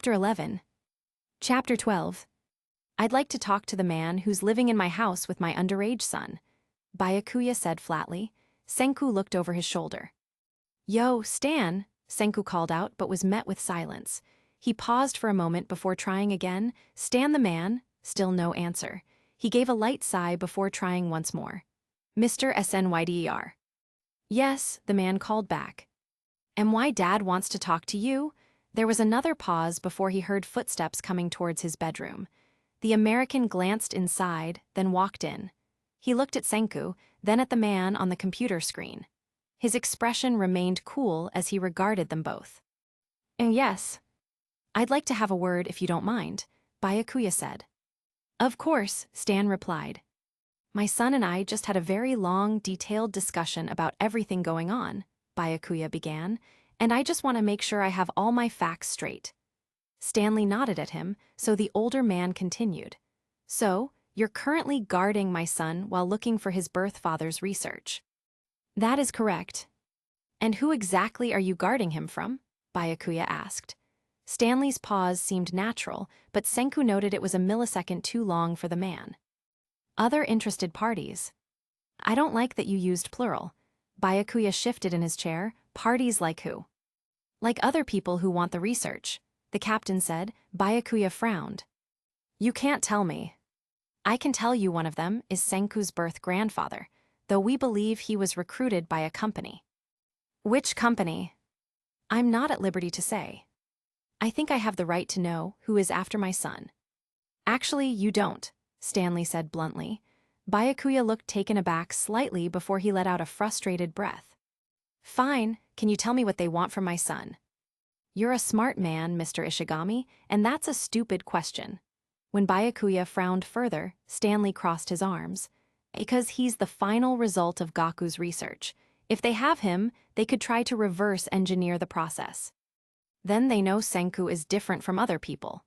Chapter 11. Chapter 12. I'd like to talk to the man who's living in my house with my underage son, Byakuya said flatly. Senku looked over his shoulder. Yo, Stan, Senku called out but was met with silence. He paused for a moment before trying again. Stan the man, still no answer. He gave a light sigh before trying once more. Mr. Snyder. Yes, the man called back. And why Dad wants to talk to you? There was another pause before he heard footsteps coming towards his bedroom. The American glanced inside, then walked in. He looked at Senku, then at the man on the computer screen. His expression remained cool as he regarded them both. And yes, I'd like to have a word if you don't mind, Byakuya said. Of course, Stan replied. My son and I just had a very long, detailed discussion about everything going on, Byakuya began, and I just want to make sure I have all my facts straight. Stanley nodded at him, so the older man continued. So, you're currently guarding my son while looking for his birth father's research. That is correct. And who exactly are you guarding him from? Byakuya asked. Stanley's pause seemed natural, but Senku noted it was a millisecond too long for the man. Other interested parties. I don't like that you used plural. Byakuya shifted in his chair. Parties like who? Like other people who want the research, the captain said. Byakuya frowned. You can't tell me. I can tell you one of them is Senku's birth grandfather, though we believe he was recruited by a company. Which company? I'm not at liberty to say. I think I have the right to know who is after my son. Actually, you don't, Stanley said bluntly. Byakuya looked taken aback slightly before he let out a frustrated breath. Fine, can you tell me what they want from my son? You're a smart man, Mr. Ishigami, and that's a stupid question. When Byakuya frowned further, Stanley crossed his arms. Because he's the final result of Gaku's research. If they have him, they could try to reverse engineer the process. Then they know Senku is different from other people.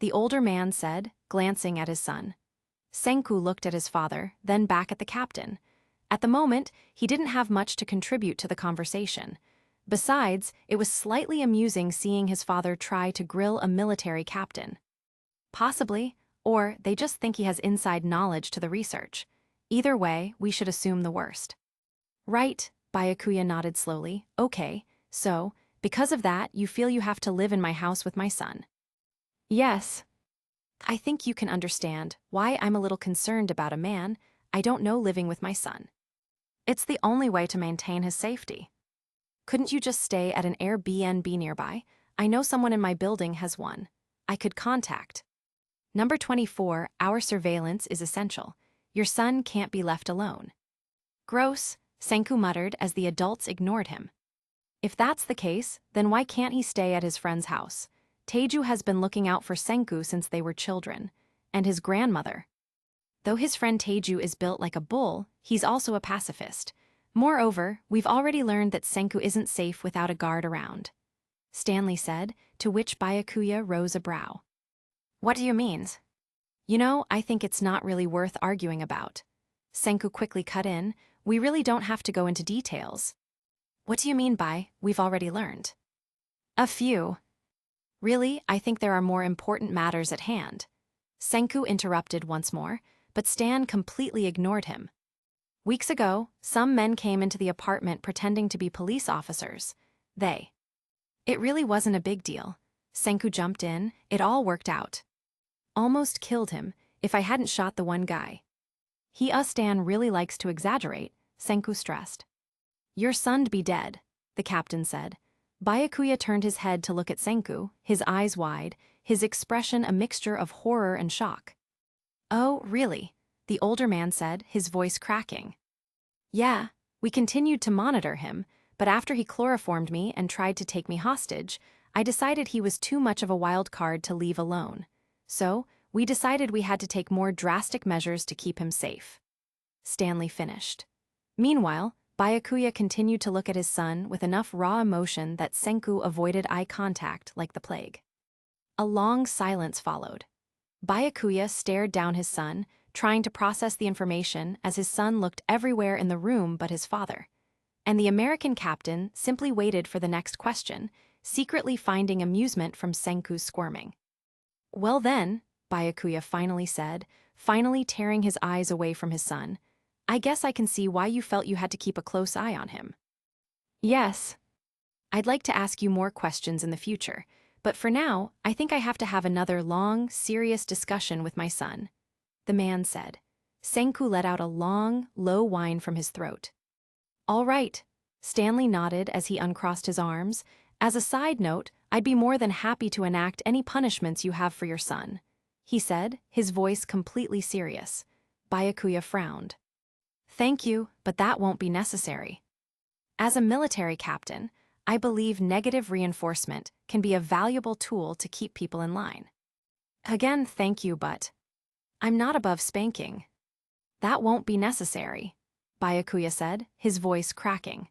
The older man said, glancing at his son. Senku looked at his father, then back at the captain. At the moment, he didn't have much to contribute to the conversation. Besides, it was slightly amusing seeing his father try to grill a military captain. Possibly, or they just think he has inside knowledge to the research. Either way, we should assume the worst. Right, Byakuya nodded slowly. Okay, so, because of that, you feel you have to live in my house with my son. Yes. I think you can understand why I'm a little concerned about a man I don't know living with my son. It's the only way to maintain his safety. Couldn't you just stay at an Airbnb nearby? I know someone in my building has one. I could contact. Number 24, our surveillance is essential. Your son can't be left alone. Gross, Senku muttered as the adults ignored him. If that's the case, then why can't he stay at his friend's house? Taiju has been looking out for Senku since they were children, and his grandmother. Though his friend Taiju is built like a bull, he's also a pacifist. Moreover, we've already learned that Senku isn't safe without a guard around. Stanley said, to which Byakuya rose a brow. What do you mean? You know, I think it's not really worth arguing about. Senku quickly cut in, we really don't have to go into details. What do you mean by, we've already learned? A few. Really, I think there are more important matters at hand. Senku interrupted once more, but Stan completely ignored him. Weeks ago, some men came into the apartment pretending to be police officers. It really wasn't a big deal. Senku jumped in, it all worked out. Almost killed him, if I hadn't shot the one guy. Stan really likes to exaggerate, Senku stressed. Your son'd be dead, the captain said. Byakuya turned his head to look at Senku, his eyes wide, his expression a mixture of horror and shock. Oh, really? The older man said, his voice cracking. Yeah, we continued to monitor him, but after he chloroformed me and tried to take me hostage, I decided he was too much of a wild card to leave alone. So, we decided we had to take more drastic measures to keep him safe. Stanley finished. Meanwhile, Byakuya continued to look at his son with enough raw emotion that Senku avoided eye contact like the plague. A long silence followed. Byakuya stared down his son, trying to process the information as his son looked everywhere in the room but his father. And the American captain simply waited for the next question, secretly finding amusement from Senku's squirming. Well then, Byakuya finally said, finally tearing his eyes away from his son, I guess I can see why you felt you had to keep a close eye on him. Yes. I'd like to ask you more questions in the future, but for now, I think I have to have another long, serious discussion with my son, the man said. Senku let out a long, low whine from his throat. All right, Stanley nodded as he uncrossed his arms. As a side note, I'd be more than happy to enact any punishments you have for your son, he said, his voice completely serious. Byakuya frowned. Thank you, but that won't be necessary. As a military captain, I believe negative reinforcement can be a valuable tool to keep people in line. Again, thank you, but I'm not above spanking. That won't be necessary, Byakuya said, his voice cracking.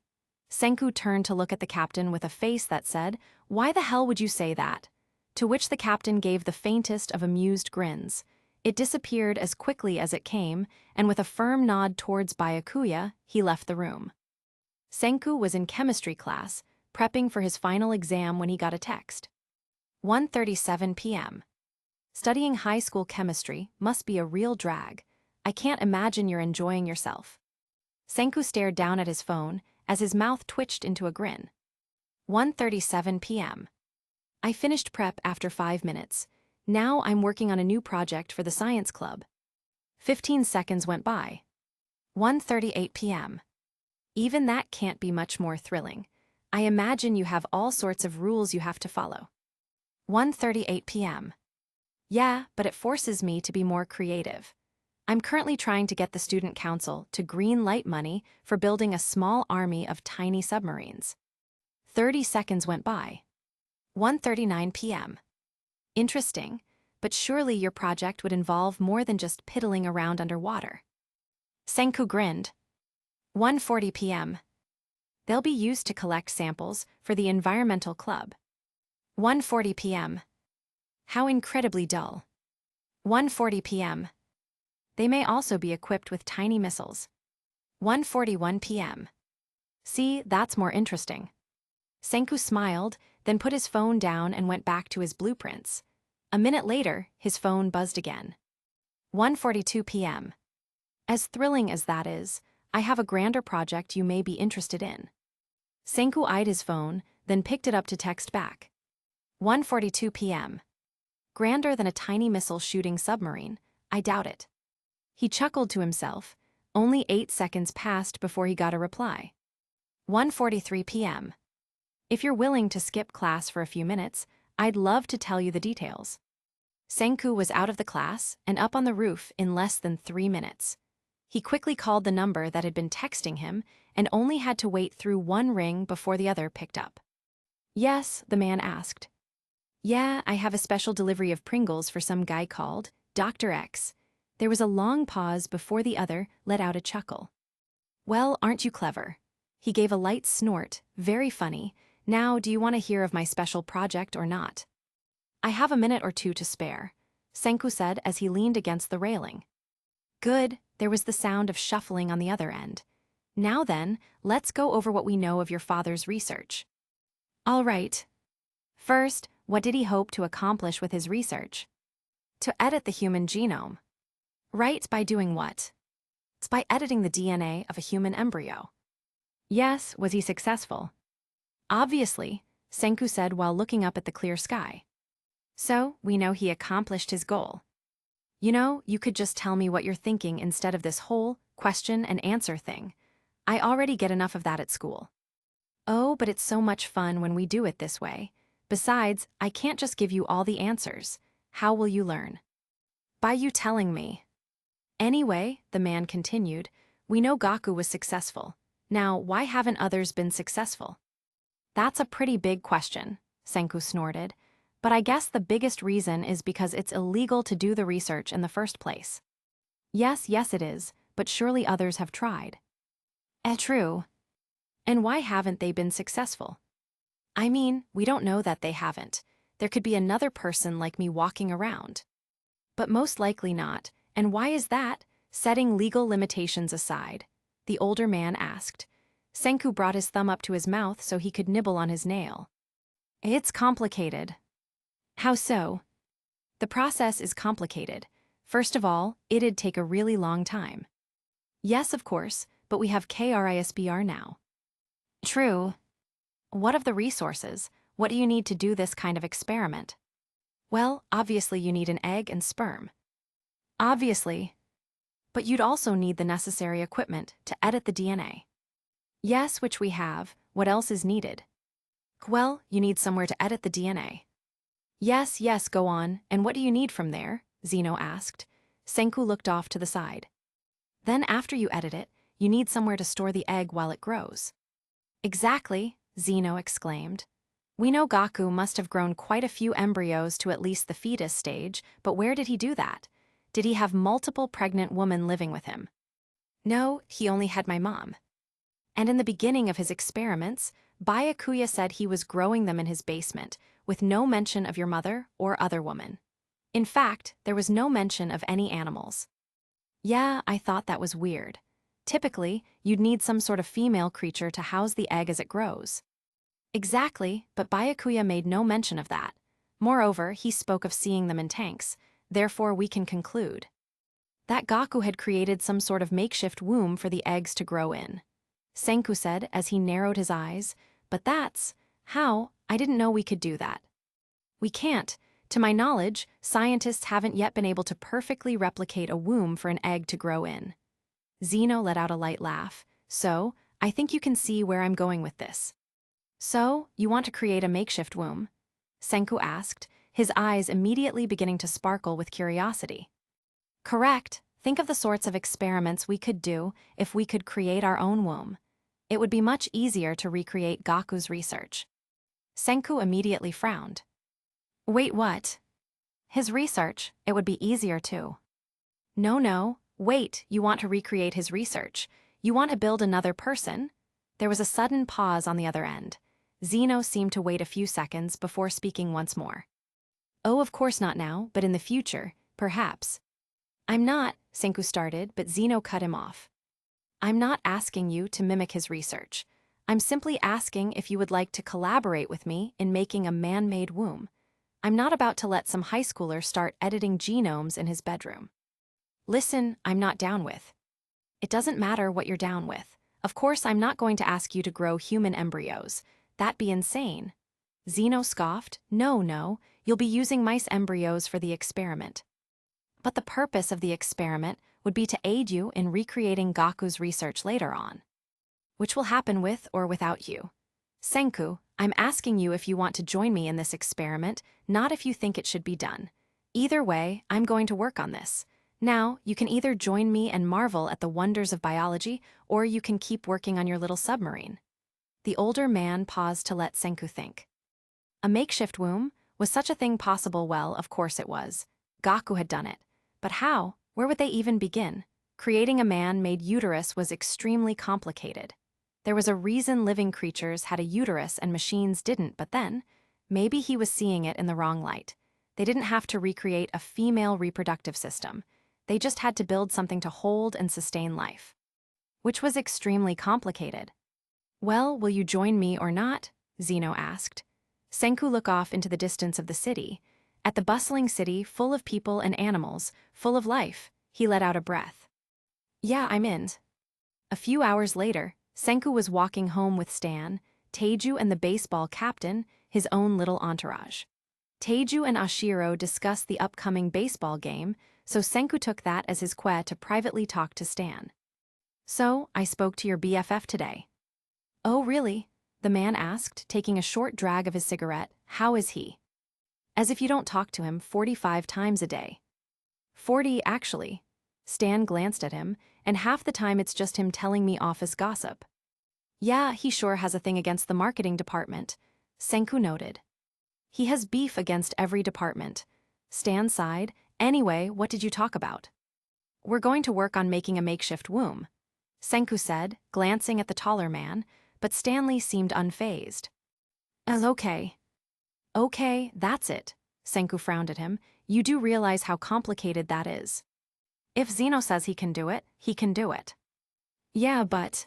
Senku turned to look at the captain with a face that said, Why the hell would you say that? To which the captain gave the faintest of amused grins. It disappeared as quickly as it came, and with a firm nod towards Byakuya, he left the room. Senku was in chemistry class, prepping for his final exam when he got a text. 1:37 p.m. Studying high school chemistry must be a real drag. I can't imagine you're enjoying yourself. Senku stared down at his phone as his mouth twitched into a grin. 1:37 p.m. I finished prep after 5 minutes. Now I'm working on a new project for the science club. 15 seconds went by. 1:38 p.m. Even that can't be much more thrilling. I imagine you have all sorts of rules you have to follow. 1:38 p.m. Yeah, but it forces me to be more creative. I'm currently trying to get the student council to green light money for building a small army of tiny submarines. 30 seconds went by. 1:39 p.m. Interesting, but surely your project would involve more than just piddling around underwater. Senku grinned. 1:40 p.m. They'll be used to collect samples for the environmental club. 1:40 p.m. How incredibly dull. 1:40 p.m. They may also be equipped with tiny missiles. 1:41 p.m. See, that's more interesting. Senku smiled, then put his phone down and went back to his blueprints. A minute later, his phone buzzed again. 1:42 p.m. As thrilling as that is, I have a grander project you may be interested in. Senku eyed his phone, then picked it up to text back. 1:42 p.m. Grander than a tiny missile-shooting submarine? I doubt it. He chuckled to himself. Only 8 seconds passed before he got a reply. 1:43 p.m. If you're willing to skip class for a few minutes, I'd love to tell you the details. Senku was out of the class and up on the roof in less than 3 minutes. He quickly called the number that had been texting him and only had to wait through one ring before the other picked up. Yes, the man asked. Yeah, I have a special delivery of Pringles for some guy called Dr. X. There was a long pause before the other let out a chuckle. Well, aren't you clever? He gave a light snort, very funny. Now, do you want to hear of my special project or not? I have a minute or two to spare, Senku said as he leaned against the railing. Good, there was the sound of shuffling on the other end. Now then, let's go over what we know of your father's research. All right. First, what did he hope to accomplish with his research? To edit the human genome. Right, by doing what? It's by editing the DNA of a human embryo. Yes, was he successful? Obviously, Senku said while looking up at the clear sky. So, we know he accomplished his goal. You know, you could just tell me what you're thinking instead of this whole question and answer thing. I already get enough of that at school. Oh, but it's so much fun when we do it this way. Besides, I can't just give you all the answers. How will you learn? By you telling me. Anyway, the man continued, we know Gaku was successful. Now, why haven't others been successful? That's a pretty big question, Senku snorted. But I guess the biggest reason is because it's illegal to do the research in the first place. Yes, it is, but surely others have tried. True. And why haven't they been successful? I mean, we don't know that they haven't. There could be another person like me walking around. But most likely not. And why is that? Setting legal limitations aside, the older man asked. Senku brought his thumb up to his mouth so he could nibble on his nail. It's complicated. How so? The process is complicated. First of all, it'd take a really long time. Yes, of course, but we have KRISBR now. True. What of the resources? What do you need to do this kind of experiment? Well, obviously you need an egg and sperm. Obviously. But you'd also need the necessary equipment to edit the DNA. Yes, which we have. What else is needed? Well, you need somewhere to edit the DNA. Yes, go on, and what do you need from there? Zeno asked. Senku looked off to the side. Then after you edit it, you need somewhere to store the egg while it grows. Exactly, Zeno exclaimed. We know Gaku must have grown quite a few embryos to at least the fetus stage, but where did he do that? Did he have multiple pregnant women living with him? No, he only had my mom. And in the beginning of his experiments, Byakuya said he was growing them in his basement, with no mention of your mother or other woman. In fact, there was no mention of any animals. Yeah, I thought that was weird. Typically, you'd need some sort of female creature to house the egg as it grows. Exactly, but Byakuya made no mention of that. Moreover, he spoke of seeing them in tanks, therefore we can conclude that Gaku had created some sort of makeshift womb for the eggs to grow in. Senku said as he narrowed his eyes, but that's how, I didn't know we could do that. We can't. To my knowledge, scientists haven't yet been able to perfectly replicate a womb for an egg to grow in. Zeno let out a light laugh. So, I think you can see where I'm going with this. So, you want to create a makeshift womb? Senku asked, his eyes immediately beginning to sparkle with curiosity. Correct. Think of the sorts of experiments we could do if we could create our own womb. It would be much easier to recreate Gaku's research. Senku immediately frowned. Wait, what? His research, it would be easier too. No, wait, you want to recreate his research. You want to build another person? There was a sudden pause on the other end. Zeno seemed to wait a few seconds before speaking once more. Oh, of course not now, but in the future, perhaps. I'm not, Senku started, but Zeno cut him off. I'm not asking you to mimic his research. I'm simply asking if you would like to collaborate with me in making a man-made womb. I'm not about to let some high schooler start editing genomes in his bedroom. Listen, I'm not down with. It doesn't matter what you're down with. Of course, I'm not going to ask you to grow human embryos. That'd be insane. Zeno scoffed. No, you'll be using mice embryos for the experiment. But the purpose of the experiment would be to aid you in recreating Gaku's research later on, which will happen with or without you. Senku, I'm asking you if you want to join me in this experiment, not if you think it should be done. Either way, I'm going to work on this. Now, you can either join me and marvel at the wonders of biology, or you can keep working on your little submarine. The older man paused to let Senku think. A makeshift womb? Was such a thing possible? Well, of course it was. Gaku had done it. But how? Where would they even begin? Creating a man-made uterus was extremely complicated. There was a reason living creatures had a uterus and machines didn't, but then, maybe he was seeing it in the wrong light. They didn't have to recreate a female reproductive system. They just had to build something to hold and sustain life, which was extremely complicated. Well, will you join me or not? Zeno asked. Senku looked off into the distance of the city. At the bustling city, full of people and animals, full of life, he let out a breath. Yeah, I'm in. A few hours later, Senku was walking home with Stan, Taiju and the baseball captain, his own little entourage. Taiju and Oshiro discussed the upcoming baseball game, so Senku took that as his cue to privately talk to Stan. So, I spoke to your BFF today. Oh, really? The man asked, taking a short drag of his cigarette. How is he? As if you don't talk to him 45 times a day. 40, actually. Stan glanced at him, and half the time it's just him telling me office gossip. Yeah, he sure has a thing against the marketing department, Senku noted. He has beef against every department. Stan sighed. Anyway, what did you talk about? We're going to work on making a makeshift womb, Senku said, glancing at the taller man, but Stanley seemed unfazed. Okay. Okay, that's it, Senku frowned at him. You do realize how complicated that is. If Zeno says he can do it, he can do it. Yeah, but...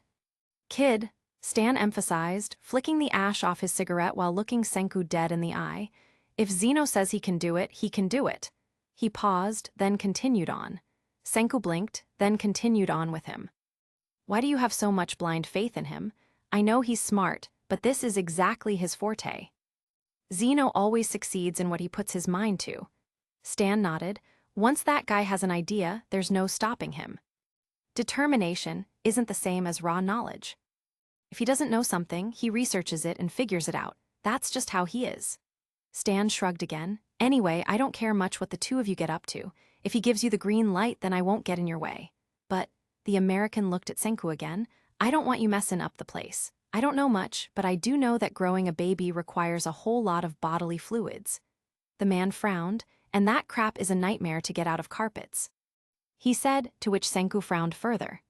Kid, Stan emphasized, flicking the ash off his cigarette while looking Senku dead in the eye. If Zeno says he can do it, he can do it. He paused, then continued on. Senku blinked, then continued on with him. Why do you have so much blind faith in him? I know he's smart, but this is exactly his forte. Zeno always succeeds in what he puts his mind to. Stan nodded. Once that guy has an idea, there's no stopping him. Determination isn't the same as raw knowledge. If he doesn't know something, he researches it and figures it out. That's just how he is. Stan shrugged again. Anyway, I don't care much what the two of you get up to. If he gives you the green light, then I won't get in your way. But, the American looked at Senku again, I don't want you messin' up the place. I don't know much, but I do know that growing a baby requires a whole lot of bodily fluids. The man frowned, and that crap is a nightmare to get out of carpets. He said, to which Senku frowned further.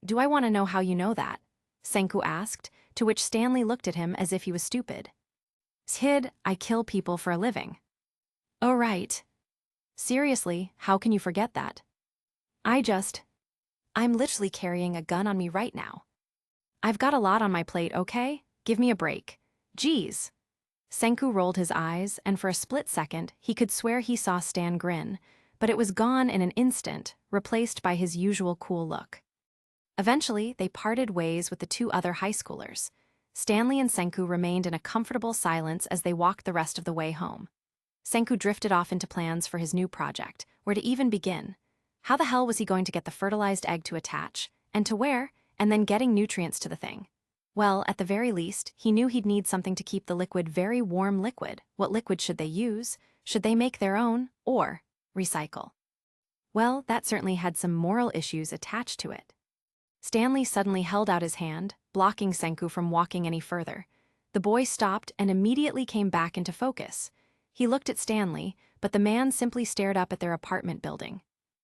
Do I want to know how you know that? Senku asked, to which Stanley looked at him as if he was stupid. Kid, I kill people for a living. Oh right. Seriously, how can you forget that? I'm literally carrying a gun on me right now. I've got a lot on my plate, okay? Give me a break. Geez. Senku rolled his eyes, and for a split second, he could swear he saw Stan grin, but it was gone in an instant, replaced by his usual cool look. Eventually, they parted ways with the two other high schoolers. Stanley and Senku remained in a comfortable silence as they walked the rest of the way home. Senku drifted off into plans for his new project, where to even begin. How the hell was he going to get the fertilized egg to attach, and to where, and then getting nutrients to the thing? Well, at the very least, he knew he'd need something to keep the liquid very warm liquid. What liquid should they use? Should they make their own, or recycle? Well, that certainly had some moral issues attached to it. Stanley suddenly held out his hand, blocking Senku from walking any further. The boy stopped and immediately came back into focus. He looked at Stanley, but the man simply stared up at their apartment building.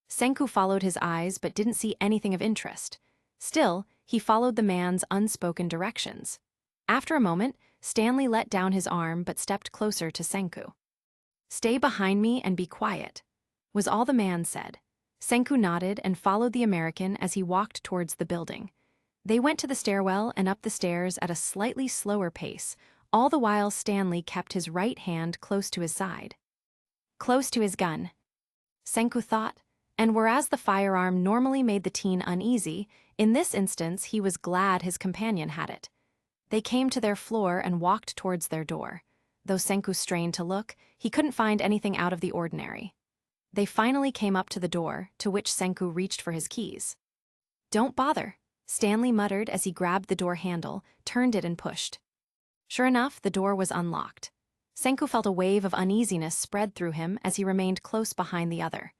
Senku followed his eyes but didn't see anything of interest. Still, he followed the man's unspoken directions. After a moment, Stanley let down his arm but stepped closer to Senku. Stay behind me and be quiet, was all the man said. Senku nodded and followed the American as he walked towards the building. They went to the stairwell and up the stairs at a slightly slower pace, all the while Stanley kept his right hand close to his side. Close to his gun, Senku thought, and whereas the firearm normally made the teen uneasy, in this instance he was glad his companion had it. They came to their floor and walked towards their door. Though Senku strained to look, he couldn't find anything out of the ordinary. They finally came up to the door, to which Senku reached for his keys. Don't bother, Stanley muttered as he grabbed the door handle, turned it and pushed. Sure enough, the door was unlocked. Senku felt a wave of uneasiness spread through him as he remained close behind the other.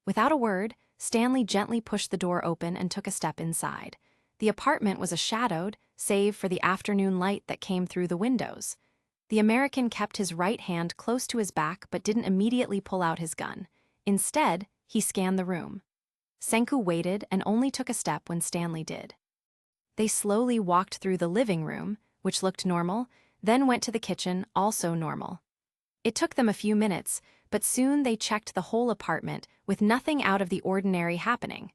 Without a word, Stanley gently pushed the door open and took a step inside. The apartment was shadowed, save for the afternoon light that came through the windows. The American kept his right hand close to his back but didn't immediately pull out his gun. Instead, he scanned the room. Senku waited and only took a step when Stanley did. They slowly walked through the living room, which looked normal, then went to the kitchen, also normal. It took them a few minutes, but soon they checked the whole apartment with nothing out of the ordinary happening.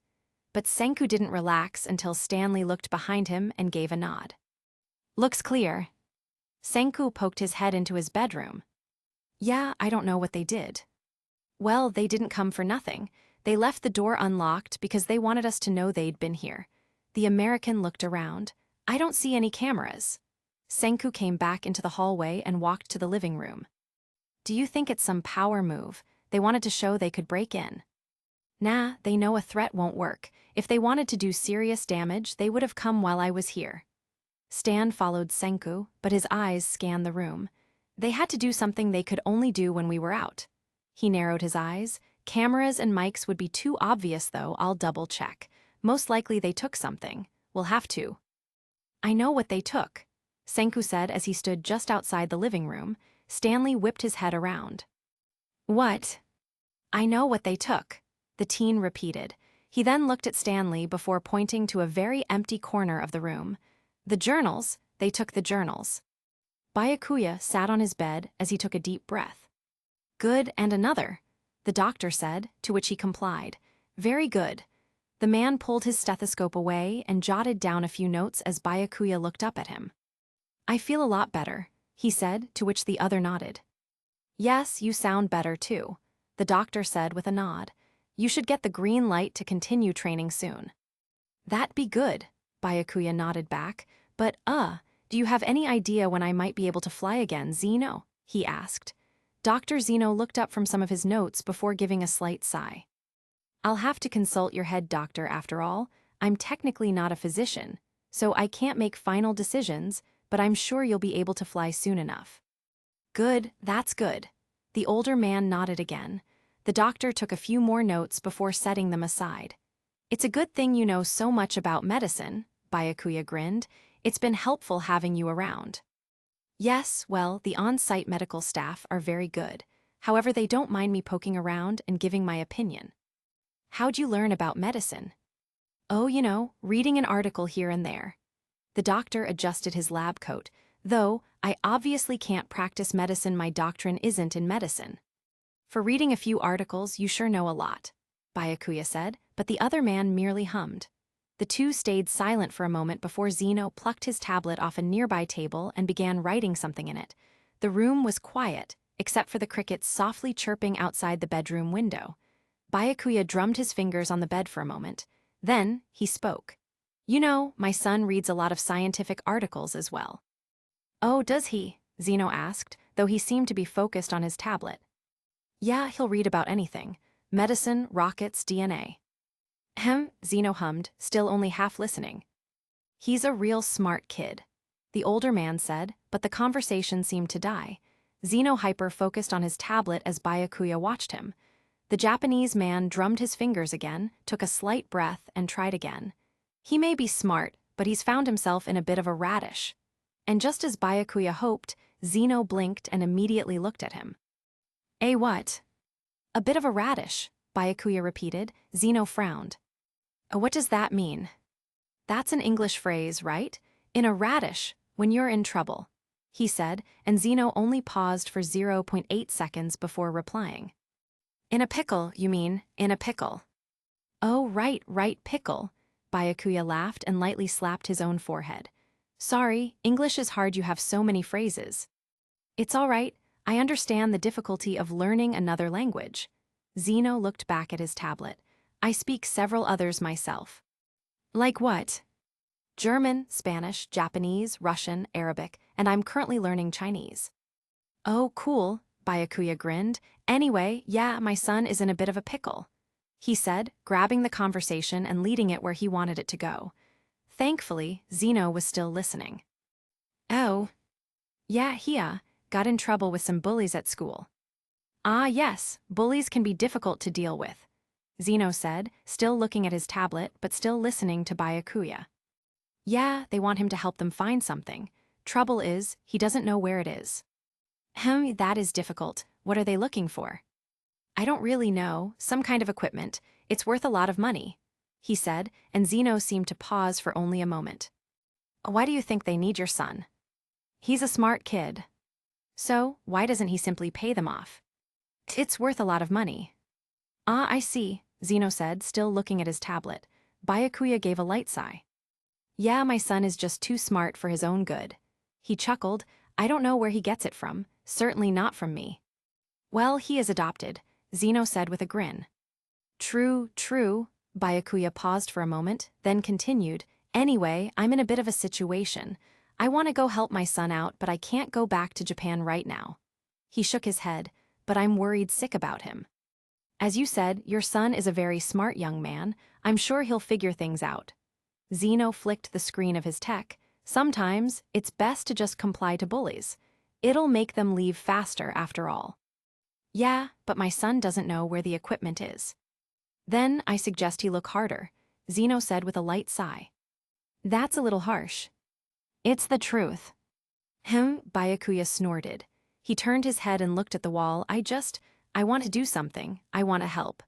But Senku didn't relax until Stanley looked behind him and gave a nod. Looks clear. Senku poked his head into his bedroom. Yeah, I don't know what they did. Well, they didn't come for nothing. They left the door unlocked because they wanted us to know they'd been here. The American looked around. I don't see any cameras. Senku came back into the hallway and walked to the living room. Do you think it's some power move? They wanted to show they could break in. Nah, they know a threat won't work. If they wanted to do serious damage, they would have come while I was here. Stan followed Senku, but his eyes scanned the room. They had to do something they could only do when we were out. He narrowed his eyes. Cameras and mics would be too obvious, though. I'll double check. Most likely they took something. We'll have to. I know what they took, Senku said as he stood just outside the living room. Stanley whipped his head around. What? I know what they took, the teen repeated. He then looked at Stanley before pointing to a very empty corner of the room. The journals, they took the journals. Byakuya sat on his bed as he took a deep breath. Good, and another, the doctor said, to which he complied. Very good. The man pulled his stethoscope away and jotted down a few notes as Byakuya looked up at him. I feel a lot better, he said, to which the other nodded. Yes, you sound better too, the doctor said with a nod. You should get the green light to continue training soon. That'd be good, Byakuya nodded back, but do you have any idea when I might be able to fly again, Zeno? He asked. Dr. Zeno looked up from some of his notes before giving a slight sigh. I'll have to consult your head doctor after all. I'm technically not a physician, so I can't make final decisions, but I'm sure you'll be able to fly soon enough. Good, that's good. The older man nodded again. The doctor took a few more notes before setting them aside. It's a good thing you know so much about medicine, Byakuya grinned. It's been helpful having you around. Yes, well, the on-site medical staff are very good. However, they don't mind me poking around and giving my opinion. How'd you learn about medicine? Oh, reading an article here and there. The doctor adjusted his lab coat. Though, I obviously can't practice medicine. My doctrine isn't in medicine. For reading a few articles, you sure know a lot, Byakuya said, but the other man merely hummed. The two stayed silent for a moment before Zeno plucked his tablet off a nearby table and began writing something in it. The room was quiet, except for the crickets softly chirping outside the bedroom window. Byakuya drummed his fingers on the bed for a moment. Then, he spoke. My son reads a lot of scientific articles as well. Oh, does he? Zeno asked, though he seemed to be focused on his tablet. Yeah, he'll read about anything. Medicine, rockets, DNA. Zeno hummed, still only half listening. He's a real smart kid, the older man said, but the conversation seemed to die. Zeno hyper-focused on his tablet as Byakuya watched him. The Japanese man drummed his fingers again, took a slight breath, and tried again. He may be smart, but he's found himself in a bit of a radish. And just as Byakuya hoped, Zeno blinked and immediately looked at him. A what? A bit of a radish, Byakuya repeated. Zeno frowned. What does that mean? That's an English phrase, right? In a radish, when you're in trouble, he said, and Zeno only paused for 0.8 seconds before replying. In a pickle, you mean, in a pickle. Oh, right, pickle. Byakuya laughed and lightly slapped his own forehead. Sorry, English is hard, you have so many phrases. It's all right, I understand the difficulty of learning another language. Zeno looked back at his tablet. I speak several others myself. Like what? German, Spanish, Japanese, Russian, Arabic, and I'm currently learning Chinese. Oh, cool, Byakuya grinned. Anyway, yeah, my son is in a bit of a pickle, he said, grabbing the conversation and leading it where he wanted it to go. Thankfully, Zeno was still listening. Oh. Yeah, he got in trouble with some bullies at school. Ah, yes, bullies can be difficult to deal with, Zeno said, still looking at his tablet but still listening to Byakuya. Yeah, they want him to help them find something. Trouble is, he doesn't know where it is. That is difficult. What are they looking for? I don't really know, some kind of equipment. It's worth a lot of money, he said, and Zeno seemed to pause for only a moment. Why do you think they need your son? He's a smart kid. So, why doesn't he simply pay them off? It's worth a lot of money. Ah, I see, Zeno said, still looking at his tablet. Byakuya gave a light sigh. Yeah, my son is just too smart for his own good. He chuckled. I don't know where he gets it from, certainly not from me. Well, he is adopted, Zeno said with a grin. True, Byakuya paused for a moment, then continued. Anyway, I'm in a bit of a situation. I want to go help my son out, but I can't go back to Japan right now. He shook his head, but I'm worried sick about him. As you said, your son is a very smart young man. I'm sure he'll figure things out. Zeno flicked the screen of his tech. Sometimes, it's best to just comply to bullies. It'll make them leave faster after all. Yeah, but my son doesn't know where the equipment is. Then I suggest he look harder, Zeno said with a light sigh. That's a little harsh. It's the truth. Byakuya snorted. He turned his head and looked at the wall. I want to do something. I want to help.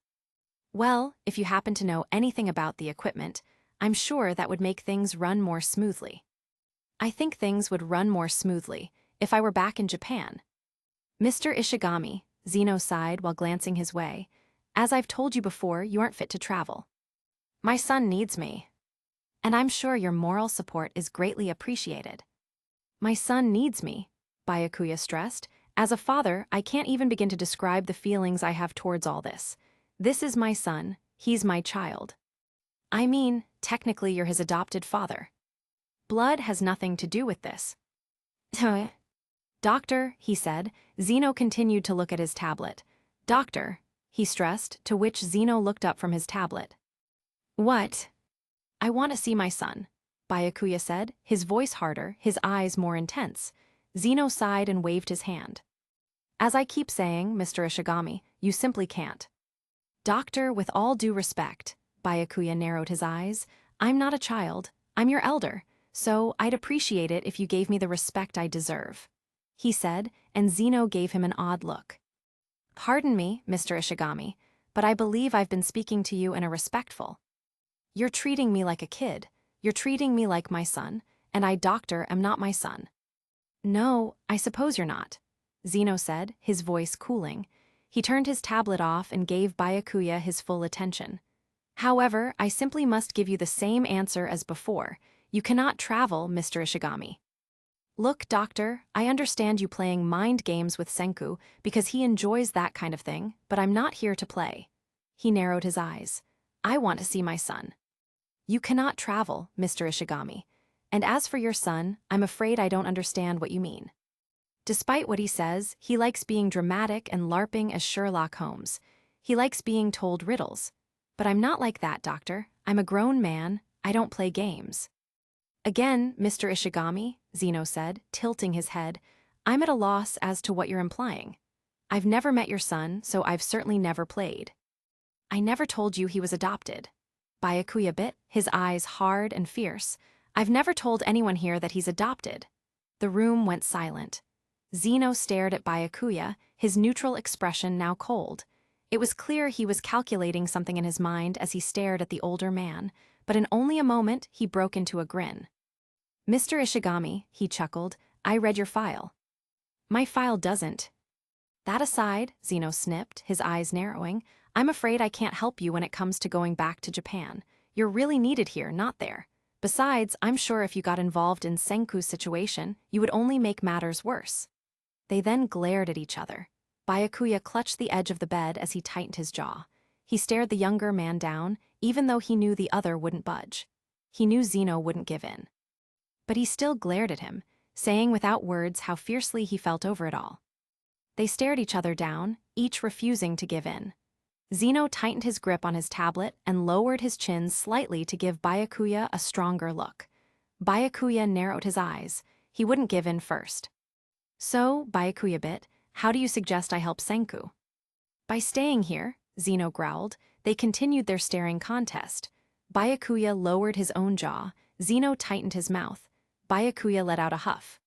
Well, if you happen to know anything about the equipment, I'm sure that would make things run more smoothly. I think things would run more smoothly if I were back in Japan. Mr. Ishigami, Zeno sighed while glancing his way. As I've told you before, you aren't fit to travel. My son needs me. And I'm sure your moral support is greatly appreciated. My son needs me, Byakuya stressed. As a father, I can't even begin to describe the feelings I have towards all this. This is my son, he's my child. I mean, technically you're his adopted father. Blood has nothing to do with this. Doctor, he said. Zeno continued to look at his tablet. Doctor, he stressed, to which Zeno looked up from his tablet. What? I want to see my son, Byakuya said, his voice harder, his eyes more intense. Zeno sighed and waved his hand. As I keep saying, Mr. Ishigami, you simply can't. Doctor, with all due respect, Byakuya narrowed his eyes, I'm not a child, I'm your elder, so I'd appreciate it if you gave me the respect I deserve, he said, and Zeno gave him an odd look. Pardon me, Mr. Ishigami, but I believe I've been speaking to you in a respectful. You're treating me like a kid, you're treating me like my son, and I, doctor, am not my son. No, I suppose you're not, Zeno said, his voice cooling. He turned his tablet off and gave Byakuya his full attention. However, I simply must give you the same answer as before. You cannot travel, Mr. Ishigami. Look, doctor, I understand you playing mind games with Senku because he enjoys that kind of thing, but I'm not here to play. He narrowed his eyes. I want to see my son. You cannot travel, Mr. Ishigami. And as for your son, I'm afraid I don't understand what you mean. Despite what he says, he likes being dramatic and LARPing as Sherlock Holmes. He likes being told riddles. But I'm not like that, doctor. I'm a grown man. I don't play games. Again, Mr. Ishigami, Zeno said, tilting his head, I'm at a loss as to what you're implying. I've never met your son, so I've certainly never played. I never told you he was adopted. Byakuya bit, his eyes hard and fierce. I've never told anyone here that he's adopted. The room went silent. Zeno stared at Byakuya, his neutral expression now cold. It was clear he was calculating something in his mind as he stared at the older man, but in only a moment he broke into a grin. Mr. Ishigami, he chuckled, I read your file. My file doesn't. That aside, Zeno snipped, his eyes narrowing, I'm afraid I can't help you when it comes to going back to Japan. You're really needed here, not there. Besides, I'm sure if you got involved in Senku's situation, you would only make matters worse. They then glared at each other. Byakuya clutched the edge of the bed as he tightened his jaw. He stared the younger man down, even though he knew the other wouldn't budge. He knew Zeno wouldn't give in. But he still glared at him, saying without words how fiercely he felt over it all. They stared each other down, each refusing to give in. Zeno tightened his grip on his tablet and lowered his chin slightly to give Byakuya a stronger look. Byakuya narrowed his eyes. He wouldn't give in first. So, Byakuya bit, how do you suggest I help Senku? By staying here, Zeno growled. They continued their staring contest. Byakuya lowered his own jaw. Zeno tightened his mouth. Byakuya let out a huff.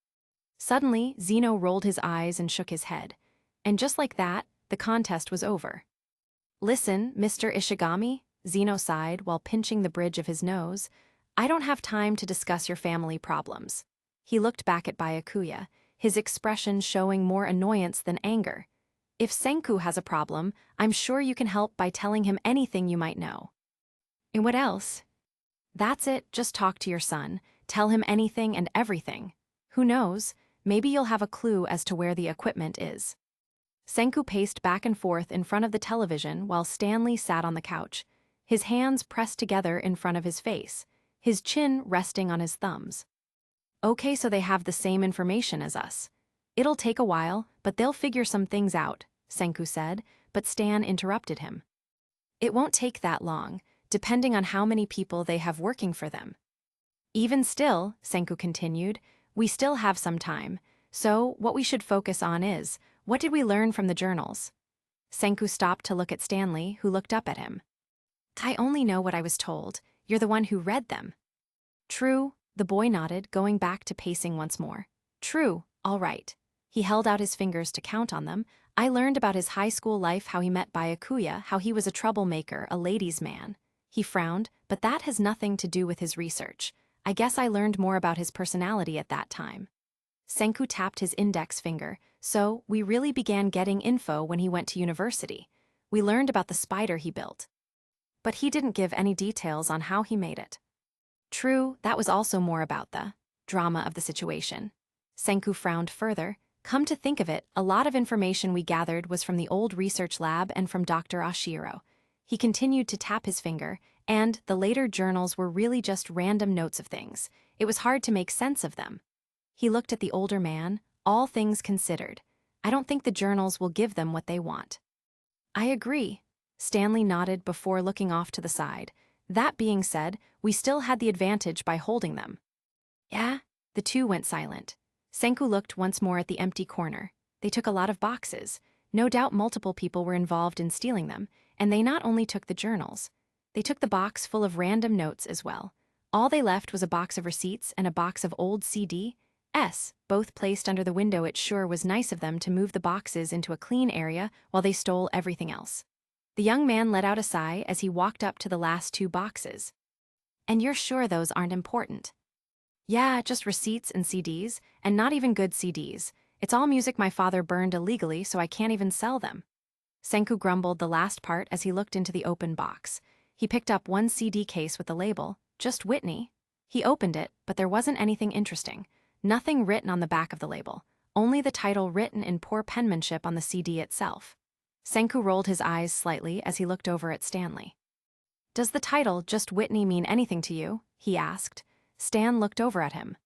Suddenly, Zeno rolled his eyes and shook his head. And just like that, the contest was over. Listen, Mr. Ishigami, Zeno sighed while pinching the bridge of his nose. I don't have time to discuss your family problems. He looked back at Byakuya, his expression showing more annoyance than anger. If Senku has a problem, I'm sure you can help by telling him anything you might know. And what else? That's it, just talk to your son, tell him anything and everything. Who knows, maybe you'll have a clue as to where the equipment is. Senku paced back and forth in front of the television while Stanley sat on the couch, his hands pressed together in front of his face, his chin resting on his thumbs. Okay, so they have the same information as us. It'll take a while, but they'll figure some things out, Senku said, but Stan interrupted him. It won't take that long, depending on how many people they have working for them. Even still, Senku continued, we still have some time, so what we should focus on is, what did we learn from the journals? Senku stopped to look at Stanley, who looked up at him. I only know what I was told. You're the one who read them. True, the boy nodded, going back to pacing once more. True, all right. He held out his fingers to count on them. I learned about his high school life, how he met Byakuya, how he was a troublemaker, a ladies' man. He frowned, but that has nothing to do with his research. I guess I learned more about his personality at that time. Senku tapped his index finger. So, we really began getting info when he went to university. We learned about the spider he built. But he didn't give any details on how he made it. True, that was also more about the drama of the situation. Senku frowned further. Come to think of it, a lot of information we gathered was from the old research lab and from Dr. Oshiro. He continued to tap his finger, and the later journals were really just random notes of things. It was hard to make sense of them. He looked at the older man, all things considered. I don't think the journals will give them what they want. I agree. Stanley nodded before looking off to the side. That being said, we still had the advantage by holding them. Yeah? The two went silent. Senku looked once more at the empty corner. They took a lot of boxes. No doubt multiple people were involved in stealing them, and they not only took the journals. They took the box full of random notes as well. All they left was a box of receipts and a box of old CDs, both placed under the window. It sure was nice of them to move the boxes into a clean area while they stole everything else. The young man let out a sigh as he walked up to the last two boxes. And you're sure those aren't important? Yeah, just receipts and CDs, and not even good CDs. It's all music my father burned illegally, so I can't even sell them. Senku grumbled the last part as he looked into the open box. He picked up one CD case with the label, just Whitney. He opened it, but there wasn't anything interesting. Nothing written on the back of the label, only the title written in poor penmanship on the CD itself. Senku rolled his eyes slightly as he looked over at Stanley. Does the title, Just Whitney, mean anything to you? He asked. Stan looked over at him.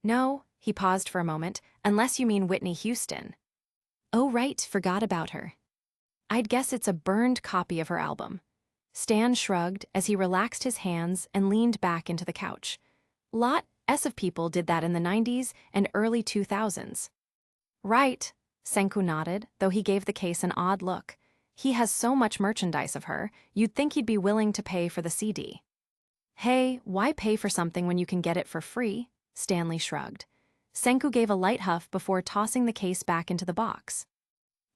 No, he paused for a moment, unless you mean Whitney Houston. Oh right, forgot about her. I'd guess it's a burned copy of her album. Stan shrugged as he relaxed his hands and leaned back into the couch. Lots of people did that in the 90s and early 2000s. Right, Senku nodded, though he gave the case an odd look. He has so much merchandise of her, you'd think he'd be willing to pay for the CD. Hey, why pay for something when you can get it for free? Stanley shrugged. Senku gave a light huff before tossing the case back into the box.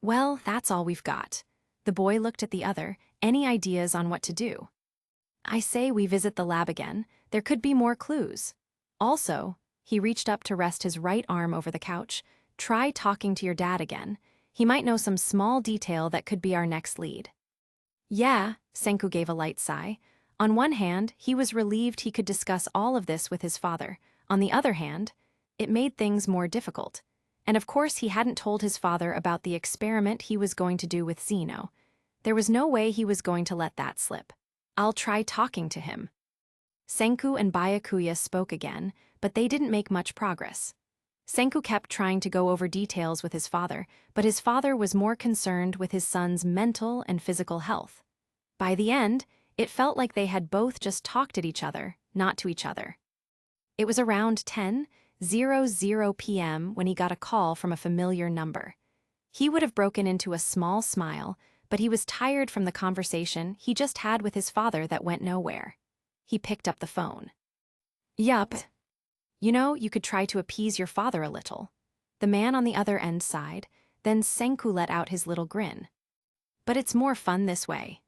Well, that's all we've got. The boy looked at the other. Any ideas on what to do? I say we visit the lab again. There could be more clues. Also, he reached up to rest his right arm over the couch. Try talking to your dad again. He might know some small detail that could be our next lead. Yeah, Senku gave a light sigh. On one hand, he was relieved he could discuss all of this with his father. On the other hand, it made things more difficult. And of course he hadn't told his father about the experiment he was going to do with Zeno. There was no way he was going to let that slip. I'll try talking to him. Senku and Byakuya spoke again, but they didn't make much progress. Senku kept trying to go over details with his father, but his father was more concerned with his son's mental and physical health. By the end, it felt like they had both just talked at each other, not to each other. It was around 10:00 p.m. when he got a call from a familiar number. He would have broken into a small smile, but he was tired from the conversation he just had with his father that went nowhere. He picked up the phone. Yup. You know, you could try to appease your father a little. The man on the other end sighed, then Senku let out his little grin. But it's more fun this way.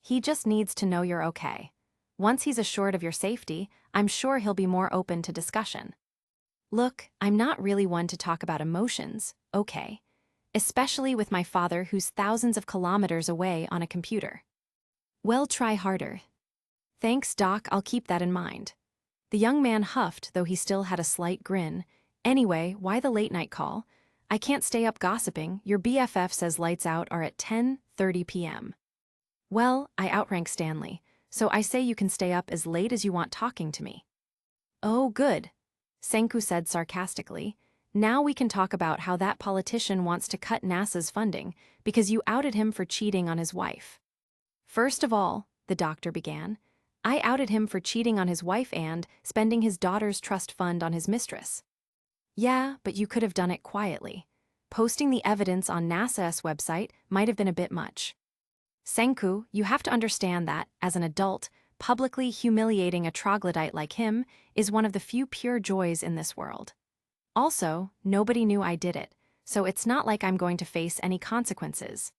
He just needs to know you're okay. Once he's assured of your safety, I'm sure he'll be more open to discussion. Look, I'm not really one to talk about emotions, okay? Especially with my father who's thousands of kilometers away on a computer. Well, try harder. Thanks, Doc, I'll keep that in mind. The young man huffed, though he still had a slight grin. Anyway, why the late-night call? I can't stay up gossiping. Your BFF says lights out are at 10:30 p.m. Well, I outrank Stanley, so I say you can stay up as late as you want talking to me. Oh, good, Senku said sarcastically. Now we can talk about how that politician wants to cut NASA's funding because you outed him for cheating on his wife. First of all, the doctor began, I outed him for cheating on his wife and spending his daughter's trust fund on his mistress. Yeah, but you could have done it quietly. Posting the evidence on NASA's website might have been a bit much. Senku, you have to understand that, as an adult, publicly humiliating a troglodyte like him is one of the few pure joys in this world. Also, nobody knew I did it, so it's not like I'm going to face any consequences.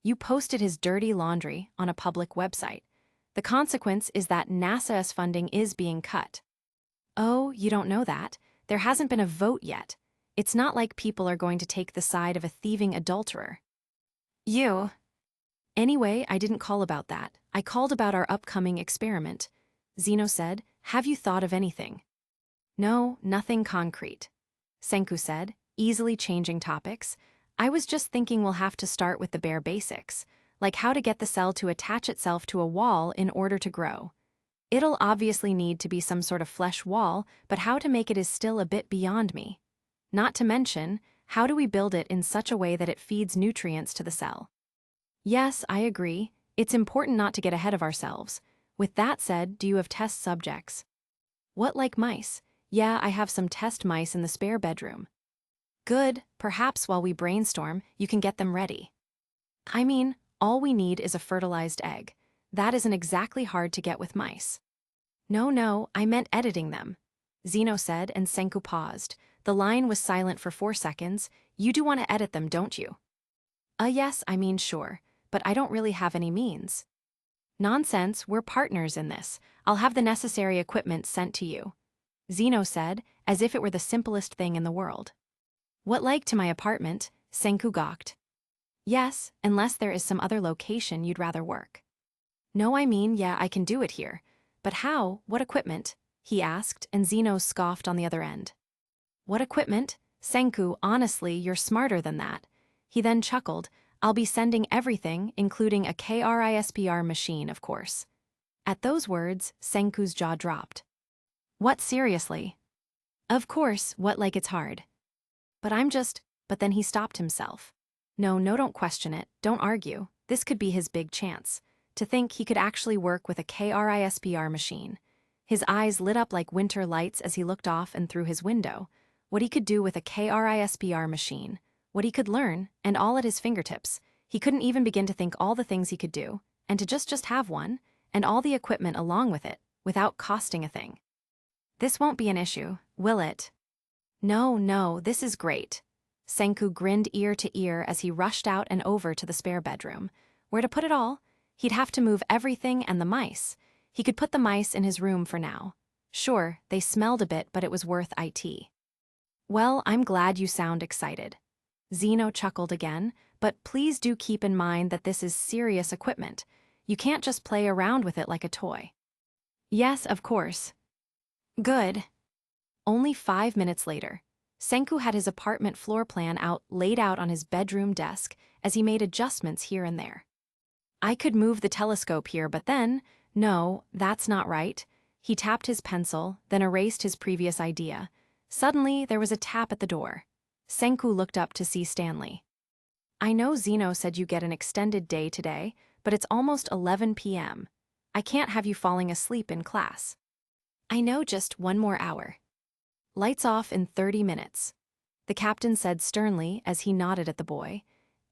You posted his dirty laundry on a public website. The consequence is that NASA's funding is being cut. Oh, you don't know that? There hasn't been a vote yet. It's not like people are going to take the side of a thieving adulterer. You. Anyway, I didn't call about that. I called about our upcoming experiment. Zeno said, have you thought of anything? No, nothing concrete. Senku said, easily changing topics. I was just thinking we'll have to start with the bare basics, like how to get the cell to attach itself to a wall in order to grow. It'll obviously need to be some sort of flesh wall, but how to make it is still a bit beyond me. Not to mention, how do we build it in such a way that it feeds nutrients to the cell? Yes, I agree. It's important not to get ahead of ourselves. With that said, do you have test subjects? What, like mice? Yeah, I have some test mice in the spare bedroom. Good, perhaps while we brainstorm, you can get them ready. I mean, all we need is a fertilized egg. That isn't exactly hard to get with mice. No, I meant editing them. Zeno said, and Senku paused. The line was silent for 4 seconds. You do want to edit them, don't you? Yes, I mean sure, but I don't really have any means. Nonsense, we're partners in this. I'll have the necessary equipment sent to you. Zeno said, as if it were the simplest thing in the world. What, like to my apartment? Senku gawked. Yes, unless there is some other location you'd rather work. No, I mean, yeah, I can do it here. But how? What equipment? He asked, and Zeno scoffed on the other end. What equipment? Senku, honestly, you're smarter than that. He then chuckled. I'll be sending everything, including a CRISPR machine, of course. At those words, Senku's jaw dropped. What, seriously? Of course, what, like it's hard. But then he stopped himself. No, don't question it, don't argue. This could be his big chance. To think he could actually work with a CRISPR machine. His eyes lit up like winter lights as he looked off and through his window. What he could do with a CRISPR machine. What he could learn, and all at his fingertips. He couldn't even begin to think all the things he could do, and to just have one, and all the equipment along with it, without costing a thing. This won't be an issue, will it? No, this is great. Senku grinned ear to ear as he rushed out and over to the spare bedroom. Where to put it all? He'd have to move everything and the mice. He could put the mice in his room for now. Sure, they smelled a bit, but it was worth it. Well, I'm glad you sound excited. Zeno chuckled again, but please do keep in mind that this is serious equipment. You can't just play around with it like a toy. Yes, of course. Good. Only 5 minutes later, Senku had his apartment floor plan laid out on his bedroom desk as he made adjustments here and there. I could move the telescope here, but then, no, that's not right. He tapped his pencil, then erased his previous idea. Suddenly, there was a tap at the door. Senku looked up to see Stanley. I know Zeno said you get an extended day today, but it's almost 11 p.m. I can't have you falling asleep in class. I know, just 1 more hour. Lights off in 30 minutes. The captain said sternly as he nodded at the boy.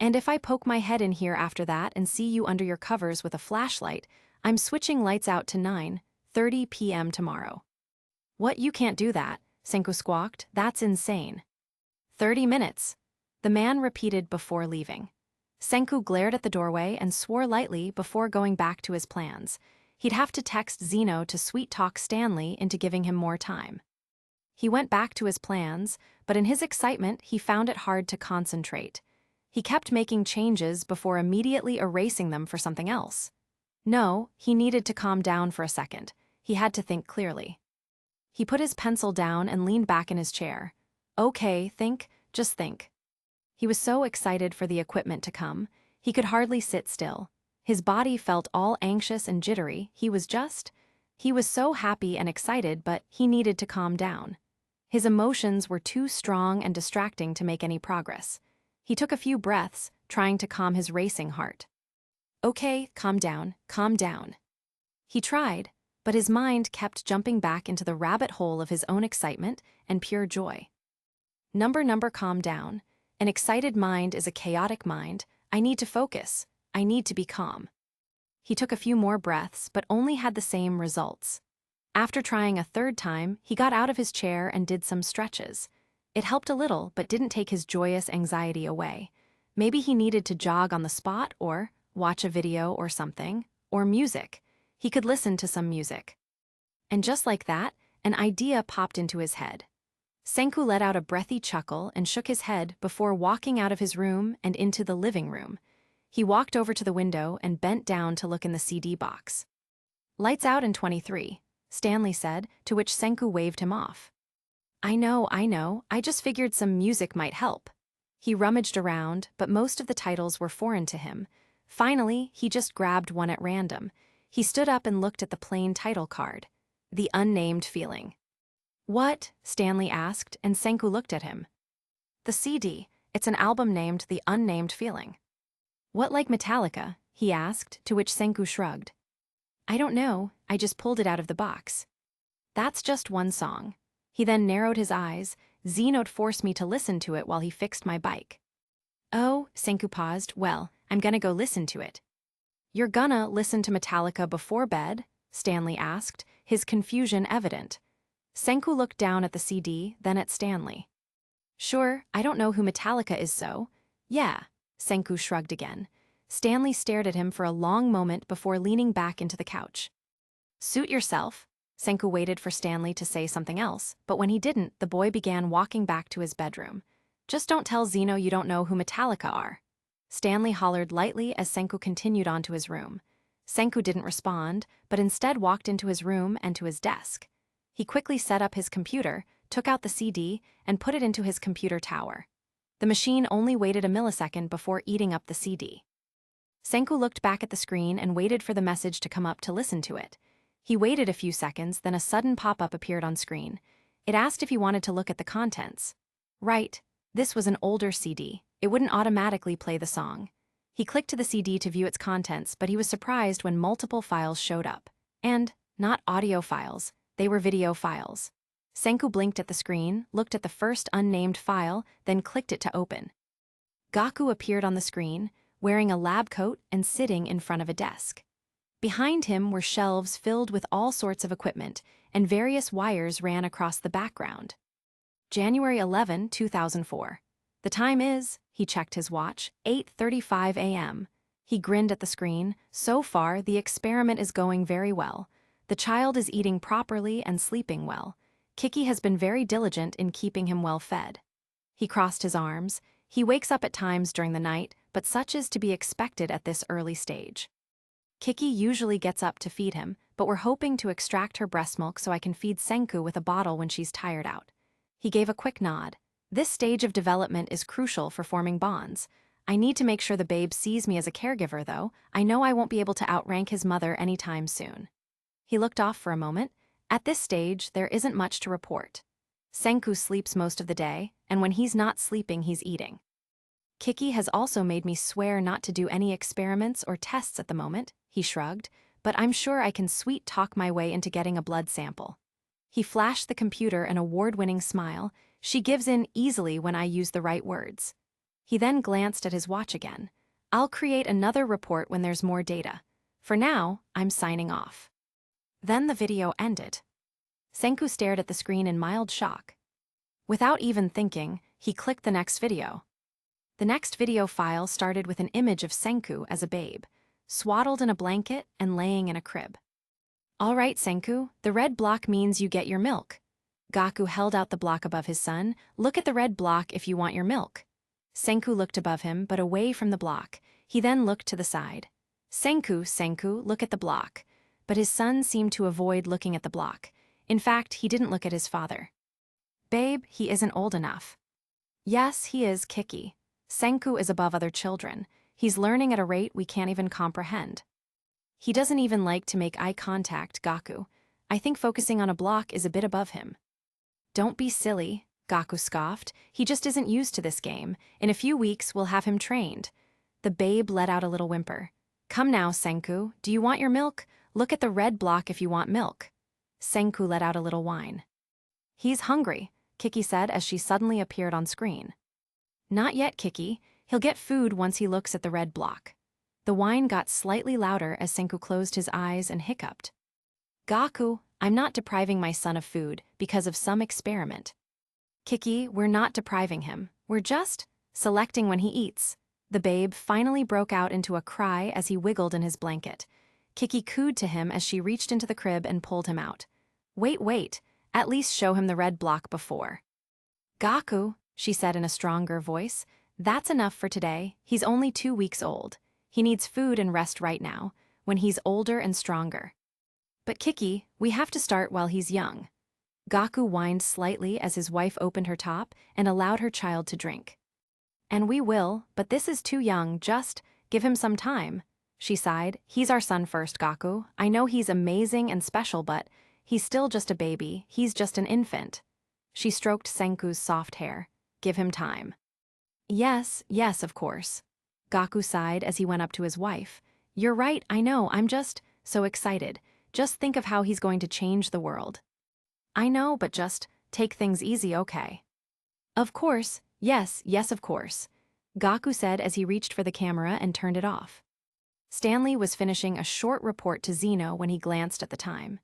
And if I poke my head in here after that and see you under your covers with a flashlight, I'm switching lights out to 9:30 p.m. tomorrow. What, you can't do that, Senku squawked. That's insane. 30 minutes, the man repeated before leaving. Senku glared at the doorway and swore lightly before going back to his plans. He'd have to text Zeno to sweet-talk Stanley into giving him more time. He went back to his plans, but in his excitement, he found it hard to concentrate. He kept making changes before immediately erasing them for something else. No, he needed to calm down for a second. He had to think clearly. He put his pencil down and leaned back in his chair. Okay, just think. He was so excited for the equipment to come, he could hardly sit still. His body felt all anxious and jittery. He was so happy and excited, but he needed to calm down. His emotions were too strong and distracting to make any progress. He took a few breaths, trying to calm his racing heart. Okay, calm down. He tried, but his mind kept jumping back into the rabbit hole of his own excitement and pure joy. Number, calm down. An excited mind is a chaotic mind. I need to focus. I need to be calm. He took a few more breaths, but only had the same results. After trying a 3rd time, he got out of his chair and did some stretches. It helped a little, but didn't take his joyous anxiety away. Maybe he needed to jog on the spot or watch a video or something, or music. He could listen to some music. And just like that, an idea popped into his head. Senku let out a breathy chuckle and shook his head before walking out of his room and into the living room. He walked over to the window and bent down to look in the CD box. Lights out in 23, Stanley said, to which Senku waved him off. I know, I just figured some music might help. He rummaged around, but most of the titles were foreign to him. Finally, he just grabbed one at random. He stood up and looked at the plain title card. The Unnamed Feeling. What? Stanley asked, and Senku looked at him. The CD. It's an album named The Unnamed Feeling. What, like Metallica? He asked, to which Senku shrugged. I don't know, I just pulled it out of the box. That's just one song. He then narrowed his eyes. Xeno'd forced me to listen to it while he fixed my bike. Oh, Senku paused. Well, I'm gonna go listen to it. You're gonna listen to Metallica before bed? Stanley asked, his confusion evident. Senku looked down at the CD, then at Stanley. Sure, I don't know who Metallica is so. Yeah, Senku shrugged again. Stanley stared at him for a long moment before leaning back into the couch. Suit yourself. Senku waited for Stanley to say something else, but when he didn't, the boy began walking back to his bedroom. Just don't tell Xeno you don't know who Metallica are. Stanley hollered lightly as Senku continued on to his room. Senku didn't respond, but instead walked into his room and to his desk. He quickly set up his computer, took out the CD, and put it into his computer tower. The machine only waited a millisecond before eating up the CD. Senku looked back at the screen and waited for the message to come up to listen to it. He waited a few seconds, then a sudden pop-up appeared on screen. It asked if he wanted to look at the contents. Right, this was an older CD. It wouldn't automatically play the song. He clicked to the CD to view its contents, but he was surprised when multiple files showed up. And, not audio files, they were video files. Senku blinked at the screen, looked at the first unnamed file, then clicked it to open. Gaku appeared on the screen, wearing a lab coat and sitting in front of a desk. Behind him were shelves filled with all sorts of equipment, and various wires ran across the background. January 11, 2004. The time is, he checked his watch, 8:35 a.m. He grinned at the screen. So far, the experiment is going very well. The child is eating properly and sleeping well. Kiki has been very diligent in keeping him well fed. He crossed his arms. He wakes up at times during the night, but such is to be expected at this early stage. Kiki usually gets up to feed him, but we're hoping to extract her breast milk so I can feed Senku with a bottle when she's tired out. He gave a quick nod. This stage of development is crucial for forming bonds. I need to make sure the babe sees me as a caregiver, though. I know I won't be able to outrank his mother anytime soon. He looked off for a moment. At this stage, there isn't much to report. Senku sleeps most of the day, and when he's not sleeping, he's eating. Kiki has also made me swear not to do any experiments or tests at the moment, he shrugged, but I'm sure I can sweet-talk my way into getting a blood sample. He flashed the computer an award-winning smile. She gives in easily when I use the right words. He then glanced at his watch again. I'll create another report when there's more data. For now, I'm signing off. Then the video ended. Senku stared at the screen in mild shock. Without even thinking, he clicked the next video. The next video file started with an image of Senku as a babe, swaddled in a blanket and laying in a crib. All right, Senku, the red block means you get your milk. Gaku held out the block above his son. Look at the red block if you want your milk. Senku looked above him, but away from the block. He then looked to the side. Senku, look at the block. But his son seemed to avoid looking at the block. In fact, he didn't look at his father. Babe, he isn't old enough. Yes, he is, Kiki. Senku is above other children. He's learning at a rate we can't even comprehend. He doesn't even like to make eye contact, Gaku. I think focusing on a block is a bit above him. Don't be silly, Gaku scoffed. He just isn't used to this game. In a few weeks, we'll have him trained. The babe let out a little whimper. Come now, Senku, do you want your milk? Look at the red block if you want milk. Senku let out a little whine. He's hungry, Kiki said as she suddenly appeared on screen. Not yet, Kiki. He'll get food once he looks at the red block. The whine got slightly louder as Senku closed his eyes and hiccuped. Gaku, I'm not depriving my son of food because of some experiment. Kiki, we're not depriving him. We're just selecting when he eats. The babe finally broke out into a cry as he wiggled in his blanket. Kiki cooed to him as she reached into the crib and pulled him out. Wait, at least show him the red block before. Gaku, she said in a stronger voice, that's enough for today. He's only 2 weeks old. He needs food and rest right now, when he's older and stronger. But Kiki, we have to start while he's young. Gaku whined slightly as his wife opened her top and allowed her child to drink. And we will, but this is too young, just give him some time. She sighed. He's our son first, Gaku. I know he's amazing and special, but he's still just a baby. He's just an infant. She stroked Senku's soft hair. Give him time. Yes, of course. Gaku sighed as he went up to his wife. You're right, I know, I'm just so excited. Just think of how he's going to change the world. I know, but just take things easy, okay? Of course, yes, of course. Gaku said as he reached for the camera and turned it off. Stanley was finishing a short report to Zeno when he glanced at the time.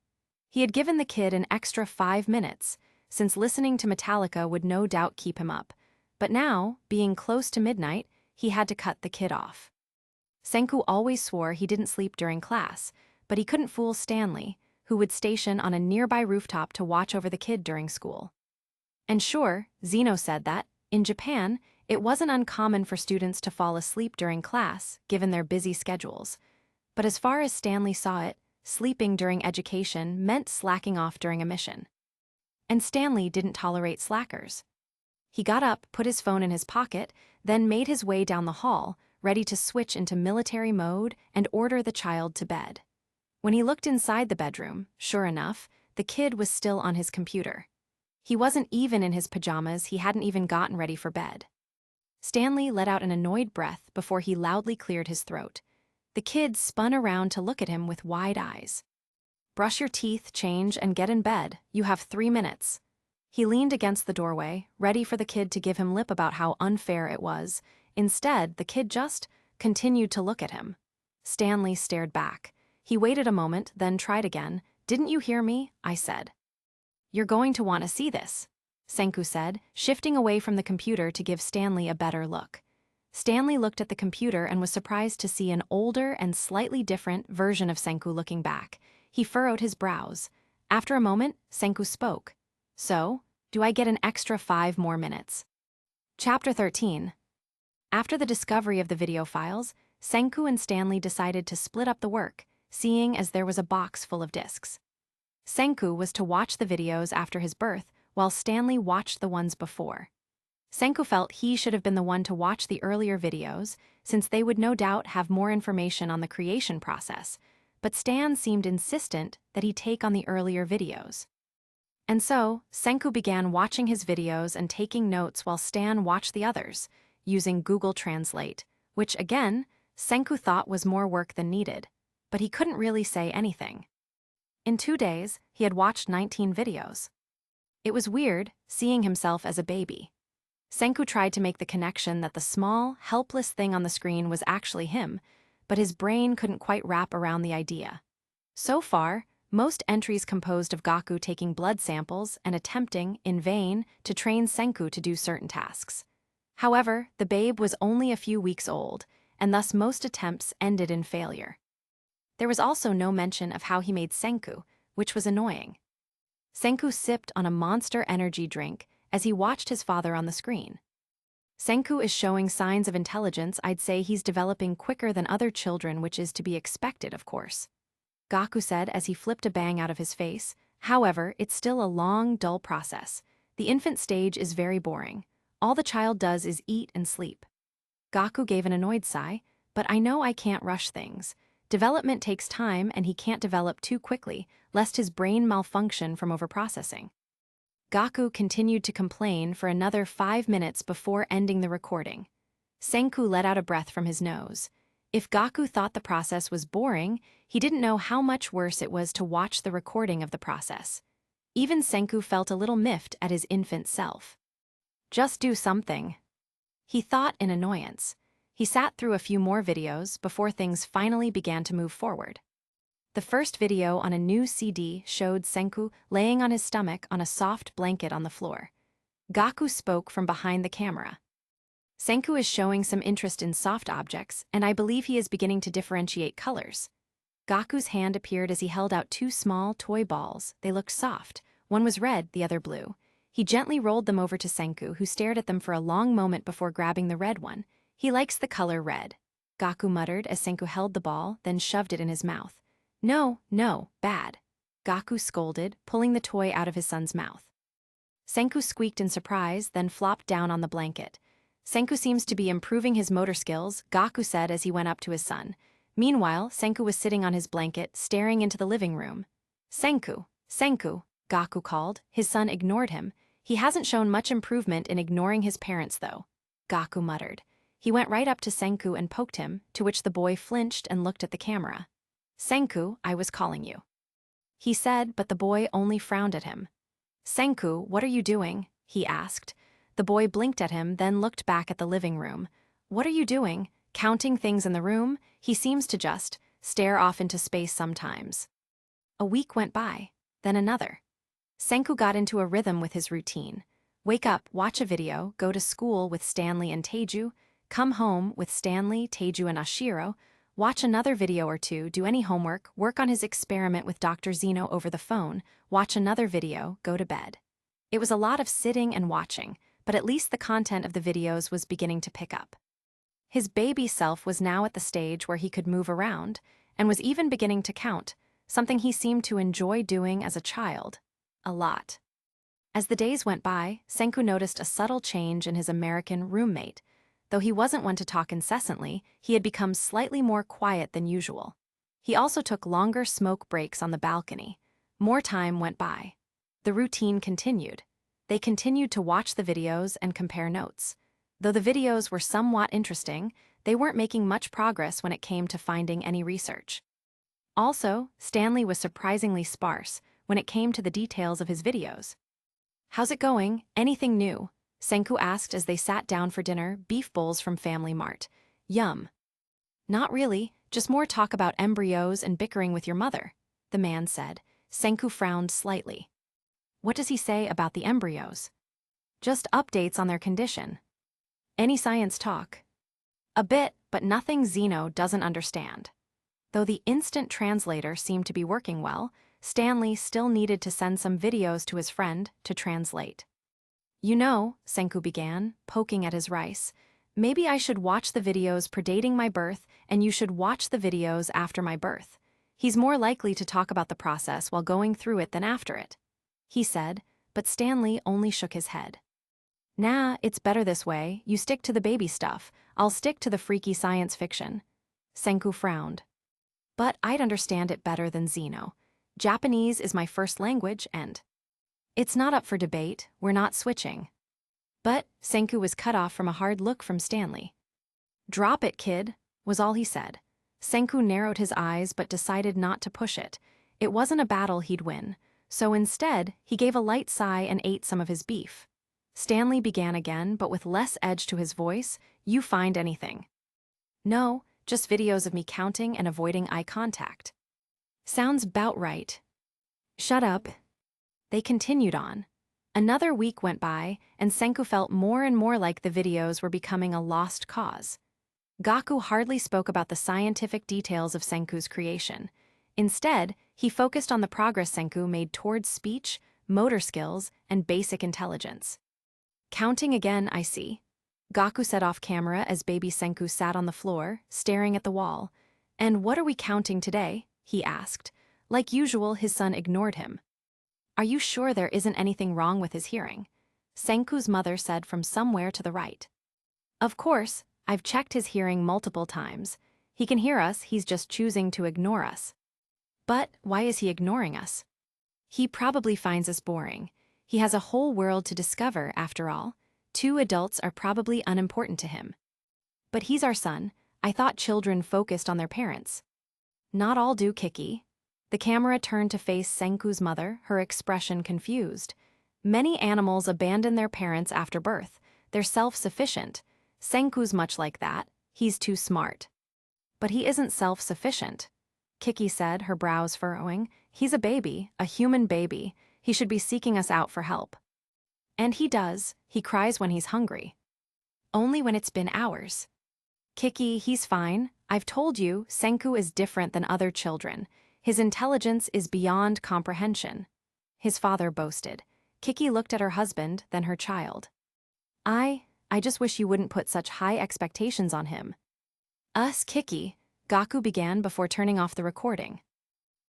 He had given the kid an extra 5 minutes, since listening to Metallica would no doubt keep him up. But now, being close to midnight, he had to cut the kid off. Senku always swore he didn't sleep during class, but he couldn't fool Stanley, who would station on a nearby rooftop to watch over the kid during school. And sure, Zeno said that, in Japan, it wasn't uncommon for students to fall asleep during class, given their busy schedules. But as far as Stanley saw it, sleeping during education meant slacking off during a mission. And Stanley didn't tolerate slackers. He got up, put his phone in his pocket, then made his way down the hall, ready to switch into military mode and order the child to bed. When he looked inside the bedroom, sure enough, the kid was still on his computer. He wasn't even in his pajamas, he hadn't even gotten ready for bed. Stanley let out an annoyed breath before he loudly cleared his throat. The kid spun around to look at him with wide eyes. Brush your teeth, change, and get in bed. You have 3 minutes. He leaned against the doorway, ready for the kid to give him lip about how unfair it was. Instead, the kid just continued to look at him. Stanley stared back. He waited a moment, then tried again. Didn't you hear me? I said. You're going to want to see this, Senku said, shifting away from the computer to give Stanley a better look. Stanley looked at the computer and was surprised to see an older and slightly different version of Senku looking back. He furrowed his brows. After a moment, Senku spoke. So, do I get an extra 5 more minutes? Chapter 13. After the discovery of the video files, Senku and Stanley decided to split up the work, seeing as there was a box full of discs. Senku was to watch the videos after his birth, while Stanley watched the ones before. Senku felt he should have been the one to watch the earlier videos, since they would no doubt have more information on the creation process, but Stan seemed insistent that he take on the earlier videos. And so, Senku began watching his videos and taking notes while Stan watched the others, using Google Translate, which, again, Senku thought was more work than needed, but he couldn't really say anything. In 2 days, he had watched 19 videos. It was weird, seeing himself as a baby. Senku tried to make the connection that the small, helpless thing on the screen was actually him, but his brain couldn't quite wrap around the idea. So far, most entries composed of Gaku taking blood samples and attempting, in vain, to train Senku to do certain tasks. However, the babe was only a few weeks old, and thus most attempts ended in failure. There was also no mention of how he made Senku, which was annoying. Senku sipped on a Monster energy drink as he watched his father on the screen. Senku is showing signs of intelligence. I'd say he's developing quicker than other children, which is to be expected, of course. Gaku said as he flipped a bang out of his face. However, it's still a long, dull process. The infant stage is very boring. All the child does is eat and sleep. Gaku gave an annoyed sigh, but I know I can't rush things. Development takes time and he can't develop too quickly, lest his brain malfunction from overprocessing. Gaku continued to complain for another 5 minutes before ending the recording. Senku let out a breath from his nose. If Gaku thought the process was boring, he didn't know how much worse it was to watch the recording of the process. Even Senku felt a little miffed at his infant self. Just do something, he thought in annoyance. He sat through a few more videos before things finally began to move forward. The first video on a new CD showed Senku laying on his stomach on a soft blanket on the floor. Gaku spoke from behind the camera. Senku is showing some interest in soft objects, and I believe he is beginning to differentiate colors. Gaku's hand appeared as he held out 2 small toy balls. They looked soft. One was red, the other blue. He gently rolled them over to Senku, who stared at them for a long moment before grabbing the red one. He likes the color red. Gaku muttered as Senku held the ball, then shoved it in his mouth. No, no, bad. Gaku scolded, pulling the toy out of his son's mouth. Senku squeaked in surprise, then flopped down on the blanket. Senku seems to be improving his motor skills, Gaku said as he went up to his son. Meanwhile, Senku was sitting on his blanket, staring into the living room. Senku, Senku, Gaku called. His son ignored him. He hasn't shown much improvement in ignoring his parents, though, Gaku muttered. He went right up to Senku and poked him, to which the boy flinched and looked at the camera. Senku, I was calling you, he said, but the boy only frowned at him. Senku, what are you doing? He asked. The boy blinked at him, then looked back at the living room. What are you doing? Counting things in the room? He seems to just stare off into space sometimes. A week went by, then another. Senku got into a rhythm with his routine. Wake up, watch a video, go to school with Stanley and Taiju, come home with Stanley, Taiju and Oshiro, watch another video or two, do any homework, work on his experiment with Dr. Zeno over the phone, watch another video, go to bed. It was a lot of sitting and watching, but at least the content of the videos was beginning to pick up. His baby self was now at the stage where he could move around, and was even beginning to count, something he seemed to enjoy doing as a child. A lot. As the days went by, Senku noticed a subtle change in his American roommate. Though he wasn't one to talk incessantly, he had become slightly more quiet than usual. He also took longer smoke breaks on the balcony. More time went by. The routine continued. They continued to watch the videos and compare notes. Though the videos were somewhat interesting, they weren't making much progress when it came to finding any research. Also, Stanley was surprisingly sparse when it came to the details of his videos. How's it going? Anything new? Senku asked as they sat down for dinner, beef bowls from Family Mart. Yum. Not really, just more talk about embryos and bickering with your mother, the man said. Senku frowned slightly. What does he say about the embryos? Just updates on their condition. Any science talk? A bit, but nothing Zeno doesn't understand. Though the instant translator seemed to be working well, Stanley still needed to send some videos to his friend to translate. You know, Senku began, poking at his rice, maybe I should watch the videos predating my birth and you should watch the videos after my birth. He's more likely to talk about the process while going through it than after it, he said, but Stanley only shook his head. Nah, it's better this way, you stick to the baby stuff, I'll stick to the freaky science fiction. Senku frowned. But I'd understand it better than Zeno. Japanese is my first language and it's not up for debate, we're not switching. But Senku was cut off from a hard look from Stanley. Drop it, kid, was all he said. Senku narrowed his eyes but decided not to push it. It wasn't a battle he'd win, so instead, he gave a light sigh and ate some of his beef. Stanley began again, but with less edge to his voice. You find anything? No, just videos of me counting and avoiding eye contact. Sounds 'bout right. Shut up. They continued on. Another week went by, and Senku felt more and more like the videos were becoming a lost cause. Gaku hardly spoke about the scientific details of Senku's creation. Instead, he focused on the progress Senku made towards speech, motor skills, and basic intelligence. Counting again, I see, Gaku said off camera as baby Senku sat on the floor, staring at the wall. And what are we counting today? He asked. Like usual, his son ignored him. Are you sure there isn't anything wrong with his hearing? Senku's mother said from somewhere to the right. Of course, I've checked his hearing multiple times. He can hear us, he's just choosing to ignore us. But why is he ignoring us? He probably finds us boring. He has a whole world to discover, after all. 2 adults are probably unimportant to him. But he's our son. I thought children focused on their parents. Not all do, Kiki. The camera turned to face Senku's mother, her expression confused. Many animals abandon their parents after birth. They're self-sufficient. Senku's much like that. He's too smart. But he isn't self-sufficient, Kiki said, her brows furrowing. He's a baby, a human baby. He should be seeking us out for help. And he does. He cries when he's hungry. Only when it's been hours. Kiki, he's fine. I've told you, Senku is different than other children. His intelligence is beyond comprehension, his father boasted. Kiki looked at her husband, then her child. I just wish you wouldn't put such high expectations on him. Kiki, Gaku began before turning off the recording.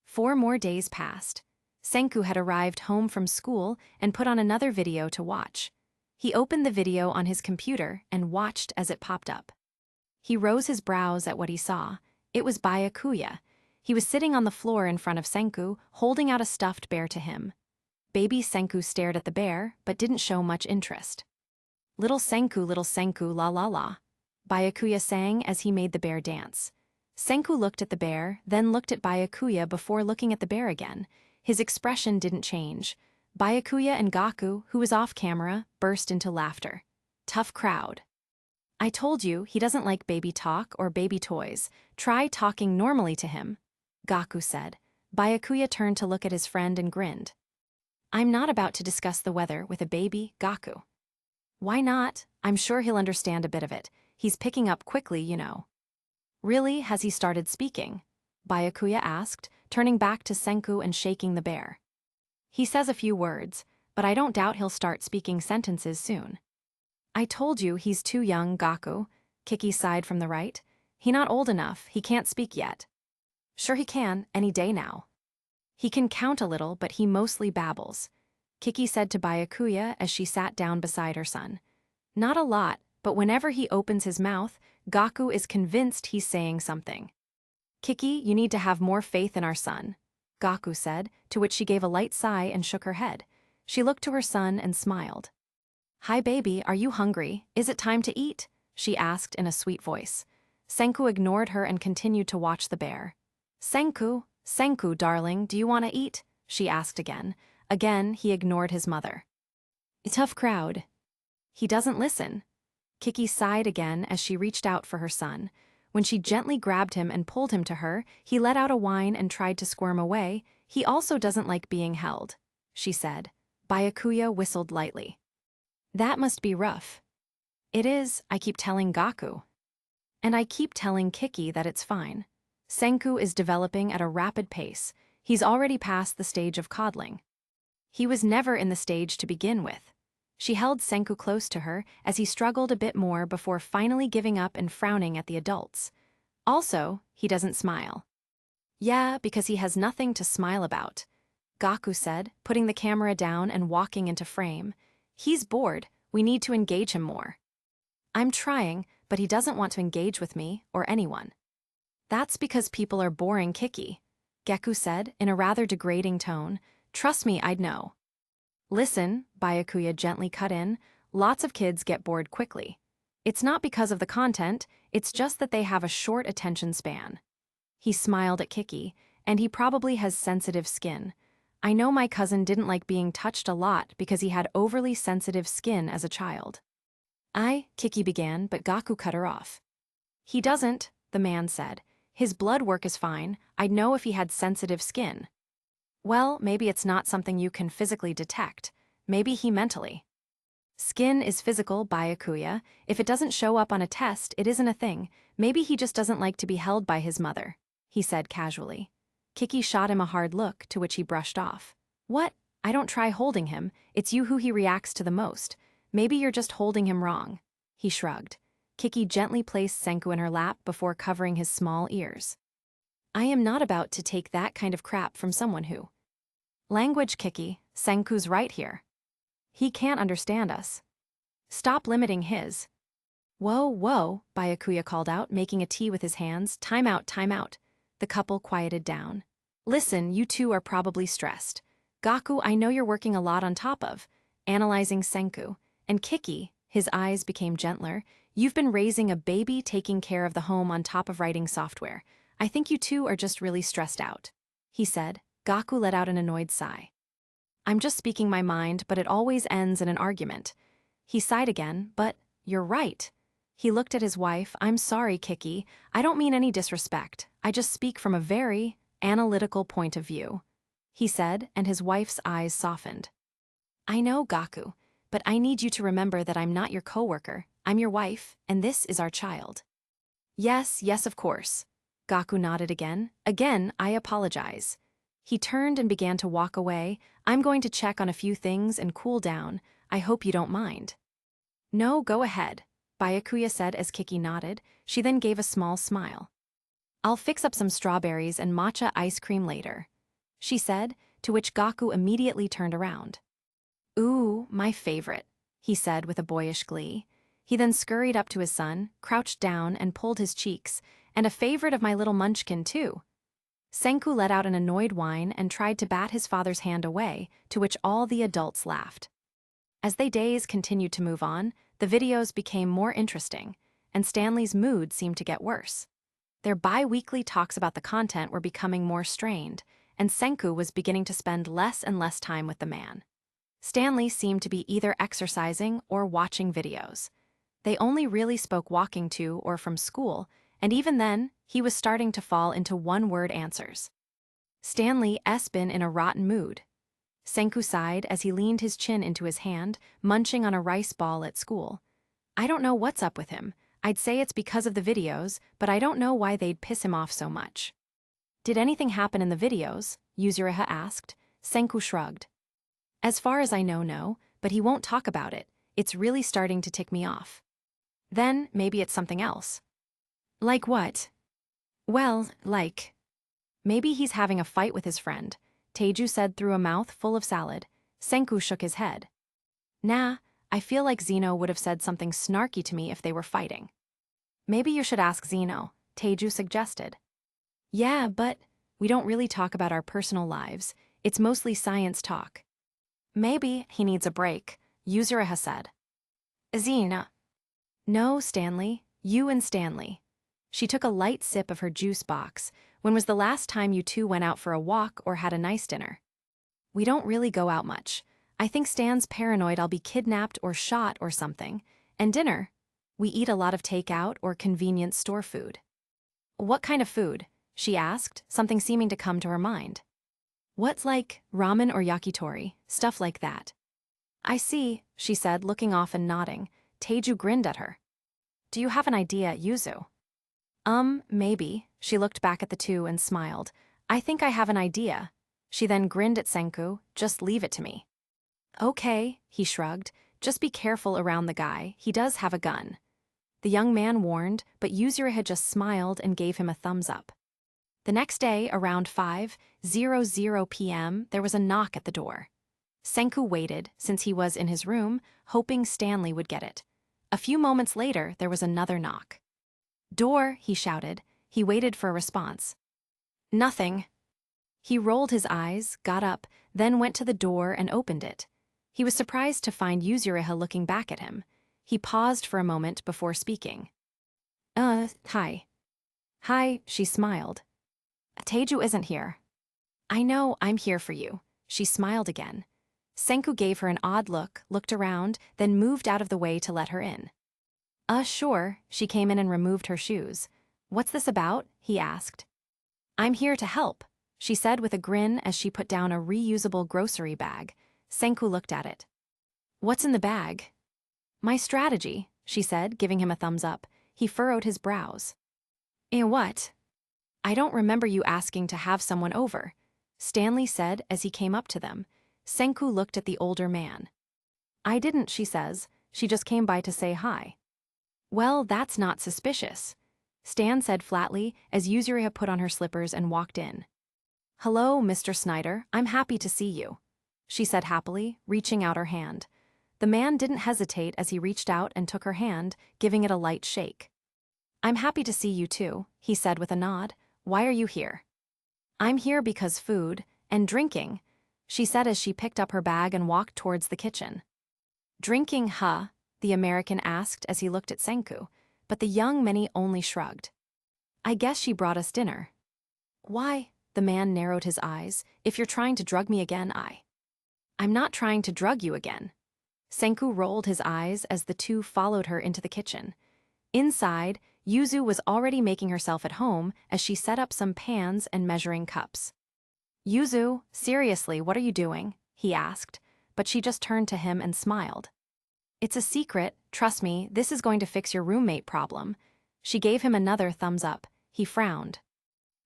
4 more days passed. Senku had arrived home from school and put on another video to watch. He opened the video on his computer and watched as it popped up. He rose his brows at what he saw. It was Byakuya. He was sitting on the floor in front of Senku, holding out a stuffed bear to him. Baby Senku stared at the bear, but didn't show much interest. Little Senku, la la la," Byakuya sang as he made the bear dance. Senku looked at the bear, then looked at Byakuya before looking at the bear again. His expression didn't change. Byakuya and Gaku, who was off camera, burst into laughter. Tough crowd. "I told you, he doesn't like baby talk or baby toys. Try talking normally to him," Gaku said. Byakuya turned to look at his friend and grinned. "I'm not about to discuss the weather with a baby, Gaku." "Why not? I'm sure he'll understand a bit of it. He's picking up quickly, you know." "Really, has he started speaking?" Byakuya asked, turning back to Senku and shaking the bear. "He says a few words, but I don't doubt he'll start speaking sentences soon." "I told you he's too young, Gaku," Kiki sighed from the right. "He not old enough, he can't speak yet." "Sure he can, any day now." "He can count a little, but he mostly babbles," Kiki said to Byakuya as she sat down beside her son. "Not a lot, but whenever he opens his mouth, Gaku is convinced he's saying something." "Kiki, you need to have more faith in our son," Gaku said, to which she gave a light sigh and shook her head. She looked to her son and smiled. "Hi baby, are you hungry? Is it time to eat?" she asked in a sweet voice. Senku ignored her and continued to watch the bear. Senku, darling, do you want to eat?" she asked again. Again, he ignored his mother. "A tough crowd." "He doesn't listen." Kiki sighed again as she reached out for her son. When she gently grabbed him and pulled him to her, he let out a whine and tried to squirm away. "He also doesn't like being held," she said. Byakuya whistled lightly. "That must be rough." "It is, I keep telling Gaku. And I keep telling Kiki that it's fine. Senku is developing at a rapid pace. He's already past the stage of coddling. He was never in the stage to begin with." She held Senku close to her as he struggled a bit more before finally giving up and frowning at the adults. "Also, he doesn't smile." "Yeah, because he has nothing to smile about," Gaku said, putting the camera down and walking into frame. "He's bored, we need to engage him more." "I'm trying, but he doesn't want to engage with me or anyone." "That's because people are boring, Kiki," Gaku said in a rather degrading tone. "Trust me, I'd know." "Listen," Byakuya gently cut in, "lots of kids get bored quickly. It's not because of the content, it's just that they have a short attention span." He smiled at Kiki, "And he probably has sensitive skin. I know my cousin didn't like being touched a lot because he had overly sensitive skin as a child." Kiki began, but Gaku cut her off. "He doesn't," the man said. "His blood work is fine. I'd know if he had sensitive skin." "Well, maybe it's not something you can physically detect. Maybe he mentally." "Skin is physical, Byakuya. If it doesn't show up on a test, it isn't a thing. Maybe he just doesn't like to be held by his mother," he said casually. Kiki shot him a hard look, to which he brushed off. "What? I don't try holding him. It's you who he reacts to the most. Maybe you're just holding him wrong." He shrugged. Kiki gently placed Senku in her lap before covering his small ears. "I am not about to take that kind of crap from someone who—" "Language, Kiki. Senku's right here. He can't understand us. Stop limiting his—" Whoa, Byakuya called out, making a T with his hands. Time out. The couple quieted down. "Listen, you two are probably stressed. Gaku, I know you're working a lot on top of analyzing Senku. And Kiki," his eyes became gentler, "you've been raising a baby, taking care of the home on top of writing software. I think you two are just really stressed out," he said. Gaku let out an annoyed sigh. "I'm just speaking my mind, but it always ends in an argument." He sighed again, "But you're right." He looked at his wife. "I'm sorry, Kiki. I don't mean any disrespect. I just speak from a very analytical point of view," he said, and his wife's eyes softened. "I know, Gaku, but I need you to remember that I'm not your coworker. I'm your wife, and this is our child." Yes, of course." Gaku nodded again. "Again, I apologize." He turned and began to walk away. "I'm going to check on a few things and cool down. I hope you don't mind." "No, go ahead," Byakuya said as Kiki nodded. She then gave a small smile. I'll fix up some strawberries and matcha ice cream later, she said, to which Gaku immediately turned around. Ooh, my favorite, he said with a boyish glee. He then scurried up to his son, crouched down and pulled his cheeks, and a favorite of my little munchkin too. Senku let out an annoyed whine and tried to bat his father's hand away, to which all the adults laughed. As the days continued to move on, the videos became more interesting, and Stanley's mood seemed to get worse. Their bi-weekly talks about the content were becoming more strained, and Senku was beginning to spend less and less time with the man. Stanley seemed to be either exercising or watching videos. They only really spoke walking to or from school, and even then, he was starting to fall into one-word answers. Stanley's been in a rotten mood. Senku sighed as he leaned his chin into his hand, munching on a rice ball at school. I don't know what's up with him. I'd say it's because of the videos, but I don't know why they'd piss him off so much. Did anything happen in the videos? Yuzuriha asked. Senku shrugged. As far as I know, no, but he won't talk about it. It's really starting to tick me off. Then, maybe it's something else. Like what? Well, like... Maybe he's having a fight with his friend, Taiju said through a mouth full of salad. Senku shook his head. Nah, I feel like Zeno would have said something snarky to me if they were fighting. Maybe you should ask Zeno, Taiju suggested. Yeah, but we don't really talk about our personal lives. It's mostly science talk. Maybe he needs a break, Yuzuriha said. Zeno. No, Stanley. You and Stanley. She took a light sip of her juice box. When was the last time you two went out for a walk or had a nice dinner? We don't really go out much. I think Stan's paranoid I'll be kidnapped or shot or something. And dinner? We eat a lot of takeout or convenience store food. What kind of food? She asked, something seeming to come to her mind. What's like ramen or yakitori, stuff like that. I see, she said, looking off and nodding. Taiju grinned at her. Do you have an idea, Yuzu? Maybe. She looked back at the two and smiled. I think I have an idea. She then grinned at Senku. Just leave it to me. Okay, he shrugged. Just be careful around the guy. He does have a gun. The young man warned, but Yuzuriha had just smiled and gave him a thumbs up. The next day, around 5:00 p.m., there was a knock at the door. Senku waited, since he was in his room, hoping Stanley would get it. A few moments later, there was another knock. Door, he shouted. He waited for a response. Nothing. He rolled his eyes, got up, then went to the door and opened it. He was surprised to find Yuzuriha looking back at him. He paused for a moment before speaking. Hi. Hi, she smiled. Taiju isn't here. I know, I'm here for you. She smiled again. Senku gave her an odd look, looked around, then moved out of the way to let her in. Sure, she came in and removed her shoes. What's this about? He asked. I'm here to help, she said with a grin as she put down a reusable grocery bag. Senku looked at it. What's in the bag? My strategy, she said, giving him a thumbs up. He furrowed his brows. What? I don't remember you asking to have someone over, Stanley said as he came up to them. Senku looked at the older man. I didn't, she says. She just came by to say hi. Well, that's not suspicious, Stan said flatly as Yuzuriha put on her slippers and walked in. Hello, Mr. Snyder, I'm happy to see you, she said happily, reaching out her hand. The man didn't hesitate as he reached out and took her hand, giving it a light shake. I'm happy to see you too, he said with a nod. Why are you here? I'm here because food and drinking, she said as she picked up her bag and walked towards the kitchen. Drinking, huh? The American asked as he looked at Senku, but the young man only shrugged. I guess she brought us dinner. Why? The man narrowed his eyes. If you're trying to drug me again, I'm not trying to drug you again. Senku rolled his eyes as the two followed her into the kitchen. Inside, Yuzu was already making herself at home as she set up some pans and measuring cups. Yuzu, seriously, what are you doing? He asked, but she just turned to him and smiled. It's a secret, trust me, this is going to fix your roommate problem. She gave him another thumbs up. He frowned.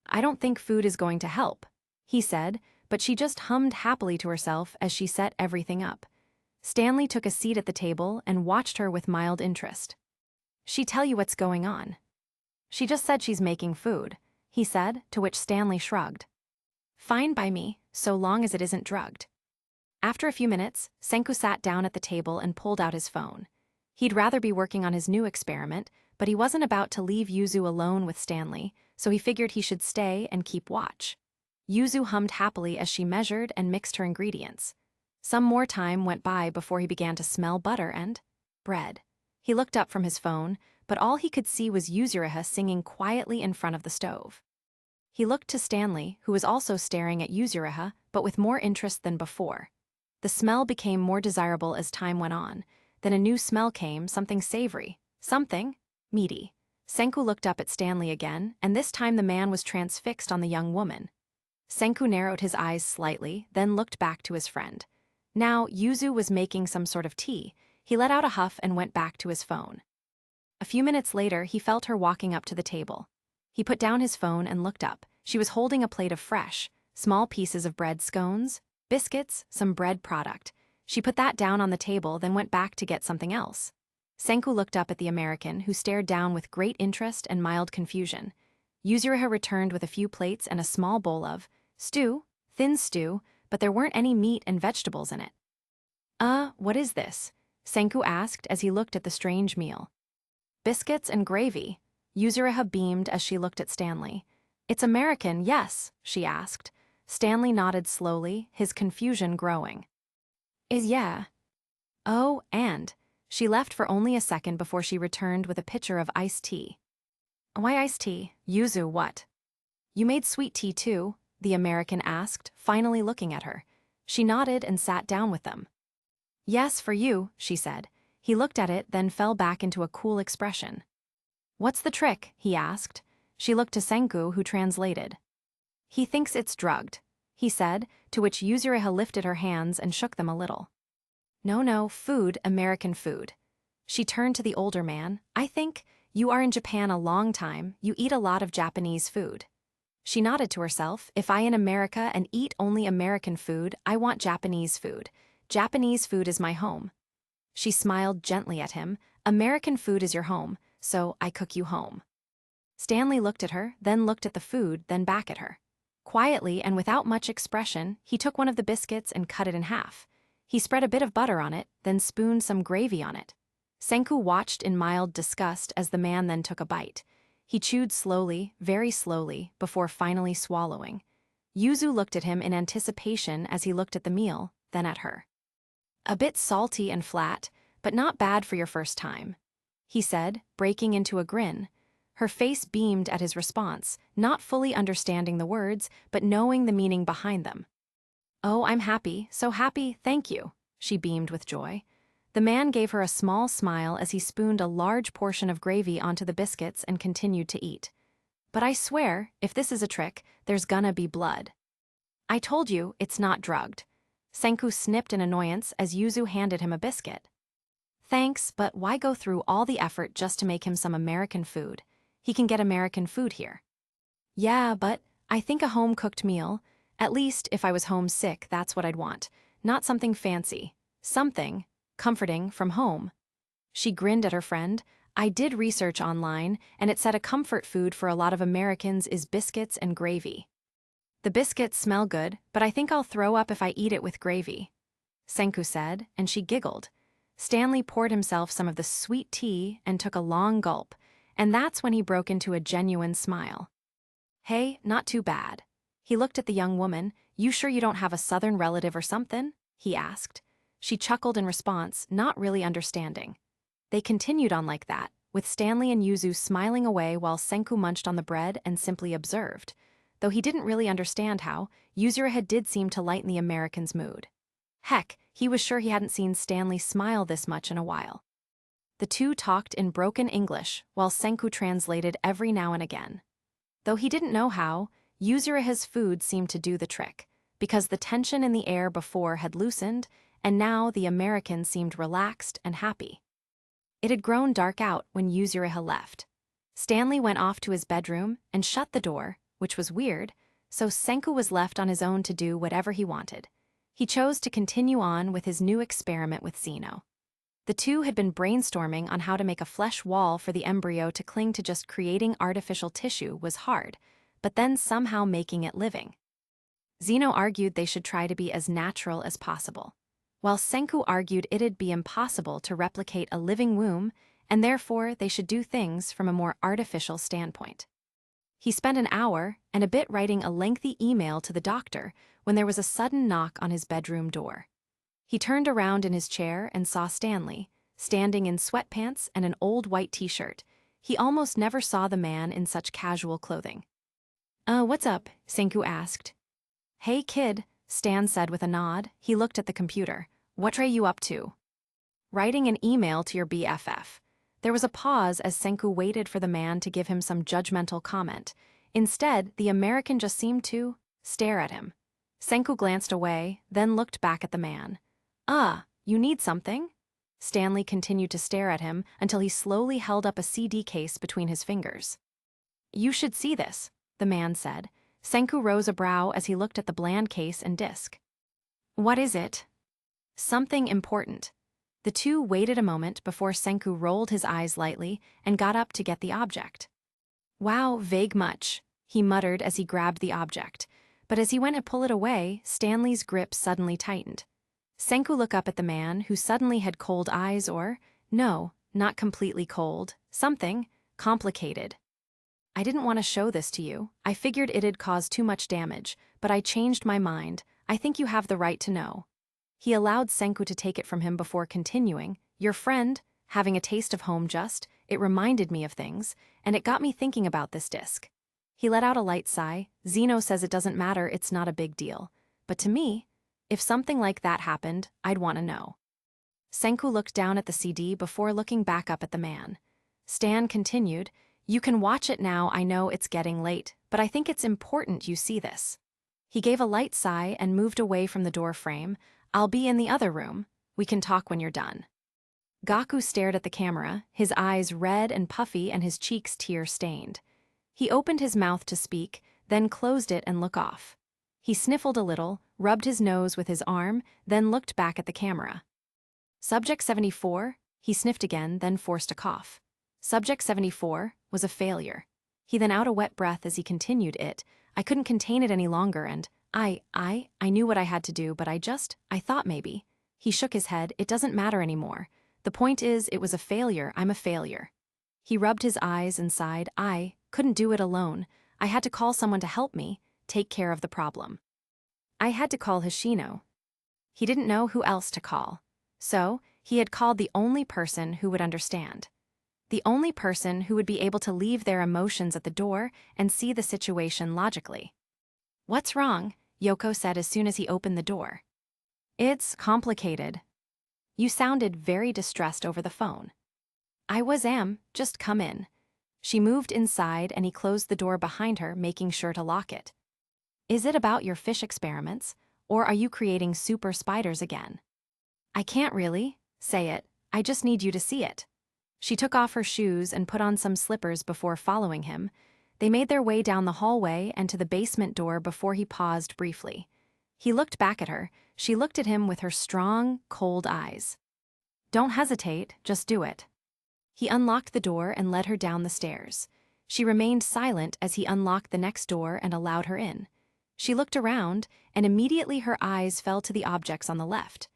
I don't think food is going to help, he said, but she just hummed happily to herself as she set everything up. Stanley took a seat at the table and watched her with mild interest. She tell you what's going on? She just said she's making food, he said, to which Stanley shrugged. Fine by me, so long as it isn't drugged. After a few minutes, Senku sat down at the table and pulled out his phone. He'd rather be working on his new experiment, but he wasn't about to leave Yuzu alone with Stanley, so he figured he should stay and keep watch. Yuzu hummed happily as she measured and mixed her ingredients. Some more time went by before he began to smell butter and bread. He looked up from his phone, but all he could see was Yuzuriha singing quietly in front of the stove. He looked to Stanley, who was also staring at Yuzuriha, but with more interest than before. The smell became more desirable as time went on. Then a new smell came, something savory, something meaty. Senku looked up at Stanley again, and this time the man was transfixed on the young woman. Senku narrowed his eyes slightly, then looked back to his friend. Now, Yuzu was making some sort of tea. He let out a huff and went back to his phone. A few minutes later, he felt her walking up to the table. He put down his phone and looked up. She was holding a plate of fresh, small pieces of bread scones, biscuits, some bread product. She put that down on the table, then went back to get something else. Senku looked up at the American, who stared down with great interest and mild confusion. Yuzuriha returned with a few plates and a small bowl of stew, thin stew, but there weren't any meat and vegetables in it. What is this? Senku asked as he looked at the strange meal. Biscuits and gravy. Yuzuriha beamed as she looked at Stanley. It's American, yes, she asked. Stanley nodded slowly, his confusion growing. Yeah. Oh, and she left for only a second before she returned with a pitcher of iced tea. Why iced tea? Yuzu, what? You made sweet tea too, the American asked, finally looking at her. She nodded and sat down with them. Yes, for you, she said. He looked at it, then fell back into a cool expression. What's the trick? He asked. She looked to Senku, who translated. He thinks it's drugged, he said, to which Yuzuriha lifted her hands and shook them a little. No, food, American food. She turned to the older man. I think, you are in Japan a long time, you eat a lot of Japanese food. She nodded to herself. If I in America and eat only American food, I want Japanese food. Japanese food is my home. She smiled gently at him. American food is your home, so I cook you home. Stanley looked at her, then looked at the food, then back at her. Quietly and without much expression, he took one of the biscuits and cut it in half. He spread a bit of butter on it, then spooned some gravy on it. Senku watched in mild disgust as the man then took a bite. He chewed slowly, very slowly, before finally swallowing. Yuzu looked at him in anticipation as he looked at the meal, then at her. A bit salty and flat, but not bad for your first time, he said, breaking into a grin. Her face beamed at his response, not fully understanding the words, but knowing the meaning behind them. Oh, I'm happy, so happy, thank you, she beamed with joy. The man gave her a small smile as he spooned a large portion of gravy onto the biscuits and continued to eat. But I swear, if this is a trick, there's gonna be blood. I told you, it's not drugged. Senku snipped in annoyance as Yuzu handed him a biscuit. Thanks, but why go through all the effort just to make him some American food? He can get American food here. Yeah, but I think a home-cooked meal, at least if I was homesick, that's what I'd want. Not something fancy. Something comforting from home. She grinned at her friend. I did research online, and it said a comfort food for a lot of Americans is biscuits and gravy. The biscuits smell good, but I think I'll throw up if I eat it with gravy, Senku said, and she giggled. Stanley poured himself some of the sweet tea and took a long gulp, and that's when he broke into a genuine smile. Hey, not too bad. He looked at the young woman. You sure you don't have a southern relative or something? He asked. She chuckled in response, not really understanding. They continued on like that, with Stanley and Yuzu smiling away while Senku munched on the bread and simply observed. Though he didn't really understand how, Yuzuriha did seem to lighten the American's mood. Heck, he was sure he hadn't seen Stanley smile this much in a while. The two talked in broken English, while Senku translated every now and again. Though he didn't know how, Yuzuriha's food seemed to do the trick, because the tension in the air before had loosened, and now the American seemed relaxed and happy. It had grown dark out when Yuzuriha left. Stanley went off to his bedroom and shut the door, which was weird, so Senku was left on his own to do whatever he wanted. He chose to continue on with his new experiment with Zeno. The two had been brainstorming on how to make a flesh wall for the embryo to cling to. Just creating artificial tissue was hard, but then somehow making it living. Zeno argued they should try to be as natural as possible, while Senku argued it'd be impossible to replicate a living womb, and therefore they should do things from a more artificial standpoint. He spent an hour and a bit writing a lengthy email to the doctor when there was a sudden knock on his bedroom door. He turned around in his chair and saw Stanley, standing in sweatpants and an old white t-shirt. He almost never saw the man in such casual clothing. What's up?" Senku asked. "Hey kid," Stan said with a nod. He looked at the computer. "What are you up to?" "Writing an email to your BFF." There was a pause as Senku waited for the man to give him some judgmental comment. Instead, the American just seemed to stare at him. Senku glanced away, then looked back at the man. You need something?" Stanley continued to stare at him until he slowly held up a CD case between his fingers. "You should see this," the man said. Senku rose a brow as he looked at the bland case and disc. "What is it?" "Something important." The two waited a moment before Senku rolled his eyes lightly and got up to get the object. "Wow, vague much," he muttered as he grabbed the object. But as he went to pull it away, Stanley's grip suddenly tightened. Senku looked up at the man, who suddenly had cold eyes or, no, not completely cold, something complicated. "I didn't want to show this to you. I figured it'd cause too much damage, but I changed my mind. I think you have the right to know." He allowed Senku to take it from him before continuing. "Your friend, having a taste of home it reminded me of things, and it got me thinking about this disc." He let out a light sigh. "Zeno says it doesn't matter, it's not a big deal. But to me, if something like that happened, I'd want to know." Senku looked down at the CD before looking back up at the man. Stan continued, "You can watch it now. I know it's getting late, but I think it's important you see this." He gave a light sigh and moved away from the door frame. "I'll be in the other room. We can talk when you're done." Gaku stared at the camera, his eyes red and puffy and his cheeks tear-stained. He opened his mouth to speak, then closed it and looked off. He sniffled a little, rubbed his nose with his arm, then looked back at the camera. "Subject 74, he sniffed again, then forced a cough. Subject 74 was a failure. He then out a wet breath as he continued it. "I couldn't contain it any longer and I knew what I had to do, but I thought maybe." He shook his head. "It doesn't matter anymore. The point is, it was a failure. I'm a failure." He rubbed his eyes and sighed. "I couldn't do it alone. I had to call someone to help me take care of the problem. I had to call Hoshino." He didn't know who else to call. So, he had called the only person who would understand. The only person who would be able to leave their emotions at the door and see the situation logically. "What's wrong?" Yoko said as soon as he opened the door. "It's complicated." "You sounded very distressed over the phone." "I am, just come in." She moved inside and he closed the door behind her, making sure to lock it. "Is it about your fish experiments, or are you creating super spiders again?" "I can't really say it. I just need you to see it." She took off her shoes and put on some slippers before following him. They made their way down the hallway and to the basement door before he paused briefly. He looked back at her. She looked at him with her strong, cold eyes. "Don't hesitate, just do it." He unlocked the door and led her down the stairs. She remained silent as he unlocked the next door and allowed her in. She looked around, and immediately her eyes fell to the objects on the left.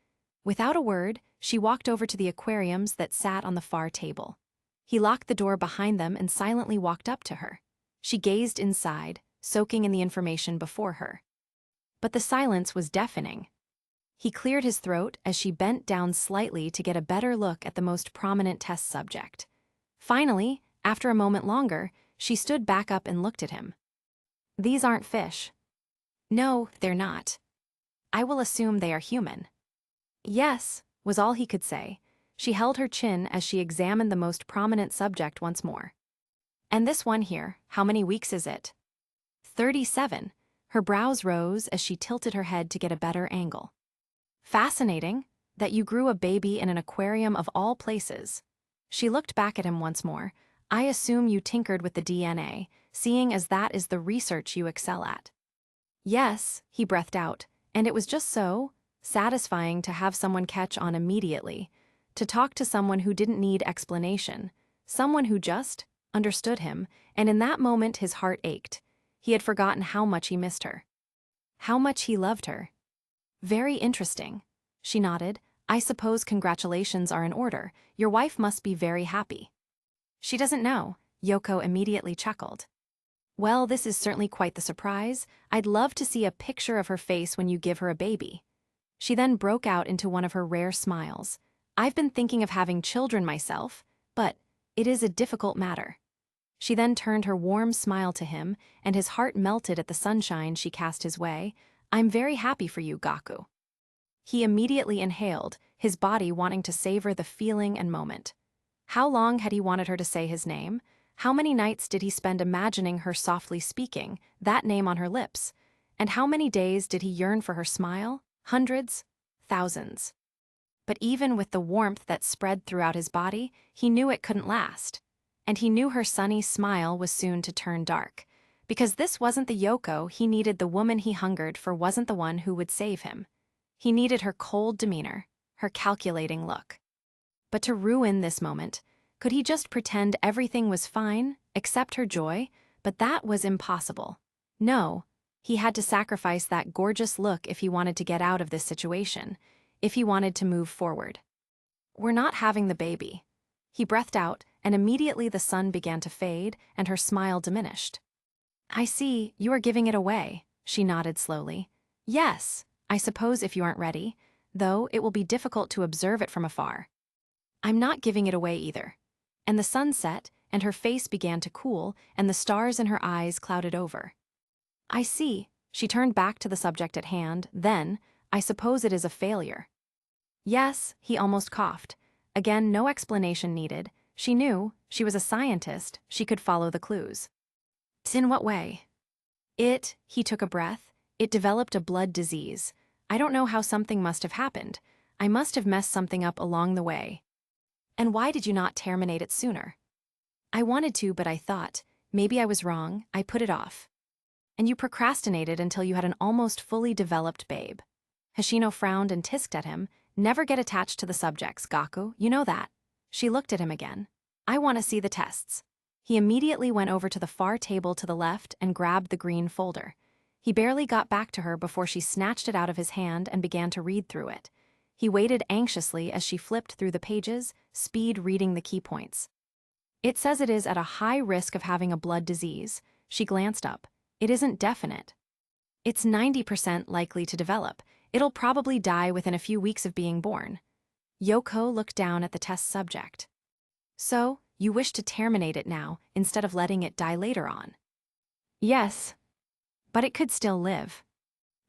Without a word, she walked over to the aquariums that sat on the far table. He locked the door behind them and silently walked up to her. She gazed inside, soaking in the information before her. But the silence was deafening. He cleared his throat as she bent down slightly to get a better look at the most prominent test subject. Finally, after a moment longer, she stood back up and looked at him. "These aren't fish." "No, they're not." "I will assume they are human." "Yes," was all he could say. She held her chin as she examined the most prominent subject once more. "And this one here, how many weeks is it?" 37. Her brows rose as she tilted her head to get a better angle. "Fascinating, that you grew a baby in an aquarium of all places." She looked back at him once more. "I assume you tinkered with the DNA, seeing as that is the research you excel at." "Yes," he breathed out, and it was just so satisfying to have someone catch on immediately. to talk to someone who didn't need explanation, someone who just understood him, and in that moment his heart ached. He had forgotten how much he missed her. How much he loved her. Very interesting. She nodded. I suppose congratulations are in order. Your wife must be very happy. She doesn't know. Yoko immediately chuckled. Well, this is certainly quite the surprise. I'd love to see a picture of her face when you give her a baby. She then broke out into one of her rare smiles. I've been thinking of having children myself, but it is a difficult matter. She then turned her warm smile to him, and his heart melted at the sunshine she cast his way. I'm very happy for you, Gaku. He immediately inhaled, his body wanting to savor the feeling and moment. How long had he wanted her to say his name? How many nights did he spend imagining her softly speaking, that name on her lips? And how many days did he yearn for her smile? Hundreds? Thousands. But even with the warmth that spread throughout his body, he knew it couldn't last. And he knew her sunny smile was soon to turn dark. Because this wasn't the Yoko he needed, the woman he hungered for wasn't the one who would save him. He needed her cold demeanor, her calculating look. But to ruin this moment, could he just pretend everything was fine, accept her joy? But that was impossible. No, he had to sacrifice that gorgeous look if he wanted to get out of this situation, if he wanted to move forward. We're not having the baby. He breathed out, and immediately the sun began to fade, and her smile diminished. I see, you are giving it away, she nodded slowly. Yes, I suppose if you aren't ready, though it will be difficult to observe it from afar. I'm not giving it away either. And the sun set, and her face began to cool, and the stars in her eyes clouded over. I see, she turned back to the subject at hand, then, I suppose it is a failure. Yes, he almost coughed. Again, no explanation needed. She knew, she was a scientist, she could follow the clues. In what way? He took a breath, it developed a blood disease. I don't know how, something must have happened. I must have messed something up along the way. And why did you not terminate it sooner? I wanted to, but I thought, maybe I was wrong, I put it off. And you procrastinated until you had an almost fully developed babe. Hoshino frowned and tisked at him. Never get attached to the subjects, Gaku, you know that. She looked at him again. I want to see the tests. He immediately went over to the far table to the left and grabbed the green folder. He barely got back to her before she snatched it out of his hand and began to read through it. He waited anxiously as she flipped through the pages, speed reading the key points. It says it is at a high risk of having a blood disease. She glanced up. It isn't definite. It's 90% likely to develop. It'll probably die within a few weeks of being born. Yoko looked down at the test subject. So, you wish to terminate it now, instead of letting it die later on? Yes. But it could still live.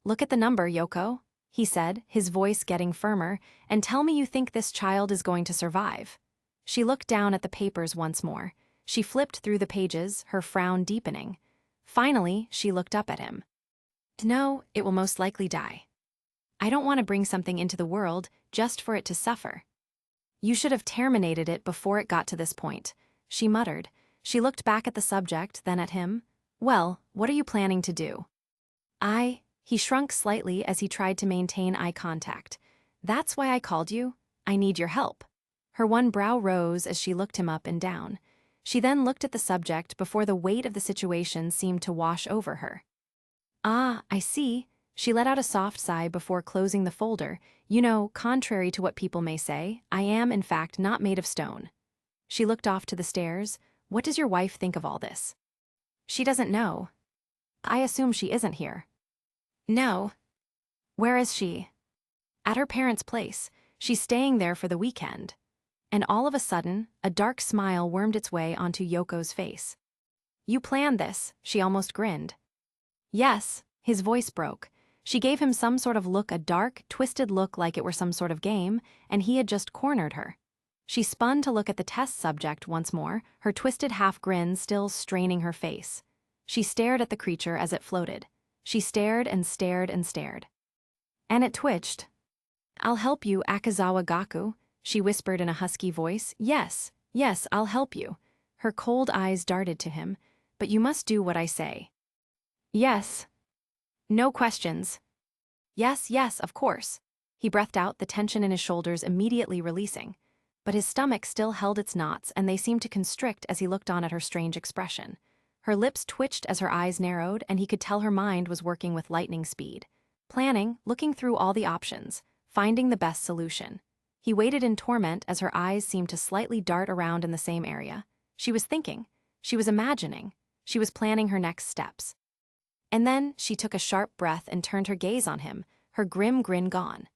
Look at the number, Yoko, he said, his voice getting firmer, and tell me you think this child is going to survive. She looked down at the papers once more. She flipped through the pages, her frown deepening. Finally, she looked up at him. No, it will most likely die. I don't want to bring something into the world just for it to suffer. You should have terminated it before it got to this point, she muttered. She looked back at the subject, then at him. Well, what are you planning to do? He shrunk slightly as he tried to maintain eye contact. That's why I called you. I need your help. Her one brow rose as she looked him up and down. She then looked at the subject before the weight of the situation seemed to wash over her. Ah, I see. She let out a soft sigh before closing the folder. You know, contrary to what people may say, I am, in fact, not made of stone. She looked off to the stairs. What does your wife think of all this? She doesn't know. I assume she isn't here. No. Where is she? At her parents' place. She's staying there for the weekend. And all of a sudden, a dark smile wormed its way onto Yoko's face. You planned this, she almost grinned. Yes, his voice broke. She gave him some sort of look, a dark, twisted look like it were some sort of game, and he had just cornered her. She spun to look at the test subject once more, her twisted half-grin still straining her face. She stared at the creature as it floated. She stared and stared and stared. And it twitched. I'll help you, Akazawa Gaku, she whispered in a husky voice. Yes, I'll help you. Her cold eyes darted to him. But you must do what I say. Yes. No questions. Yes, of course. He breathed out, the tension in his shoulders immediately releasing. But his stomach still held its knots and they seemed to constrict as he looked on at her strange expression. Her lips twitched as her eyes narrowed and he could tell her mind was working with lightning speed. Planning, looking through all the options, finding the best solution. He waited in torment as her eyes seemed to slightly dart around in the same area. She was thinking. She was imagining. She was planning her next steps. And then she took a sharp breath and turned her gaze on him, her grim grin gone.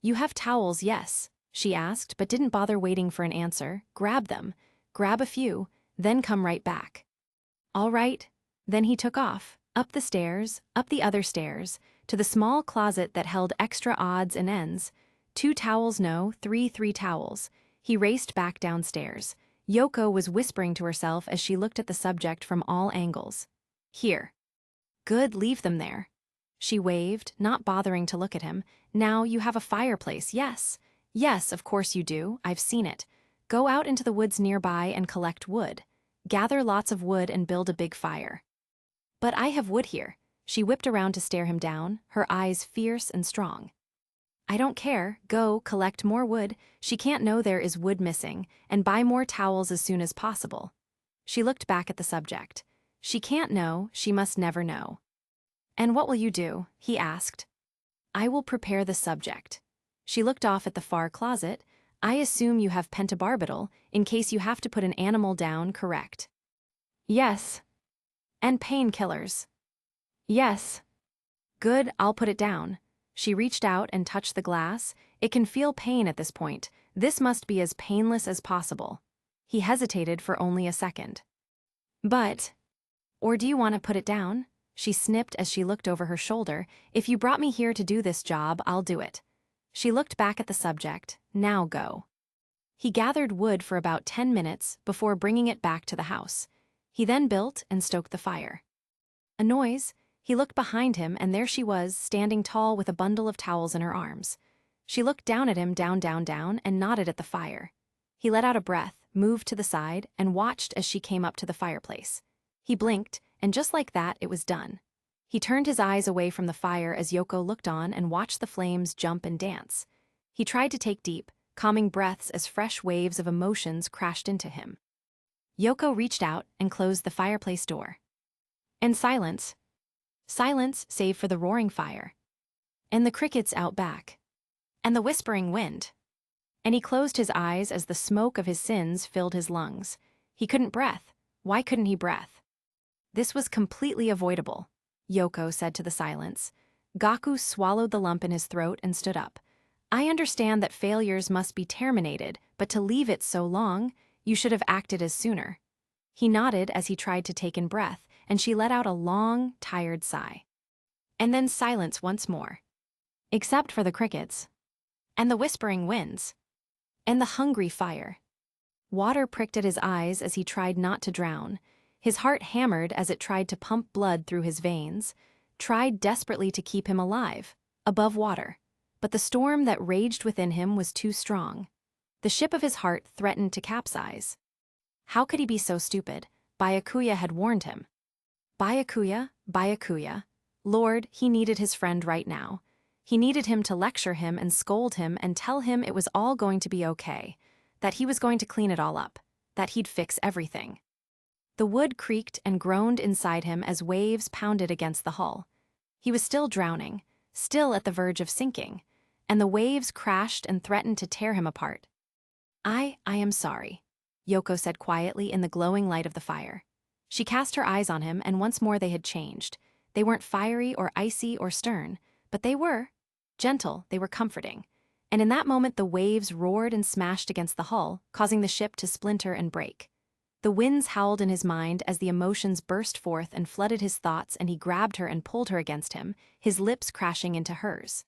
"You have towels, yes?" she asked, but didn't bother waiting for an answer. "Grab them. Grab a few, then come right back." "All right." Then he took off, up the stairs, up the other stairs, to the small closet that held extra odds and ends. 2 towels, no, 3 towels. He raced back downstairs. Yoko was whispering to herself as she looked at the subject from all angles. "Here." "Good, leave them there." She waved, not bothering to look at him. "Now you have a fireplace, yes. Yes, of course you do, I've seen it. Go out into the woods nearby and collect wood. Gather lots of wood and build a big fire." "But I have wood here." She whipped around to stare him down, her eyes fierce and strong. "I don't care, go, collect more wood. She can't know there is wood missing, and buy more towels as soon as possible." She looked back at the subject. "She can't know, she must never know." "And what will you do?" he asked. "I will prepare the subject." She looked off at the far closet. "I assume you have pentobarbital, in case you have to put an animal down, correct?" "Yes." "And painkillers?" "Yes." "Good, I'll put it down." She reached out and touched the glass. "It can feel pain at this point. This must be as painless as possible." He hesitated for only a second. "But, or do you want to put it down?" She snipped as she looked over her shoulder. "If you brought me here to do this job, I'll do it." She looked back at the subject. "Now go." He gathered wood for about 10 minutes before bringing it back to the house. He then built and stoked the fire. A noise. He looked behind him and there she was, standing tall with a bundle of towels in her arms. She looked down at him, down, and nodded at the fire. He let out a breath, moved to the side, and watched as she came up to the fireplace. He blinked, and just like that, it was done. He turned his eyes away from the fire as Yoko looked on and watched the flames jump and dance. He tried to take deep, calming breaths as fresh waves of emotions crashed into him. Yoko reached out and closed the fireplace door. And silence. Silence save for the roaring fire. And the crickets out back. And the whispering wind. And he closed his eyes as the smoke of his sins filled his lungs. He couldn't breath. Why couldn't he breath? This was completely avoidable, Yoko said to the silence. Gaku swallowed the lump in his throat and stood up. "I understand that failures must be terminated, but to leave it so long, you should have acted as sooner." He nodded as he tried to take in breath, and she let out a long, tired sigh. And then silence once more. Except for the crickets. And the whispering winds. And the hungry fire. Water pricked at his eyes as he tried not to drown. His heart hammered as it tried to pump blood through his veins, tried desperately to keep him alive, above water. But the storm that raged within him was too strong. The ship of his heart threatened to capsize. How could he be so stupid? Byakuya had warned him. Byakuya, Byakuya. Lord, he needed his friend right now. He needed him to lecture him and scold him and tell him it was all going to be okay, that he was going to clean it all up, that he'd fix everything. The wood creaked and groaned inside him as waves pounded against the hull. He was still drowning, still at the verge of sinking, and the waves crashed and threatened to tear him apart. I am sorry," Yoko said quietly in the glowing light of the fire. She cast her eyes on him, and once more they had changed. They weren't fiery or icy or stern, but they were gentle, they were comforting. And in that moment the waves roared and smashed against the hull, causing the ship to splinter and break. The winds howled in his mind as the emotions burst forth and flooded his thoughts, and he grabbed her and pulled her against him, his lips crashing into hers.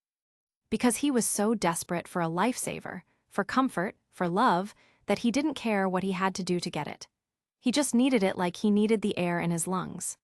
Because he was so desperate for a lifesaver, for comfort, for love, that he didn't care what he had to do to get it. He just needed it like he needed the air in his lungs.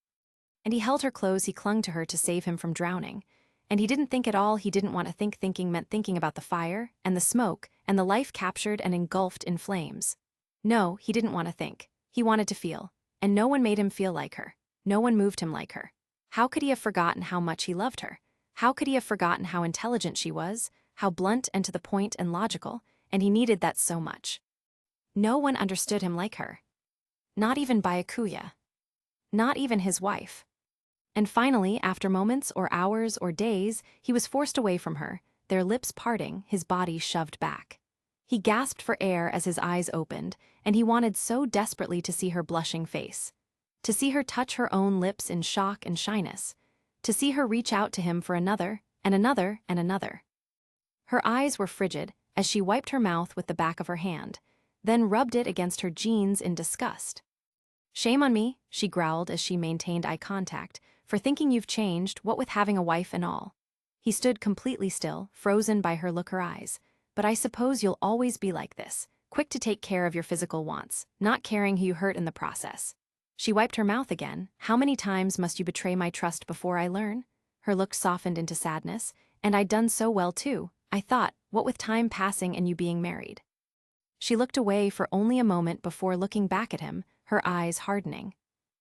And he held her close, he clung to her to save him from drowning. And he didn't think at all, he didn't want to think. Thinking meant thinking about the fire, and the smoke, and the life captured and engulfed in flames. No, he didn't want to think. He wanted to feel. And no one made him feel like her. No one moved him like her. How could he have forgotten how much he loved her? How could he have forgotten how intelligent she was, how blunt and to the point and logical, and he needed that so much. No one understood him like her. Not even Byakuya. Not even his wife. And finally, after moments or hours or days, he was forced away from her, their lips parting, his body shoved back. He gasped for air as his eyes opened, and he wanted so desperately to see her blushing face. To see her touch her own lips in shock and shyness. To see her reach out to him for another, and another, and another. Her eyes were frigid as she wiped her mouth with the back of her hand, then rubbed it against her jeans in disgust. "Shame on me," she growled as she maintained eye contact, "for thinking you've changed, what with having a wife and all." He stood completely still, frozen by her look, her eyes. "But I suppose you'll always be like this, quick to take care of your physical wants, not caring who you hurt in the process." She wiped her mouth again. "How many times must you betray my trust before I learn?" Her look softened into sadness. "And I'd done so well too. I thought, what with time passing and you being married." She looked away for only a moment before looking back at him, her eyes hardening.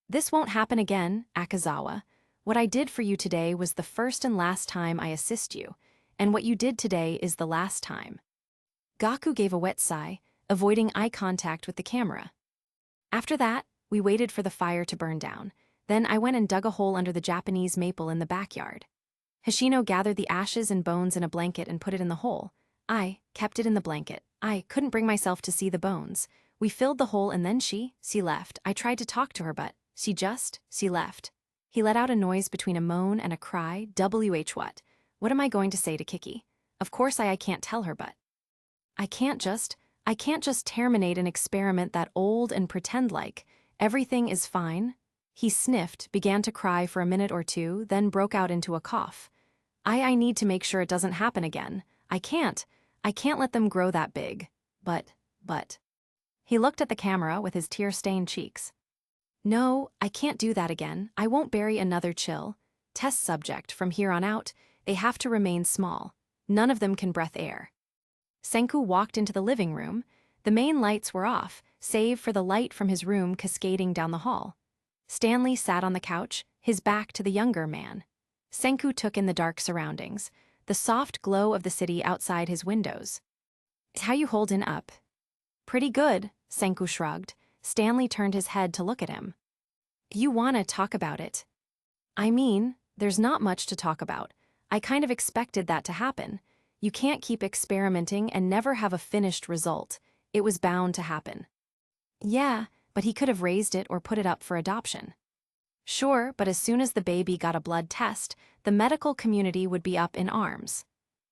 "This won't happen again, Akazawa. What I did for you today was the first and last time I assist you, and what you did today is the last time." Gaku gave a wet sigh, avoiding eye contact with the camera. "After that, we waited for the fire to burn down. Then I went and dug a hole under the Japanese maple in the backyard. Hoshino gathered the ashes and bones in a blanket and put it in the hole. I kept it in the blanket. I couldn't bring myself to see the bones. We filled the hole and then she left. I tried to talk to her but she left." He let out a noise between a moan and a cry. What am I going to say to Kiki? Of course I can't tell her, but I can't just terminate an experiment that old and pretend like everything is fine." He sniffed, began to cry for a minute or two, then broke out into a cough. I need to make sure it doesn't happen again. I can't let them grow that big. But. He looked at the camera with his tear-stained cheeks. "No, I can't do that again. I won't bury another test subject. From here on out, they have to remain small. None of them can breathe air." Senku walked into the living room. The main lights were off, save for the light from his room cascading down the hall. Stanley sat on the couch, his back to the younger man. Senku took in the dark surroundings, the soft glow of the city outside his windows. "How you holdin' up?" "Pretty good," Senku shrugged. Stanley turned his head to look at him. "You wanna talk about it?" "I mean, there's not much to talk about. I kind of expected that to happen. You can't keep experimenting and never have a finished result. It was bound to happen." "Yeah, but he could have raised it or put it up for adoption." "Sure, but as soon as the baby got a blood test, the medical community would be up in arms,"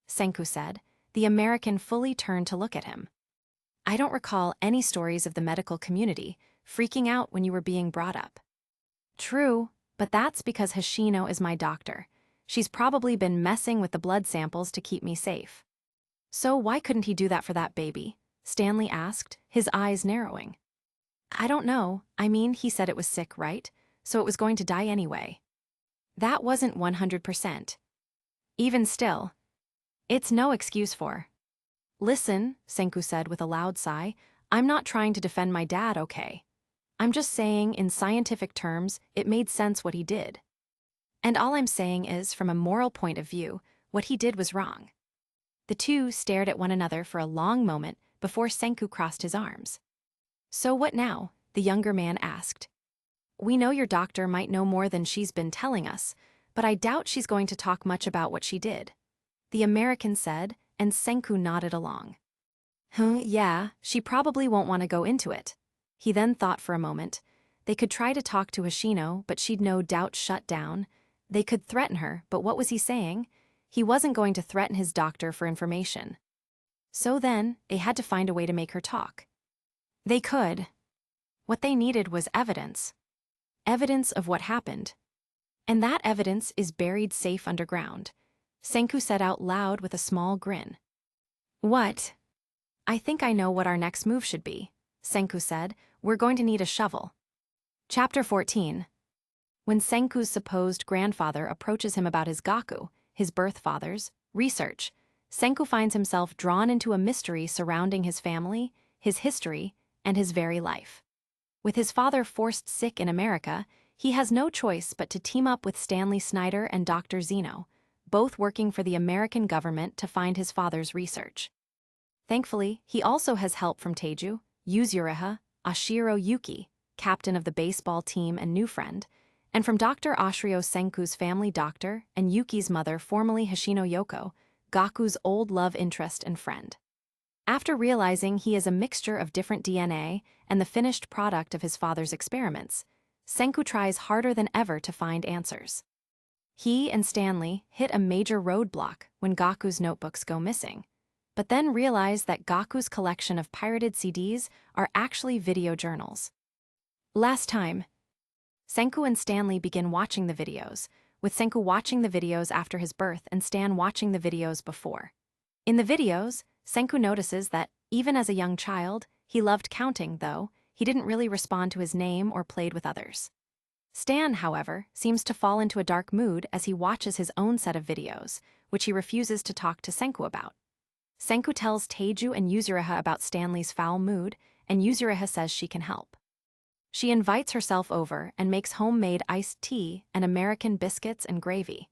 Senku said. The American fully turned to look at him. "I don't recall any stories of the medical community freaking out when you were being brought up." "True, but that's because Hoshino is my doctor. She's probably been messing with the blood samples to keep me safe." "So why couldn't he do that for that baby?" Stanley asked, his eyes narrowing. "I don't know. I mean, he said it was sick, right? So it was going to die anyway." "That wasn't 100%. Even still, it's no excuse for." "Listen," Senku said with a loud sigh, "I'm not trying to defend my dad, okay? I'm just saying, in scientific terms, it made sense what he did. And all I'm saying is, from a moral point of view, what he did was wrong." The two stared at one another for a long moment before Senku crossed his arms. "So what now?" the younger man asked. "We know your doctor might know more than she's been telling us, but I doubt she's going to talk much about what she did," the American said, and Senku nodded along. Yeah, she probably won't want to go into it." He then thought for a moment. They could try to talk to Hoshino, but she'd no doubt shut down. They could threaten her, but what was he saying? He wasn't going to threaten his doctor for information. So then, they had to find a way to make her talk. They could. What they needed was evidence. Evidence of what happened. And that evidence is buried safe underground, Senku said out loud with a small grin. "What?" "I think I know what our next move should be," Senku said. "We're going to need a shovel." Chapter 14. When Senku's supposed grandfather approaches him about his Gaku, his birth father's, research, Senku finds himself drawn into a mystery surrounding his family, his history, and his very life. With his father forced sick in America, he has no choice but to team up with Stanley Snyder and Dr. Zeno, both working for the American government to find his father's research. Thankfully, he also has help from Taiju, Yuzuriha, Oshiro Yuki, captain of the baseball team and new friend, and from Dr. Oshiro Senku's family doctor and Yuki's mother, formerly Hoshino Yoko, Gaku's old love interest and friend. After realizing he is a mixture of different DNA and the finished product of his father's experiments, Senku tries harder than ever to find answers. He and Stanley hit a major roadblock when Gaku's notebooks go missing, but then realize that Gaku's collection of pirated CDs are actually video journals. Last time, Senku and Stanley begin watching the videos, with Senku watching the videos after his birth and Stan watching the videos before. In the videos, Senku notices that, even as a young child, he loved counting, though he didn't really respond to his name or played with others. Stan, however, seems to fall into a dark mood as he watches his own set of videos, which he refuses to talk to Senku about. Senku tells Taiju and Yuzuriha about Stanley's foul mood, and Yuzuriha says she can help. She invites herself over and makes homemade iced tea and American biscuits and gravy.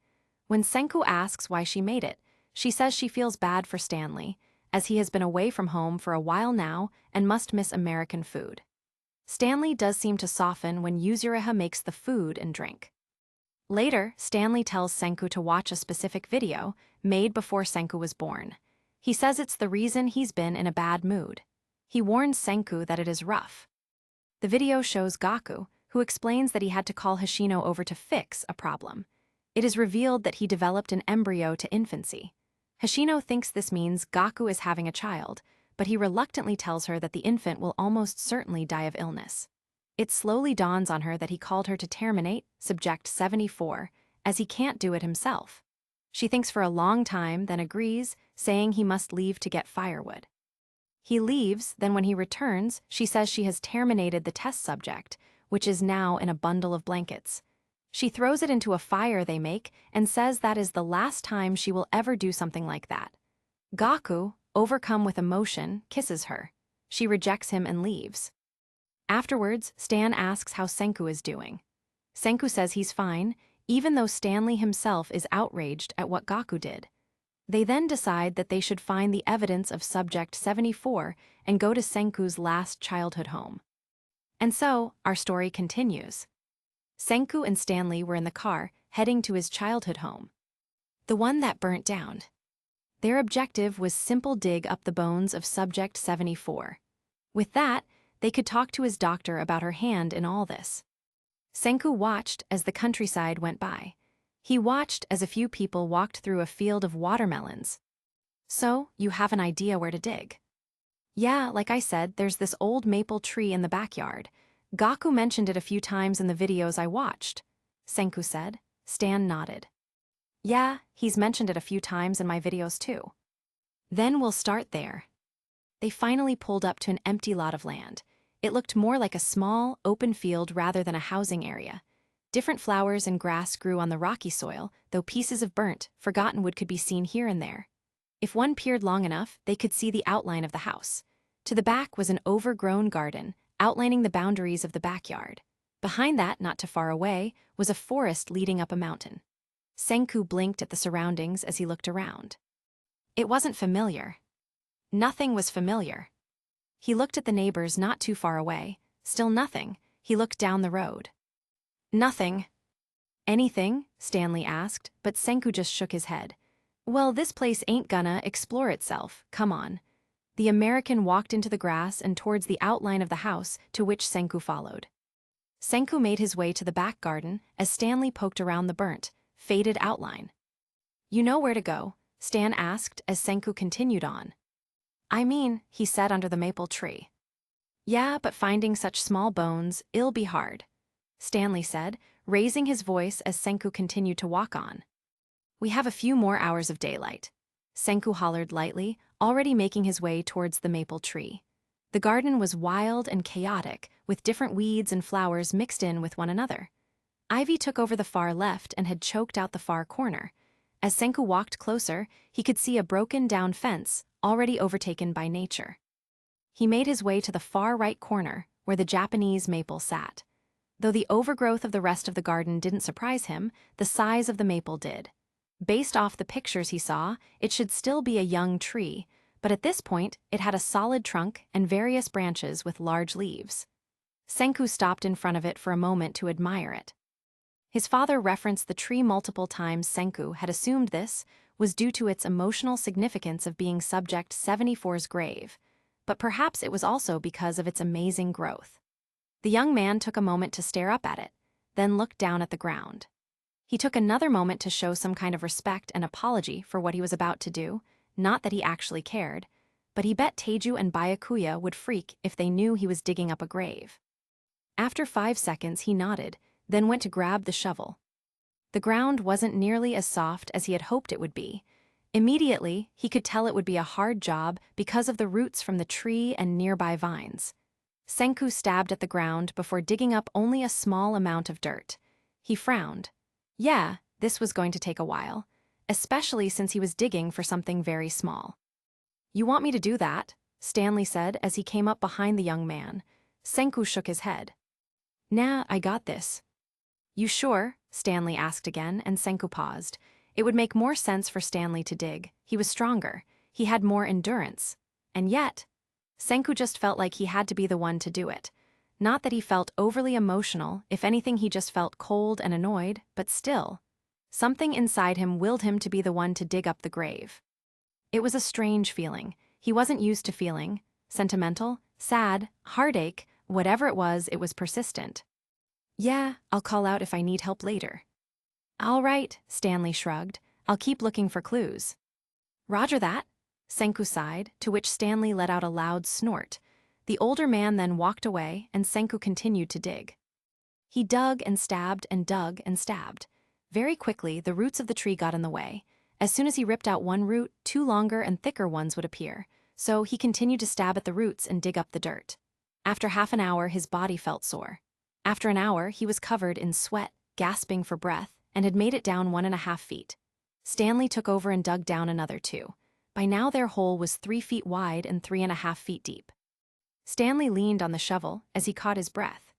When Senku asks why she made it, she says she feels bad for Stanley, as he has been away from home for a while now and must miss American food. Stanley does seem to soften when Yuzuriha makes the food and drink. Later, Stanley tells Senku to watch a specific video made before Senku was born. He says it's the reason he's been in a bad mood. He warns Senku that it is rough. The video shows Gaku, who explains that he had to call Hoshino over to fix a problem. It is revealed that he developed an embryo to infancy. Hoshino thinks this means Gaku is having a child, but he reluctantly tells her that the infant will almost certainly die of illness. It slowly dawns on her that he called her to terminate Subject 74, as he can't do it himself. She thinks for a long time, then agrees, saying he must leave to get firewood. He leaves, then when he returns, she says she has terminated the test subject, which is now in a bundle of blankets. She throws it into a fire they make and says that is the last time she will ever do something like that. Gaku, overcome with emotion, kisses her. She rejects him and leaves. Afterwards, Stan asks how Senku is doing. Senku says he's fine, even though Stanley himself is outraged at what Gaku did. They then decide that they should find the evidence of Subject 74 and go to Senku's last childhood home. And so, our story continues. Senku and Stanley were in the car, heading to his childhood home, the one that burnt down. Their objective was simple dig up the bones of Subject 74. With that, they could talk to his doctor about her hand in all this. Senku watched as the countryside went by. He watched as a few people walked through a field of watermelons. So, you have an idea where to dig. Yeah, like I said, there's this old maple tree in the backyard. Gaku mentioned it a few times in the videos I watched, Senku said. Stan nodded. Yeah, he's mentioned it a few times in my videos too. Then we'll start there. They finally pulled up to an empty lot of land. It looked more like a small, open field rather than a housing area. Different flowers and grass grew on the rocky soil, though pieces of burnt, forgotten wood could be seen here and there. If one peered long enough, they could see the outline of the house. To the back was an overgrown garden, outlining the boundaries of the backyard. Behind that, not too far away, was a forest leading up a mountain. Senku blinked at the surroundings as he looked around. It wasn't familiar. Nothing was familiar. He looked at the neighbors not too far away. Still nothing. He looked down the road. Nothing. Anything? Stanley asked, but Senku just shook his head. Well, this place ain't gonna explore itself, come on. The American walked into the grass and towards the outline of the house, to which Senku followed. Senku made his way to the back garden as Stanley poked around the burnt, faded outline. You know where to go? Stan asked as Senku continued on. I mean, he said under the maple tree. Yeah, but finding such small bones, it'll be hard, Stanley said, raising his voice as Senku continued to walk on. We have a few more hours of daylight, Senku hollered lightly, already making his way towards the maple tree. The garden was wild and chaotic, with different weeds and flowers mixed in with one another. Ivy took over the far left and had choked out the far corner. As Senku walked closer, he could see a broken-down fence, already overtaken by nature. He made his way to the far right corner, where the Japanese maple sat. Though the overgrowth of the rest of the garden didn't surprise him, the size of the maple did. Based off the pictures he saw, it should still be a young tree, but at this point, it had a solid trunk and various branches with large leaves. Senku stopped in front of it for a moment to admire it. His father referenced the tree multiple times. Senku had assumed this was due to its emotional significance of being Subject 74's grave, but perhaps it was also because of its amazing growth. The young man took a moment to stare up at it, then looked down at the ground. He took another moment to show some kind of respect and apology for what he was about to do, not that he actually cared, but he bet Taiju and Byakuya would freak if they knew he was digging up a grave. After 5 seconds, he nodded, then went to grab the shovel. The ground wasn't nearly as soft as he had hoped it would be. Immediately, he could tell it would be a hard job because of the roots from the tree and nearby vines. Senku stabbed at the ground before digging up only a small amount of dirt. He frowned. Yeah, this was going to take a while, especially since he was digging for something very small. "You want me to do that?" Stanley said as he came up behind the young man. Senku shook his head. "Nah, I got this." "You sure?" Stanley asked again, and Senku paused. It would make more sense for Stanley to dig. He was stronger. He had more endurance. And yet, Senku just felt like he had to be the one to do it. Not that he felt overly emotional, if anything he just felt cold and annoyed, but still. Something inside him willed him to be the one to dig up the grave. It was a strange feeling. He wasn't used to feeling. Sentimental, sad, heartache, whatever it was persistent. "Yeah, I'll call out if I need help later." "All right," Stanley shrugged. "I'll keep looking for clues." "Roger that," Senku sighed, to which Stanley let out a loud snort. The older man then walked away, and Senku continued to dig. He dug and stabbed and dug and stabbed. Very quickly, the roots of the tree got in the way. As soon as he ripped out one root, 2 longer and thicker ones would appear, so he continued to stab at the roots and dig up the dirt. After half an hour, his body felt sore. After an hour, he was covered in sweat, gasping for breath, and had made it down 1.5 feet. Stanley took over and dug down another 2. By now their hole was 3 feet wide and 3.5 feet deep. Stanley leaned on the shovel as he caught his breath.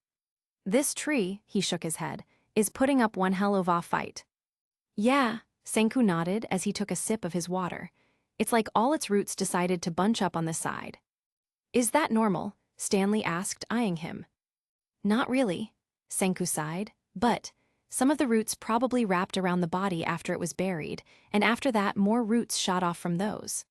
"This tree," he shook his head, "is putting up one hell of a fight." "Yeah," Senku nodded as he took a sip of his water. "It's like all its roots decided to bunch up on the side." "Is that normal?" Stanley asked, eyeing him. "Not really," Senku sighed, "but some of the roots probably wrapped around the body after it was buried, and after that more roots shot off from those."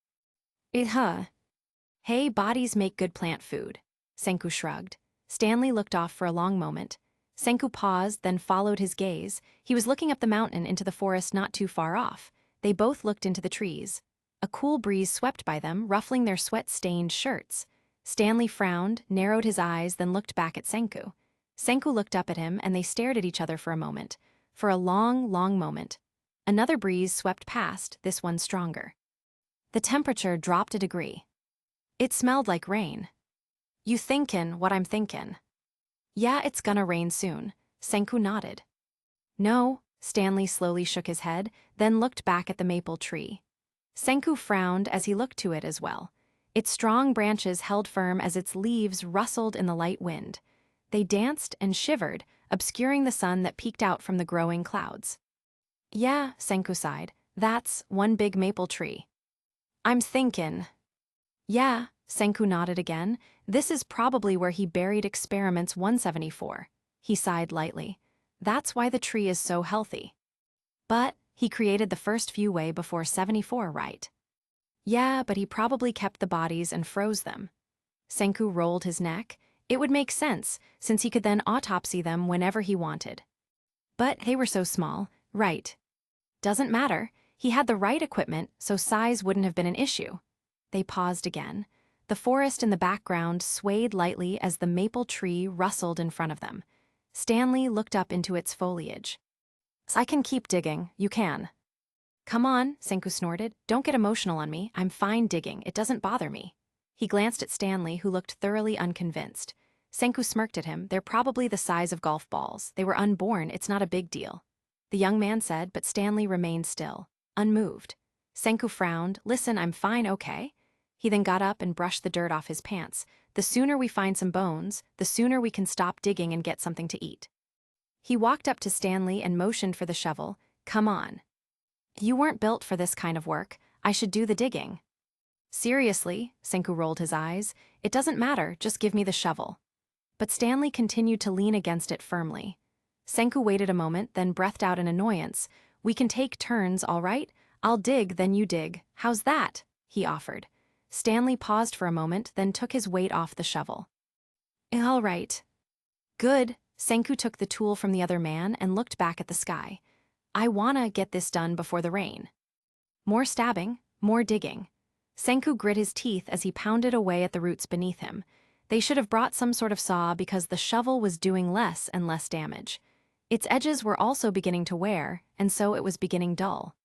"Hey, bodies make good plant food," Senku shrugged. Stanley looked off for a long moment. Senku paused, then followed his gaze. He was looking up the mountain into the forest not too far off. They both looked into the trees. A cool breeze swept by them, ruffling their sweat-stained shirts. Stanley frowned, narrowed his eyes, then looked back at Senku. Senku looked up at him, and they stared at each other for a moment. For a long, long moment. Another breeze swept past, this one stronger. The temperature dropped a degree. It smelled like rain. "You thinkin' what I'm thinkin'?" "Yeah, it's gonna rain soon," Senku nodded. "No," Stanley slowly shook his head, then looked back at the maple tree. Senku frowned as he looked to it as well. Its strong branches held firm as its leaves rustled in the light wind. They danced and shivered, obscuring the sun that peeked out from the growing clouds. "Yeah," Senku sighed, "that's one big maple tree." "I'm thinkin'." "Yeah," Senku nodded again, "this is probably where he buried experiments 174. He sighed lightly. "That's why the tree is so healthy." "But he created the first few way before 74, right?" "Yeah, but he probably kept the bodies and froze them." Senku rolled his neck. It would make sense, since he could then autopsy them whenever he wanted. "But they were so small, right?" "Doesn't matter. He had the right equipment, so size wouldn't have been an issue." They paused again. The forest in the background swayed lightly as the maple tree rustled in front of them. Stanley looked up into its foliage. "I can keep digging, you can." "Come on," Senku snorted. "Don't get emotional on me. I'm fine digging. It doesn't bother me." He glanced at Stanley, who looked thoroughly unconvinced. Senku smirked at him. "They're probably the size of golf balls. They were unborn. It's not a big deal." The young man said, but Stanley remained still, unmoved. Senku frowned. "Listen, I'm fine, okay?" He then got up and brushed the dirt off his pants. "The sooner we find some bones, the sooner we can stop digging and get something to eat." He walked up to Stanley and motioned for the shovel. "Come on." "You weren't built for this kind of work. I should do the digging." Seriously, Senku rolled his eyes. It doesn't matter, just give me the shovel. But Stanley continued to lean against it firmly. Senku waited a moment, then breathed out in annoyance. We can take turns, all right? I'll dig, then you dig. How's that? He offered. Stanley paused for a moment, then took his weight off the shovel. All right. Good. Senku took the tool from the other man and looked back at the sky. I wanna get this done before the rain. More stabbing, more digging. Senku grit his teeth as he pounded away at the roots beneath him. They should have brought some sort of saw because the shovel was doing less and less damage. Its edges were also beginning to wear, and so it was beginning dull.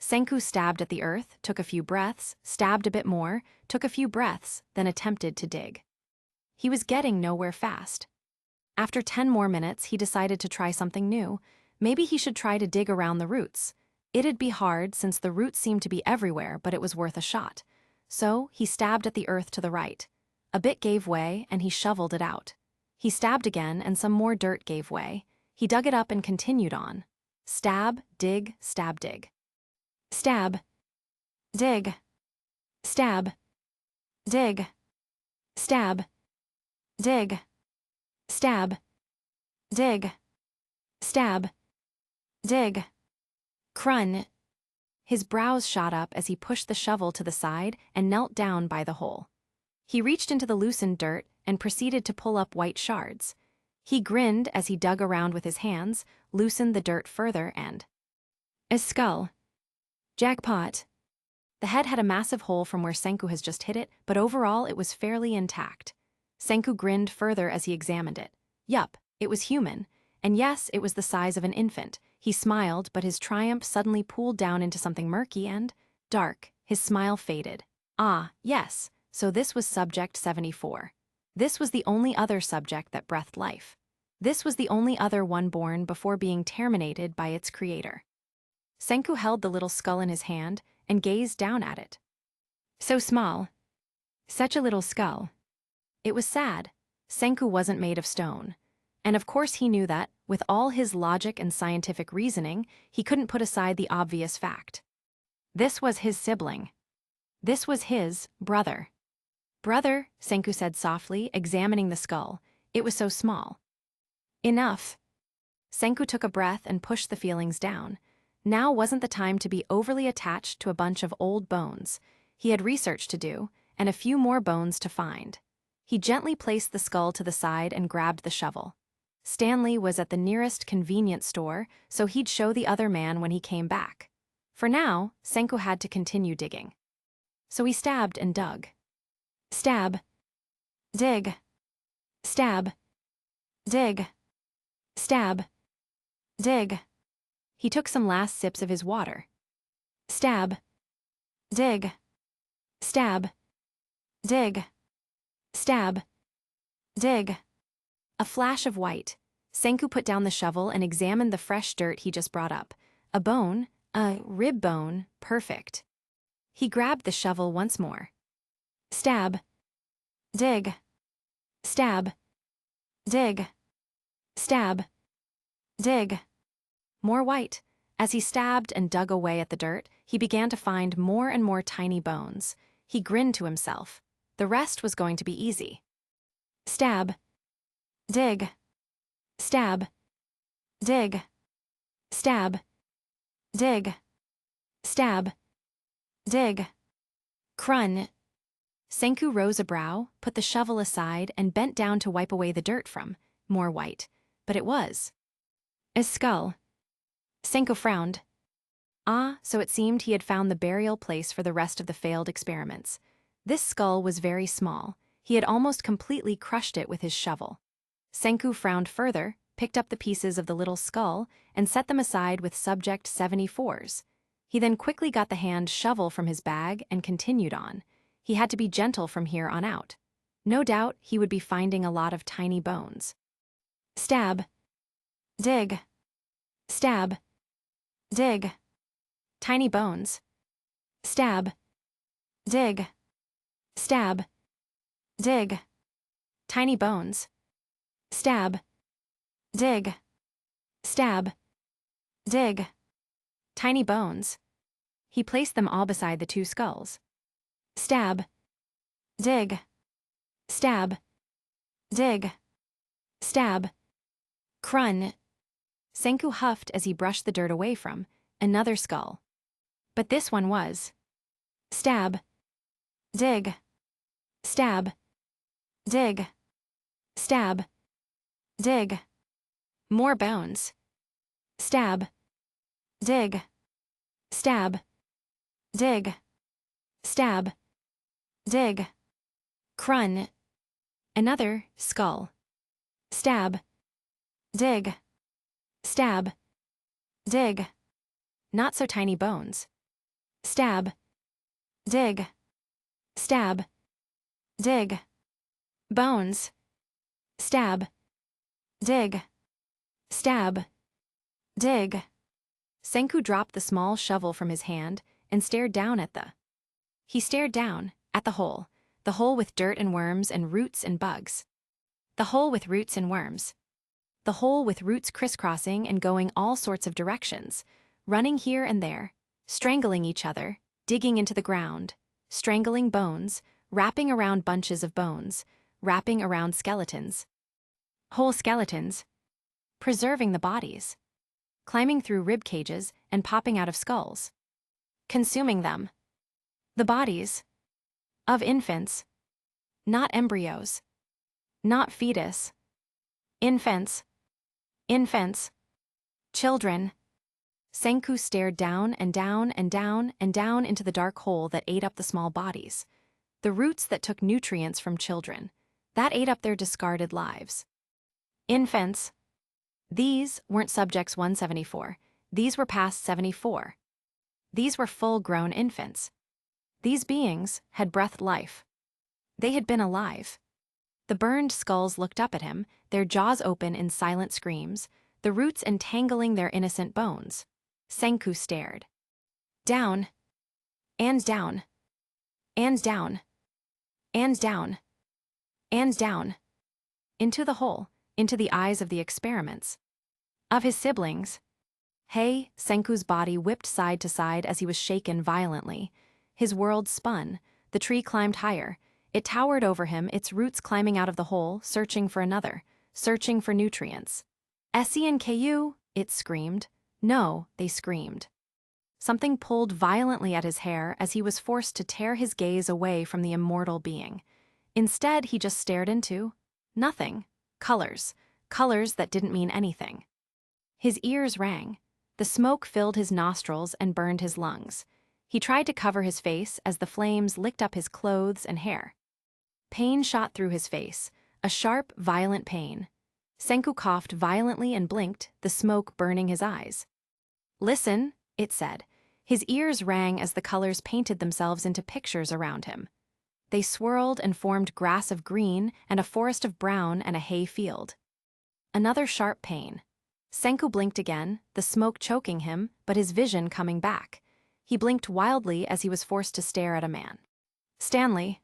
Senku stabbed at the earth, took a few breaths, stabbed a bit more, took a few breaths, then attempted to dig. He was getting nowhere fast. After 10 more minutes, he decided to try something new. Maybe he should try to dig around the roots. It'd be hard since the roots seemed to be everywhere, but it was worth a shot. So, he stabbed at the earth to the right. A bit gave way, and he shoveled it out. He stabbed again, and some more dirt gave way. He dug it up and continued on. Stab, dig, stab, dig. Stab. Dig. Stab. Dig. Stab. Dig. Stab. Dig. Stab. Dig. Crun. His brows shot up as he pushed the shovel to the side and knelt down by the hole. He reached into the loosened dirt and proceeded to pull up white shards. He grinned as he dug around with his hands, loosened the dirt further and... A skull. Jackpot. The head had a massive hole from where Senku has just hit it, but overall it was fairly intact. Senku grinned further as he examined it. Yup, it was human. And yes, it was the size of an infant. He smiled, but his triumph suddenly pooled down into something murky and dark. His smile faded. Ah, yes, so this was Subject 74. This was the only other subject that breathed life. This was the only other one born before being terminated by its creator. Senku held the little skull in his hand and gazed down at it. So small. Such a little skull. It was sad. Senku wasn't made of stone. And of course he knew that, with all his logic and scientific reasoning, he couldn't put aside the obvious fact. This was his sibling. This was his brother. Brother, Senku said softly, examining the skull. It was so small. Enough. Senku took a breath and pushed the feelings down. Now wasn't the time to be overly attached to a bunch of old bones. He had research to do, and a few more bones to find. He gently placed the skull to the side and grabbed the shovel. Stanley was at the nearest convenience store, so he'd show the other man when he came back. For now, Senku had to continue digging. So he stabbed and dug. Stab. Dig. Stab. Dig. Stab. Dig. He took some last sips of his water. Stab. Dig. Stab. Dig. Stab. Dig. A flash of white. Senku put down the shovel and examined the fresh dirt he just brought up. A bone, a rib bone, perfect. He grabbed the shovel once more. Stab. Dig. Stab. Dig. Stab. Dig. More white. As he stabbed and dug away at the dirt, he began to find more and more tiny bones. He grinned to himself. The rest was going to be easy. Stab. Dig. Stab. Dig. Stab. Dig. Stab. Dig. Crun. Senku rose a brow, put the shovel aside, and bent down to wipe away the dirt from more white. But it was a skull. Senku frowned. Ah, so it seemed he had found the burial place for the rest of the failed experiments. This skull was very small. He had almost completely crushed it with his shovel. Senku frowned further, picked up the pieces of the little skull, and set them aside with Subject 74's. He then quickly got the hand shovel from his bag and continued on. He had to be gentle from here on out. No doubt he would be finding a lot of tiny bones. Stab. Dig. Stab. Dig. Tiny bones. Stab. Dig. Stab. Dig. Tiny bones. Stab. Dig. Stab. Dig. Tiny bones. He placed them all beside the two skulls. Stab. Dig. Stab. Dig. Stab. Crun. Senku huffed as he brushed the dirt away from another skull. But this one was. Stab. Dig. Stab. Dig. Stab. Dig. More bones. Stab. Dig. Stab. Dig. Stab. Dig. Crun. Another skull. Stab. Dig. Stab. Dig. Not so tiny bones. Stab. Dig. Stab. Dig. Bones. Stab. Dig. Stab. Dig. Senku dropped the small shovel from his hand and stared down at the. He stared down at the hole with dirt and worms and roots and bugs. The hole with roots and worms. The hole with roots crisscrossing and going all sorts of directions, running here and there, strangling each other, digging into the ground, strangling bones, wrapping around bunches of bones, wrapping around skeletons. Whole skeletons. Preserving the bodies. Climbing through rib cages and popping out of skulls. Consuming them. The bodies. Of infants. Not embryos. Not fetus. Infants. Infants. Children. Senku stared down and down and down and down into the dark hole that ate up the small bodies. The roots that took nutrients from children. That ate up their discarded lives. Infants. These weren't subjects 174. These were past 74. These were full-grown infants. These beings had breathed life. They had been alive. The burned skulls looked up at him, their jaws open in silent screams, the roots entangling their innocent bones. Senku stared. Down. And down. And down. And down. And down. Into the hole, into the eyes of the experiments. Of his siblings. Hey, Senku's body whipped side to side as he was shaken violently. His world spun. The tree climbed higher. It towered over him, its roots climbing out of the hole, searching for another, searching for nutrients. SENKU, it screamed. No, they screamed. Something pulled violently at his hair as he was forced to tear his gaze away from the immortal being. Instead, he just stared into nothing. Colors. Colors that didn't mean anything. His ears rang. The smoke filled his nostrils and burned his lungs. He tried to cover his face as the flames licked up his clothes and hair. Pain shot through his face, a sharp, violent pain. Senku coughed violently and blinked, the smoke burning his eyes. Listen, it said. His ears rang as the colors painted themselves into pictures around him. They swirled and formed grass of green and a forest of brown and a hay field. Another sharp pain. Senku blinked again, the smoke choking him, but his vision coming back. He blinked wildly as he was forced to stare at a man. Stanley.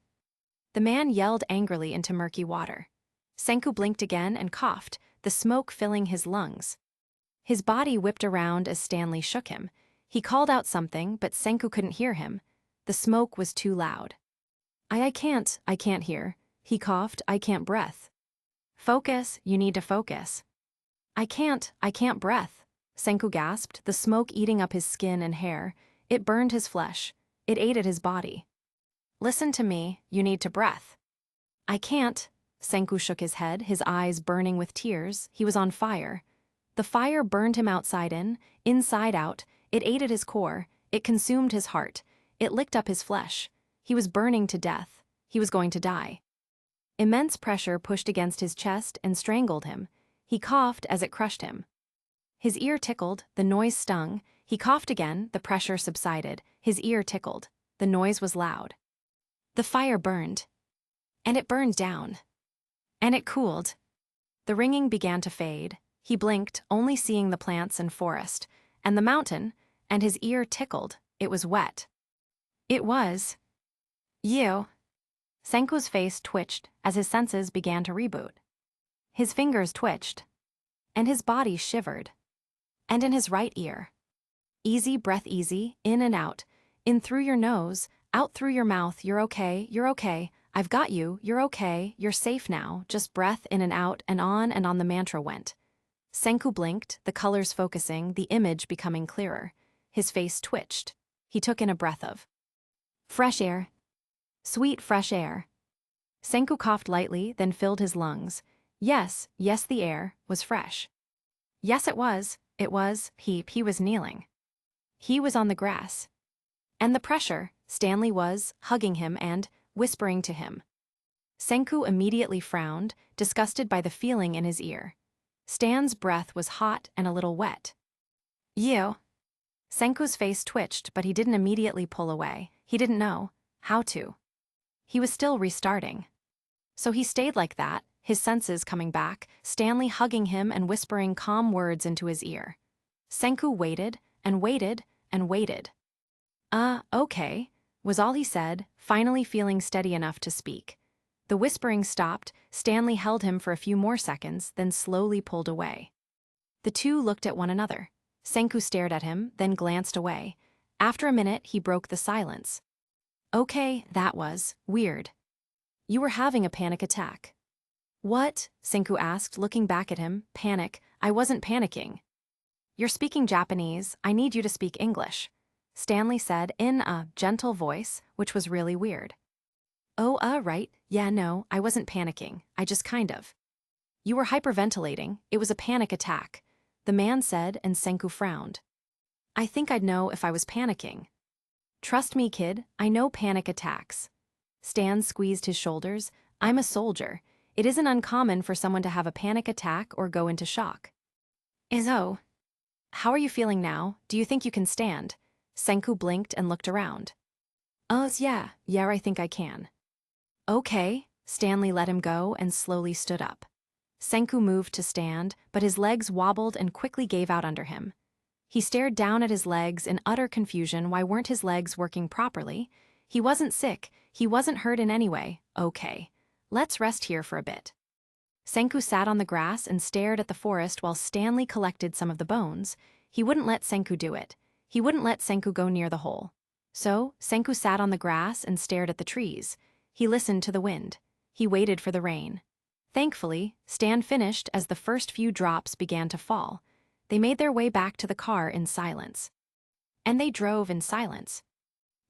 The man yelled angrily into murky water. Senku blinked again and coughed, the smoke filling his lungs. His body whipped around as Stanley shook him. He called out something, but Senku couldn't hear him. The smoke was too loud. I can't hear. He coughed, I can't breath. Focus, you need to focus. I can't breath. Senku gasped, the smoke eating up his skin and hair. It burned his flesh. It ate at his body. Listen to me, you need to breath. I can't. Senku shook his head, his eyes burning with tears. He was on fire. The fire burned him outside in, inside out. It ate at his core. It consumed his heart. It licked up his flesh. He was burning to death. He was going to die. Immense pressure pushed against his chest and strangled him. He coughed as it crushed him. His ear tickled, the noise stung. He coughed again, the pressure subsided. His ear tickled. The noise was loud. The fire burned. And it burned down. And it cooled. The ringing began to fade. He blinked, only seeing the plants and forest, and the mountain, and his ear tickled. It was wet. It was. You. Senku's face twitched as his senses began to reboot. His fingers twitched. And his body shivered. And in his right ear. Easy breath, easy, in and out, in through your nose, Out through your mouth, you're okay, you're okay. I've got you, you're okay, you're safe now. Just breath in and out and on the mantra went. Senku blinked, the colors focusing, the image becoming clearer. His face twitched. He took in a breath of fresh air. Sweet fresh air. Senku coughed lightly, then filled his lungs. Yes, the air was fresh. Yes, it was. He was kneeling. He was on the grass. And the pressure, Stanley was, hugging him and whispering to him. Senku immediately frowned, disgusted by the feeling in his ear. Stan's breath was hot and a little wet. You. Senku's face twitched, but he didn't immediately pull away. He didn't know how to. He was still restarting. So he stayed like that, his senses coming back, Stanley hugging him and whispering calm words into his ear. Senku waited and waited and waited. Okay, was all he said, finally feeling steady enough to speak. The whispering stopped, Stanley held him for a few more seconds, then slowly pulled away. The two looked at one another. Senku stared at him, then glanced away. After a minute, he broke the silence. Okay, that was weird. You were having a panic attack. What? Senku asked, looking back at him. Panic? I wasn't panicking. You're speaking Japanese, I need you to speak English, Stanley said in a gentle voice, which was really weird. Oh, right, yeah, no, I wasn't panicking, I just kind of. You were hyperventilating, it was a panic attack, the man said, and Senku frowned. I think I'd know if I was panicking. Trust me, kid, I know panic attacks. Stan squeezed his shoulders. I'm a soldier. It isn't uncommon for someone to have a panic attack or go into shock. Izzo. How are you feeling now? Do you think you can stand? Senku blinked and looked around. Yeah, I think I can. Okay, Stanley let him go and slowly stood up. Senku moved to stand, but his legs wobbled and quickly gave out under him. He stared down at his legs in utter confusion. Why weren't his legs working properly? He wasn't sick, he wasn't hurt in any way. Okay, let's rest here for a bit. Senku sat on the grass and stared at the forest while Stanley collected some of the bones. He wouldn't let Senku do it. He wouldn't let Senku go near the hole. So, Senku sat on the grass and stared at the trees. He listened to the wind. He waited for the rain. Thankfully, Stan finished as the first few drops began to fall. They made their way back to the car in silence. And they drove in silence.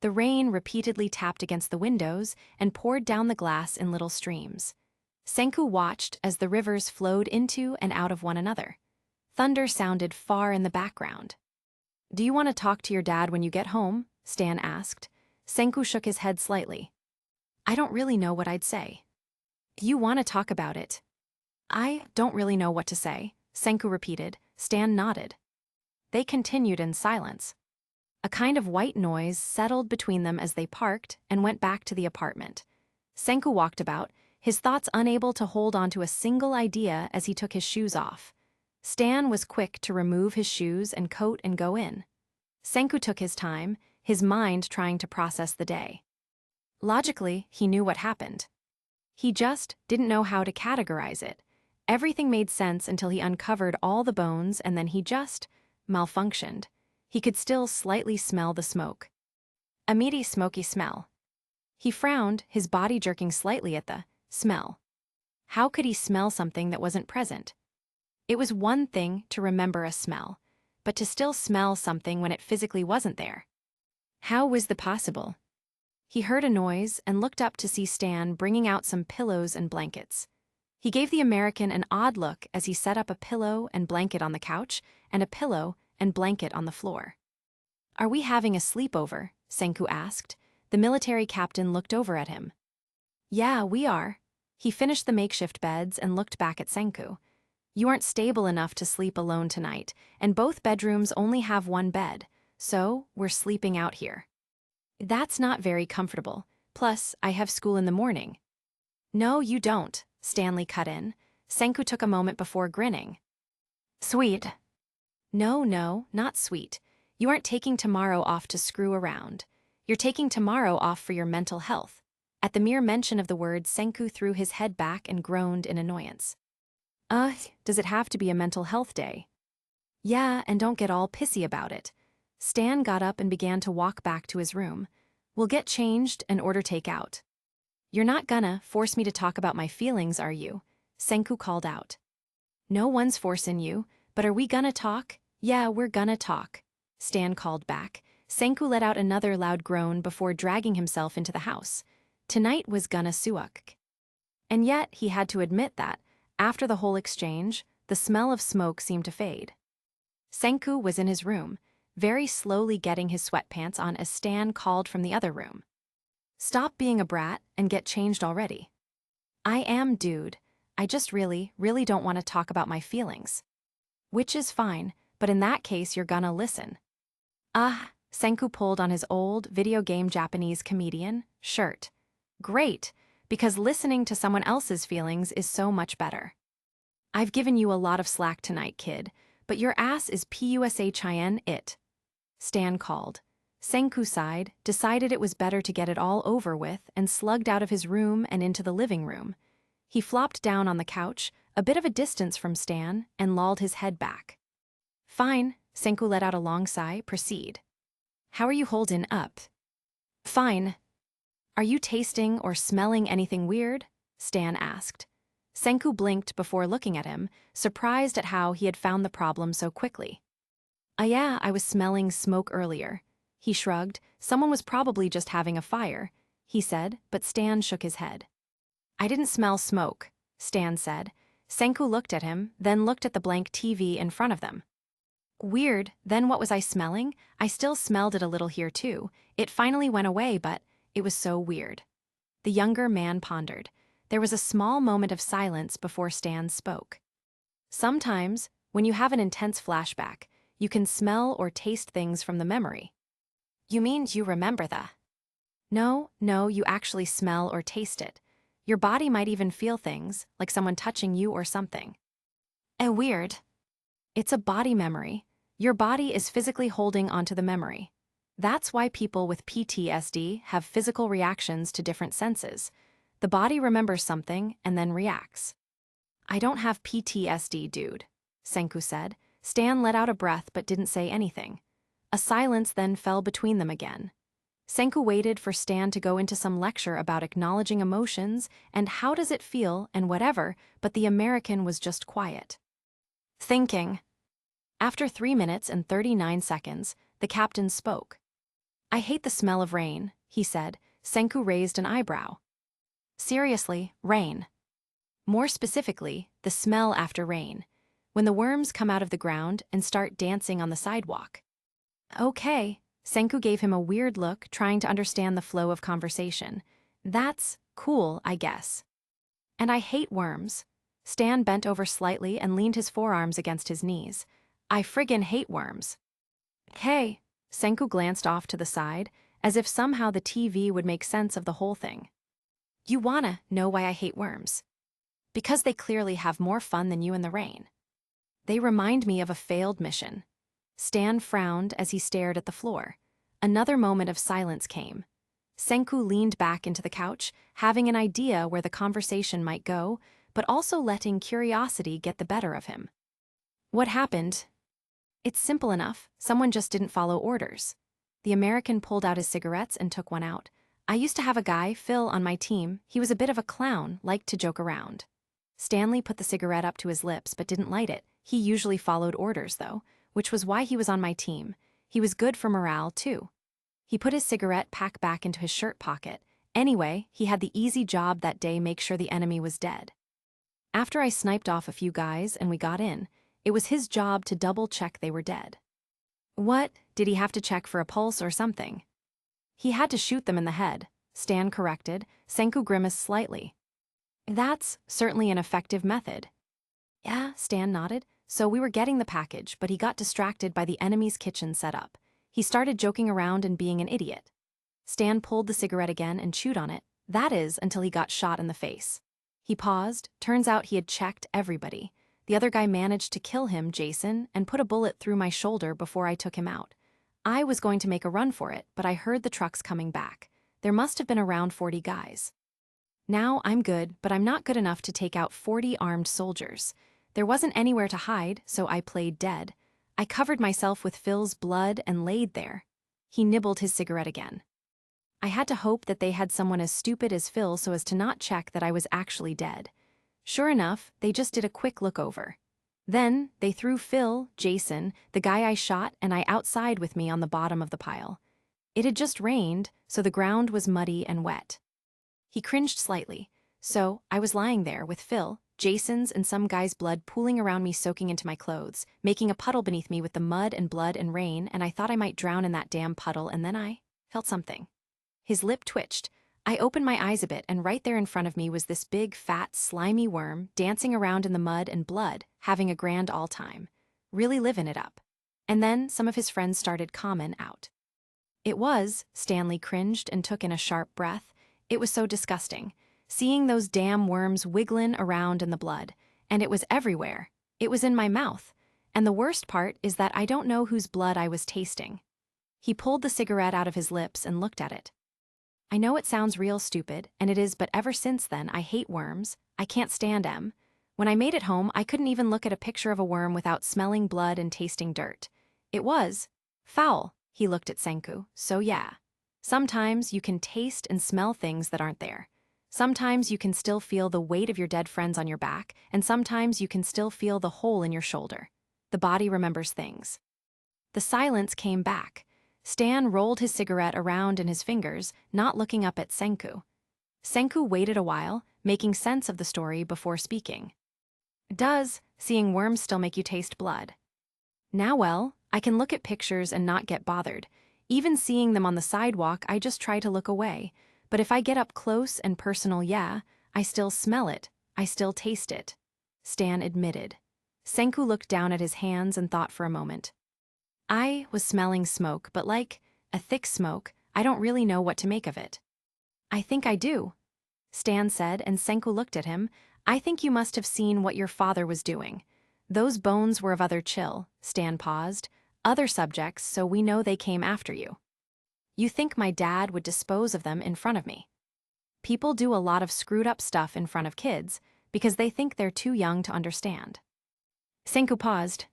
The rain repeatedly tapped against the windows and poured down the glass in little streams. Senku watched as the rivers flowed into and out of one another. Thunder sounded far in the background. Do you want to talk to your dad when you get home? Stan asked. Senku shook his head slightly. I don't really know what I'd say. You want to talk about it? I don't really know what to say, Senku repeated. Stan nodded. They continued in silence. A kind of white noise settled between them as they parked and went back to the apartment. Senku walked about, his thoughts unable to hold on to a single idea as he took his shoes off. Stan was quick to remove his shoes and coat and go in. Senku took his time, his mind trying to process the day. Logically, he knew what happened. He just didn't know how to categorize it. Everything made sense until he uncovered all the bones and then he just malfunctioned. He could still slightly smell the smoke. A meaty, smoky smell. He frowned, his body jerking slightly at the smell. How could he smell something that wasn't present? It was one thing to remember a smell, but to still smell something when it physically wasn't there. How was that possible? He heard a noise and looked up to see Stan bringing out some pillows and blankets. He gave the American an odd look as he set up a pillow and blanket on the couch and a pillow and blanket on the floor. Are we having a sleepover? Senku asked. The military captain looked over at him. Yeah, we are. He finished the makeshift beds and looked back at Senku. You aren't stable enough to sleep alone tonight, and both bedrooms only have one bed, so we're sleeping out here. That's not very comfortable. Plus, I have school in the morning. No, you don't, Stanley cut in. Senku took a moment before grinning. Sweet. No, not sweet. You aren't taking tomorrow off to screw around. You're taking tomorrow off for your mental health. At the mere mention of the word, Senku threw his head back and groaned in annoyance. Does it have to be a mental health day? Yeah, and don't get all pissy about it. Stan got up and began to walk back to his room. We'll get changed and order takeout. You're not gonna force me to talk about my feelings, are you? Senku called out. No one's forcing you, but are we gonna talk? Yeah, we're gonna talk, Stan called back. Senku let out another loud groan before dragging himself into the house. Tonight was gonna suck. And yet, he had to admit that, after the whole exchange, the smell of smoke seemed to fade. Senku was in his room, very slowly getting his sweatpants on as Stan called from the other room. Stop being a brat and get changed already. I am, dude. I just really don't want to talk about my feelings. Which is fine, but in that case you're gonna listen. Senku pulled on his old video game Japanese comedian shirt. Great, because listening to someone else's feelings is so much better. I've given you a lot of slack tonight, kid, but your ass is PUSHIN it. Stan called. Senku sighed, decided it was better to get it all over with, and slugged out of his room and into the living room. He flopped down on the couch, a bit of a distance from Stan, and lolled his head back. Fine, Senku let out a long sigh. Proceed. How are you holding up? Fine. Are you tasting or smelling anything weird? Stan asked. Senku blinked before looking at him, surprised at how he had found the problem so quickly. Yeah, I was smelling smoke earlier. He shrugged. Someone was probably just having a fire, he said, but Stan shook his head. I didn't smell smoke, Stan said. Senku looked at him, then looked at the blank TV in front of them. Weird, then what was I smelling? I still smelled it a little here too. It finally went away, but it was so weird. The younger man pondered. There was a small moment of silence before Stan spoke. Sometimes, when you have an intense flashback, you can smell or taste things from the memory. You mean you remember the? No, you actually smell or taste it. Your body might even feel things, like someone touching you or something. Weird. It's a body memory. Your body is physically holding onto the memory. That's why people with PTSD have physical reactions to different senses. The body remembers something and then reacts. I don't have PTSD, dude, Senku said. Stan let out a breath but didn't say anything. A silence then fell between them again. Senku waited for Stan to go into some lecture about acknowledging emotions and how does it feel and whatever, but the American was just quiet. Thinking. After 3 minutes and 39 seconds, the captain spoke. I hate the smell of rain, he said. Senku raised an eyebrow. Seriously, rain. More specifically, the smell after rain, when the worms come out of the ground and start dancing on the sidewalk. Okay, Senku gave him a weird look, trying to understand the flow of conversation. That's cool, I guess. And I hate worms. Stan bent over slightly and leaned his forearms against his knees. I friggin' hate worms. Hey, Senku glanced off to the side, as if somehow the TV would make sense of the whole thing. You wanna know why I hate worms? Because they clearly have more fun than you in the rain. They remind me of a failed mission. Stan frowned as he stared at the floor. Another moment of silence came. Senku leaned back into the couch, having an idea where the conversation might go, but also letting curiosity get the better of him. What happened? It's simple enough. Someone just didn't follow orders. The American pulled out his cigarettes and took one out. I used to have a guy, Phil, on my team. He was a bit of a clown, liked to joke around. Stanley put the cigarette up to his lips but didn't light it. He usually followed orders, though, which was why he was on my team. He was good for morale, too. He put his cigarette pack back into his shirt pocket. Anyway, he had the easy job that day, make sure the enemy was dead. After I sniped off a few guys and we got in, it was his job to double-check they were dead. What? Did he have to check for a pulse or something? He had to shoot them in the head, Stan corrected. Senku grimaced slightly. That's certainly an effective method. Yeah, Stan nodded. So we were getting the package, but he got distracted by the enemy's kitchen setup. He started joking around and being an idiot. Stan pulled the cigarette again and chewed on it, that is, until he got shot in the face. He paused. Turns out he had checked everybody. The other guy managed to kill him, Jason, and put a bullet through my shoulder before I took him out. I was going to make a run for it, but I heard the trucks coming back. There must have been around 40 guys. Now I'm good, but I'm not good enough to take out 40 armed soldiers. There wasn't anywhere to hide, so I played dead. I covered myself with Phil's blood and laid there. He nibbled his cigarette again. I had to hope that they had someone as stupid as Phil so as to not check that I was actually dead. Sure enough, they just did a quick look over. Then, they threw Phil, Jason, the guy I shot, and I outside with me on the bottom of the pile. It had just rained, so the ground was muddy and wet. He cringed slightly. So, I was lying there with Phil, Jason's, and some guy's blood pooling around me, soaking into my clothes, making a puddle beneath me with the mud and blood and rain, and I thought I might drown in that damn puddle, and then I felt something. His lip twitched. I opened my eyes a bit, and right there in front of me was this big, fat, slimy worm, dancing around in the mud and blood, having a grand all-time. Really living it up. And then some of his friends started comment out. It was, Stanley cringed and took in a sharp breath, it was so disgusting. Seeing those damn worms wiggling around in the blood. And it was everywhere. It was in my mouth. And the worst part is that I don't know whose blood I was tasting. He pulled the cigarette out of his lips and looked at it. I know it sounds real stupid, and it is, but ever since then I hate worms. I can't stand them. When I made it home, I couldn't even look at a picture of a worm without smelling blood and tasting dirt. It was foul. He looked at Senku. So yeah. Sometimes you can taste and smell things that aren't there. Sometimes you can still feel the weight of your dead friends on your back, and sometimes you can still feel the hole in your shoulder. The body remembers things. The silence came back. Stan rolled his cigarette around in his fingers, not looking up at Senku. Senku waited a while, making sense of the story before speaking. Does seeing worms still make you taste blood? Now well, I can look at pictures and not get bothered. Even seeing them on the sidewalk, I just try to look away. But if I get up close and personal, yeah, I still smell it, I still taste it. Stan admitted. Senku looked down at his hands and thought for a moment. I was smelling smoke, but like a thick smoke, I don't really know what to make of it. I think I do, Stan said, and Senku looked at him. I think you must have seen what your father was doing. Those bones were of other chill, Stan paused, other subjects, so we know they came after you. You think my dad would dispose of them in front of me? People do a lot of screwed up stuff in front of kids because they think they're too young to understand. Senku paused.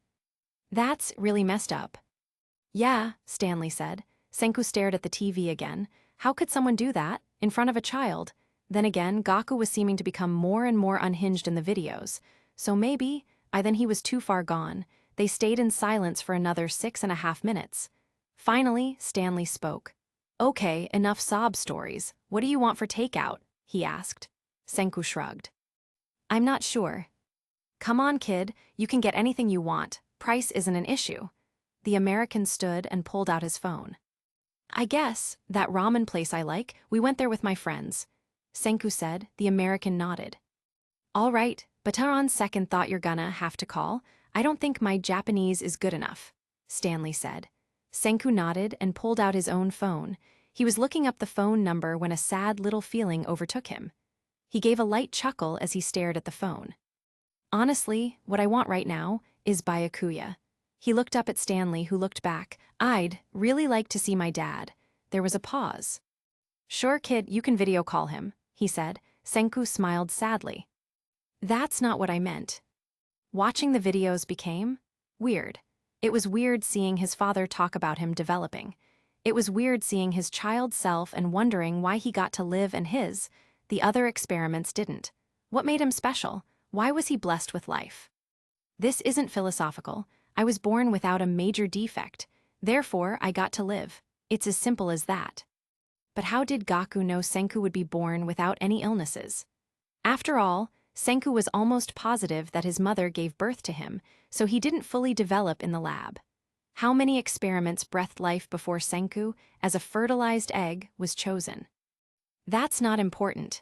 That's really messed up. Yeah, Stanley said. Senku stared at the TV again. How could someone do that, in front of a child? Then again, Gaku was seeming to become more and more unhinged in the videos. So maybe, then he was too far gone. They stayed in silence for another 6.5 minutes. Finally, Stanley spoke. Okay, enough sob stories. What do you want for takeout? He asked. Senku shrugged. I'm not sure. Come on, kid, you can get anything you want. Price isn't an issue. The American stood and pulled out his phone. I guess, that ramen place I like, we went there with my friends. Senku said. The American nodded. All right, but on second thought you're gonna have to call. I don't think my Japanese is good enough, Stanley said. Senku nodded and pulled out his own phone. He was looking up the phone number when a sad little feeling overtook him. He gave a light chuckle as he stared at the phone. Honestly, what I want right now is Byakuya. He looked up at Stanley, who looked back. I'd really like to see my dad. There was a pause. Sure, kid, you can video call him, he said. Senku smiled sadly. That's not what I meant. Watching the videos became weird. It was weird seeing his father talk about him developing. It was weird seeing his child self and wondering why he got to live and the other experiments didn't. What made him special? Why was he blessed with life? This isn't philosophical. I was born without a major defect. Therefore, I got to live. It's as simple as that. But how did Gaku know Senku would be born without any illnesses? After all, Senku was almost positive that his mother gave birth to him, so he didn't fully develop in the lab. How many experiments breathed life before Senku, as a fertilized egg, was chosen? That's not important.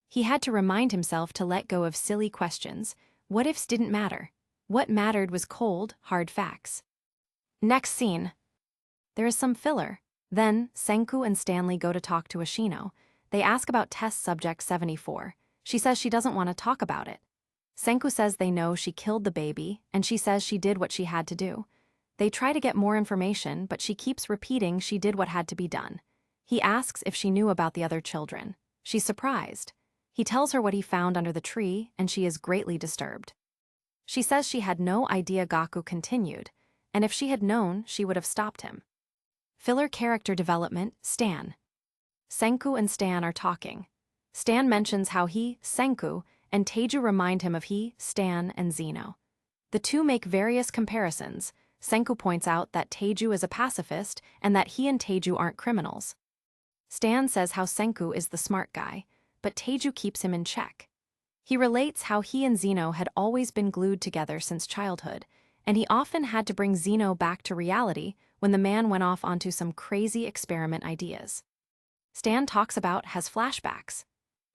He had to remind himself to let go of silly questions. What ifs didn't matter. What mattered was cold, hard facts. Next scene. There is some filler. Then, Senku and Stanley go to talk to Ashino. They ask about test subject 74. She says she doesn't want to talk about it. Senku says they know she killed the baby, and she says she did what she had to do. They try to get more information, but she keeps repeating she did what had to be done. He asks if she knew about the other children. She's surprised. He tells her what he found under the tree, and she is greatly disturbed. She says she had no idea Gaku continued, and if she had known, she would have stopped him. Filler character development, Stan. Senku and Stan are talking. Stan mentions how he, Senku, and Taiju remind him of he, Stan, and Zeno. The two make various comparisons. Senku points out that Taiju is a pacifist and that he and Taiju aren't criminals. Stan says how Senku is the smart guy, but Taiju keeps him in check. He relates how he and Zeno had always been glued together since childhood, and he often had to bring Zeno back to reality when the man went off onto some crazy experiment ideas. Stan talks about has flashbacks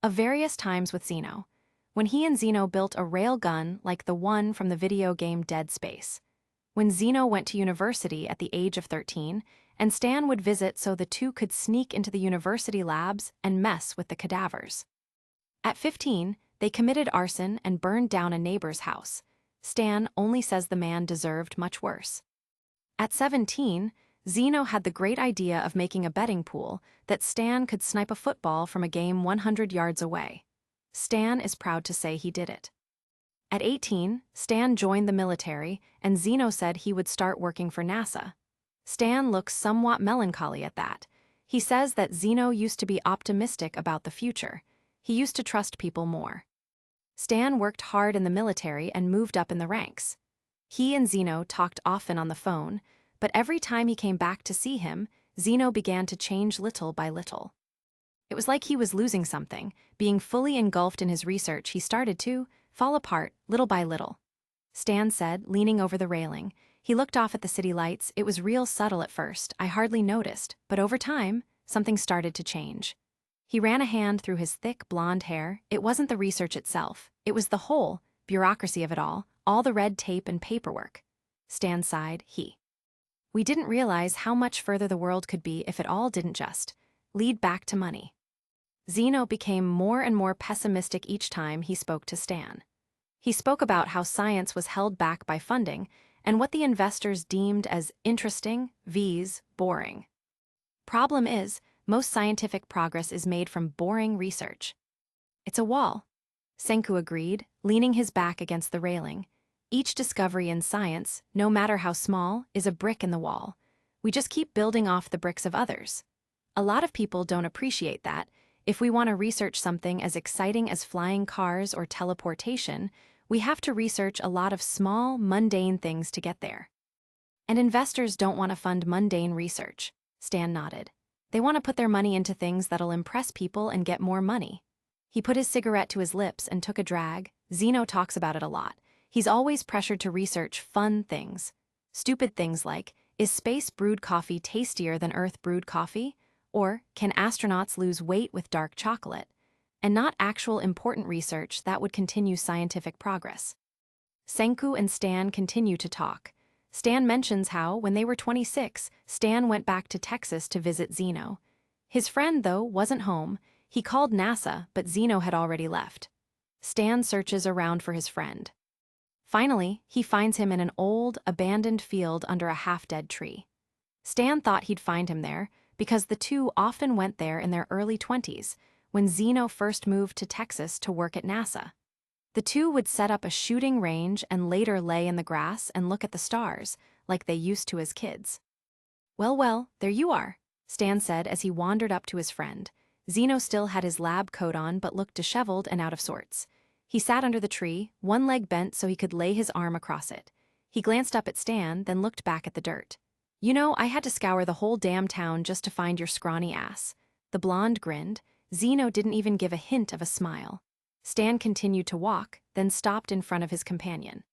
of various times with Zeno, when he and Zeno built a rail gun like the one from the video game Dead Space. When Zeno went to university at the age of 13, and Stan would visit so the two could sneak into the university labs and mess with the cadavers. At 15, they committed arson and burned down a neighbor's house. Stan only says the man deserved much worse. At 17, Zeno had the great idea of making a betting pool that Stan could snipe a football from a game 100 yards away. Stan is proud to say he did it. At 18, Stan joined the military, and Zeno said he would start working for NASA. Stan looks somewhat melancholy at that. He says that Zeno used to be optimistic about the future. He used to trust people more. Stan worked hard in the military and moved up in the ranks. He and Zeno talked often on the phone, but every time he came back to see him, Zeno began to change little by little. It was like he was losing something. Being fully engulfed in his research, he started to fall apart little by little. Stan said, leaning over the railing. He looked off at the city lights. It was real subtle at first. I hardly noticed, but over time, something started to change. He ran a hand through his thick blonde hair. It wasn't the research itself. It was the whole bureaucracy of it all the red tape and paperwork. Stan sighed. We didn't realize how much further the world could be if it all didn't just lead back to money. Zeno became more and more pessimistic each time he spoke to Stan. He spoke about how science was held back by funding and what the investors deemed as interesting vs boring. Problem is, most scientific progress is made from boring research. It's a wall. Senku agreed, leaning his back against the railing. Each discovery in science, no matter how small, is a brick in the wall. We just keep building off the bricks of others. A lot of people don't appreciate that. If we want to research something as exciting as flying cars or teleportation, we have to research a lot of small, mundane things to get there. And investors don't want to fund mundane research. Stan nodded. They want to put their money into things that'll impress people and get more money. He put his cigarette to his lips and took a drag. Zeno talks about it a lot. He's always pressured to research fun things. Stupid things like, is space brewed coffee tastier than Earth brewed coffee? Or, can astronauts lose weight with dark chocolate? And not actual important research that would continue scientific progress. Senku and Stan continue to talk. Stan mentions how, when they were 26, Stan went back to Texas to visit Zeno. His friend, though, wasn't home. He called NASA, but Zeno had already left. Stan searches around for his friend. Finally, he finds him in an old, abandoned field under a half-dead tree. Stan thought he'd find him there, because the two often went there in their early 20s, when Zeno first moved to Texas to work at NASA. The two would set up a shooting range and later lay in the grass and look at the stars, like they used to as kids. Well, there you are, Stan said as he wandered up to his friend. Zeno still had his lab coat on but looked disheveled and out of sorts. He sat under the tree, one leg bent so he could lay his arm across it. He glanced up at Stan, then looked back at the dirt. You know, I had to scour the whole damn town just to find your scrawny ass. The blonde grinned. Zeno didn't even give a hint of a smile. Stan continued to walk, then stopped in front of his companion.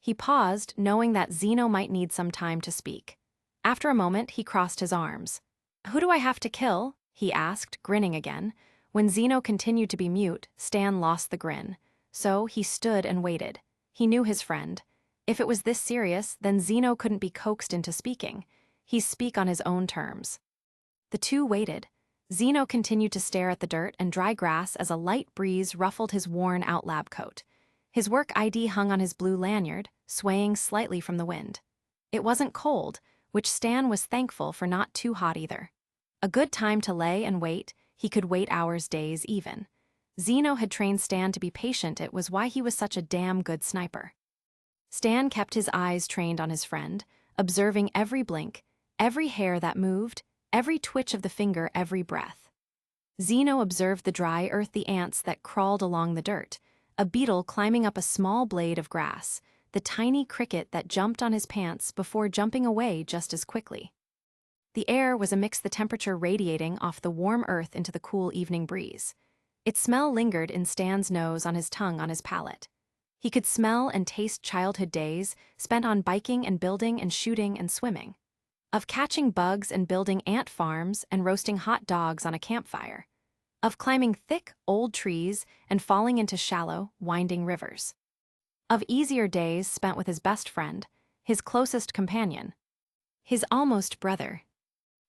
He paused, knowing that Zeno might need some time to speak. After a moment, he crossed his arms. Who do I have to kill? He asked, grinning again. When Zeno continued to be mute, Stan lost the grin. So he stood and waited. He knew his friend. If it was this serious, then Zeno couldn't be coaxed into speaking. He'd speak on his own terms. The two waited. Zeno continued to stare at the dirt and dry grass as a light breeze ruffled his worn-out lab coat. His work ID hung on his blue lanyard, swaying slightly from the wind. It wasn't cold, which Stan was thankful for, not too hot either. A good time to lay and wait. He could wait hours, days even. Zeno had trained Stan to be patient. It was why he was such a damn good sniper. Stan kept his eyes trained on his friend, observing every blink, every hair that moved, every twitch of the finger, every breath. Zeno observed the dry, earthy ants that crawled along the dirt, a beetle climbing up a small blade of grass, the tiny cricket that jumped on his pants before jumping away just as quickly. The air was amidst the temperature radiating off the warm earth into the cool evening breeze. Its smell lingered in Stan's nose, on his tongue, on his palate. He could smell and taste childhood days spent on biking and building and shooting and swimming, of catching bugs and building ant farms and roasting hot dogs on a campfire, of climbing thick, old trees and falling into shallow, winding rivers, of easier days spent with his best friend, his closest companion, his almost brother.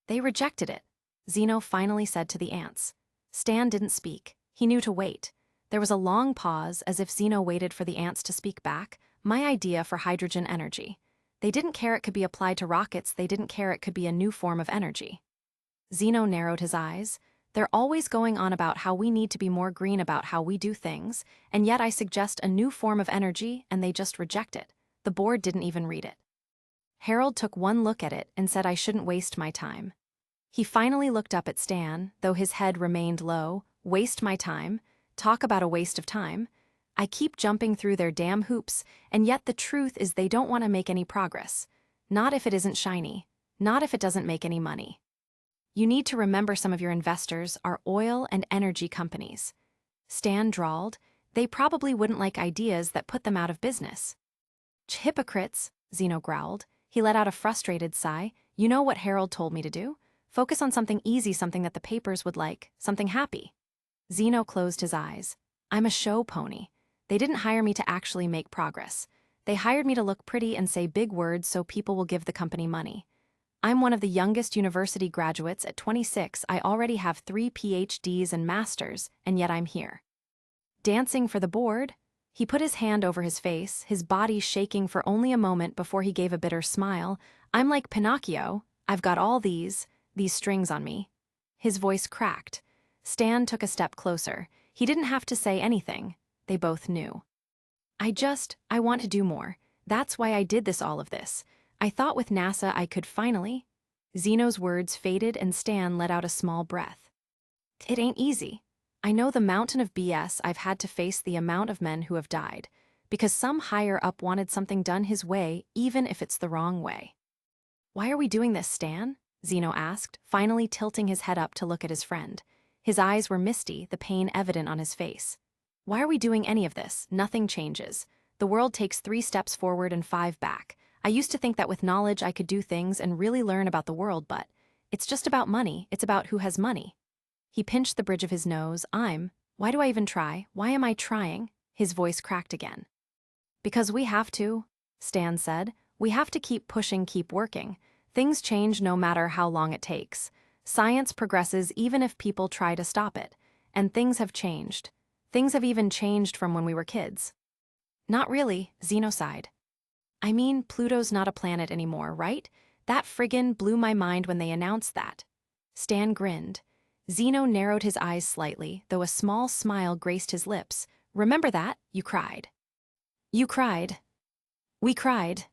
They rejected it, Zeno finally said to the ants. Stan didn't speak. He knew to wait. There was a long pause, as if Zeno waited for the ants to speak back. My idea for hydrogen energy. They didn't care it could be applied to rockets, they didn't care it could be a new form of energy. Zeno narrowed his eyes. They're always going on about how we need to be more green about how we do things, and yet I suggest a new form of energy and they just reject it. The board didn't even read it. Harold took one look at it and said I shouldn't waste my time. He finally looked up at Stan, though his head remained low. Waste my time? Talk about a waste of time. I keep jumping through their damn hoops, and yet the truth is they don't want to make any progress. Not if it isn't shiny. Not if it doesn't make any money. You need to remember some of your investors are oil and energy companies. Stan drawled. They probably wouldn't like ideas that put them out of business. Hypocrites, Zeno growled. He let out a frustrated sigh. You know what Harold told me to do? Focus on something easy, something that the papers would like, something happy. Zeno closed his eyes. I'm a show pony. They didn't hire me to actually make progress. They hired me to look pretty and say big words so people will give the company money. I'm one of the youngest university graduates. At 26, I already have 3 PhDs and masters, and yet I'm here. Dancing for the board? He put his hand over his face, his body shaking for only a moment before he gave a bitter smile. I'm like Pinocchio. I've got all these strings on me. His voice cracked. Stan took a step closer. He didn't have to say anything. They both knew. I want to do more. That's why I did all of this. I thought with NASA I could finally. Zeno's words faded and Stan let out a small breath. It ain't easy. I know the mountain of BS I've had to face, the amount of men who have died, because some higher up wanted something done his way, even if it's the wrong way. Why are we doing this, Stan? Zeno asked, finally tilting his head up to look at his friend. His eyes were misty, the pain evident on his face. Why are we doing any of this? Nothing changes. The world takes 3 steps forward and 5 back. I used to think that with knowledge I could do things and really learn about the world, but it's just about money. It's about who has money. He pinched the bridge of his nose. Why do I even try? Why am I trying? His voice cracked again. Because we have to, Stan said. We have to keep pushing, keep working. Things change no matter how long it takes. Science progresses even if people try to stop it. And things have changed. Things have even changed from when we were kids. Not really, Zeno sighed. I mean, Pluto's not a planet anymore, right? That friggin' blew my mind when they announced that. Stan grinned. Zeno narrowed his eyes slightly, though a small smile graced his lips. Remember that? You cried. You cried. We cried.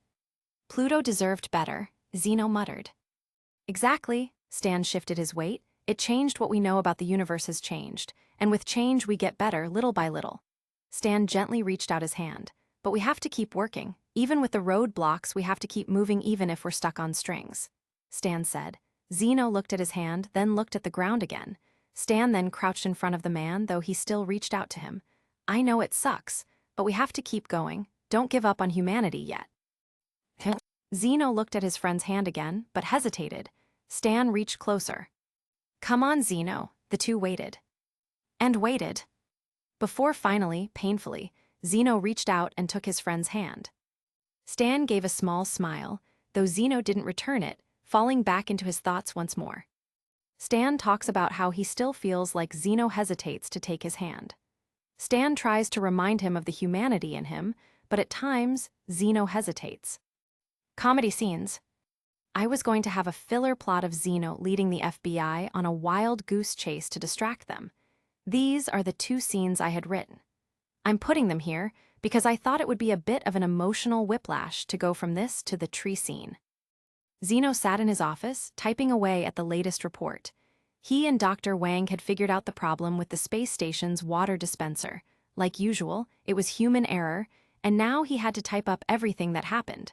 Pluto deserved better, Zeno muttered. Exactly, Stan shifted his weight. It changed. What we know about the universe has changed, and with change we get better, little by little. Stan gently reached out his hand. But we have to keep working. Even with the roadblocks, we have to keep moving even if we're stuck on strings. Stan said. Zeno looked at his hand, then looked at the ground again. Stan then crouched in front of the man, though he still reached out to him. I know it sucks, but we have to keep going. Don't give up on humanity yet. Zeno looked at his friend's hand again, but hesitated. Stan reached closer. Come on, Zeno. The two waited. And waited. Before finally, painfully, Zeno reached out and took his friend's hand. Stan gave a small smile, though Zeno didn't return it, falling back into his thoughts once more. Stan talks about how he still feels like Zeno hesitates to take his hand. Stan tries to remind him of the humanity in him, but at times, Zeno hesitates. Comedy scenes. I was going to have a filler plot of Zeno leading the FBI on a wild goose chase to distract them. These are the 2 scenes I had written. I'm putting them here because I thought it would be a bit of an emotional whiplash to go from this to the tree scene. Zeno sat in his office, typing away at the latest report. He and Dr. Wang had figured out the problem with the space station's water dispenser. Like usual, it was human error, and now he had to type up everything that happened.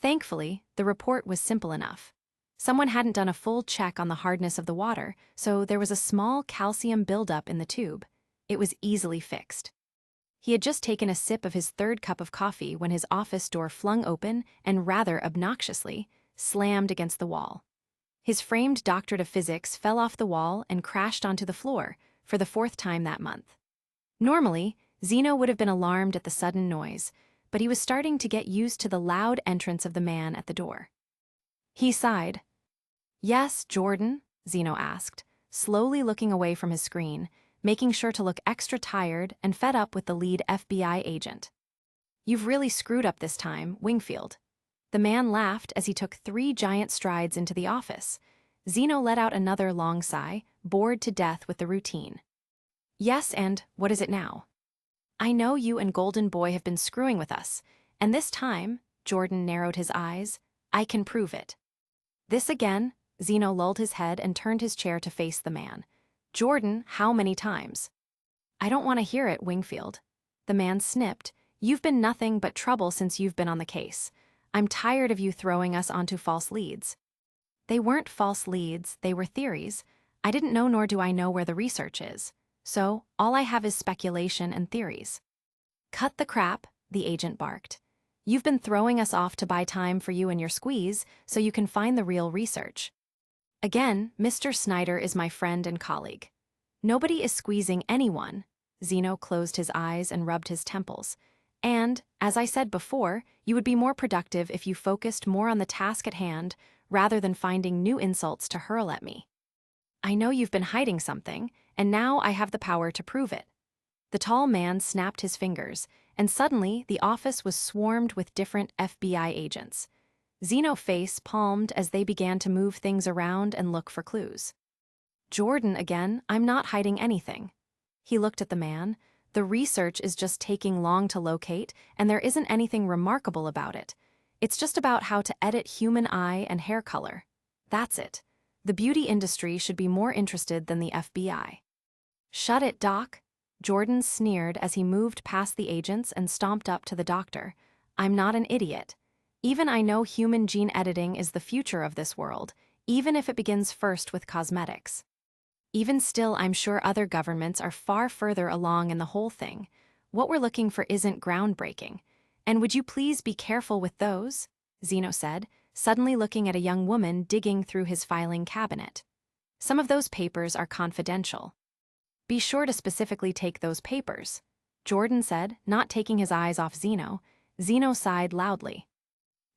Thankfully, the report was simple enough. Someone hadn't done a full check on the hardness of the water, so there was a small calcium buildup in the tube. It was easily fixed. He had just taken a sip of his third cup of coffee when his office door flung open and, rather obnoxiously, slammed against the wall. His framed doctorate of physics fell off the wall and crashed onto the floor for the fourth time that month. Normally, Zeno would have been alarmed at the sudden noise, but he was starting to get used to the loud entrance of the man at the door. He sighed. "Yes, Jordan?" Zeno asked, slowly looking away from his screen, making sure to look extra tired and fed up with the lead FBI agent. "You've really screwed up this time, Wingfield." The man laughed as he took 3 giant strides into the office. Zeno let out another long sigh, bored to death with the routine. "Yes, and what is it now?" "I know you and Golden Boy have been screwing with us, and this time," Jordan narrowed his eyes, "I can prove it." "This again?" Zeno lulled his head and turned his chair to face the man. "Jordan, how many times?" "I don't want to hear it, Wingfield." The man snipped. "You've been nothing but trouble since you've been on the case. I'm tired of you throwing us onto false leads." "They weren't false leads, they were theories. I didn't know, nor do I know where the research is. So, all I have is speculation and theories." "Cut the crap," the agent barked. "You've been throwing us off to buy time for you and your squeeze so you can find the real research. Again, Mr. Snyder is my friend and colleague. Nobody is squeezing anyone." Zeno closed his eyes and rubbed his temples. "And, as I said before, you would be more productive if you focused more on the task at hand rather than finding new insults to hurl at me. I know you've been hiding something, and now I have the power to prove it." The tall man snapped his fingers, and suddenly the office was swarmed with different FBI agents. Zeno face palmed as they began to move things around and look for clues. "Jordan again, I'm not hiding anything." He looked at the man. "The research is just taking long to locate, and there isn't anything remarkable about it. It's just about how to edit human eye and hair color. That's it. The beauty industry should be more interested than the FBI." "Shut it, Doc." Jordan sneered as he moved past the agents and stomped up to the doctor. "I'm not an idiot. Even I know human gene editing is the future of this world, even if it begins first with cosmetics. Even still, I'm sure other governments are far further along in the whole thing. What we're looking for isn't groundbreaking. And would you please be careful with those?" Zeno said, suddenly looking at a young woman digging through his filing cabinet. "Some of those papers are confidential. Be sure to specifically take those papers," Jordan said, not taking his eyes off Zeno. Zeno sighed loudly.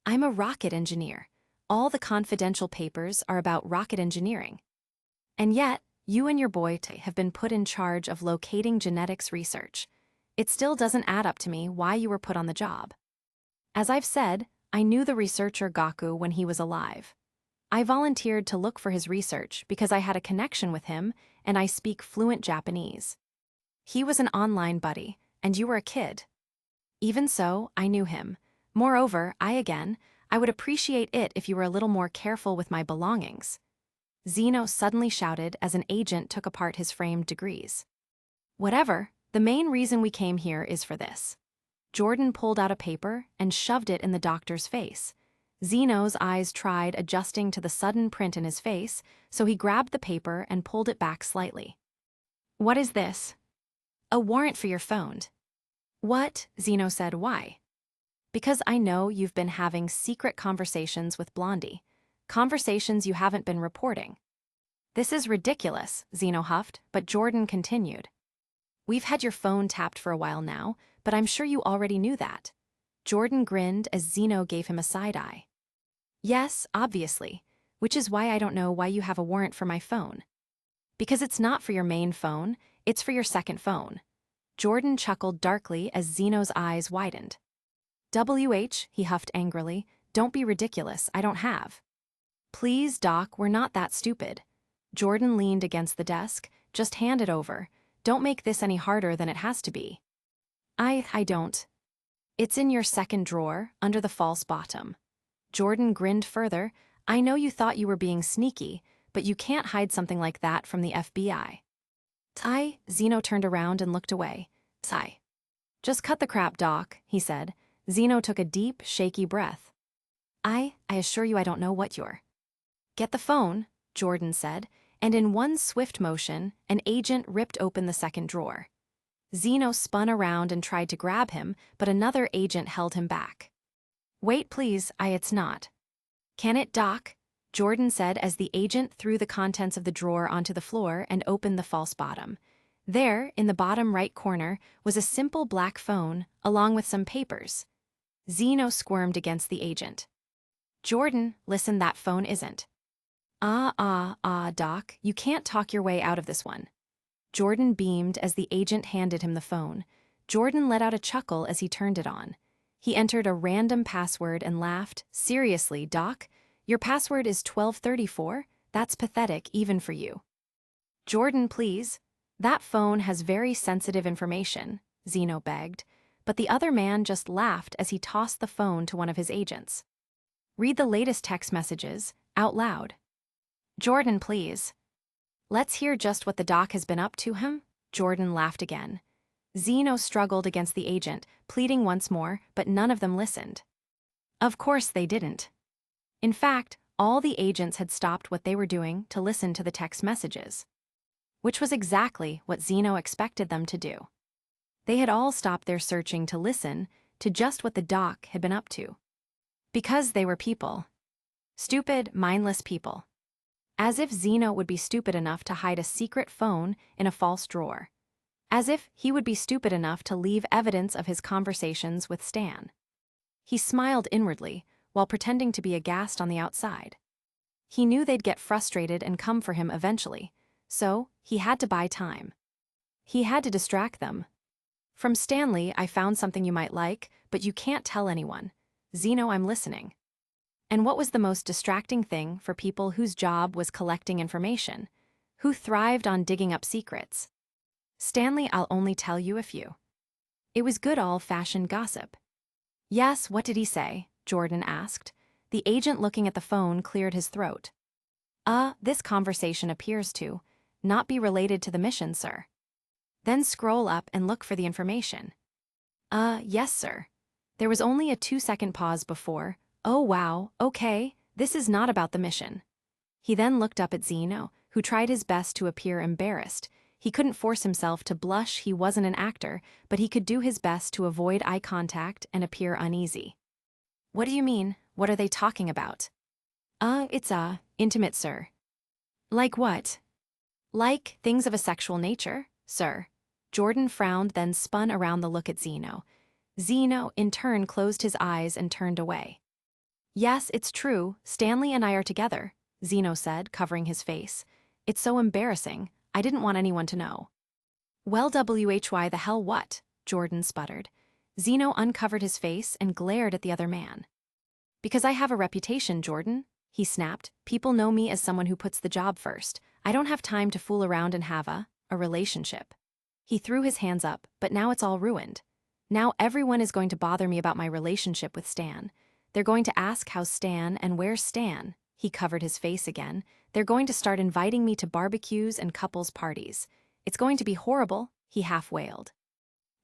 "I'm a rocket engineer. All the confidential papers are about rocket engineering. And yet, you and your boy have been put in charge of locating genetics research. It still doesn't add up to me why you were put on the job. As I've said, I knew the researcher Gaku when he was alive. I volunteered to look for his research because I had a connection with him and I speak fluent Japanese. He was an online buddy, and you were a kid. Even so, I knew him. Moreover, I would appreciate it if you were a little more careful with my belongings." Zeno suddenly shouted as an agent took apart his framed degrees. "Whatever, the main reason we came here is for this." Jordan pulled out a paper and shoved it in the doctor's face. Zeno's eyes tried adjusting to the sudden print in his face, so he grabbed the paper and pulled it back slightly. "What is this?" "A warrant for your phone." "What?" Zeno said. "Why?" "Because I know you've been having secret conversations with Blondie. Conversations you haven't been reporting." "This is ridiculous," Zeno huffed, but Jordan continued. "We've had your phone tapped for a while now, but I'm sure you already knew that." Jordan grinned as Zeno gave him a side eye. "Yes, obviously, which is why I don't know why you have a warrant for my phone." "Because it's not for your main phone, it's for your second phone." Jordan chuckled darkly as Zeno's eyes widened. He huffed angrily, "Don't be ridiculous, I don't have." "Please, Doc, we're not that stupid." Jordan leaned against the desk. "Just hand it over. Don't make this any harder than it has to be." I don't." "It's in your second drawer, under the false bottom." Jordan grinned further. "I know you thought you were being sneaky, but you can't hide something like that from the FBI. Zeno turned around and looked away. Just cut the crap, Doc, he said. Zeno took a deep, shaky breath. I assure you I don't know what you're. Get the phone, Jordan said, and in one swift motion, an agent ripped open the second drawer. Zeno spun around and tried to grab him, but another agent held him back. Wait, please, it's not. Can it, Doc? Jordan said as the agent threw the contents of the drawer onto the floor and opened the false bottom. There, in the bottom right corner, was a simple black phone, along with some papers. Zeno squirmed against the agent. Jordan, listen, that phone isn't. Doc, you can't talk your way out of this one. Jordan beamed as the agent handed him the phone. Jordan let out a chuckle as he turned it on. He entered a random password and laughed. Seriously, Doc? Your password is 1234? That's pathetic, even for you. Jordan, please. That phone has very sensitive information, Zeno begged, but the other man just laughed as he tossed the phone to one of his agents. Read the latest text messages, out loud. Jordan, please. Let's hear just what the doc has been up to him. Jordan laughed again. Zeno struggled against the agent, pleading once more, but none of them listened. Of course they didn't. In fact, all the agents had stopped what they were doing to listen to the text messages, which was exactly what Zeno expected them to do. They had all stopped their searching to listen to just what the doc had been up to. Because they were people. Stupid, mindless people. As if Zeno would be stupid enough to hide a secret phone in a false drawer. As if he would be stupid enough to leave evidence of his conversations with Stan. He smiled inwardly, while pretending to be aghast on the outside. He knew they'd get frustrated and come for him eventually, so he had to buy time. He had to distract them. From Stanley, I found something you might like, but you can't tell anyone. Zeno, I'm listening. And what was the most distracting thing for people whose job was collecting information, who thrived on digging up secrets? Stanley, I'll only tell you a few. It was good old-fashioned gossip. Yes, what did he say? Jordan asked. The agent looking at the phone cleared his throat. This conversation appears to not be related to the mission, sir. Then scroll up and look for the information. Yes, sir. There was only a 2-second pause before. Oh wow, okay, this is not about the mission. He then looked up at Zeno, who tried his best to appear embarrassed. He couldn't force himself to blush, he wasn't an actor, but he could do his best to avoid eye contact and appear uneasy. What do you mean? What are they talking about? It's intimate, sir. Like what? Like things of a sexual nature, sir. Jordan frowned, then spun around to look at Zeno. Zeno, in turn, closed his eyes and turned away. Yes, it's true, Stanley and I are together, Zeno said, covering his face. It's so embarrassing, I didn't want anyone to know. Well, why the hell what? Jordan sputtered. Zeno uncovered his face and glared at the other man. Because I have a reputation, Jordan, he snapped. People know me as someone who puts the job first. I don't have time to fool around and have a relationship. He threw his hands up, but now it's all ruined. Now everyone is going to bother me about my relationship with Stan. They're going to ask how's Stan and where's Stan. He covered his face again. They're going to start inviting me to barbecues and couples parties. It's going to be horrible, he half wailed.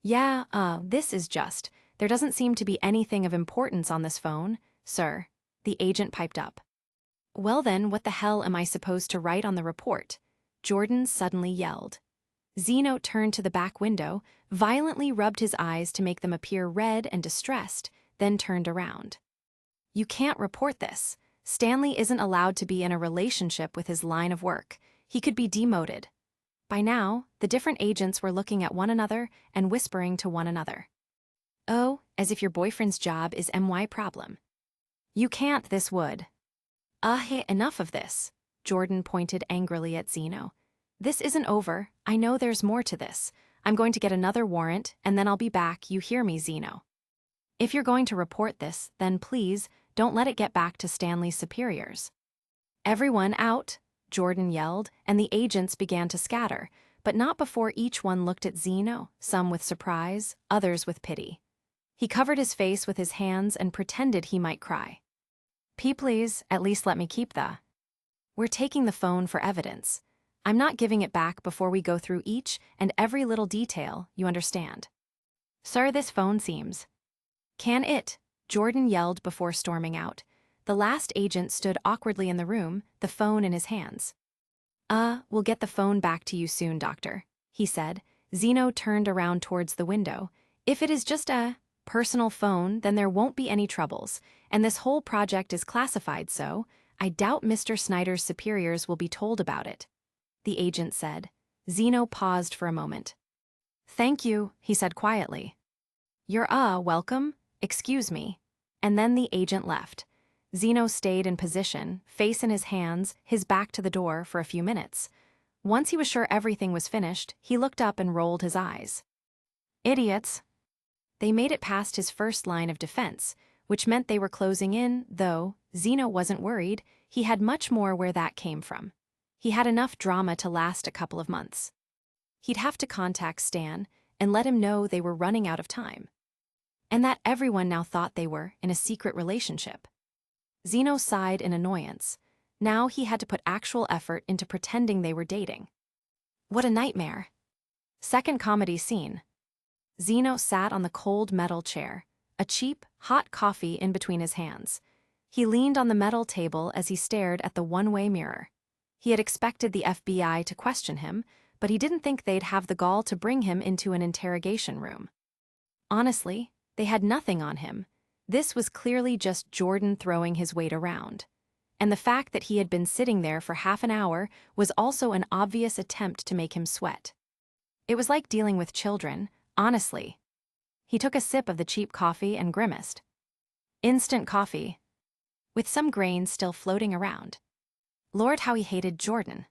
Yeah, this is just. There doesn't seem to be anything of importance on this phone, sir, the agent piped up. Well then, what the hell am I supposed to write on the report? Jordan suddenly yelled. Zeno turned to the back window, violently rubbed his eyes to make them appear red and distressed, then turned around. You can't report this. Stanley isn't allowed to be in a relationship with his line of work. He could be demoted. By now, the different agents were looking at one another and whispering to one another. Oh, as if your boyfriend's job is my problem. You can't, this would. Hey, enough of this. Jordan pointed angrily at Zeno. This isn't over. I know there's more to this. I'm going to get another warrant, and then I'll be back, you hear me, Zeno. If you're going to report this, then please, don't let it get back to Stanley's superiors. Everyone out, Jordan yelled, and the agents began to scatter, but not before each one looked at Zeno, some with surprise, others with pity. He covered his face with his hands and pretended he might cry. Please, at least let me keep the. We're taking the phone for evidence. I'm not giving it back before we go through each and every little detail, you understand. Sir, this phone seems. Can it? Jordan yelled before storming out. The last agent stood awkwardly in the room, the phone in his hands. We'll get the phone back to you soon, doctor, he said. Zeno turned around towards the window. If it is just a personal phone, then there won't be any troubles, and this whole project is classified, so I doubt Mr. Snyder's superiors will be told about it, the agent said. Zeno paused for a moment. Thank you, he said quietly. You're welcome, excuse me. And then the agent left. Zeno stayed in position, face in his hands, his back to the door for a few minutes. Once he was sure everything was finished, he looked up and rolled his eyes. Idiots. They made it past his first line of defense, which meant they were closing in, though Zeno wasn't worried. He had much more where that came from. He had enough drama to last a couple of months. He'd have to contact Stan and let him know they were running out of time, and that everyone now thought they were in a secret relationship. Zeno sighed in annoyance. Now he had to put actual effort into pretending they were dating. What a nightmare. Second comedy scene. Zeno sat on the cold metal chair, a cheap, hot coffee in between his hands. He leaned on the metal table as he stared at the one-way mirror. He had expected the FBI to question him, but he didn't think they'd have the gall to bring him into an interrogation room. Honestly, they had nothing on him. This was clearly just Jordan throwing his weight around. And the fact that he had been sitting there for half an hour was also an obvious attempt to make him sweat. It was like dealing with children, honestly. He took a sip of the cheap coffee and grimaced. Instant coffee, with some grains still floating around. Lord, how he hated Jordan.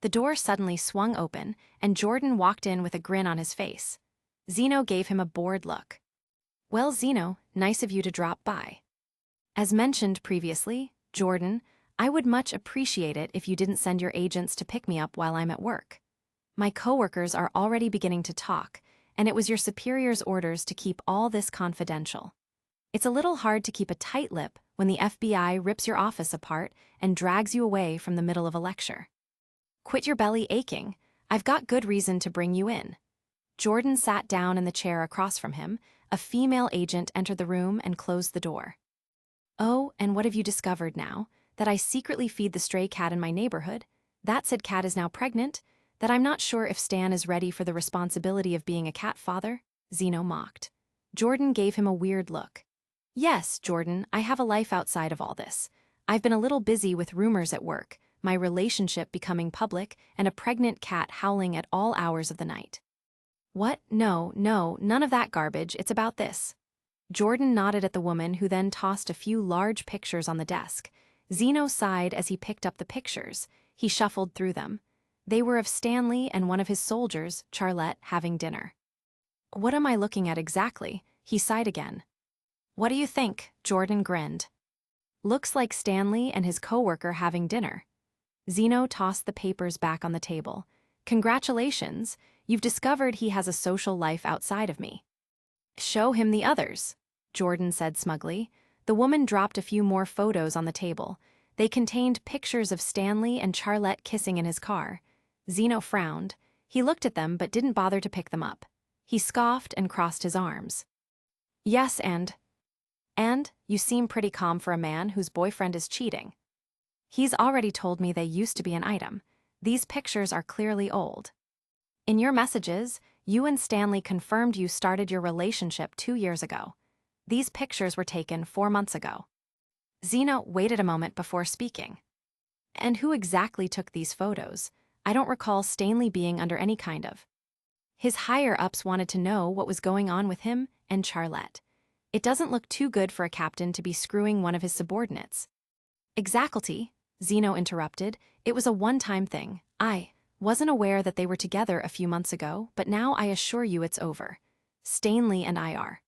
The door suddenly swung open, and Jordan walked in with a grin on his face. Zeno gave him a bored look. Well, Zeno, nice of you to drop by. As mentioned previously, Jordan, I would much appreciate it if you didn't send your agents to pick me up while I'm at work. My coworkers are already beginning to talk, and it was your superior's orders to keep all this confidential. It's a little hard to keep a tight lip when the FBI rips your office apart and drags you away from the middle of a lecture. Quit your belly aching. I've got good reason to bring you in. Jordan sat down in the chair across from him. A female agent entered the room and closed the door. Oh, and what have you discovered now? That I secretly feed the stray cat in my neighborhood? That said cat is now pregnant? That I'm not sure if Stan is ready for the responsibility of being a cat father? Zeno mocked. Jordan gave him a weird look. Yes, Jordan, I have a life outside of all this. I've been a little busy with rumors at work, my relationship becoming public, and a pregnant cat howling at all hours of the night. What? No, none of that garbage, it's about this. Jordan nodded at the woman, who then tossed a few large pictures on the desk. Zeno sighed as he picked up the pictures. He shuffled through them. They were of Stanley and one of his soldiers, Charlotte, having dinner. What am I looking at exactly? He sighed again. What do you think? Jordan grinned. Looks like Stanley and his coworker having dinner. Zeno tossed the papers back on the table. Congratulations, you've discovered he has a social life outside of me. Show him the others, Jordan said smugly. The woman dropped a few more photos on the table. They contained pictures of Stanley and Charlotte kissing in his car. Zeno frowned. He looked at them but didn't bother to pick them up. He scoffed and crossed his arms. Yes, and you seem pretty calm for a man whose boyfriend is cheating. He's already told me they used to be an item. These pictures are clearly old. In your messages, you and Stanley confirmed you started your relationship 2 years ago. These pictures were taken 4 months ago. Zeno waited a moment before speaking. And who exactly took these photos? I don't recall Stanley being under any kind of. His higher-ups wanted to know what was going on with him and Charlotte. It doesn't look too good for a captain to be screwing one of his subordinates. Exactly, Zeno interrupted. It was a one-time thing. I wasn't aware that they were together a few months ago, but now I assure you it's over. Stanley and I are.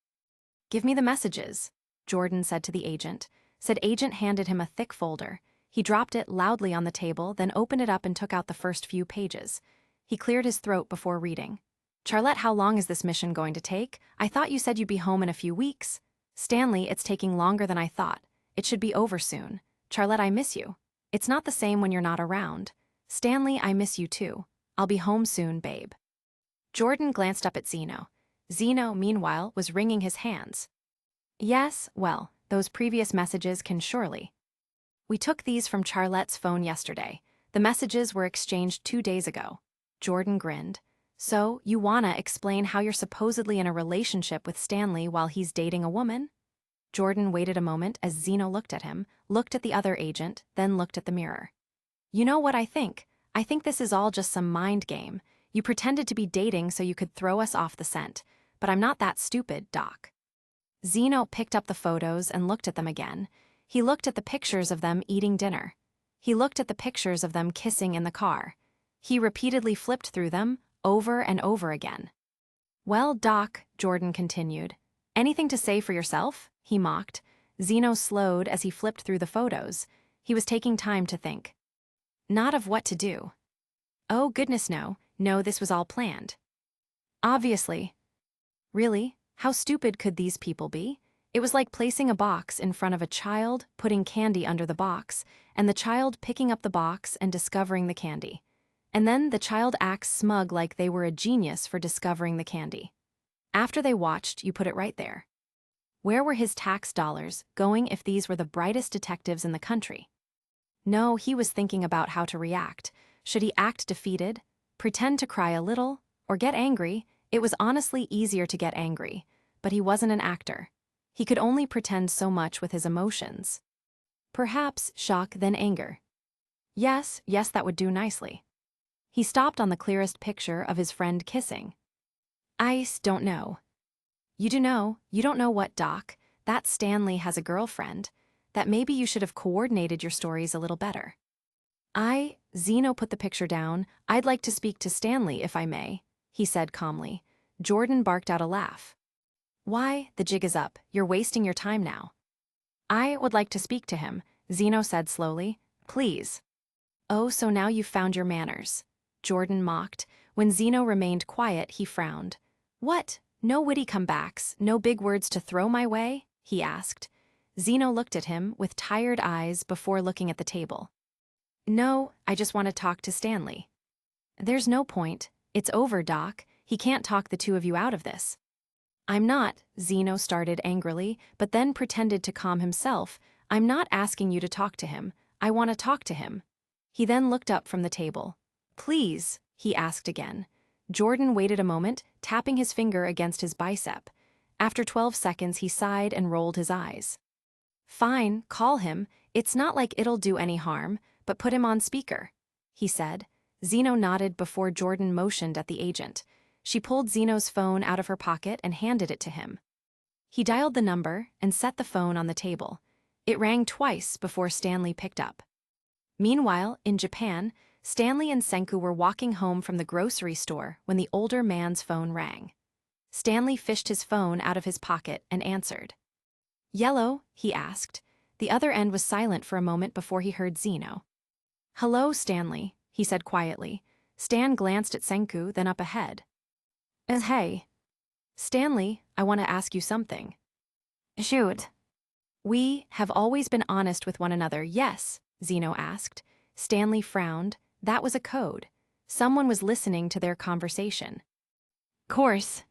Give me the messages, Jordan said to the agent. Said agent handed him a thick folder. He dropped it loudly on the table, then opened it up and took out the first few pages. He cleared his throat before reading. Charlotte, how long is this mission going to take? I thought you said you'd be home in a few weeks. Stanley, it's taking longer than I thought. It should be over soon. Charlotte, I miss you. It's not the same when you're not around. Stanley, I miss you too. I'll be home soon, babe. Jordan glanced up at Zeno. Zeno, meanwhile, was wringing his hands. Yes, well, those previous messages can surely. We took these from Charlotte's phone yesterday. The messages were exchanged 2 days ago. Jordan grinned. So, you wanna explain how you're supposedly in a relationship with Stanley while he's dating a woman? Jordan waited a moment as Zeno looked at him, looked at the other agent, then looked at the mirror. You know what I think? I think this is all just some mind game. You pretended to be dating so you could throw us off the scent. But I'm not that stupid, Doc. Zeno picked up the photos and looked at them again. He looked at the pictures of them eating dinner. He looked at the pictures of them kissing in the car. He repeatedly flipped through them, over and over again. Well, Doc, Jordan continued. Anything to say for yourself? He mocked. Zeno slowed as he flipped through the photos. He was taking time to think. Not of what to do. Oh, goodness no, this was all planned. Obviously. Really? How stupid could these people be? It was like placing a box in front of a child, putting candy under the box, and the child picking up the box and discovering the candy. And then the child acts smug like they were a genius for discovering the candy. After they watched, you put it right there. Where were his tax dollars going if these were the brightest detectives in the country? No, he was thinking about how to react. Should he act defeated, pretend to cry a little, or get angry? It was honestly easier to get angry, but he wasn't an actor. He could only pretend so much with his emotions. Perhaps shock, then anger. Yes, that would do nicely. He stopped on the clearest picture of his friend kissing. I don't know. You do know, you don't know what, Doc, that Stanley has a girlfriend, that maybe you should have coordinated your stories a little better. Zeno put the picture down. I'd like to speak to Stanley if I may, he said calmly. Jordan barked out a laugh. Why, the jig is up, you're wasting your time now. I would like to speak to him, Zeno said slowly. Please. Oh, so now you've found your manners. Jordan mocked. When Zeno remained quiet, he frowned. What? No witty comebacks, no big words to throw my way? He asked. Zeno looked at him with tired eyes before looking at the table. No, I just want to talk to Stanley. There's no point. It's over, Doc. He can't talk the two of you out of this. I'm not, Zeno started angrily, but then pretended to calm himself. I'm not asking you to talk to him. I want to talk to him. He then looked up from the table. Please, he asked again. Jordan waited a moment, tapping his finger against his bicep. After 12 seconds, he sighed and rolled his eyes. Fine, call him. It's not like it'll do any harm, but put him on speaker, he said. Zeno nodded before Jordan motioned at the agent. She pulled Zeno's phone out of her pocket and handed it to him. He dialed the number and set the phone on the table. It rang twice before Stanley picked up. Meanwhile, in Japan, Stanley and Senku were walking home from the grocery store when the older man's phone rang. Stanley fished his phone out of his pocket and answered. Yellow, he asked. The other end was silent for a moment before he heard Zeno. Hello, Stanley, he said quietly. Stan glanced at Senku, then up ahead. Hey. Stanley, I want to ask you something. Shoot. We have always been honest with one another, yes, Zeno asked. Stanley frowned. That was a code. Someone was listening to their conversation. Course.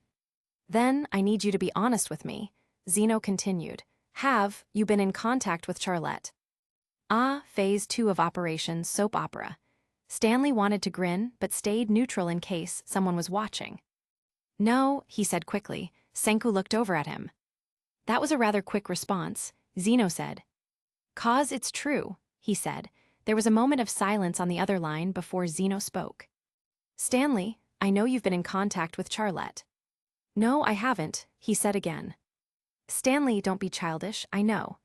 Then I need you to be honest with me, Zeno continued. Have you been in contact with Charlotte? Phase 2 of Operation Soap Opera. Stanley wanted to grin, but stayed neutral in case someone was watching. No, he said quickly. Senku looked over at him. That was a rather quick response, Zeno said. 'Cause it's true, he said. There was a moment of silence on the other line before Zeno spoke. Stanley, I know you've been in contact with Charlotte. No, I haven't, he said again. Stanley, don't be childish, I know.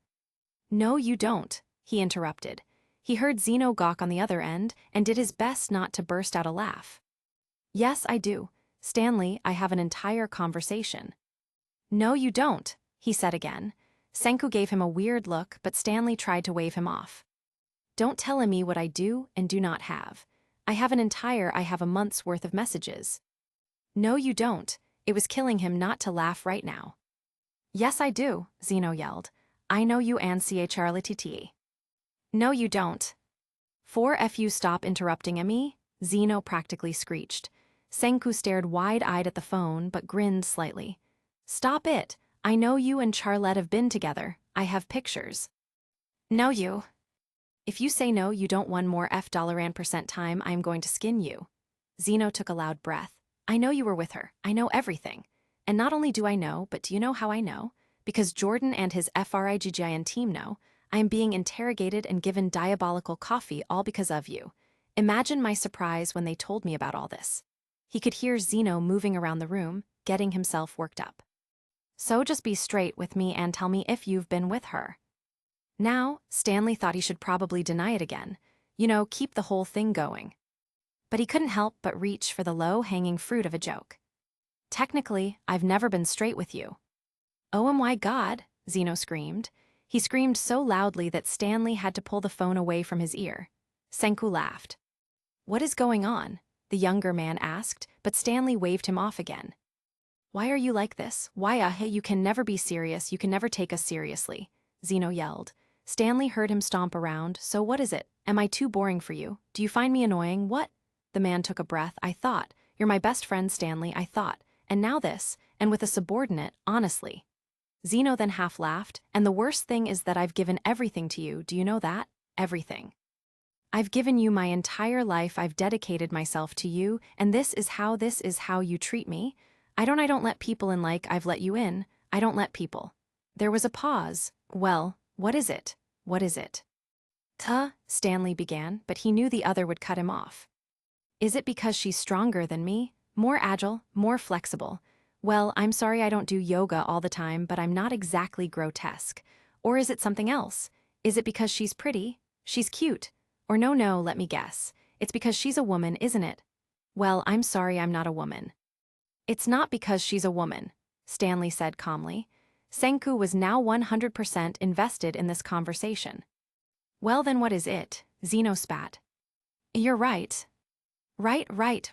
No, you don't, he interrupted. He heard Zeno gawk on the other end and did his best not to burst out a laugh. Yes, I do. Stanley, I have an entire conversation. No, you don't, he said again. Senku gave him a weird look, but Stanley tried to wave him off. Don't tell me what I do and do not have. I have a month's worth of messages. No, you don't. It was killing him not to laugh right now. Yes, I do, Zeno yelled. I know you and CHRLTT. No, you don't. 4Fu stop interrupting me, Zeno practically screeched. Senku stared wide-eyed at the phone but grinned slightly. Stop it, I know you and Charlotte have been together, I have pictures. No you. If you say no you don't one more $% time I am going to skin you. Zeno took a loud breath. I know you were with her, I know everything. And not only do I know, but do you know how I know? Because Jordan and his FRIGGIN team know, I am being interrogated and given diabolical coffee all because of you. Imagine my surprise when they told me about all this. He could hear Zeno moving around the room, getting himself worked up. So just be straight with me and tell me if you've been with her. Now, Stanley thought he should probably deny it again. You know, keep the whole thing going. But he couldn't help but reach for the low-hanging fruit of a joke. Technically, I've never been straight with you. Oh my God, Zeno screamed. He screamed so loudly that Stanley had to pull the phone away from his ear. Senku laughed. What is going on? The younger man asked, but Stanley waved him off again. Why are you like this? Why, hey, you can never be serious, you can never take us seriously, Zeno yelled. Stanley heard him stomp around. So what is it? Am I too boring for you? Do you find me annoying? What? The man took a breath. I thought. You're my best friend, Stanley, I thought. And now this, and with a subordinate, honestly. Zeno then half laughed, and the worst thing is that I've given everything to you, do you know that? Everything. I've given you my entire life, I've dedicated myself to you, and this is how you treat me? I don't let people in like I've let you in, I don't let people. There was a pause. Well, what is it? What is it? Stanley began, but he knew the other would cut him off. Is it because she's stronger than me? More agile, more flexible? Well, I'm sorry I don't do yoga all the time, but I'm not exactly grotesque. Or is it something else? Is it because she's pretty? She's cute? Or no, let me guess. It's because she's a woman, isn't it? Well, I'm sorry I'm not a woman. It's not because she's a woman, Stanley said calmly. Senku was now 100% invested in this conversation. Well then what is it? Zeno spat. You're right. Right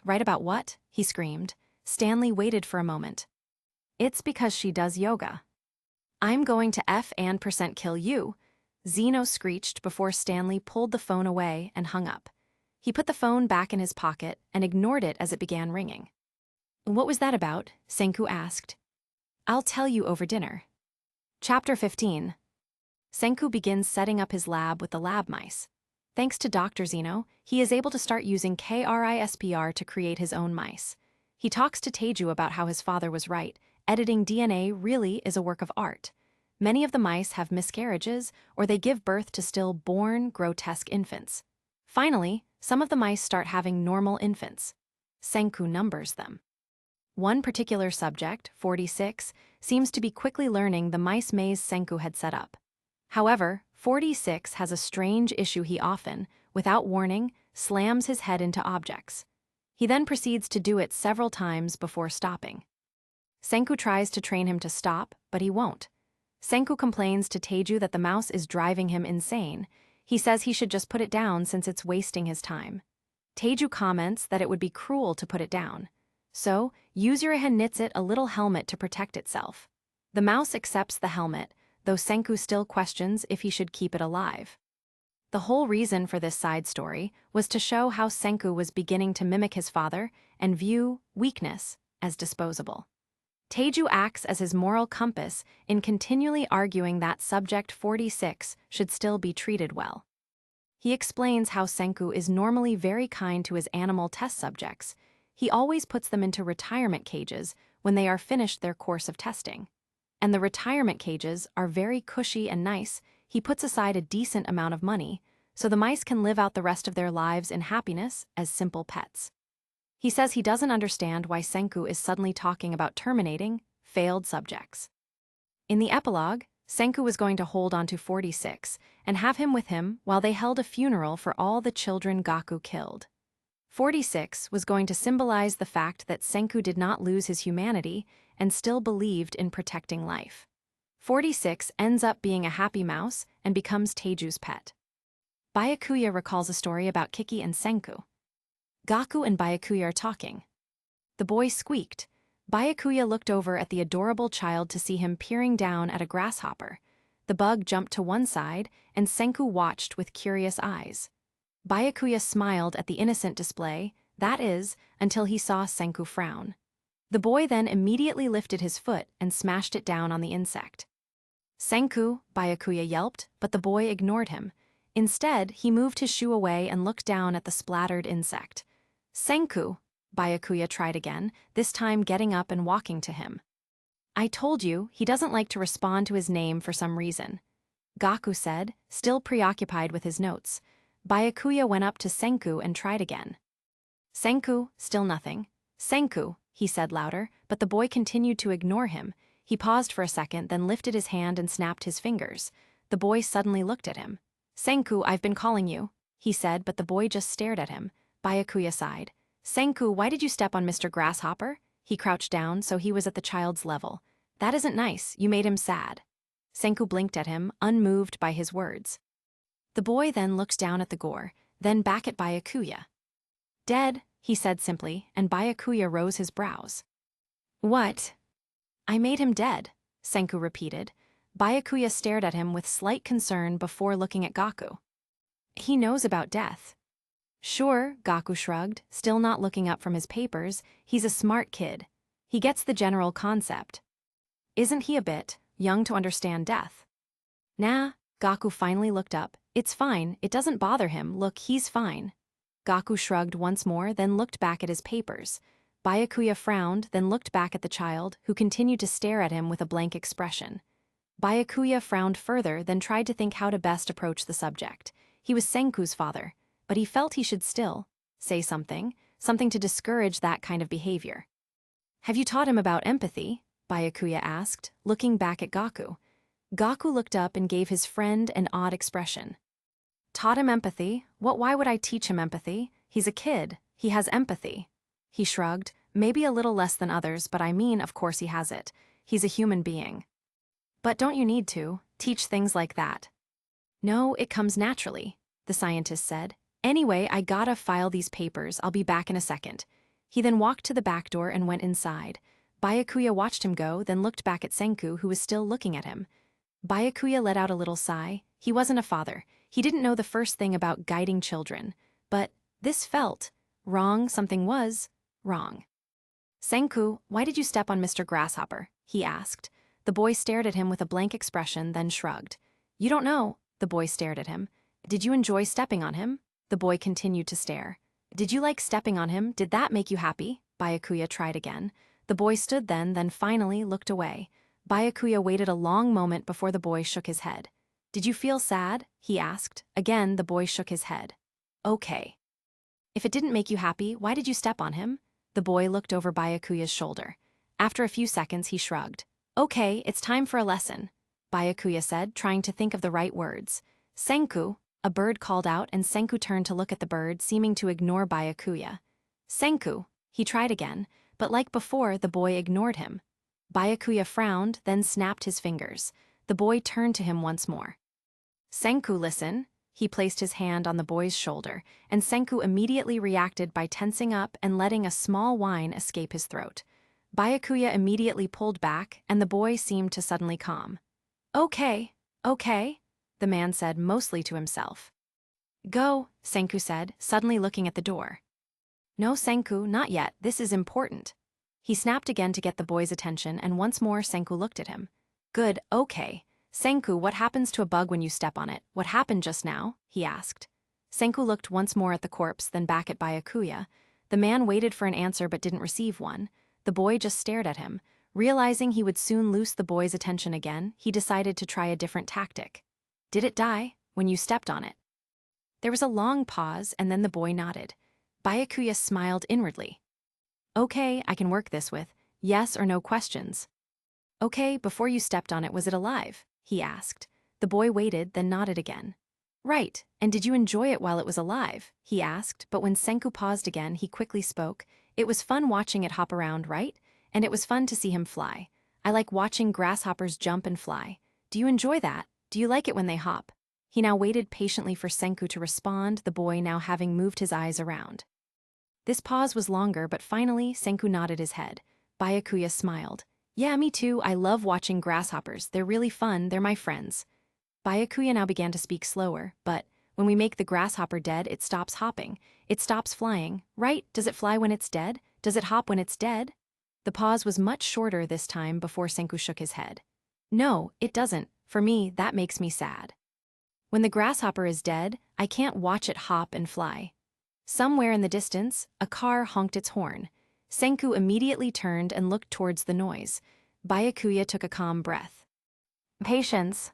about what? He screamed. Stanley waited for a moment. It's because she does yoga. I'm going to F&% kill you, Zeno screeched before Stanley pulled the phone away and hung up. He put the phone back in his pocket and ignored it as it began ringing. What was that about? Senku asked. I'll tell you over dinner. Chapter 15. Senku begins setting up his lab with the lab mice. Thanks to Dr. Zeno, he is able to start using CRISPR to create his own mice. He talks to Taiju about how his father was right. Editing DNA really is a work of art. Many of the mice have miscarriages, or they give birth to stillborn, grotesque infants. Finally, some of the mice start having normal infants. Senku numbers them. One particular subject, 46, seems to be quickly learning the mice maze Senku had set up. However, 46 has a strange issue. He often, without warning, slams his head into objects. He then proceeds to do it several times before stopping. Senku tries to train him to stop, but he won't. Senku complains to Taiju that the mouse is driving him insane. He says he should just put it down since it's wasting his time. Taiju comments that it would be cruel to put it down. So, Yuzuriha knits it a little helmet to protect itself. The mouse accepts the helmet, though Senku still questions if he should keep it alive. The whole reason for this side story was to show how Senku was beginning to mimic his father and view weakness as disposable. Taiju acts as his moral compass in continually arguing that subject 46 should still be treated well. He explains how Senku is normally very kind to his animal test subjects. He always puts them into retirement cages when they are finished their course of testing. And the retirement cages are very cushy and nice. He puts aside a decent amount of money, so the mice can live out the rest of their lives in happiness as simple pets. He says he doesn't understand why Senku is suddenly talking about terminating failed subjects. In the epilogue, Senku was going to hold on to 46 and have him with him while they held a funeral for all the children Gaku killed. 46 was going to symbolize the fact that Senku did not lose his humanity and still believed in protecting life. 46 ends up being a happy mouse and becomes Teiju's pet. Byakuya recalls a story about Kiki and Senku. Gaku and Byakuya are talking. The boy squeaked. Byakuya looked over at the adorable child to see him peering down at a grasshopper. The bug jumped to one side, and Senku watched with curious eyes. Byakuya smiled at the innocent display, that is, until he saw Senku frown. The boy then immediately lifted his foot and smashed it down on the insect. Senku, Byakuya yelped, but the boy ignored him. Instead, he moved his shoe away and looked down at the splattered insect. Senku, Byakuya tried again, this time getting up and walking to him. I told you, he doesn't like to respond to his name for some reason, Gaku said, still preoccupied with his notes. Byakuya went up to Senku and tried again. Senku, still nothing. Senku, he said louder, but the boy continued to ignore him. He paused for a second, then lifted his hand and snapped his fingers. The boy suddenly looked at him. Senku, I've been calling you, he said, but the boy just stared at him. Byakuya sighed. Senku, why did you step on Mr. Grasshopper? He crouched down so he was at the child's level. That isn't nice, you made him sad. Senku blinked at him, unmoved by his words. The boy then looked down at the gore, then back at Byakuya. Dead, he said simply, and Byakuya rose his brows. What? I made him dead, Senku repeated. Byakuya stared at him with slight concern before looking at Gaku. He knows about death. Sure, Gaku shrugged, still not looking up from his papers. He's a smart kid. He gets the general concept. Isn't he a bit young to understand death? Nah, Gaku finally looked up. It's fine, it doesn't bother him, look, he's fine. Gaku shrugged once more, then looked back at his papers. Byakuya frowned, then looked back at the child, who continued to stare at him with a blank expression. Byakuya frowned further, then tried to think how to best approach the subject. He was Senku's father, but he felt he should still say something to discourage that kind of behavior. Have you taught him about empathy? Byakuya asked, looking back at Gaku. Gaku looked up and gave his friend an odd expression. Taught him empathy? Why would I teach him empathy? He's a kid. He has empathy. He shrugged, maybe a little less than others, but I mean, of course he has it. He's a human being. But don't you need to teach things like that? No, it comes naturally, the scientist said. Anyway, I gotta file these papers. I'll be back in a second. He then walked to the back door and went inside. Byakuya watched him go, then looked back at Senku, who was still looking at him. Byakuya let out a little sigh. He wasn't a father. He didn't know the first thing about guiding children. But this felt wrong. Something was wrong. Senku, why did you step on Mr. Grasshopper? He asked. The boy stared at him with a blank expression, then shrugged. You don't know. The boy stared at him. Did you enjoy stepping on him? The boy continued to stare. Did you like stepping on him? Did that make you happy? Byakuya tried again. The boy stood then finally looked away. Byakuya waited a long moment before the boy shook his head. Did you feel sad? He asked. Again, the boy shook his head. Okay. If it didn't make you happy, why did you step on him? The boy looked over Byakuya's shoulder. After a few seconds, he shrugged. Okay, it's time for a lesson, Byakuya said, trying to think of the right words. Senku, a bird called out, and Senku turned to look at the bird, seeming to ignore Byakuya. Senku, he tried again, but like before, the boy ignored him. Byakuya frowned, then snapped his fingers. The boy turned to him once more. Senku, listen. He placed his hand on the boy's shoulder, and Senku immediately reacted by tensing up and letting a small whine escape his throat. Byakuya immediately pulled back, and the boy seemed to suddenly calm. Okay, the man said mostly to himself. Go, Senku said, suddenly looking at the door. No, Senku, not yet, this is important. He snapped again to get the boy's attention, and once more Senku looked at him. Good, okay. Senku, what happens to a bug when you step on it? What happened just now? He asked. Senku looked once more at the corpse, then back at Byakuya. The man waited for an answer but didn't receive one. The boy just stared at him. Realizing he would soon lose the boy's attention again, he decided to try a different tactic. Did it die when you stepped on it? There was a long pause, and then the boy nodded. Byakuya smiled inwardly. Okay, I can work this with yes or no questions. Okay, before you stepped on it, was it alive? He asked. The boy waited, then nodded again. Right, and did you enjoy it while it was alive? He asked, but when Senku paused again, he quickly spoke. It was fun watching it hop around, right? And it was fun to see him fly. I like watching grasshoppers jump and fly. Do you enjoy that? Do you like it when they hop? He now waited patiently for Senku to respond, the boy now having moved his eyes around. This pause was longer, but finally Senku nodded his head. Byakuya smiled. Yeah, me too, I love watching grasshoppers. They're really fun, they're my friends. Byakuya now began to speak slower, but When we make the grasshopper dead, it stops hopping. It stops flying, right? Does it fly when it's dead? Does it hop when it's dead? The pause was much shorter this time before Senku shook his head. No, it doesn't. For me, that makes me sad. When the grasshopper is dead, I can't watch it hop and fly. Somewhere in the distance, a car honked its horn. Senku immediately turned and looked towards the noise. Byakuya took a calm breath. Patience.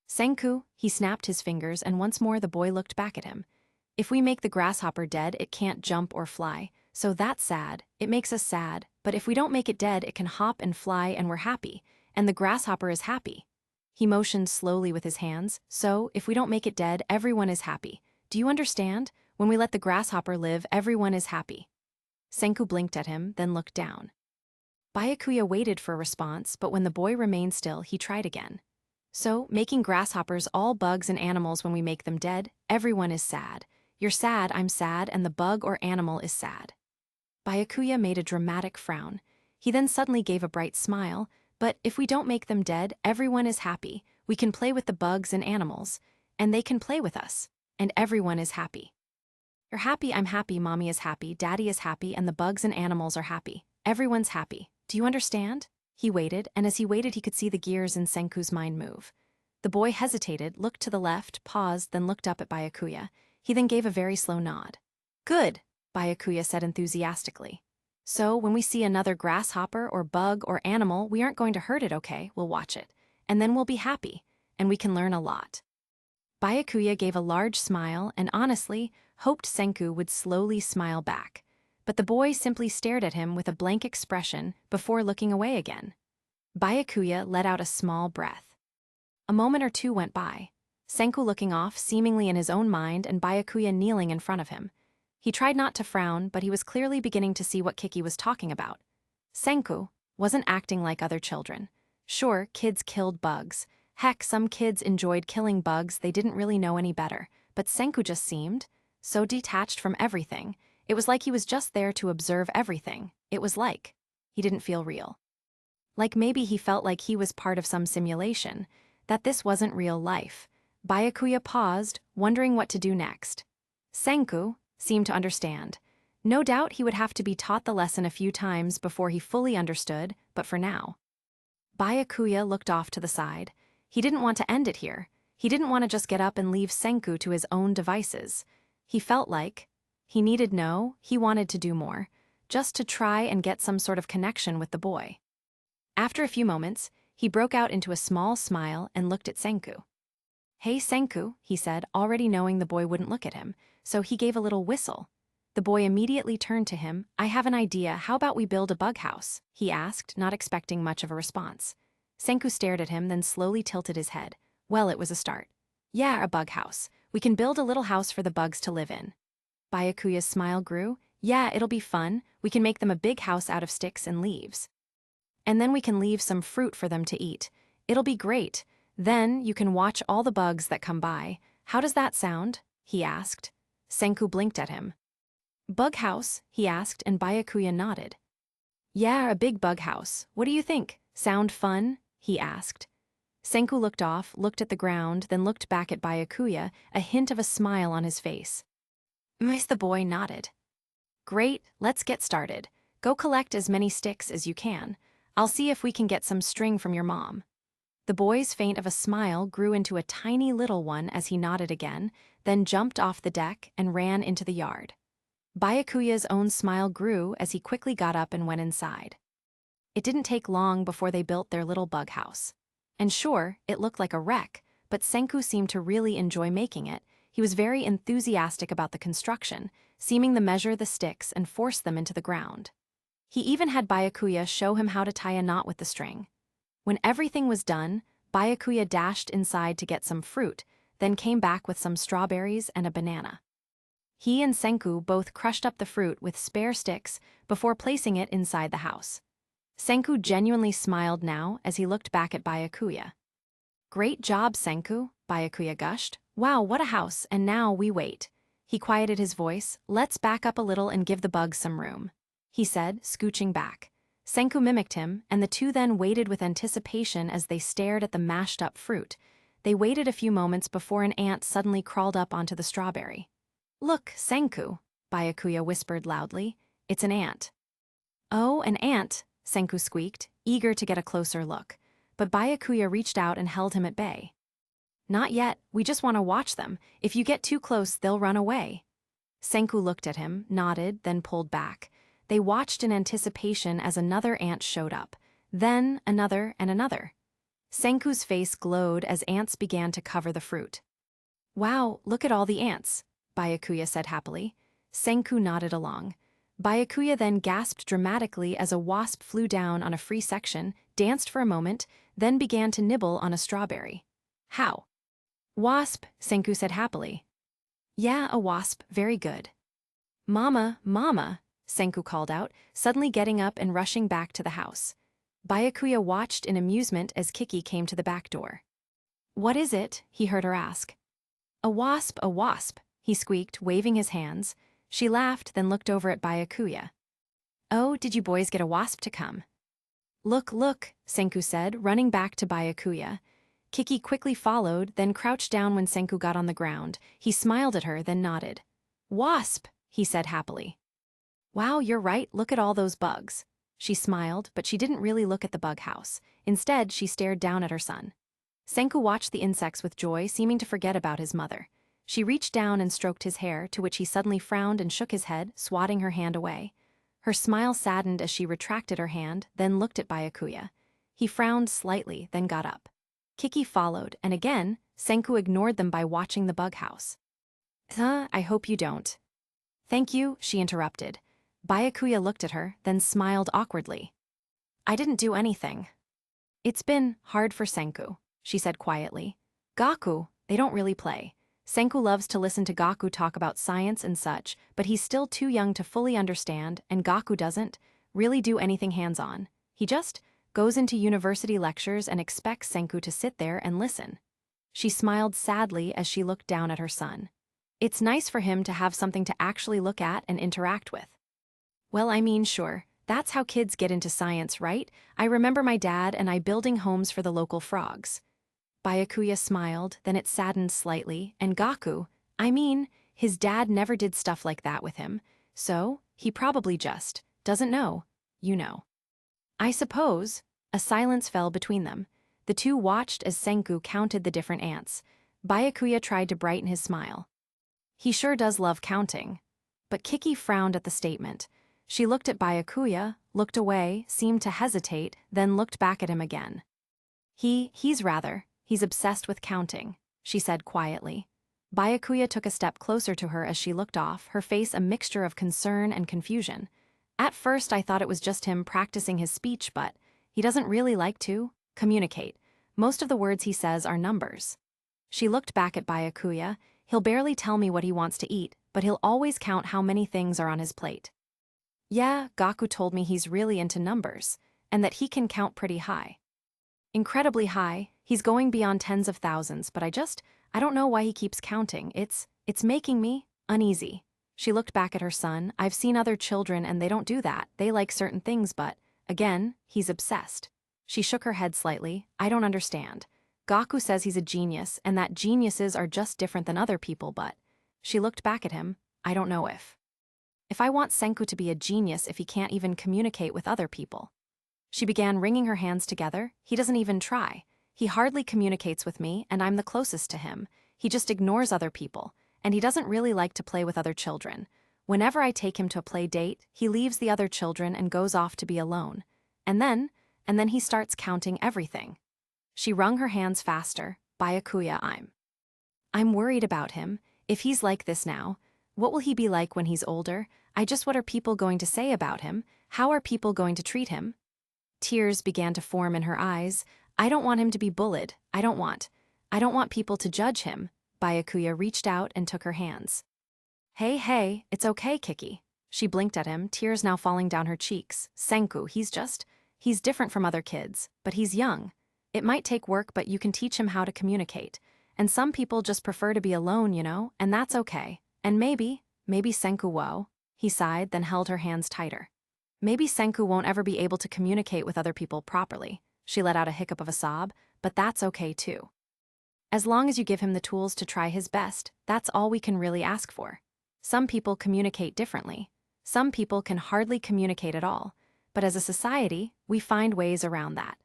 Senku, he snapped his fingers, and once more the boy looked back at him. If we make the grasshopper dead, it can't jump or fly. So that's sad. It makes us sad. But if we don't make it dead, it can hop and fly and we're happy. And the grasshopper is happy. He motioned slowly with his hands. So, if we don't make it dead, everyone is happy. Do you understand? When we let the grasshopper live, everyone is happy. Senku blinked at him, then looked down. Byakuya waited for a response, but when the boy remained still, he tried again. So, making grasshoppers all bugs and animals when we make them dead, everyone is sad. You're sad, I'm sad, and the bug or animal is sad. Byakuya made a dramatic frown. He then suddenly gave a bright smile. But if we don't make them dead, everyone is happy. We can play with the bugs and animals, and they can play with us, and everyone is happy. You're happy, I'm happy, mommy is happy, daddy is happy, and the bugs and animals are happy. Everyone's happy. Do you understand? He waited, and as he waited, he could see the gears in Senku's mind move. The boy hesitated, looked to the left, paused, then looked up at Byakuya. He then gave a very slow nod. Good, Byakuya said enthusiastically. So, when we see another grasshopper or bug or animal, we aren't going to hurt it, okay? We'll watch it. And then we'll be happy. And we can learn a lot. Byakuya gave a large smile and honestly hoped Senku would slowly smile back. But the boy simply stared at him with a blank expression before looking away again. Byakuya let out a small breath. A moment or two went by. Senku looking off, seemingly in his own mind, and Byakuya kneeling in front of him. He tried not to frown, but he was clearly beginning to see what Kiki was talking about. Senku wasn't acting like other children. Sure, kids killed bugs. Heck, some kids enjoyed killing bugs, they didn't really know any better. But Senku just seemed so detached from everything. It was like he was just there to observe everything. It was like he didn't feel real. Like maybe he felt like he was part of some simulation, that this wasn't real life. Byakuya paused, wondering what to do next. Senku seemed to understand. No doubt he would have to be taught the lesson a few times before he fully understood, but for now. Byakuya looked off to the side. He didn't want to end it here. He didn't want to just get up and leave Senku to his own devices. He felt like he wanted to do more, just to try and get some sort of connection with the boy. After a few moments, he broke out into a small smile and looked at Senku. Hey Senku, he said, already knowing the boy wouldn't look at him, so he gave a little whistle. The boy immediately turned to him. I have an idea, how about we build a bug house? He asked, not expecting much of a response. Senku stared at him, then slowly tilted his head. Well, it was a start. Yeah, a bug house. We can build a little house for the bugs to live in. Byakuya's smile grew. Yeah, it'll be fun. We can make them a big house out of sticks and leaves. And then we can leave some fruit for them to eat. It'll be great. Then you can watch all the bugs that come by. How does that sound? He asked. Senku blinked at him. Bug house? He asked, and Byakuya nodded. Yeah, a big bug house. What do you think? Sound fun? He asked. Senku looked off, looked at the ground, then looked back at Byakuya, a hint of a smile on his face. The boy nodded. Great, let's get started. Go collect as many sticks as you can. I'll see if we can get some string from your mom. The boy's feint of a smile grew into a tiny little one as he nodded again, then jumped off the deck and ran into the yard. Byakuya's own smile grew as he quickly got up and went inside. It didn't take long before they built their little bug house. And sure, it looked like a wreck, but Senku seemed to really enjoy making it. He was very enthusiastic about the construction, seeming to measure the sticks and force them into the ground. He even had Byakuya show him how to tie a knot with the string. When everything was done, Byakuya dashed inside to get some fruit, then came back with some strawberries and a banana. He and Senku both crushed up the fruit with spare sticks before placing it inside the house. Senku genuinely smiled now as he looked back at Byakuya. Great job, Senku, Byakuya gushed. Wow, what a house, and now we wait. He quieted his voice. Let's back up a little and give the bugs some room, he said, scooching back. Senku mimicked him, and the two then waited with anticipation as they stared at the mashed-up fruit. They waited a few moments before an ant suddenly crawled up onto the strawberry. "Look, Senku," Byakuya whispered loudly. "It's an ant." "Oh, an ant," Senku squeaked, eager to get a closer look. But Byakuya reached out and held him at bay. "Not yet, we just want to watch them. If you get too close, they'll run away." Senku looked at him, nodded, then pulled back. They watched in anticipation as another ant showed up. Then another and another. Senku's face glowed as ants began to cover the fruit. "Wow, look at all the ants," Byakuya said happily. Senku nodded along. Byakuya then gasped dramatically as a wasp flew down on a free section, danced for a moment, then began to nibble on a strawberry. "How?" "Wasp," Senku said happily. "Yeah, a wasp, very good." "Mama, Mama," Senku called out, suddenly getting up and rushing back to the house. Byakuya watched in amusement as Kiki came to the back door. "What is it?" he heard her ask. A wasp," he squeaked, waving his hands. She laughed, then looked over at Byakuya. "Oh, did you boys get a wasp to come?" Look, Senku said, running back to Byakuya. Kiki quickly followed, then crouched down when Senku got on the ground. He smiled at her, then nodded. "Wasp," he said happily. "Wow, you're right, look at all those bugs." She smiled, but she didn't really look at the bug house. Instead, she stared down at her son. Senku watched the insects with joy, seeming to forget about his mother. She reached down and stroked his hair, to which he suddenly frowned and shook his head, swatting her hand away. Her smile saddened as she retracted her hand, then looked at Byakuya. He frowned slightly, then got up. Kiki followed, and again, Senku ignored them by watching the bug house. I hope you don't." "Thank you," she interrupted. Byakuya looked at her, then smiled awkwardly. "I didn't do anything." "It's been hard for Senku," she said quietly. "Gaku, they don't really play. Senku loves to listen to Gaku talk about science and such, but he's still too young to fully understand, and Gaku doesn't really do anything hands-on. He just goes into university lectures and expects Senku to sit there and listen." She smiled sadly as she looked down at her son. "It's nice for him to have something to actually look at and interact with." "Well, I mean, sure, that's how kids get into science, right? I remember my dad and I building homes for the local frogs." Byakuya smiled, then it saddened slightly, and Gaku, I mean, his dad never did stuff like that with him, so he probably just doesn't know, you know. "I suppose." A silence fell between them. The two watched as Senku counted the different ants. Byakuya tried to brighten his smile. "He sure does love counting." But Kiki frowned at the statement. She looked at Byakuya, looked away, seemed to hesitate, then looked back at him again. He's obsessed with counting," she said quietly. Byakuya took a step closer to her as she looked off, her face a mixture of concern and confusion. "At first I thought it was just him practicing his speech, but he doesn't really like to communicate. Most of the words he says are numbers." She looked back at Byakuya. "He'll barely tell me what he wants to eat, but he'll always count how many things are on his plate." "Yeah, Gaku told me he's really into numbers, and that he can count pretty high. Incredibly high, he's going beyond tens of thousands, but I don't know why he keeps counting. It's making me uneasy." She looked back at her son. "I've seen other children and they don't do that. They like certain things, but, again, he's obsessed." She shook her head slightly. "I don't understand. Gaku says he's a genius and that geniuses are just different than other people, but..." She looked back at him. "I don't know if I want Senku to be a genius if he can't even communicate with other people." She began wringing her hands together. "He doesn't even try. He hardly communicates with me, and I'm the closest to him. He just ignores other people, and he doesn't really like to play with other children. Whenever I take him to a play date, he leaves the other children and goes off to be alone. And then he starts counting everything." She wrung her hands faster. "Byakuya, I'm worried about him. If he's like this now, what will he be like when he's older? What are people going to say about him? How are people going to treat him?" Tears began to form in her eyes. "I don't want him to be bullied. I don't want people to judge him." Byakuya reached out and took her hands. Hey, it's okay, Kiki." She blinked at him, tears now falling down her cheeks. "Senku, he's different from other kids, but he's young. It might take work, but you can teach him how to communicate. And some people just prefer to be alone, and that's okay. And maybe Senku wo." He sighed, then held her hands tighter. "Maybe Senku won't ever be able to communicate with other people properly." She let out a hiccup of a sob, "but that's okay too." As long as you give him the tools to try his best, that's all we can really ask for. Some people communicate differently. Some people can hardly communicate at all. But as a society, we find ways around that.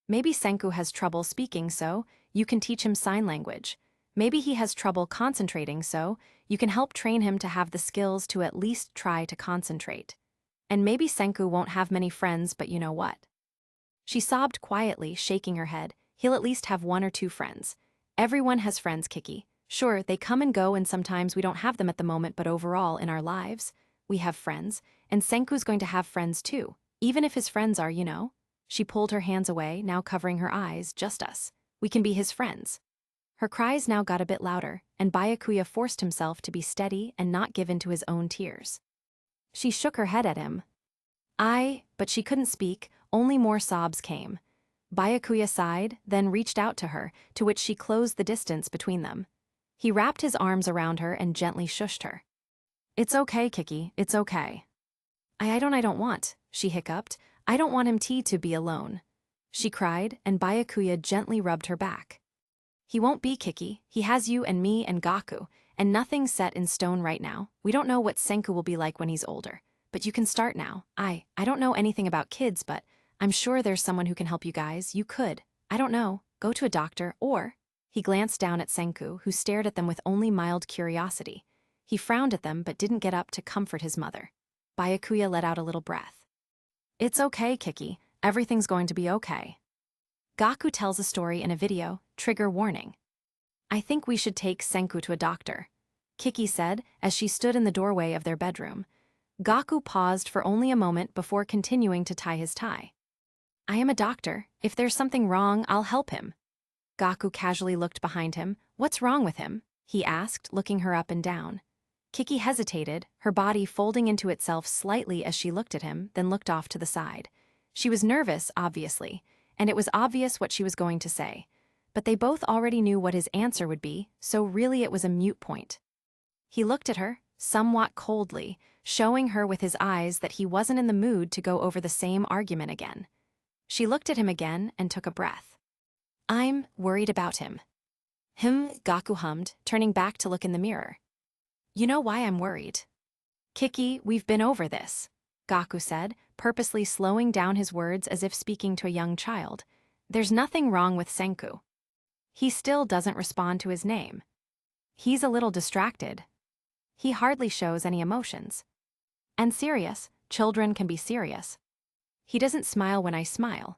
Maybe Senku has trouble speaking, so you can teach him sign language. Maybe he has trouble concentrating, so you can help train him to have the skills to at least try to concentrate. And maybe Senku won't have many friends, but you know what? She sobbed quietly, shaking her head. He'll at least have 1 or 2 friends. Everyone has friends, Kiki. Sure, they come and go and sometimes we don't have them at the moment, but overall, in our lives, we have friends. And Senku's going to have friends too, even if his friends are, you know. She pulled her hands away, now covering her eyes, just us. We can be his friends. Her cries now got a bit louder, and Byakuya forced himself to be steady and not give in to his own tears. She shook her head at him. But she couldn't speak, only more sobs came. Byakuya sighed, then reached out to her, to which she closed the distance between them. He wrapped his arms around her and gently shushed her. It's okay, Kiki, it's okay. I don't want, she hiccuped. I don't want him to be alone. She cried, and Byakuya gently rubbed her back. He won't be, Kiki. He has you and me and Gaku, and nothing's set in stone right now. We don't know what Senku will be like when he's older. But you can start now. I don't know anything about kids, but I'm sure there's someone who can help you guys. You could, I don't know, go to a doctor, or... He glanced down at Senku, who stared at them with only mild curiosity. He frowned at them but didn't get up to comfort his mother. Byakuya let out a little breath. It's okay, Kiki. Everything's going to be okay. Gaku tells a story in a video, trigger warning. I think we should take Senku to a doctor, Kiki said as she stood in the doorway of their bedroom. Gaku paused for only a moment before continuing to tie his tie. I am a doctor. If there's something wrong, I'll help him. Gaku casually looked behind him. What's wrong with him? He asked, looking her up and down. Kiki hesitated, her body folding into itself slightly as she looked at him, then looked off to the side. She was nervous, obviously, and it was obvious what she was going to say. But they both already knew what his answer would be, so really it was a moot point. He looked at her, somewhat coldly, showing her with his eyes that he wasn't in the mood to go over the same argument again. She looked at him again and took a breath. I'm worried about him. Gaku hummed, turning back to look in the mirror. You know why I'm worried? Kiki, we've been over this, Gaku said, purposely slowing down his words as if speaking to a young child. There's nothing wrong with Senku. He still doesn't respond to his name. He's a little distracted. He hardly shows any emotions. And serious, children can be serious. He doesn't smile when I smile.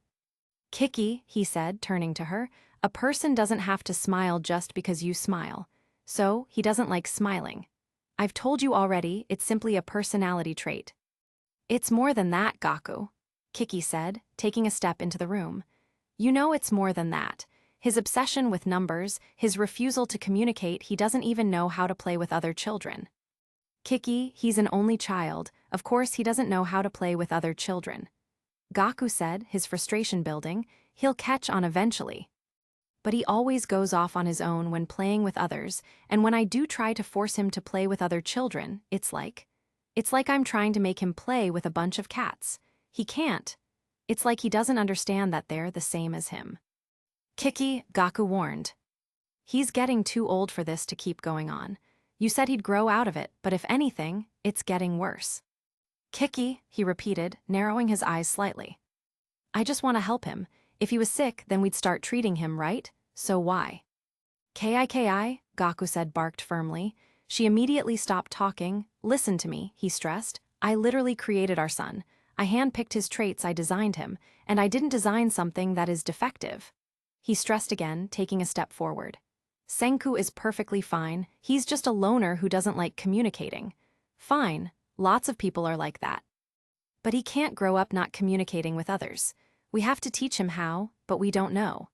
Kiki, he said, turning to her, a person doesn't have to smile just because you smile. So, he doesn't like smiling. I've told you already, it's simply a personality trait. It's more than that, Gaku, Kiki said, taking a step into the room. You know it's more than that. His obsession with numbers, his refusal to communicate, he doesn't even know how to play with other children. Kiki, he's an only child, of course he doesn't know how to play with other children. Gaku said, his frustration building, he'll catch on eventually. But he always goes off on his own when playing with others, and when I do try to force him to play with other children, it's like I'm trying to make him play with a bunch of cats. He can't. It's like he doesn't understand that they're the same as him. Kiki, Gaku warned. He's getting too old for this to keep going on. You said he'd grow out of it, but if anything, it's getting worse. Kiki, he repeated, narrowing his eyes slightly. I just want to help him. If he was sick, then we'd start treating him, right? So why? Kiki, Gaku said, barked firmly. She immediately stopped talking. Listen to me, he stressed. I literally created our son. I handpicked his traits, I designed him, and I didn't design something that is defective. He stressed again, taking a step forward. Senku is perfectly fine. He's just a loner who doesn't like communicating. Fine, lots of people are like that. But he can't grow up not communicating with others. We have to teach him how, but we don't know.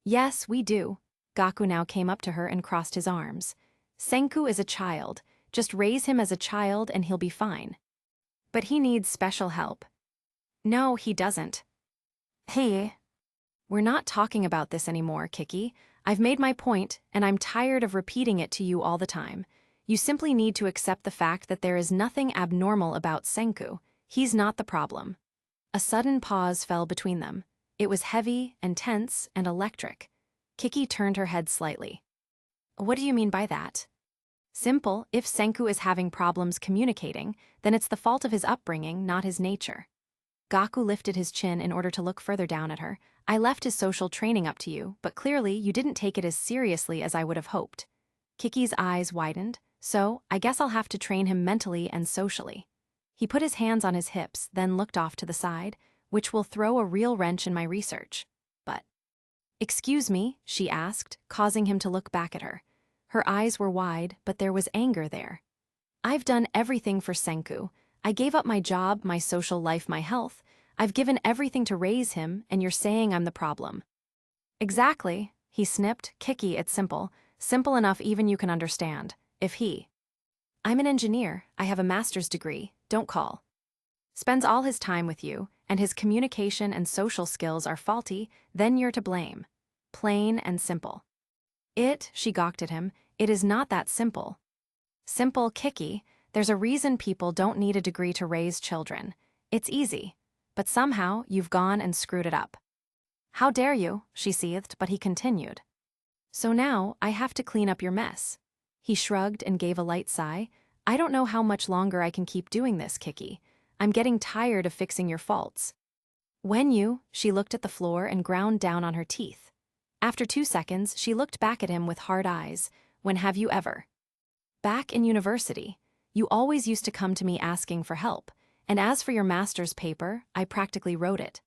Yes, we do. Gaku now came up to her and crossed his arms. Senku is a child. Just raise him as a child and he'll be fine. But he needs special help. No, he doesn't. Hey. We're not talking about this anymore, Kiki. I've made my point, and I'm tired of repeating it to you all the time. You simply need to accept the fact that there is nothing abnormal about Senku. He's not the problem. A sudden pause fell between them. It was heavy and tense and electric. Kiki turned her head slightly. What do you mean by that? Simple, if Senku is having problems communicating, then it's the fault of his upbringing, not his nature. Gaku lifted his chin in order to look further down at her. I left his social training up to you, but clearly you didn't take it as seriously as I would have hoped. Kiki's eyes widened, so I guess I'll have to train him mentally and socially. He put his hands on his hips, then looked off to the side, which will throw a real wrench in my research. But... Excuse me, she asked, causing him to look back at her. Her eyes were wide, but there was anger there. I've done everything for Senku. I gave up my job, my social life, my health. I've given everything to raise him, and you're saying I'm the problem. Exactly, he snipped. Kiki, it's simple. Simple enough even you can understand. If he... I'm an engineer, I have a master's degree, don't call. Spends all his time with you, and his communication and social skills are faulty, then you're to blame. Plain and simple. She gawked at him, it is not that simple. Simple, Kiki, there's a reason people don't need a degree to raise children. It's easy. But somehow, you've gone and screwed it up. How dare you, she seethed, but he continued. So now, I have to clean up your mess. He shrugged and gave a light sigh. I don't know how much longer I can keep doing this, Kiki. I'm getting tired of fixing your faults. She looked at the floor and ground down on her teeth. After 2 seconds, she looked back at him with hard eyes. When have you ever? Back in university. You always used to come to me asking for help, and as for your master's paper, I practically wrote it.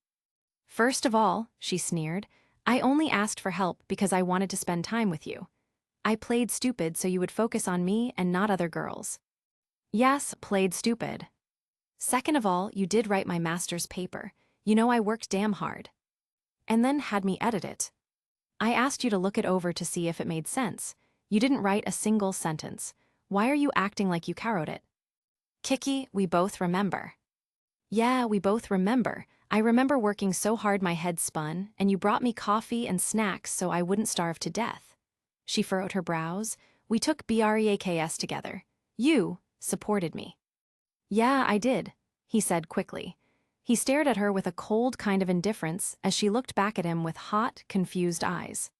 First of all, she sneered, I only asked for help because I wanted to spend time with you. I played stupid so you would focus on me and not other girls. Yes, played stupid. Second of all, you did write my master's paper. You know I worked damn hard. And then had me edit it. I asked you to look it over to see if it made sense. You didn't write a single sentence. Why are you acting like you carried it? Kiki, we both remember. Yeah, we both remember. I remember working so hard my head spun, and you brought me coffee and snacks so I wouldn't starve to death. She furrowed her brows. We took BREAKS together. You supported me. Yeah, I did, he said quickly. He stared at her with a cold kind of indifference as she looked back at him with hot, confused eyes.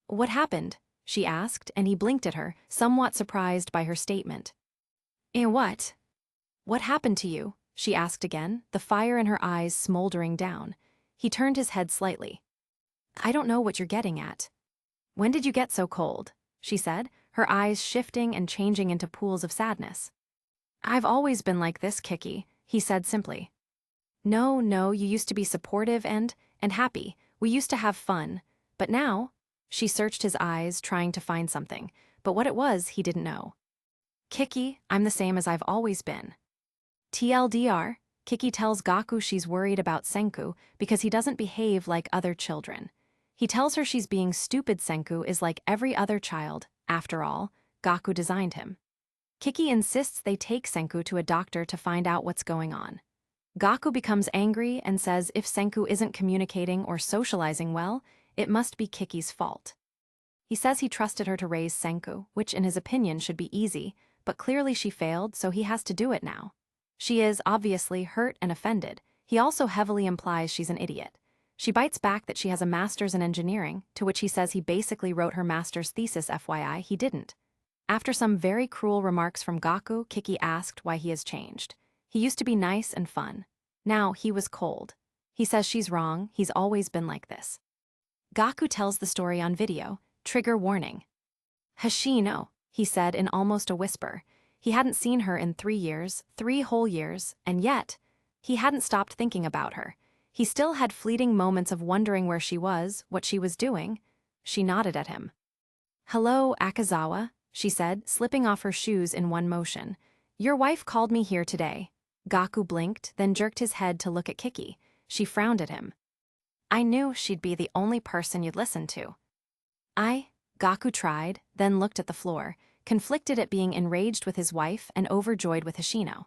What happened? She asked, and he blinked at her, somewhat surprised by her statement. What? What happened to you? She asked again, the fire in her eyes smoldering down. He turned his head slightly. I don't know what you're getting at. When did you get so cold? She said, her eyes shifting and changing into pools of sadness. I've always been like this, Kiki, he said simply. No, you used to be supportive and happy. We used to have fun. But now, she searched his eyes, trying to find something, but what it was, he didn't know. Kiki, I'm the same as I've always been. TLDR, Kiki tells Gaku she's worried about Senku because he doesn't behave like other children. He tells her she's being stupid. Senku is like every other child. After all, Gaku designed him. Kiki insists they take Senku to a doctor to find out what's going on. Gaku becomes angry and says if Senku isn't communicating or socializing well, it must be Kiki's fault. He says he trusted her to raise Senku, which in his opinion should be easy, but clearly she failed, so he has to do it now. She is, obviously, hurt and offended. He also heavily implies she's an idiot. She bites back that she has a master's in engineering, to which he says he basically wrote her master's thesis. FYI, he didn't. After some very cruel remarks from Gaku, Kiki asked why he has changed. He used to be nice and fun. Now he was cold. He says she's wrong, he's always been like this. Gaku tells the story on video. Trigger warning. Hashino, he said in almost a whisper. He hadn't seen her in 3 years, 3 whole years, and yet, he hadn't stopped thinking about her. He still had fleeting moments of wondering where she was, what she was doing. She nodded at him. Hello, Akazawa, she said, slipping off her shoes in one motion. Your wife called me here today. Gaku blinked, then jerked his head to look at Kiki. She frowned at him. I knew she'd be the only person you'd listen to. Gaku tried, then looked at the floor, conflicted at being enraged with his wife and overjoyed with Hashino.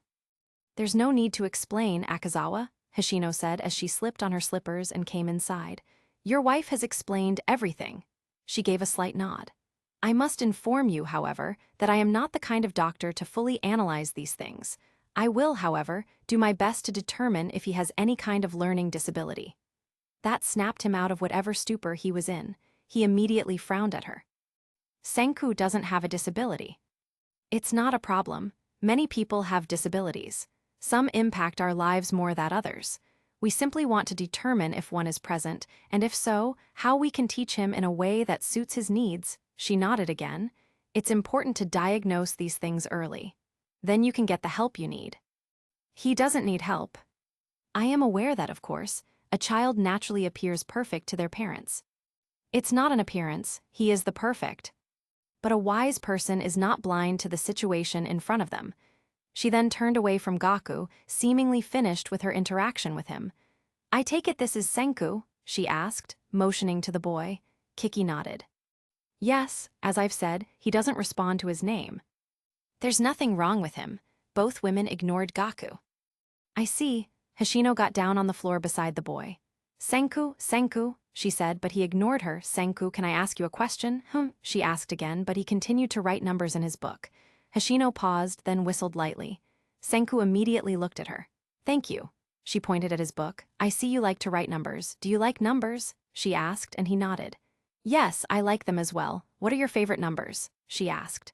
There's no need to explain, Akazawa, Hashino said as she slipped on her slippers and came inside. Your wife has explained everything. She gave a slight nod. I must inform you, however, that I am not the kind of doctor to fully analyze these things. I will, however, do my best to determine if he has any kind of learning disability. That snapped him out of whatever stupor he was in. He immediately frowned at her. Senku doesn't have a disability. It's not a problem. Many people have disabilities. Some impact our lives more than others. We simply want to determine if one is present, and if so, how we can teach him in a way that suits his needs. She nodded again. It's important to diagnose these things early. Then you can get the help you need. He doesn't need help. I am aware that, of course, a child naturally appears perfect to their parents. It's not an appearance, he is the perfect. But a wise person is not blind to the situation in front of them. She then turned away from Gaku, seemingly finished with her interaction with him. I take it this is Senku, she asked, motioning to the boy. Kiki nodded. Yes, as I've said, he doesn't respond to his name. There's nothing wrong with him. Both women ignored Gaku. I see. Hoshino got down on the floor beside the boy. Senku, Senku, she said, but he ignored her. Senku, can I ask you a question? She asked again, but he continued to write numbers in his book. Hoshino paused, then whistled lightly. Senku immediately looked at her. Thank you. She pointed at his book. I see you like to write numbers. Do you like numbers? She asked, and he nodded. Yes, I like them as well. What are your favorite numbers? She asked.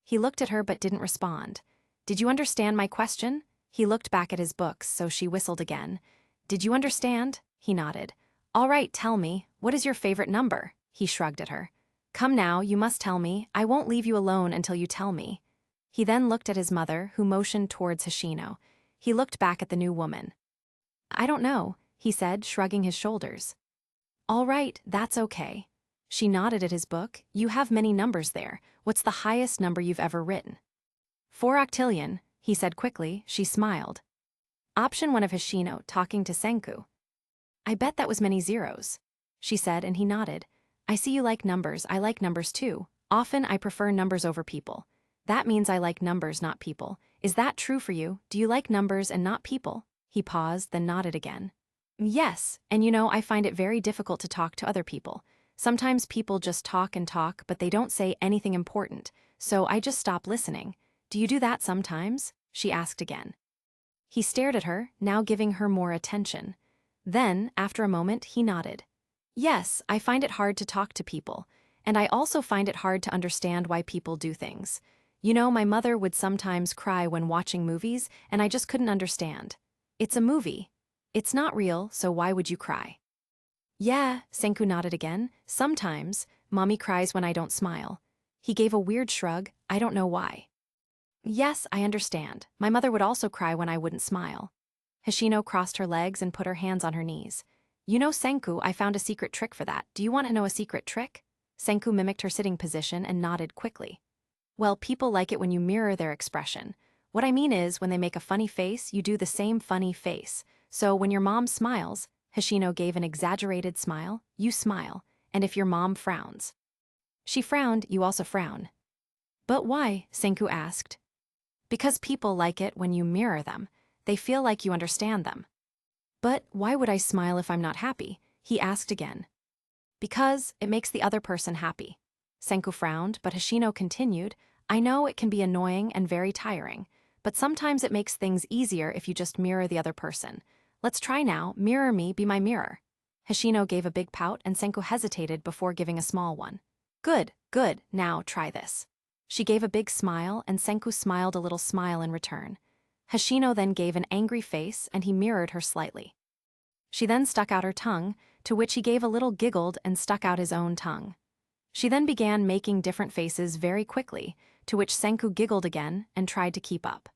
He looked at her but didn't respond. Did you understand my question? He looked back at his books, so she whistled again. Did you understand? He nodded. All right, tell me, what is your favorite number? He shrugged at her. Come now, you must tell me. I won't leave you alone until you tell me. He then looked at his mother, who motioned towards Hoshino. He looked back at the new woman. I don't know, he said, shrugging his shoulders. All right, that's okay. She nodded at his book. You have many numbers there. What's the highest number you've ever written? 4 octillion, he said quickly. She smiled. Option 1 of Hoshino, talking to Senku. I bet that was many zeros, she said, and he nodded. I see you like numbers. I like numbers too. Often I prefer numbers over people. That means I like numbers, not people. Is that true for you? Do you like numbers and not people? He paused, then nodded again. Yes, and I find it very difficult to talk to other people. Sometimes people just talk and talk, but they don't say anything important, so I just stop listening. Do you do that sometimes? She asked again. He stared at her, now giving her more attention. Then, after a moment, he nodded. Yes, I find it hard to talk to people, and I also find it hard to understand why people do things. My mother would sometimes cry when watching movies, and I just couldn't understand. It's a movie. It's not real, so why would you cry? Yeah, Senku nodded again. Sometimes, Mommy cries when I don't smile. He gave a weird shrug. I don't know why. Yes, I understand. My mother would also cry when I wouldn't smile. Hoshino crossed her legs and put her hands on her knees. Senku, I found a secret trick for that. Do you want to know a secret trick? Senku mimicked her sitting position and nodded quickly. Well, people like it when you mirror their expression. What I mean is, when they make a funny face, you do the same funny face. So when your mom smiles, Hoshino gave an exaggerated smile, you smile, and if your mom frowns. She frowned, you also frown. But why? Senku asked. Because people like it when you mirror them. They feel like you understand them. But why would I smile if I'm not happy? He asked again. Because it makes the other person happy. Senku frowned, but Hoshino continued, I know it can be annoying and very tiring, but sometimes it makes things easier if you just mirror the other person. Let's try now, mirror me, be my mirror. Hoshino gave a big pout and Senku hesitated before giving a small one. Good, good, now try this. She gave a big smile and Senku smiled a little smile in return. Hoshino then gave an angry face and he mirrored her slightly. She then stuck out her tongue, to which he gave a little giggled and stuck out his own tongue. She then began making different faces very quickly, to which Senku giggled again and tried to keep up.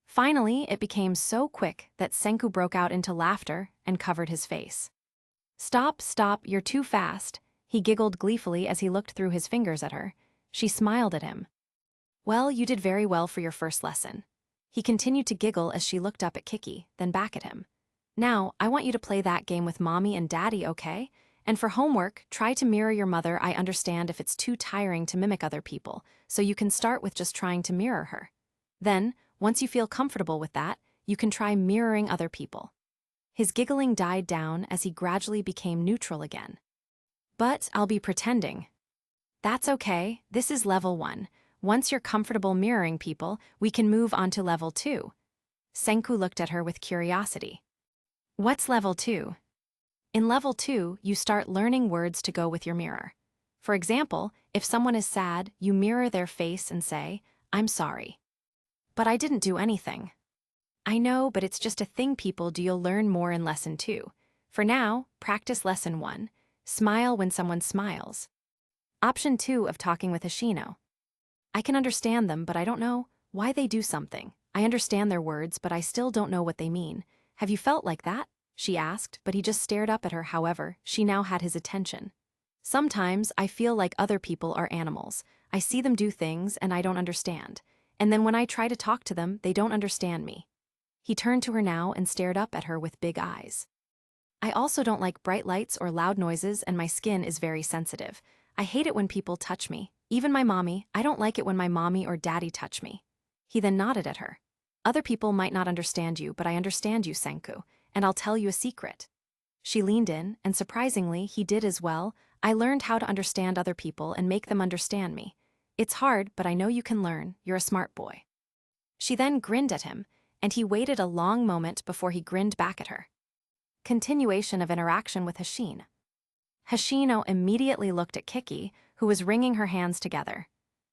Finally, it became so quick that Senku broke out into laughter and covered his face. Stop, stop, you're too fast, he giggled gleefully as he looked through his fingers at her. She smiled at him. Well, you did very well for your first lesson. He continued to giggle as she looked up at Kiki, then back at him. Now, I want you to play that game with Mommy and Daddy, okay? And for homework, try to mirror your mother. I understand if it's too tiring to mimic other people, so you can start with just trying to mirror her. Then, once you feel comfortable with that, you can try mirroring other people. His giggling died down as he gradually became neutral again. But I'll be pretending. That's okay, this is level 1. Once you're comfortable mirroring people, we can move on to level 2. Senku looked at her with curiosity. What's level 2? In level 2, you start learning words to go with your mirror. For example, if someone is sad, you mirror their face and say, "I'm sorry." But I didn't do anything. I know, but it's just a thing people do. You'll learn more in lesson 2. For now, practice lesson 1. Smile when someone smiles. Option 2 of talking with Hoshino. I can understand them, but I don't know why they do something. I understand their words, but I still don't know what they mean. Have you felt like that? She asked, but he just stared up at her. However, she now had his attention. Sometimes I feel like other people are animals. I see them do things and I don't understand. And then when I try to talk to them, they don't understand me. He turned to her now and stared up at her with big eyes. I also don't like bright lights or loud noises, and my skin is very sensitive. I hate it when people touch me. Even my mommy, I don't like it when my mommy or daddy touch me. He then nodded at her. Other people might not understand you, but I understand you, Senku, and I'll tell you a secret. She leaned in, and surprisingly, he did as well. I learned how to understand other people and make them understand me. It's hard, but I know you can learn. You're a smart boy. She then grinned at him, and he waited a long moment before he grinned back at her. Continuation of interaction with Hoshino. Hoshino immediately looked at Kiki, who was wringing her hands together.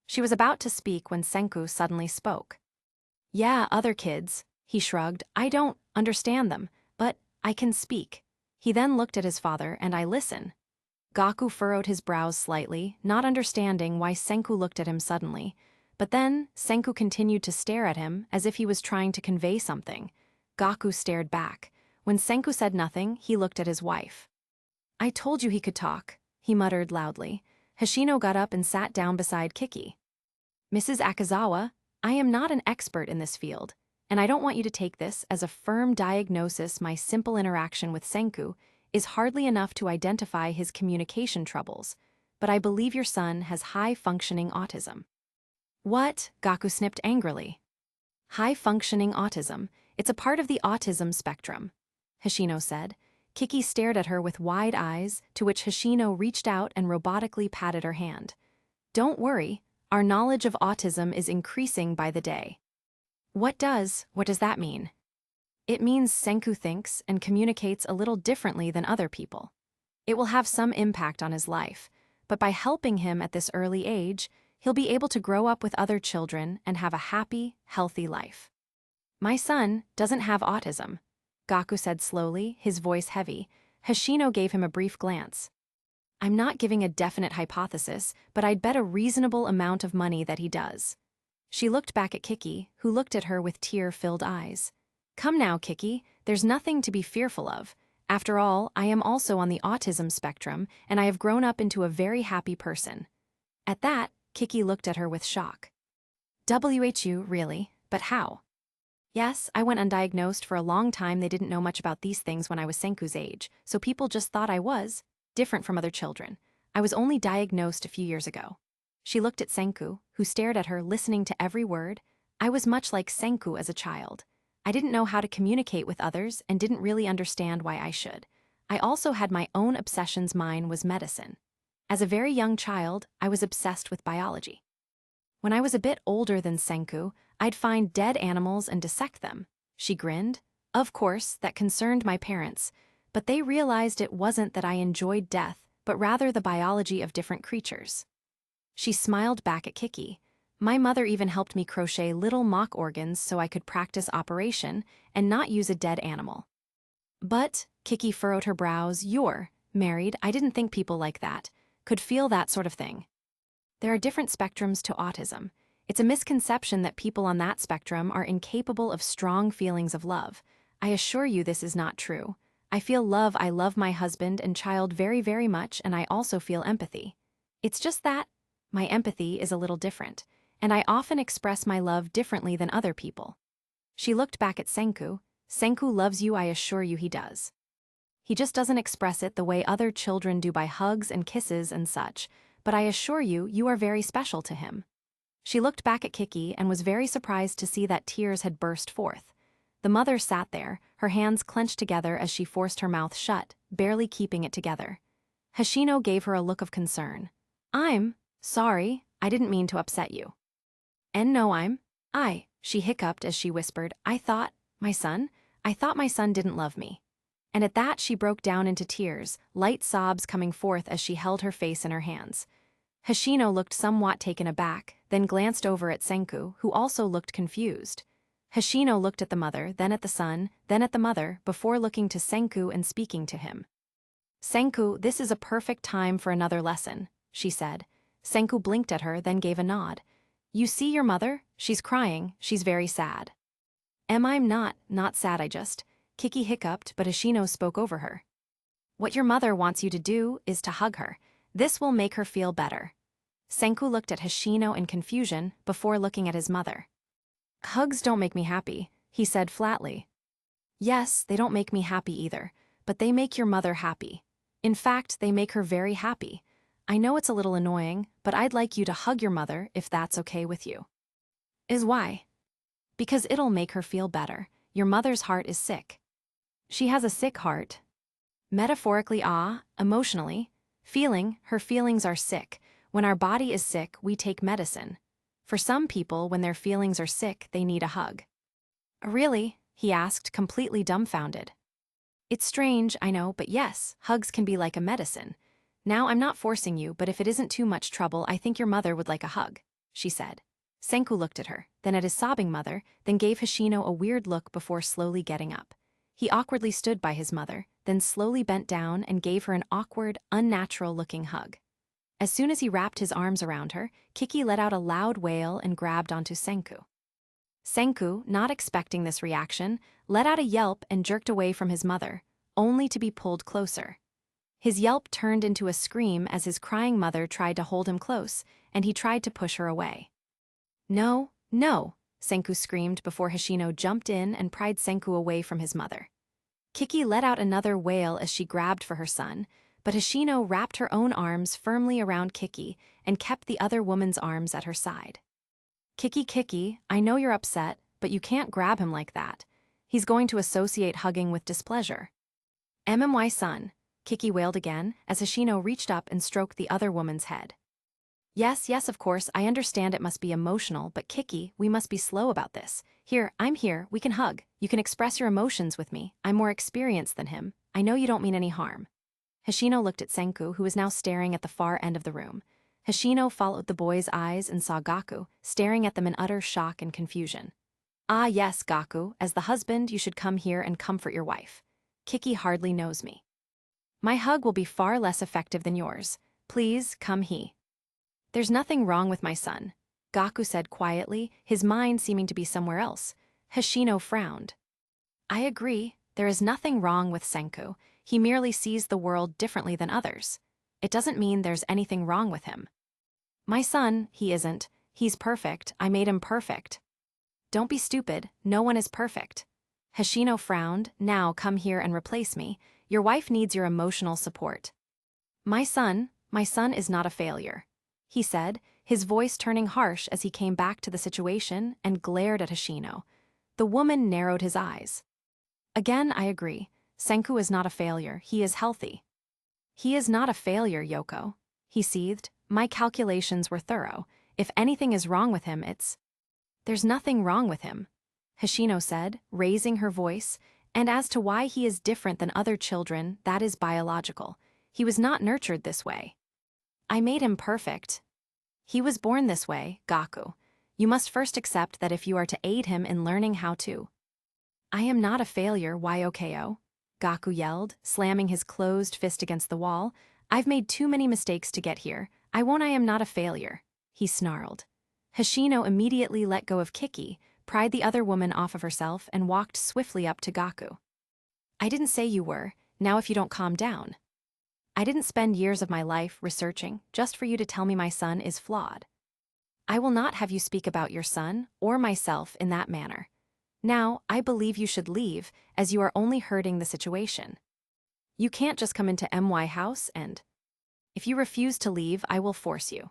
She was about to speak when Senku suddenly spoke. Yeah, other kids, he shrugged. I don't understand them, but I can speak. He then looked at his father, and I listen. Gaku furrowed his brows slightly, not understanding why Senku looked at him suddenly. But then, Senku continued to stare at him as if he was trying to convey something. Gaku stared back. When Senku said nothing, he looked at his wife. I told you he could talk, he muttered loudly. Hoshino got up and sat down beside Kiki. Mrs. Akazawa, I am not an expert in this field, and I don't want you to take this as a firm diagnosis. My simple interaction with Senku is hardly enough to identify his communication troubles, but I believe your son has high-functioning autism. What? Gaku snipped angrily. High-functioning autism. It's a part of the autism spectrum, Hoshino said. Kiki stared at her with wide eyes, to which Hoshino reached out and robotically patted her hand. Don't worry, our knowledge of autism is increasing by the day. What does that mean? It means Senku thinks and communicates a little differently than other people. It will have some impact on his life, but by helping him at this early age, he'll be able to grow up with other children and have a happy, healthy life. My son doesn't have autism, Gaku said slowly, his voice heavy. Hoshino gave him a brief glance. I'm not giving a definite hypothesis, but I'd bet a reasonable amount of money that he does. She looked back at Kiki, who looked at her with tear-filled eyes. Come now, Kiki, there's nothing to be fearful of. After all, I am also on the autism spectrum, and I have grown up into a very happy person. At that, Kiki looked at her with shock. WHU, really? But how? Yes, I went undiagnosed for a long time. They didn't know much about these things when I was Senku's age, so people just thought I was different from other children. I was only diagnosed a few years ago. She looked at Senku, who stared at her, listening to every word. I was much like Senku as a child. I didn't know how to communicate with others and didn't really understand why I should. I also had my own obsessions. Mine was medicine. As a very young child, I was obsessed with biology. When I was a bit older than Senku, I'd find dead animals and dissect them. She grinned. Of course, that concerned my parents, but they realized it wasn't that I enjoyed death, but rather the biology of different creatures. She smiled back at Kiki. My mother even helped me crochet little mock organs so I could practice operation and not use a dead animal. But, Kiki furrowed her brows, you're married. I didn't think people like that could feel that sort of thing. There are different spectrums to autism. It's a misconception that people on that spectrum are incapable of strong feelings of love. I assure you this is not true. I feel love. I love my husband and child very, very much, and I also feel empathy. It's just that my empathy is a little different, and I often express my love differently than other people. She looked back at Senku. Senku loves you, I assure you he does. He just doesn't express it the way other children do, by hugs and kisses and such, but I assure you, you are very special to him. She looked back at Kiki and was very surprised to see that tears had burst forth. The mother sat there, her hands clenched together as she forced her mouth shut, barely keeping it together. Hoshino gave her a look of concern. I'm sorry, I didn't mean to upset you. And no, she hiccuped as she whispered, I thought my son didn't love me. And at that she broke down into tears, light sobs coming forth as she held her face in her hands. Hoshino looked somewhat taken aback, then glanced over at Senku, who also looked confused. Hoshino looked at the mother, then at the son, then at the mother, before looking to Senku and speaking to him. "Senku, this is a perfect time for another lesson," she said. Senku blinked at her, then gave a nod. "You see your mother? She's crying, she's very sad." I'm not sad, I just..." Kiki hiccuped, but Hoshino spoke over her. "What your mother wants you to do is to hug her. This will make her feel better." Senku looked at Hoshino in confusion before looking at his mother. "Hugs don't make me happy," he said flatly. "Yes, they don't make me happy either, but they make your mother happy. In fact, they make her very happy. I know it's a little annoying, but I'd like you to hug your mother if that's okay with you." "Is why?" "Because it'll make her feel better. Your mother's heart is sick." "She has a sick heart?" "Metaphorically, emotionally. Her feelings are sick. When our body is sick, we take medicine. For some people, when their feelings are sick, they need a hug." "Really?" he asked, completely dumbfounded. "It's strange, I know, but yes, hugs can be like a medicine. Now, I'm not forcing you, but if it isn't too much trouble, I think your mother would like a hug," she said. Senku looked at her, then at his sobbing mother, then gave Hoshino a weird look before slowly getting up. He awkwardly stood by his mother, then slowly bent down and gave her an awkward, unnatural-looking hug. As soon as he wrapped his arms around her, Kiki let out a loud wail and grabbed onto Senku. Senku, not expecting this reaction, let out a yelp and jerked away from his mother, only to be pulled closer. His yelp turned into a scream as his crying mother tried to hold him close, and he tried to push her away. "No, no," Senku screamed before Hoshino jumped in and pried Senku away from his mother. Kiki let out another wail as she grabbed for her son, but Hoshino wrapped her own arms firmly around Kiki and kept the other woman's arms at her side. Kiki, I know you're upset, but you can't grab him like that. He's going to associate hugging with displeasure." "My son," Kiki wailed again as Hoshino reached up and stroked the other woman's head. Yes, of course, I understand it must be emotional, but Kiki, we must be slow about this. Here, I'm here, we can hug. You can express your emotions with me. I'm more experienced than him. I know you don't mean any harm." Hoshino looked at Senku, who was now staring at the far end of the room. Hoshino followed the boy's eyes and saw Gaku, staring at them in utter shock and confusion. "Ah yes, Gaku, as the husband, you should come here and comfort your wife. Kiki hardly knows me. My hug will be far less effective than yours. Please, come he." "There's nothing wrong with my son," Gaku said quietly, his mind seeming to be somewhere else. Hoshino frowned. "I agree, there is nothing wrong with Senku. He merely sees the world differently than others. It doesn't mean there's anything wrong with him." "My son, he isn't. He's perfect. I made him perfect." "Don't be stupid. No one is perfect." Hoshino frowned. "Now come here and replace me. Your wife needs your emotional support." My son is not a failure," he said, his voice turning harsh as he came back to the situation and glared at Hoshino. The woman narrowed his eyes. "Again, I agree. Senku is not a failure. He is healthy." "He is not a failure, Yoko," he seethed. "My calculations were thorough. If anything is wrong with him, it's..." "There's nothing wrong with him," Hoshino said, raising her voice, "and as to why he is different than other children, that is biological. He was not nurtured this way. I made him perfect. He was born this way, Gaku. You must first accept that if you are to aid him in learning how to..." "I am not a failure, Yoko," Gaku yelled, slamming his closed fist against the wall. "I've made too many mistakes to get here. I am not a failure," he snarled. Hoshino immediately let go of Kiki, pried the other woman off of herself, and walked swiftly up to Gaku. "I didn't say you were. Now if you don't calm down. I didn't spend years of my life researching just for you to tell me my son is flawed. I will not have you speak about your son or myself in that manner. Now, I believe you should leave, as you are only hurting the situation. You can't just come into my house and..." "If you refuse to leave, I will force you,"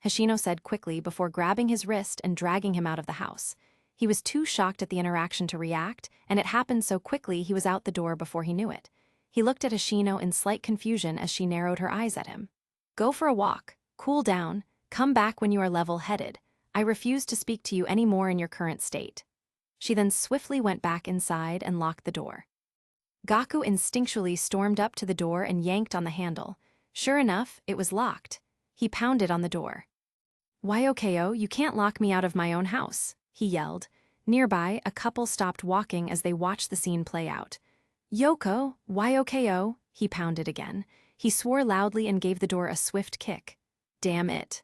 Hoshino said quickly before grabbing his wrist and dragging him out of the house. He was too shocked at the interaction to react, and it happened so quickly he was out the door before he knew it. He looked at Hoshino in slight confusion as she narrowed her eyes at him. "Go for a walk, cool down, come back when you are level-headed. I refuse to speak to you any more in your current state." She then swiftly went back inside and locked the door. Gaku instinctually stormed up to the door and yanked on the handle. Sure enough, it was locked. He pounded on the door. "Yoko, you can't lock me out of my own house," he yelled. Nearby, a couple stopped walking as they watched the scene play out. "Yoko, Yoko," he pounded again. He swore loudly and gave the door a swift kick. Damn it.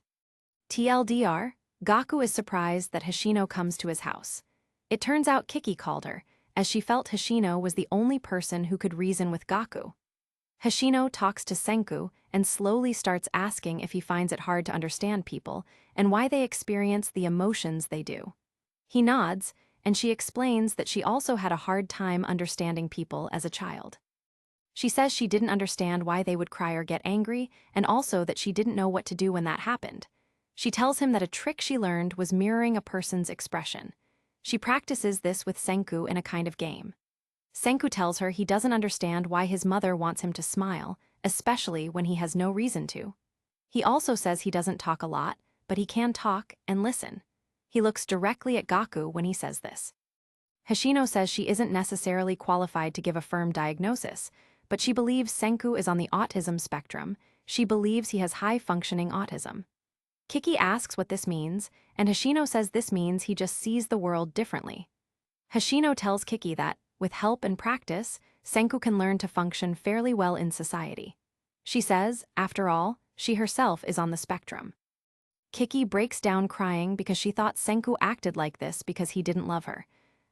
TLDR, Gaku is surprised that Hoshino comes to his house. It turns out Kiki called her, as she felt Hoshino was the only person who could reason with Gaku. Hoshino talks to Senku and slowly starts asking if he finds it hard to understand people and why they experience the emotions they do. He nods, and she explains that she also had a hard time understanding people as a child. She says she didn't understand why they would cry or get angry, and also that she didn't know what to do when that happened. She tells him that a trick she learned was mirroring a person's expression. She practices this with Senku in a kind of game. Senku tells her he doesn't understand why his mother wants him to smile, especially when he has no reason to. He also says he doesn't talk a lot, but he can talk and listen. He looks directly at Gaku when he says this. Hoshino says she isn't necessarily qualified to give a firm diagnosis, but she believes Senku is on the autism spectrum. She believes he has high-functioning autism. Kiki asks what this means, and Hoshino says this means he just sees the world differently. Hoshino tells Kiki that, with help and practice, Senku can learn to function fairly well in society. She says, after all, she herself is on the spectrum. Kiki breaks down crying because she thought Senku acted like this because he didn't love her.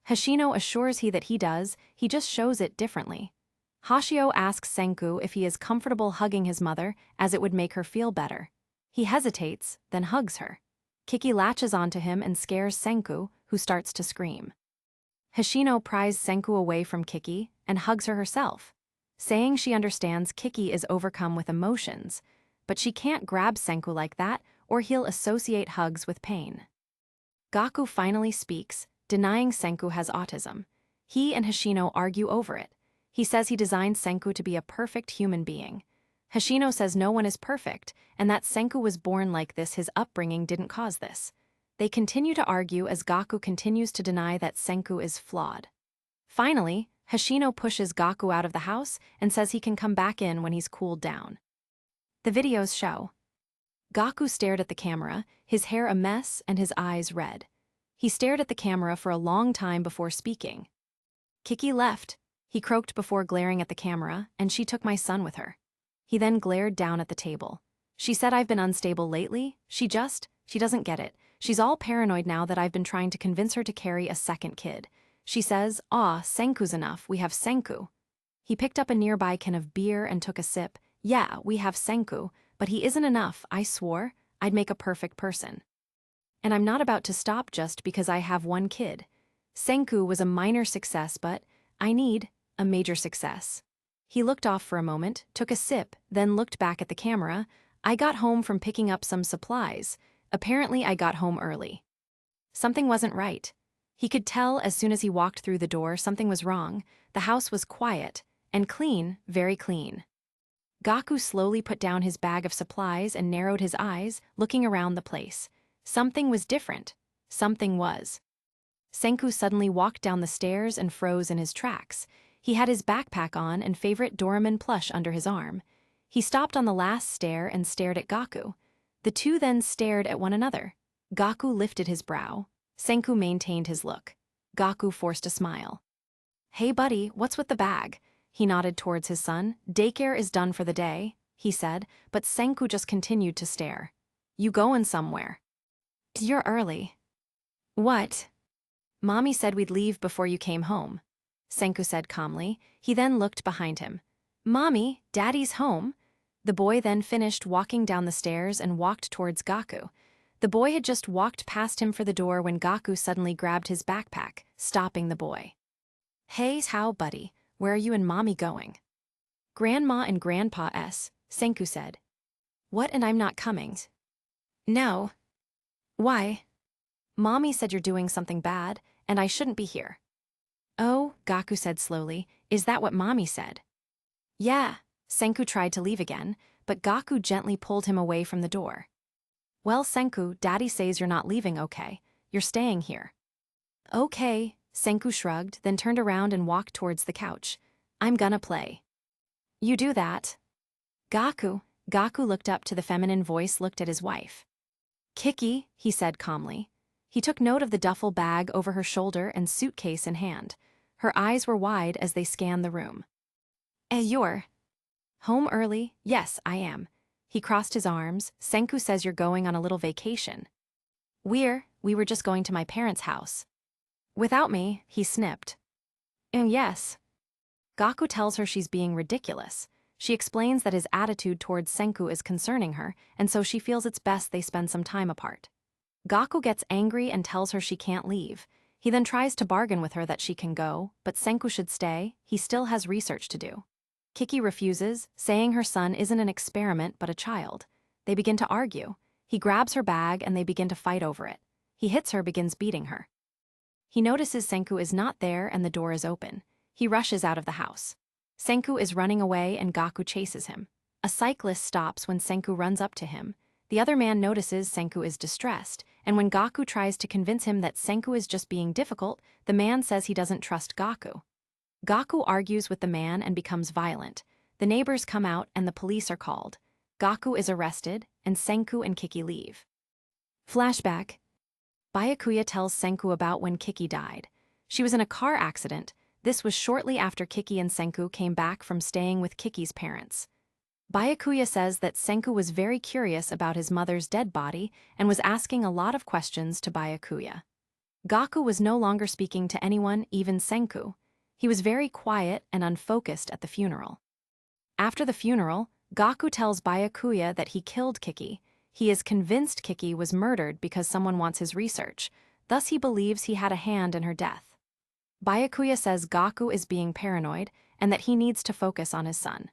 Hoshino assures he that he does, he just shows it differently. Hoshio asks Senku if he is comfortable hugging his mother, as it would make her feel better. He hesitates, then hugs her. Kiki latches onto him and scares Senku, who starts to scream. Hoshino pries Senku away from Kiki and hugs her herself, saying she understands Kiki is overcome with emotions, but she can't grab Senku like that or he'll associate hugs with pain. Gaku finally speaks, denying Senku has autism. He and Hoshino argue over it. He says he designed Senku to be a perfect human being. Hoshino says no one is perfect, and that Senku was born like this, his upbringing didn't cause this. They continue to argue as Gaku continues to deny that Senku is flawed. Finally, Hoshino pushes Gaku out of the house and says he can come back in when he's cooled down. The videos show. Gaku stared at the camera, his hair a mess and his eyes red. He stared at the camera for a long time before speaking. Kiki left. He croaked before glaring at the camera, and she took my son with her. He then glared down at the table. She said I've been unstable lately. She doesn't get it. She's all paranoid now that I've been trying to convince her to carry a second kid. She says, Senku's enough, we have Senku. He picked up a nearby can of beer and took a sip. Yeah, we have Senku, but he isn't enough, I swore. I'd make a perfect person. And I'm not about to stop just because I have one kid. Senku was a minor success, but I need a major success. He looked off for a moment, took a sip, then looked back at the camera. I got home from picking up some supplies. Apparently, I got home early. Something wasn't right. He could tell as soon as he walked through the door something was wrong. The house was quiet and clean, very clean. Gaku slowly put down his bag of supplies and narrowed his eyes, looking around the place. Something was different. Something was. Senku suddenly walked down the stairs and froze in his tracks. He had his backpack on and favorite Doraemon plush under his arm. He stopped on the last stair and stared at Gaku. The two then stared at one another. Gaku lifted his brow. Senku maintained his look. Gaku forced a smile. Hey buddy, what's with the bag? He nodded towards his son. Daycare is done for the day, he said, but Senku just continued to stare. You going somewhere? You're early. What? Mommy said we'd leave before you came home, Senku said calmly. He then looked behind him. Mommy, Daddy's home. The boy then finished walking down the stairs and walked towards Gaku. The boy had just walked past him for the door when Gaku suddenly grabbed his backpack, stopping the boy. Hey, how buddy, where are you and Mommy going? Grandma and Grandpa S, Senku said. What, and I'm not coming? No. Why? Mommy said you're doing something bad, and I shouldn't be here. Oh, Gaku said slowly, is that what Mommy said? Yeah. Senku tried to leave again, but Gaku gently pulled him away from the door. Well, Senku, Daddy says you're not leaving, okay? You're staying here. Okay, Senku shrugged, then turned around and walked towards the couch. I'm gonna play. You do that. Gaku, Gaku looked up to the feminine voice looked at his wife. Kiki, he said calmly. He took note of the duffel bag over her shoulder and suitcase in hand. Her eyes were wide as they scanned the room. You're home early? Yes, I am. He crossed his arms. Senku says you're going on a little vacation. We were just going to my parents' house. Without me, he snipped. Yes. Gaku tells her she's being ridiculous. She explains that his attitude towards Senku is concerning her, and so she feels it's best they spend some time apart. Gaku gets angry and tells her she can't leave. He then tries to bargain with her that she can go, but Senku should stay. He still has research to do. Kiki refuses, saying her son isn't an experiment but a child. They begin to argue. He grabs her bag and they begin to fight over it. He hits her, begins beating her. He notices Senku is not there and the door is open. He rushes out of the house. Senku is running away and Gaku chases him. A cyclist stops when Senku runs up to him. The other man notices Senku is distressed, and when Gaku tries to convince him that Senku is just being difficult, the man says he doesn't trust Gaku. Gaku argues with the man and becomes violent. The neighbors come out and the police are called. Gaku is arrested, and Senku and Kiki leave. Flashback. Byakuya tells Senku about when Kiki died. She was in a car accident. This was shortly after Kiki and Senku came back from staying with Kiki's parents. Byakuya says that Senku was very curious about his mother's dead body and was asking a lot of questions to Byakuya. Gaku was no longer speaking to anyone, even Senku. He was very quiet and unfocused at the funeral. After the funeral, Gaku tells Byakuya that he killed Kiki. He is convinced Kiki was murdered because someone wants his research, thus he believes he had a hand in her death. Byakuya says Gaku is being paranoid and that he needs to focus on his son.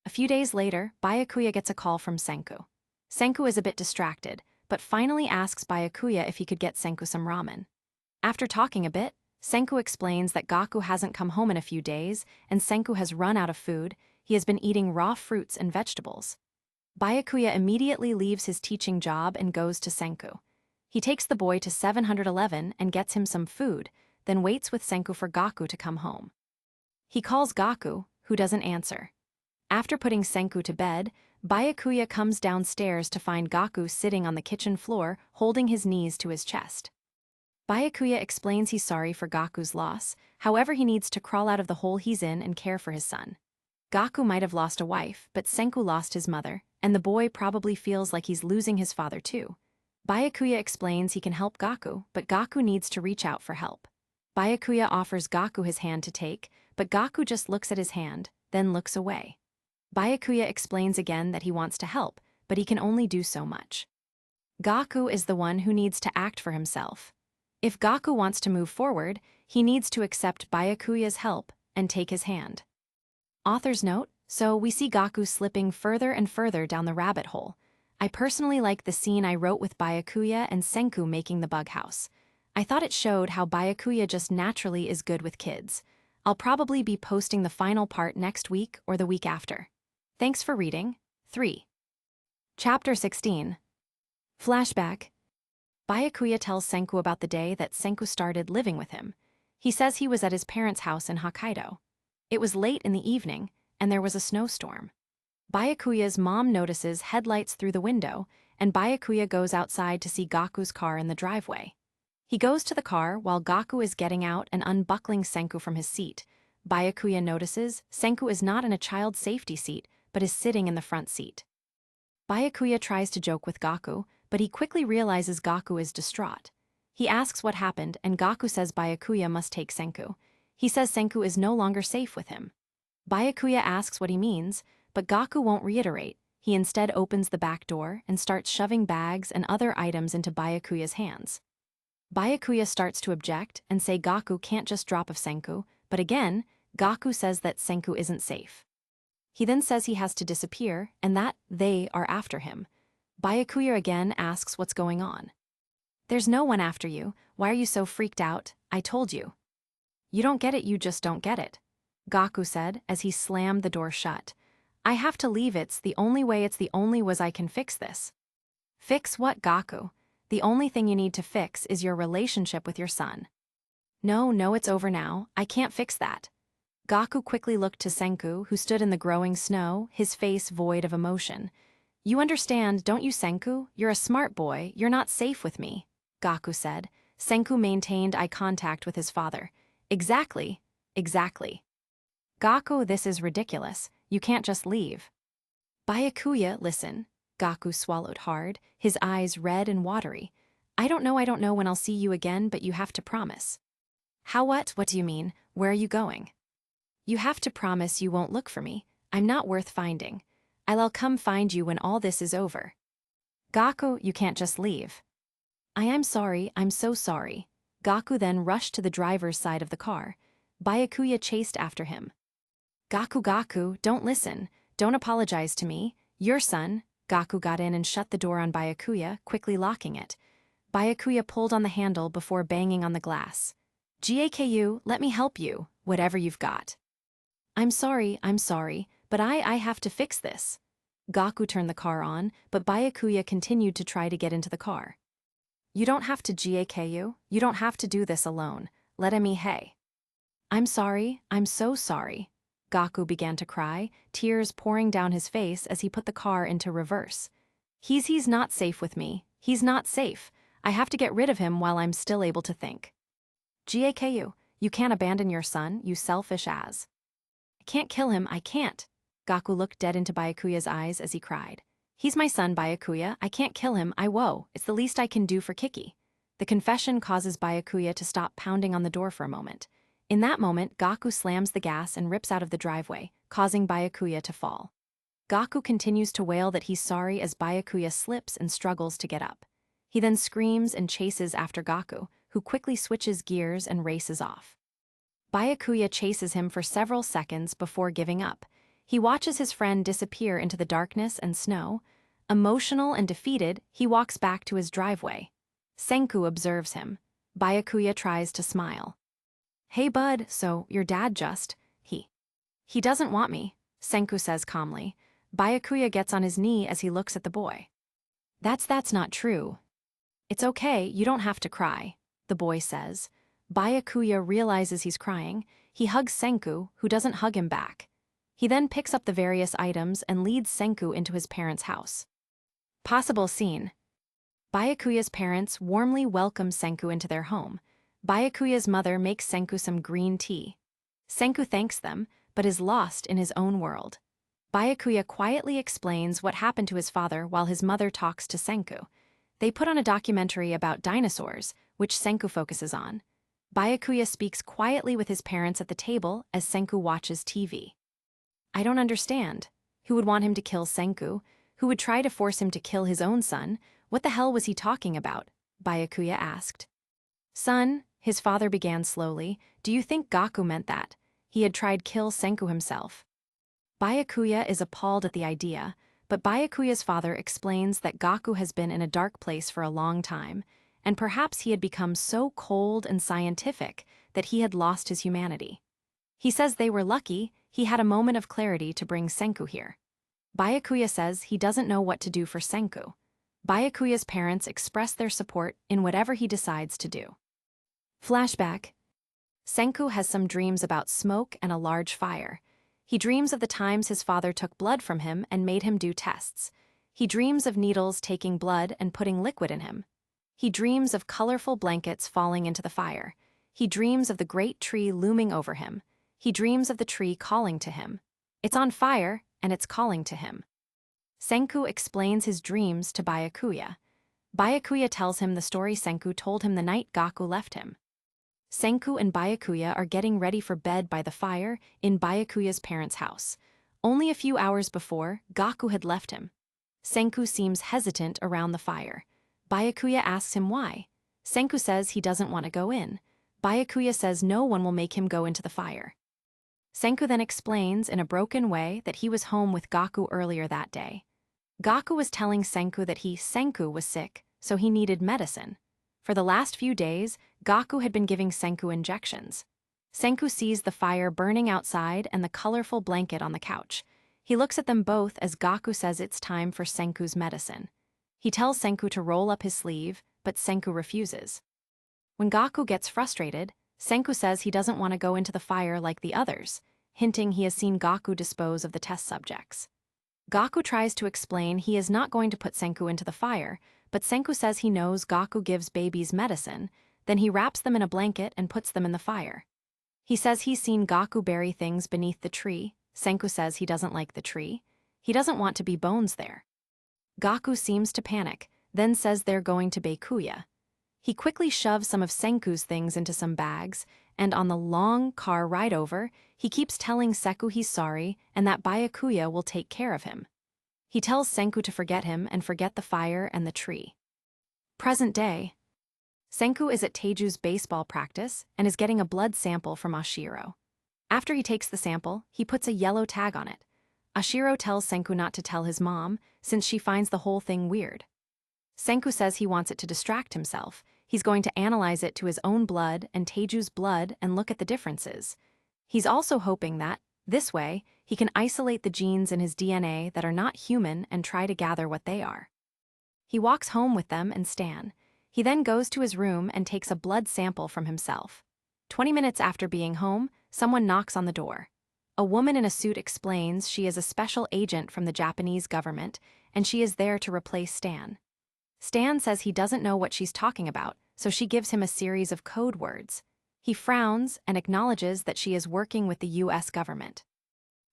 A few days later, Byakuya gets a call from Senku. Senku is a bit distracted, but finally asks Byakuya if he could get Senku some ramen. After talking a bit, Senku explains that Gaku hasn't come home in a few days and Senku has run out of food. He has been eating raw fruits and vegetables. Byakuya immediately leaves his teaching job and goes to Senku. He takes the boy to 711 and gets him some food, then waits with Senku for Gaku to come home. He calls Gaku, who doesn't answer. After putting Senku to bed, Byakuya comes downstairs to find Gaku sitting on the kitchen floor, holding his knees to his chest. Byakuya explains he's sorry for Gaku's loss, however he needs to crawl out of the hole he's in and care for his son. Gaku might have lost a wife, but Senku lost his mother, and the boy probably feels like he's losing his father too. Byakuya explains he can help Gaku, but Gaku needs to reach out for help. Byakuya offers Gaku his hand to take, but Gaku just looks at his hand, then looks away. Byakuya explains again that he wants to help, but he can only do so much. Gaku is the one who needs to act for himself. If Gaku wants to move forward, he needs to accept Byakuya's help and take his hand. Author's note, so we see Gaku slipping further and further down the rabbit hole. I personally like the scene I wrote with Byakuya and Senku making the bug house. I thought it showed how Byakuya just naturally is good with kids. I'll probably be posting the final part next week or the week after. Thanks for reading. 3. Chapter 16. Flashback. Byakuya tells Senku about the day that Senku started living with him. He says he was at his parents' house in Hokkaido. It was late in the evening, and there was a snowstorm. Byakuya's mom notices headlights through the window, and Byakuya goes outside to see Gaku's car in the driveway. He goes to the car while Gaku is getting out and unbuckling Senku from his seat. Byakuya notices Senku is not in a child safety seat, but is sitting in the front seat. Byakuya tries to joke with Gaku, but he quickly realizes Gaku is distraught. He asks what happened, and Gaku says Byakuya must take Senku. He says Senku is no longer safe with him. Byakuya asks what he means, but Gaku won't reiterate. He instead opens the back door and starts shoving bags and other items into Byakuya's hands. Byakuya starts to object and say Gaku can't just drop off Senku, but again, Gaku says that Senku isn't safe. He then says he has to disappear and that they are after him. Byakuya again asks what's going on. There's no one after you. Why are you so freaked out? I told you. You don't get it, you just don't get it, Gaku said as he slammed the door shut. I have to leave, it's the only way I can fix this. Fix what, Gaku? The only thing you need to fix is your relationship with your son. No, it's over now, I can't fix that. Gaku quickly looked to Senku, who stood in the growing snow, his face void of emotion. You understand, don't you, Senku? You're a smart boy, you're not safe with me, Gaku said. Senku maintained eye contact with his father. Exactly. Exactly. Gaku, this is ridiculous. You can't just leave. Byakuya, listen. Gaku swallowed hard, his eyes red and watery. I don't know when I'll see you again, but you have to promise. How what? What do you mean? Where are you going? You have to promise you won't look for me. I'm not worth finding. I'll come find you when all this is over. Gaku, you can't just leave. I'm sorry, I'm so sorry. Gaku then rushed to the driver's side of the car. Byakuya chased after him. Gaku, don't listen. Don't apologize to me. Your son. Gaku got in and shut the door on Byakuya, quickly locking it. Byakuya pulled on the handle before banging on the glass. Gaku, let me help you, whatever you've got. I'm sorry, but I have to fix this. Gaku turned the car on, but Byakuya continued to try to get into the car. You don't have to, Gaku. You don't have to do this alone. Let me, hey. I'm sorry, I'm so sorry. Gaku began to cry, tears pouring down his face as he put the car into reverse. He's not safe with me. He's not safe. I have to get rid of him while I'm still able to think. Gaku, you can't abandon your son, you selfish ass. I can't kill him, I can't. Gaku looked dead into Byakuya's eyes as he cried. He's my son, Byakuya. I can't kill him, it's the least I can do for Kiki. The confession causes Byakuya to stop pounding on the door for a moment. In that moment, Gaku slams the gas and rips out of the driveway, causing Byakuya to fall. Gaku continues to wail that he's sorry as Byakuya slips and struggles to get up. He then screams and chases after Gaku, who quickly switches gears and races off. Byakuya chases him for several seconds before giving up. He watches his friend disappear into the darkness and snow. Emotional and defeated, he walks back to his driveway. Senku observes him. Byakuya tries to smile. Hey bud, so your dad just, He doesn't want me, Senku says calmly. Byakuya gets on his knee as he looks at the boy. That's not true. It's okay, you don't have to cry, the boy says. Byakuya realizes he's crying. He hugs Senku, who doesn't hug him back. He then picks up the various items and leads Senku into his parents' house. Possible scene. Byakuya's parents warmly welcome Senku into their home. Byakuya's mother makes Senku some green tea. Senku thanks them, but is lost in his own world. Byakuya quietly explains what happened to his father while his mother talks to Senku. They put on a documentary about dinosaurs, which Senku focuses on. Byakuya speaks quietly with his parents at the table as Senku watches TV. I don't understand. Who would want him to kill Senku? Who would try to force him to kill his own son? What the hell was he talking about? Byakuya asked. Son, his father began slowly, do you think Gaku meant that? He had tried kill Senku himself. Byakuya is appalled at the idea, but Byakuya's father explains that Gaku has been in a dark place for a long time, and perhaps he had become so cold and scientific that he had lost his humanity. He says they were lucky he had a moment of clarity to bring Senku here. Byakuya says he doesn't know what to do for Senku. Byakuya's parents express their support in whatever he decides to do. Flashback. Senku has some dreams about smoke and a large fire. He dreams of the times his father took blood from him and made him do tests. He dreams of needles taking blood and putting liquid in him. He dreams of colorful blankets falling into the fire. He dreams of the great tree looming over him. He dreams of the tree calling to him. It's on fire, and it's calling to him. Senku explains his dreams to Byakuya. Byakuya tells him the story Senku told him the night Gaku left him. Senku and Byakuya are getting ready for bed by the fire in Byakuya's parents' house. Only a few hours before, Gaku had left him. Senku seems hesitant around the fire. Byakuya asks him why. Senku says he doesn't want to go in. Byakuya says no one will make him go into the fire. Senku then explains in a broken way that he was home with Gaku earlier that day. Gaku was telling Senku that Senku was sick, so he needed medicine. For the last few days, Gaku had been giving Senku injections. Senku sees the fire burning outside and the colorful blanket on the couch. He looks at them both as Gaku says it's time for Senku's medicine. He tells Senku to roll up his sleeve, but Senku refuses. When Gaku gets frustrated, Senku says he doesn't want to go into the fire like the others. hinting he has seen Gaku dispose of the test subjects. Gaku tries to explain he is not going to put Senku into the fire, but Senku says he knows Gaku gives babies medicine, then he wraps them in a blanket and puts them in the fire. He says he's seen Gaku bury things beneath the tree. Senku says he doesn't like the tree. He doesn't want to be bones there. Gaku seems to panic, then says they're going to Byakuya. He quickly shoves some of Senku's things into some bags, and on the long car ride over, he keeps telling Senku he's sorry and that Byakuya will take care of him. He tells Senku to forget him and forget the fire and the tree. Present day. Senku is at Taiju's baseball practice and is getting a blood sample from Oshiro. After he takes the sample, he puts a yellow tag on it. Oshiro tells Senku not to tell his mom, since she finds the whole thing weird. Senku says he wants it to distract himself. He's going to analyze it to his own blood and Taiju's blood and look at the differences. He's also hoping that, this way, he can isolate the genes in his DNA that are not human and try to gather what they are. He walks home with them and Stan. He then goes to his room and takes a blood sample from himself. 20 minutes after being home, someone knocks on the door. A woman in a suit explains she is a special agent from the Japanese government, and she is there to replace Stan. Stan says he doesn't know what she's talking about, so she gives him a series of code words. He frowns and acknowledges that she is working with the US government.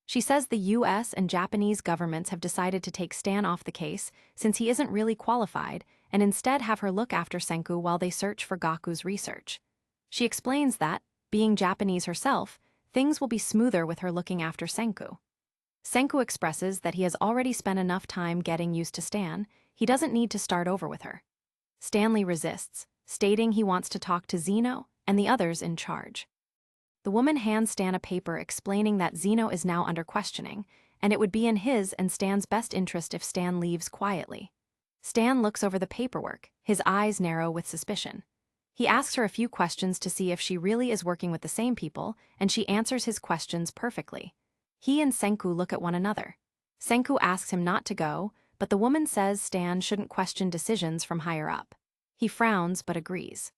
She says the US and Japanese governments have decided to take Stan off the case since he isn't really qualified, and instead have her look after Senku while they search for Gaku's research. She explains that, being Japanese herself, things will be smoother with her looking after Senku. Senku expresses that he has already spent enough time getting used to Stan. He doesn't need to start over with her. Stanley resists, stating he wants to talk to Zeno and the others in charge. The woman hands Stan a paper explaining that Zeno is now under questioning, and it would be in his and Stan's best interest if Stan leaves quietly. Stan looks over the paperwork, his eyes narrow with suspicion. He asks her a few questions to see if she really is working with the same people, and she answers his questions perfectly. He and Senku look at one another. Senku asks him not to go, but the woman says Stan shouldn't question decisions from higher up. He frowns but agrees.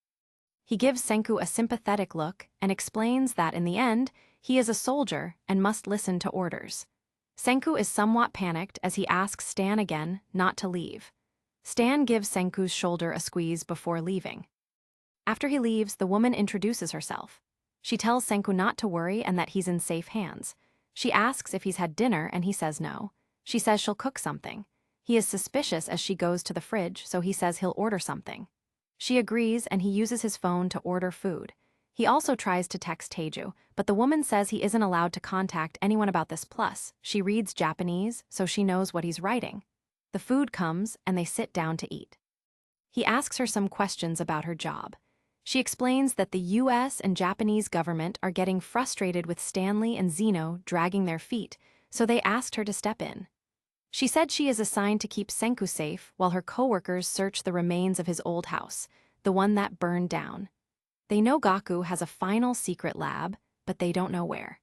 He gives Senku a sympathetic look and explains that in the end, he is a soldier and must listen to orders. Senku is somewhat panicked as he asks Stan again not to leave. Stan gives Senku's shoulder a squeeze before leaving. After he leaves, the woman introduces herself. She tells Senku not to worry and that he's in safe hands. She asks if he's had dinner and he says no. She says she'll cook something. He is suspicious as she goes to the fridge, so he says he'll order something. She agrees and he uses his phone to order food. He also tries to text Taiju, but the woman says he isn't allowed to contact anyone about this. Plus, she reads Japanese, so she knows what he's writing. The food comes and they sit down to eat. He asks her some questions about her job. She explains that the US and Japanese government are getting frustrated with Stanley and Zeno dragging their feet, so they asked her to step in. She said she is assigned to keep Senku safe while her coworkers search the remains of his old house, the one that burned down. They know Gaku has a final secret lab, but they don't know where.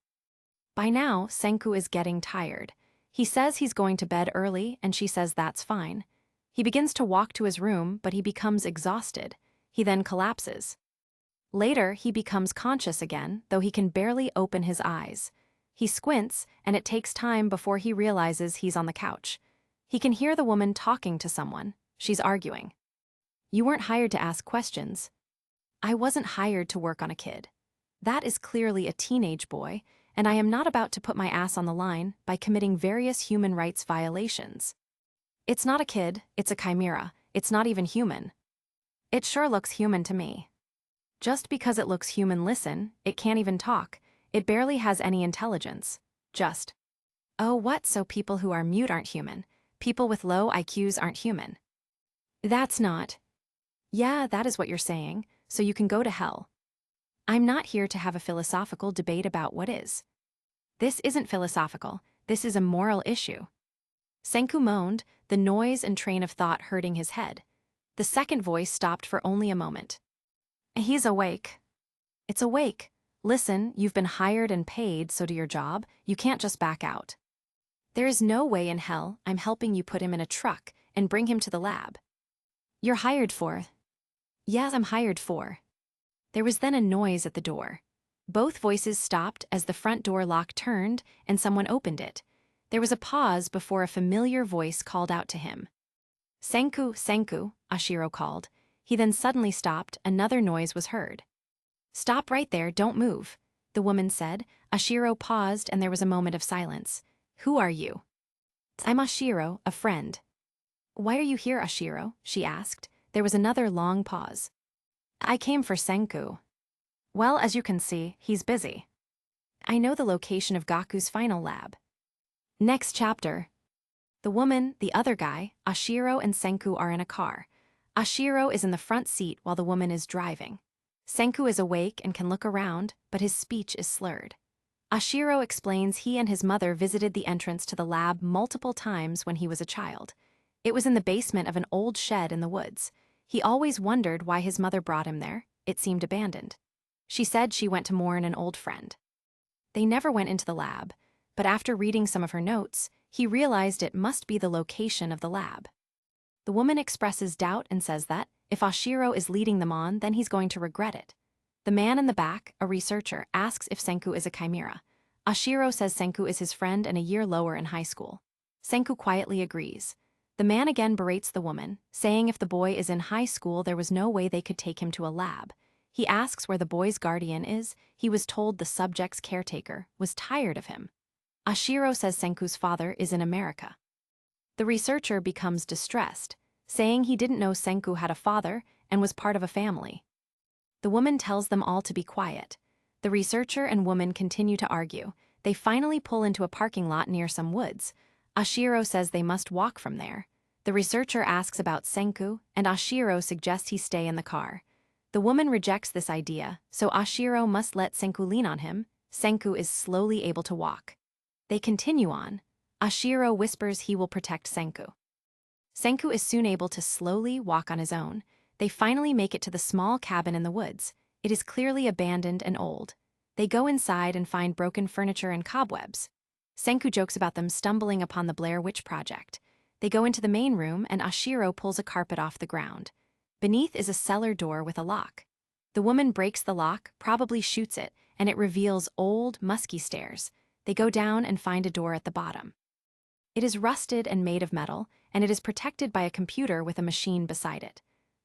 By now, Senku is getting tired. He says he's going to bed early, and she says that's fine. He begins to walk to his room, but he becomes exhausted. He then collapses. Later, he becomes conscious again, though he can barely open his eyes. He squints, and it takes time before he realizes he's on the couch. He can hear the woman talking to someone. She's arguing. "You weren't hired to ask questions." "I wasn't hired to work on a kid. That is clearly a teenage boy, and I am not about to put my ass on the line by committing various human rights violations." "It's not a kid, it's a chimera. It's not even human." "It sure looks human to me." "Just because it looks human, listen, it can't even talk. It barely has any intelligence. Just." "Oh, what, so people who are mute aren't human? People with low IQs aren't human?" "That's not." "Yeah, that is what you're saying, so you can go to hell." "I'm not here to have a philosophical debate about what is." "This isn't philosophical, this is a moral issue." Senku moaned, the noise and train of thought hurting his head. The second voice stopped for only a moment. "He's awake." "It's awake. Listen, you've been hired and paid, so do your job. You can't just back out." "There is no way in hell I'm helping you put him in a truck and bring him to the lab." "You're hired for." "Yes, I'm hired for." There was then a noise at the door. Both voices stopped as the front door lock turned and someone opened it. There was a pause before a familiar voice called out to him. "Senku, Senku," Oshiro called. He then suddenly stopped. Another noise was heard. "Stop right there, don't move," the woman said. Oshiro paused and there was a moment of silence. "Who are you?" "I'm Oshiro, a friend." "Why are you here, Oshiro?" she asked. There was another long pause. "I came for Senku." "Well, as you can see, he's busy." "I know the location of Gaku's final lab." Next chapter. The woman, the other guy, Oshiro and Senku are in a car. Oshiro is in the front seat while the woman is driving. Senku is awake and can look around, but his speech is slurred. Oshiro explains he and his mother visited the entrance to the lab multiple times when he was a child. It was in the basement of an old shed in the woods. He always wondered why his mother brought him there. It seemed abandoned. She said she went to mourn an old friend. They never went into the lab, but after reading some of her notes, he realized it must be the location of the lab. The woman expresses doubt and says that, if Oshiro is leading them on, then he's going to regret it. The man in the back, a researcher, asks if Senku is a chimera. Oshiro says Senku is his friend and a year lower in high school. Senku quietly agrees. The man again berates the woman, saying if the boy is in high school there was no way they could take him to a lab. He asks where the boy's guardian is. He was told the subject's caretaker was tired of him. Oshiro says Senku's father is in America. The researcher becomes distressed, saying he didn't know Senku had a father and was part of a family. The woman tells them all to be quiet. The researcher and woman continue to argue. They finally pull into a parking lot near some woods. Oshiro says they must walk from there. The researcher asks about Senku, and Oshiro suggests he stay in the car. The woman rejects this idea, so Oshiro must let Senku lean on him. Senku is slowly able to walk. They continue on. Oshiro whispers he will protect Senku. Senku is soon able to slowly walk on his own. They finally make it to the small cabin in the woods. It is clearly abandoned and old. They go inside and find broken furniture and cobwebs. Senku jokes about them stumbling upon the Blair Witch Project. They go into the main room and Oshiro pulls a carpet off the ground. Beneath is a cellar door with a lock. The woman breaks the lock, probably shoots it, and it reveals old, musky stairs. They go down and find a door at the bottom. It is rusted and made of metal, and it is protected by a computer with a machine beside it.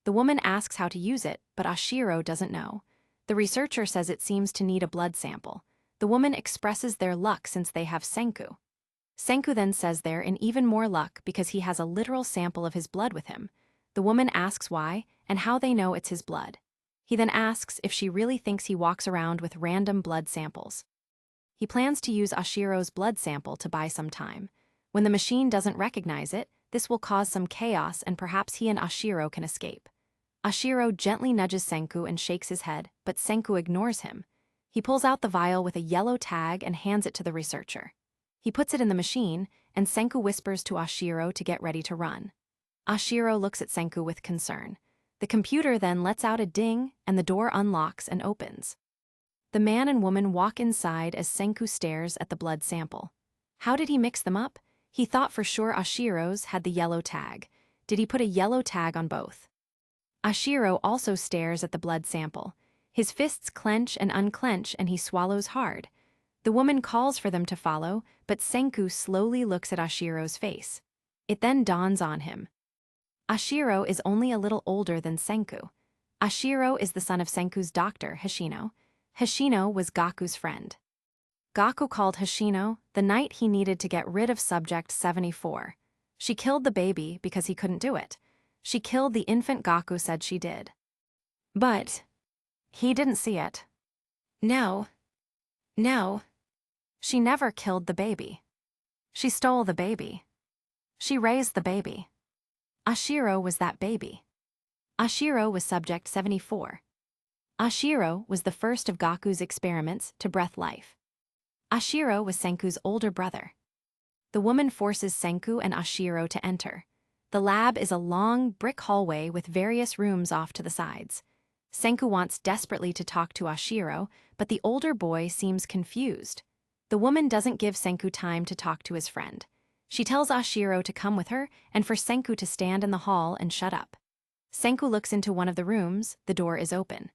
The woman asks how to use it, but Oshiro doesn't know. The researcher says it seems to need a blood sample. The woman expresses their luck since they have Senku. Senku then says they're in even more luck because he has a literal sample of his blood with him. The woman asks why and how they know it's his blood. He then asks if she really thinks he walks around with random blood samples. He plans to use Oshiro's blood sample to buy some time. When the machine doesn't recognize it, this will cause some chaos and perhaps he and Oshiro can escape. Oshiro gently nudges Senku and shakes his head, but Senku ignores him. He pulls out the vial with a yellow tag and hands it to the researcher. He puts it in the machine, and Senku whispers to Oshiro to get ready to run. Oshiro looks at Senku with concern. The computer then lets out a ding, and the door unlocks and opens. The man and woman walk inside as Senku stares at the blood sample. How did he mix them up? He thought for sure Oshiro's had the yellow tag. Did he put a yellow tag on both? Oshiro also stares at the blood sample. His fists clench and unclench and he swallows hard. The woman calls for them to follow, but Senku slowly looks at Oshiro's face. It then dawns on him. Oshiro is only a little older than Senku. Oshiro is the son of Senku's doctor, Hoshino. Hoshino was Gaku's friend. Gaku called Hoshino the night he needed to get rid of Subject 74. She killed the baby because he couldn't do it. She killed the infant Gaku said she did. But he didn't see it. No. She never killed the baby. She stole the baby. She raised the baby. Oshiro was that baby. Oshiro was Subject 74. Oshiro was the first of Gaku's experiments to breath life. Oshiro was Senku's older brother. The woman forces Senku and Oshiro to enter. The lab is a long, brick hallway with various rooms off to the sides. Senku wants desperately to talk to Oshiro, but the older boy seems confused. The woman doesn't give Senku time to talk to his friend. She tells Oshiro to come with her and for Senku to stand in the hall and shut up. Senku looks into one of the rooms, the door is open.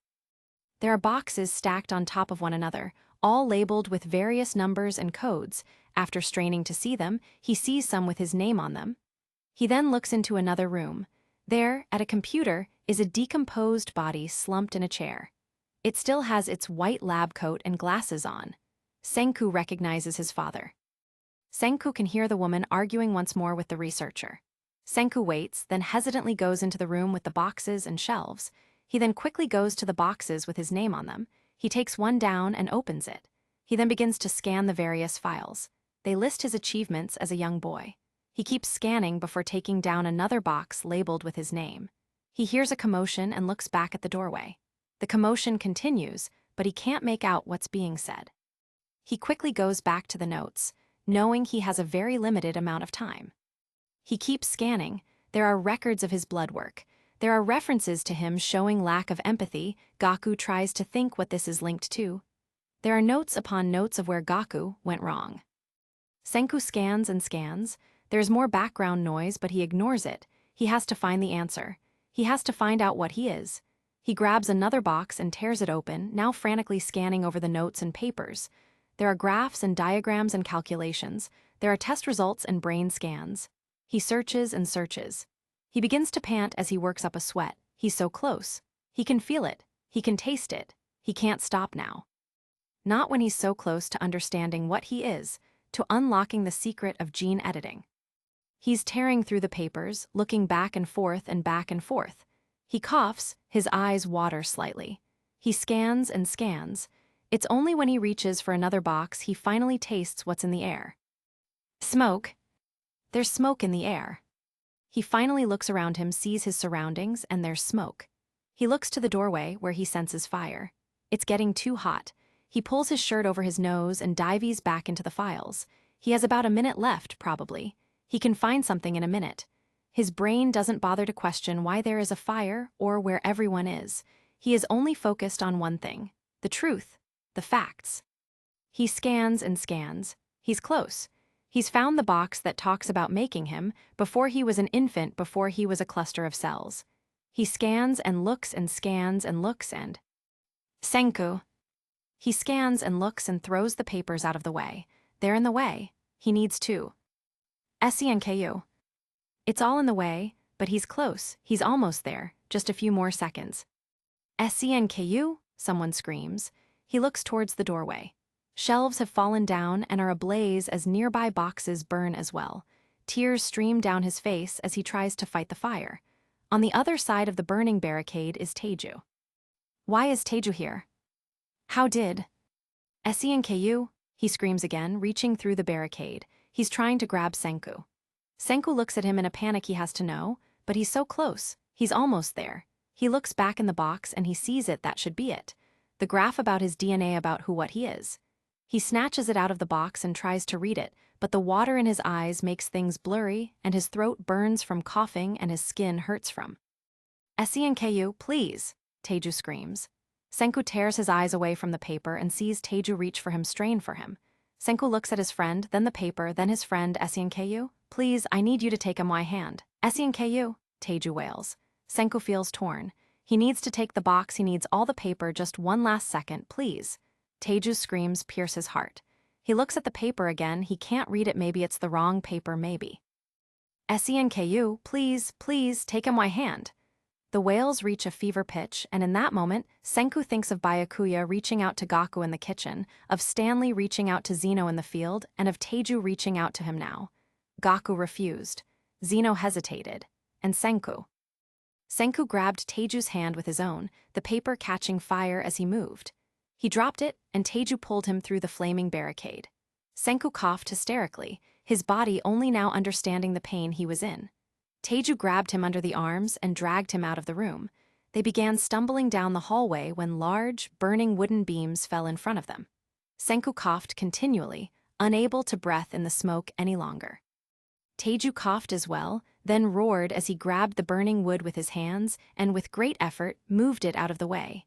There are boxes stacked on top of one another, all labeled with various numbers and codes. After straining to see them, he sees some with his name on them. He then looks into another room. There, at a computer, is a decomposed body slumped in a chair. It still has its white lab coat and glasses on. Senku recognizes his father. Senku can hear the woman arguing once more with the researcher. Senku waits, then hesitantly goes into the room with the boxes and shelves. He then quickly goes to the boxes with his name on them. He takes one down and opens it. He then begins to scan the various files. They list his achievements as a young boy. He keeps scanning before taking down another box labeled with his name. He hears a commotion and looks back at the doorway. The commotion continues, but he can't make out what's being said. He quickly goes back to the notes, knowing he has a very limited amount of time. He keeps scanning. There are records of his blood work. There are references to him showing lack of empathy. Gaku tries to think what this is linked to. There are notes upon notes of where Gaku went wrong. Senku scans and scans. There's more background noise, but he ignores it. He has to find the answer. He has to find out what he is. He grabs another box and tears it open, now frantically scanning over the notes and papers. There are graphs and diagrams and calculations. There are test results and brain scans. He searches and searches. He begins to pant as he works up a sweat. He's so close. He can feel it. He can taste it. He can't stop now. Not when he's so close to understanding what he is, to unlocking the secret of gene editing. He's tearing through the papers, looking back and forth and back and forth. He coughs, his eyes water slightly. He scans and scans. It's only when he reaches for another box he finally tastes what's in the air. Smoke. There's smoke in the air. He finally looks around him, sees his surroundings, and there's smoke. He looks to the doorway where he senses fire. It's getting too hot. He pulls his shirt over his nose and dives back into the files. He has about a minute left, probably. He can find something in a minute. His brain doesn't bother to question why there is a fire or where everyone is. He is only focused on one thing: the truth, the facts. He scans and scans. He's close. He's found the box that talks about making him before he was an infant, before he was a cluster of cells. He scans and looks and scans and looks and... Senku. He scans and looks and throws the papers out of the way. They're in the way. He needs two. Senku. It's all in the way, but he's close. He's almost there. Just a few more seconds. Senku, someone screams. He looks towards the doorway. Shelves have fallen down and are ablaze as nearby boxes burn as well. Tears stream down his face as he tries to fight the fire. On the other side of the burning barricade is Taiju. Why is Taiju here? How did... Senku, he screams again, reaching through the barricade. He's trying to grab Senku. Senku looks at him in a panic. He has to know, but he's so close. He's almost there. He looks back in the box and he sees it. That should be it. The graph about his DNA, about what he is. He snatches it out of the box and tries to read it, but the water in his eyes makes things blurry and his throat burns from coughing and his skin hurts from. Senku, please, Taiju screams. Senku tears his eyes away from the paper and sees Taiju reach for him, strain for him. Senku looks at his friend, then the paper, then his friend. Senku, please, I need you to take my hand. Senku, Taiju wails. Senku feels torn. He needs to take the box, he needs all the paper, just one last second, please. Taiju's screams pierce his heart. He looks at the paper again. He can't read it. Maybe it's the wrong paper, maybe. Senku, please, please, take my hand. The wails reach a fever pitch, and in that moment, Senku thinks of Byakuya reaching out to Gaku in the kitchen, of Stanley reaching out to Zeno in the field, and of Taiju reaching out to him now. Gaku refused. Zeno hesitated. And Senku. Senku grabbed Taiju's hand with his own, the paper catching fire as he moved. He dropped it, and Taiju pulled him through the flaming barricade. Senku coughed hysterically, his body only now understanding the pain he was in. Taiju grabbed him under the arms and dragged him out of the room. They began stumbling down the hallway when large, burning wooden beams fell in front of them. Senku coughed continually, unable to breathe in the smoke any longer. Taiju coughed as well, then roared as he grabbed the burning wood with his hands and with great effort moved it out of the way.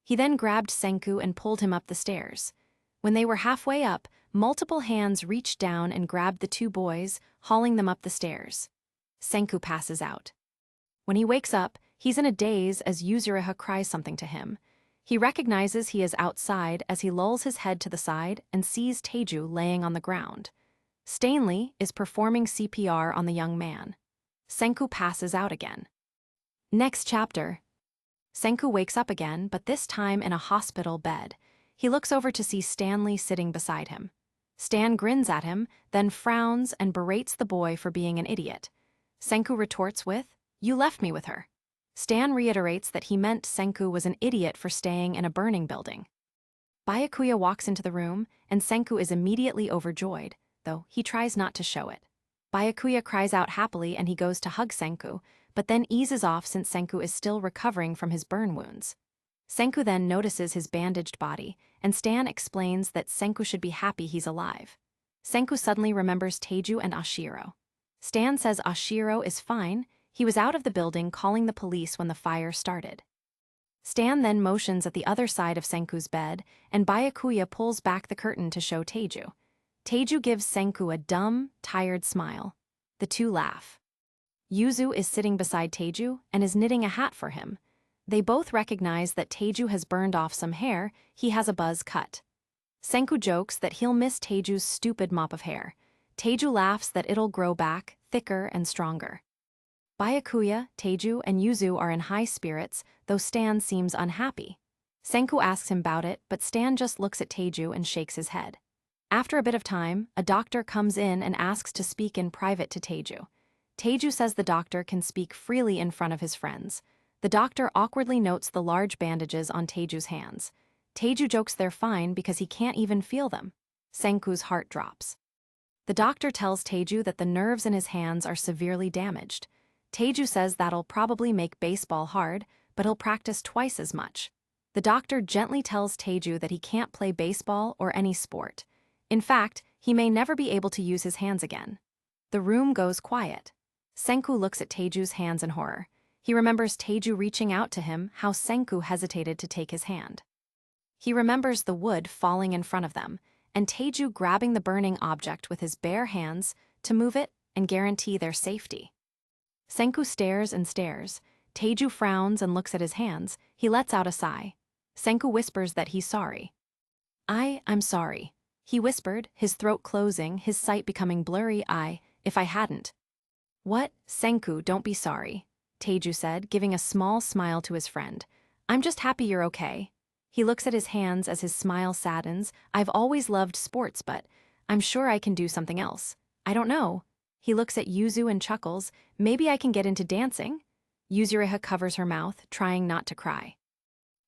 He then grabbed Senku and pulled him up the stairs. When they were halfway up, multiple hands reached down and grabbed the two boys, hauling them up the stairs. Senku passes out. When he wakes up, he's in a daze as Yuzuriha cries something to him. He recognizes he is outside as he lulls his head to the side and sees Taiju laying on the ground. Stanley is performing CPR on the young man. Senku passes out again. Next chapter. Senku wakes up again, but this time in a hospital bed. He looks over to see Stanley sitting beside him. Stan grins at him, then frowns and berates the boy for being an idiot. Senku retorts with, "You left me with her." Stan reiterates that he meant Senku was an idiot for staying in a burning building. Byakuya walks into the room, and Senku is immediately overjoyed, though he tries not to show it. Byakuya cries out happily and he goes to hug Senku, but then eases off since Senku is still recovering from his burn wounds. Senku then notices his bandaged body, and Stan explains that Senku should be happy he's alive. Senku suddenly remembers Taiju and Oshiro. Stan says Oshiro is fine, he was out of the building calling the police when the fire started. Stan then motions at the other side of Senku's bed, and Byakuya pulls back the curtain to show Taiju. Taiju gives Senku a dumb, tired smile. The two laugh. Yuzu is sitting beside Taiju and is knitting a hat for him. They both recognize that Taiju has burned off some hair, he has a buzz cut. Senku jokes that he'll miss Taiju's stupid mop of hair. Taiju laughs that it'll grow back, thicker and stronger. Byakuya, Taiju, and Yuzu are in high spirits, though Stan seems unhappy. Senku asks him about it, but Stan just looks at Taiju and shakes his head. After a bit of time, a doctor comes in and asks to speak in private to Taiju. Taiju says the doctor can speak freely in front of his friends. The doctor awkwardly notes the large bandages on Taiju's hands. Taiju jokes they're fine because he can't even feel them. Senku's heart drops. The doctor tells Taiju that the nerves in his hands are severely damaged. Taiju says that'll probably make baseball hard, but he'll practice twice as much. The doctor gently tells Taiju that he can't play baseball or any sport. In fact, he may never be able to use his hands again. The room goes quiet. Senku looks at Taiju's hands in horror. He remembers Taiju reaching out to him, how Senku hesitated to take his hand. He remembers the wood falling in front of them, and Taiju grabbing the burning object with his bare hands to move it and guarantee their safety. Senku stares and stares. Taiju frowns and looks at his hands. He lets out a sigh. Senku whispers that he's sorry. I'm sorry. He whispered, his throat closing, his sight becoming blurry. If I hadn't. What? Senku, don't be sorry, Taiju said, giving a small smile to his friend. I'm just happy you're okay. He looks at his hands as his smile saddens. I've always loved sports, but I'm sure I can do something else. I don't know. He looks at Yuzu and chuckles. Maybe I can get into dancing? Yuzuriha covers her mouth, trying not to cry.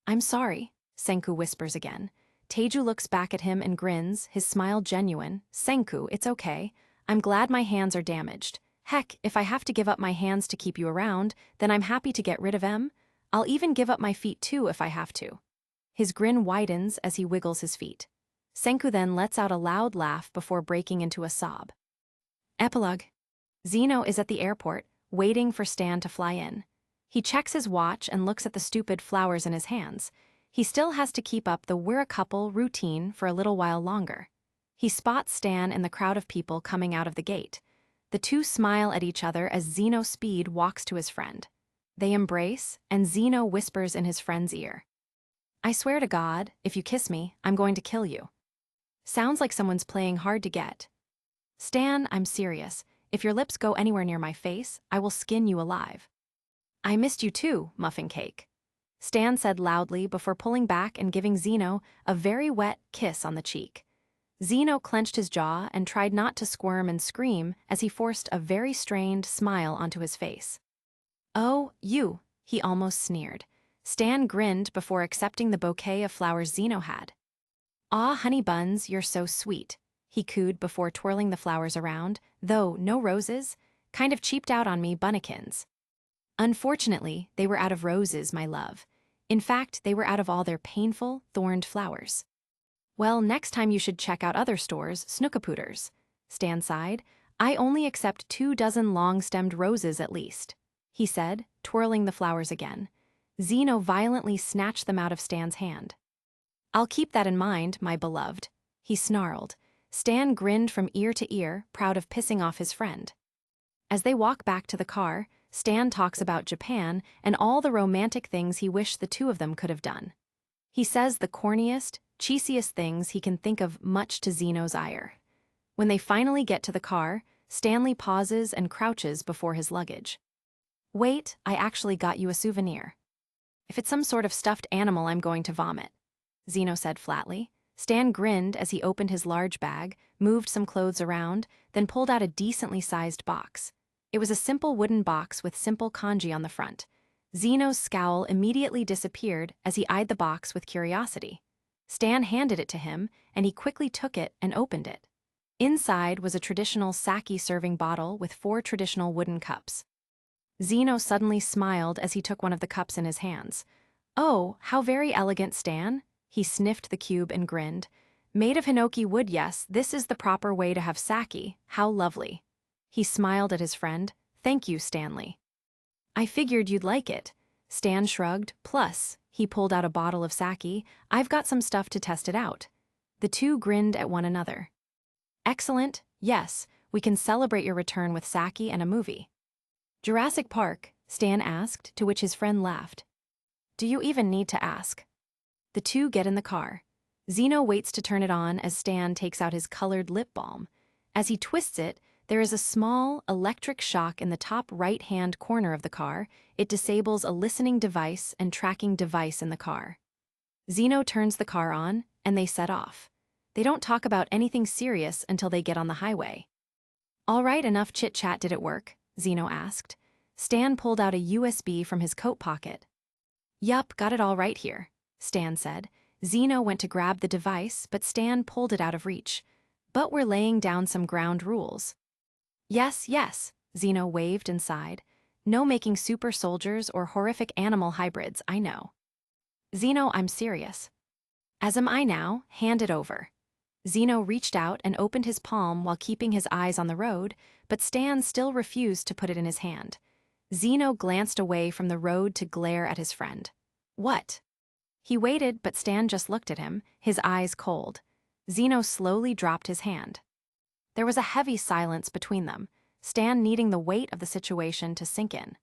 I'm sorry, Senku whispers again. Taiju looks back at him and grins, his smile genuine. Senku, it's okay. I'm glad my hands are damaged. Heck, if I have to give up my hands to keep you around, then I'm happy to get rid of them. I'll even give up my feet too if I have to. His grin widens as he wiggles his feet. Senku then lets out a loud laugh before breaking into a sob. Epilogue. Zeno is at the airport, waiting for Stan to fly in. He checks his watch and looks at the stupid flowers in his hands. He still has to keep up the "we're a couple" routine for a little while longer. He spots Stan in the crowd of people coming out of the gate. The two smile at each other as Zeno Speed walks to his friend. They embrace, and Zeno whispers in his friend's ear. I swear to God, if you kiss me, I'm going to kill you. Sounds like someone's playing hard to get. Stan, I'm serious. If your lips go anywhere near my face, I will skin you alive. I missed you too, Muffin Cake. Stan said loudly before pulling back and giving Zeno a very wet kiss on the cheek. Zeno clenched his jaw and tried not to squirm and scream as he forced a very strained smile onto his face. Oh, you, he almost sneered. Stan grinned before accepting the bouquet of flowers Zeno had. Aw, honey buns, you're so sweet, he cooed before twirling the flowers around, though no roses, kind of cheaped out on me bunnikins. Unfortunately, they were out of roses, my love. In fact, they were out of all their painful, thorned flowers. Well, next time you should check out other stores, Snookapooters. Stan sighed. I only accept 24 long-stemmed roses at least, he said, twirling the flowers again. Zeno violently snatched them out of Stan's hand. I'll keep that in mind, my beloved, he snarled. Stan grinned from ear to ear, proud of pissing off his friend. As they walk back to the car, Stan talks about Japan and all the romantic things he wished the two of them could have done. He says the corniest, cheesiest things he can think of, much to Zeno's ire. When they finally get to the car, Stanley pauses and crouches before his luggage. Wait, I actually got you a souvenir. If it's some sort of stuffed animal, I'm going to vomit, Zeno said flatly. Stan grinned as he opened his large bag, moved some clothes around, then pulled out a decently sized box. It was a simple wooden box with simple kanji on the front. Zeno's scowl immediately disappeared as he eyed the box with curiosity. Stan handed it to him, and he quickly took it and opened it. Inside was a traditional sake serving bottle with 4 traditional wooden cups. Zeno suddenly smiled as he took one of the cups in his hands. "Oh, how very elegant, Stan." He sniffed the cube and grinned. "Made of hinoki wood, yes, this is the proper way to have sake, how lovely." He smiled at his friend. "Thank you, Stanley." "I figured you'd like it." Stan shrugged. "Plus," he pulled out a bottle of sake, "I've got some stuff to test it out." The two grinned at one another. "Excellent, yes, we can celebrate your return with sake and a movie." "Jurassic Park?" Stan asked, to which his friend laughed. "Do you even need to ask?" The two get in the car. Zeno waits to turn it on as Stan takes out his colored lip balm. As he twists it, there is a small, electric shock in the top right-hand corner of the car. It disables a listening device and tracking device in the car. Zeno turns the car on, and they set off. They don't talk about anything serious until they get on the highway. "All right, enough chit-chat, did it work?" Zeno asked. Stan pulled out a USB from his coat pocket. "Yup, got it all right here," Stan said. Zeno went to grab the device, but Stan pulled it out of reach. "But we're laying down some ground rules." "Yes, yes," Zeno waved and sighed. "No making super soldiers or horrific animal hybrids, I know." "Zeno, I'm serious." "As am I now, hand it over." Zeno reached out and opened his palm while keeping his eyes on the road, but Stan still refused to put it in his hand. Zeno glanced away from the road to glare at his friend. "What?" He waited, but Stan just looked at him, his eyes cold. Zeno slowly dropped his hand. There was a heavy silence between them, Stan needing the weight of the situation to sink in.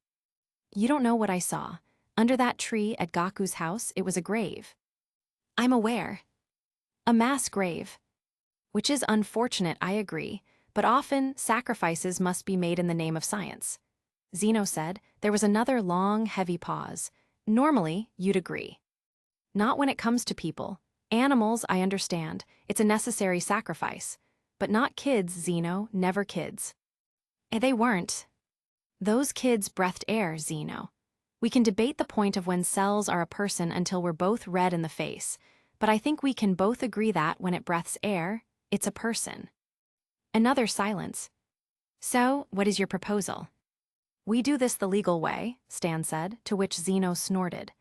"You don't know what I saw. Under that tree at Gaku's house, it was a grave." "I'm aware." "A mass grave." "Which is unfortunate, I agree, but often sacrifices must be made in the name of science." Zeno said. There was another long, heavy pause. "Normally, you'd agree." "Not when it comes to people. Animals, I understand. It's a necessary sacrifice. But not kids, Zeno, never kids." They weren't. "Those kids breathed air, Zeno. We can debate the point of when cells are a person until we're both red in the face, but I think we can both agree that when it breathes air, it's a person." Another silence. "So, what is your proposal?" "We do this the legal way," Stan said, to which Zeno snorted.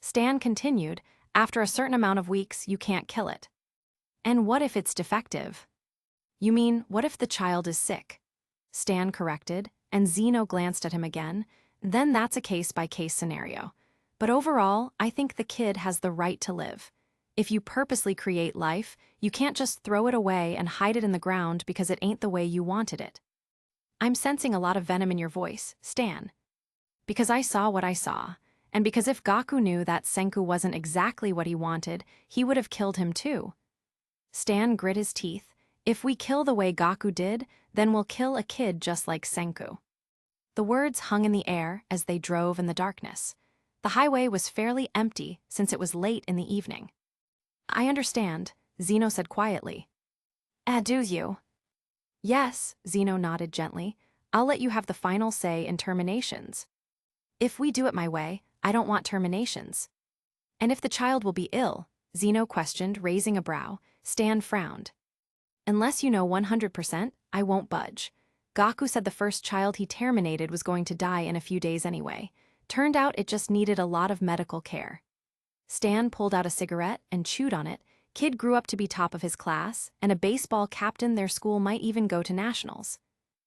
Stan continued, "After a certain amount of weeks, you can't kill it." "And what if it's defective?" "You mean, what if the child is sick?" Stan corrected, and Zeno glanced at him again. "Then that's a case-by-case scenario. But overall, I think the kid has the right to live. If you purposely create life, you can't just throw it away and hide it in the ground because it ain't the way you wanted it." "I'm sensing a lot of venom in your voice, Stan." "Because I saw what I saw, and because if Gaku knew that Senku wasn't exactly what he wanted, he would have killed him too." Stan grit his teeth. "If we kill the way Gaku did, then we'll kill a kid just like Senku." The words hung in the air as they drove in the darkness. The highway was fairly empty since it was late in the evening. "I understand," Zeno said quietly. Do you?" "Yes," Zeno nodded gently. "I'll let you have the final say in terminations." "If we do it my way, I don't want terminations." "And if the child will be ill?" Zeno questioned, raising a brow. Stan frowned. "Unless you know 100%, I won't budge. Gaku said the first child he terminated was going to die in a few days anyway. Turned out it just needed a lot of medical care." Stan pulled out a cigarette and chewed on it. Kid grew up to be top of his class, and a baseball captain their school might even go to nationals.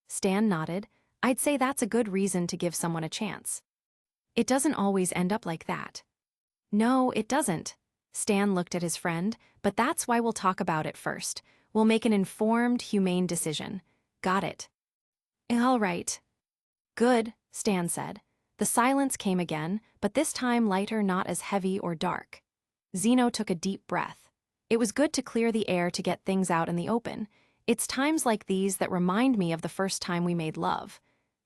Stan nodded. "I'd say that's a good reason to give someone a chance." "It doesn't always end up like that." "No, it doesn't." Stan looked at his friend, "but that's why we'll talk about it first. We'll make an informed, humane decision." "Got it." "All right." "Good," Stan said. The silence came again, but this time lighter, not as heavy or dark. Zeno took a deep breath. It was good to clear the air to get things out in the open. It's times like these that remind me of the first time we made love.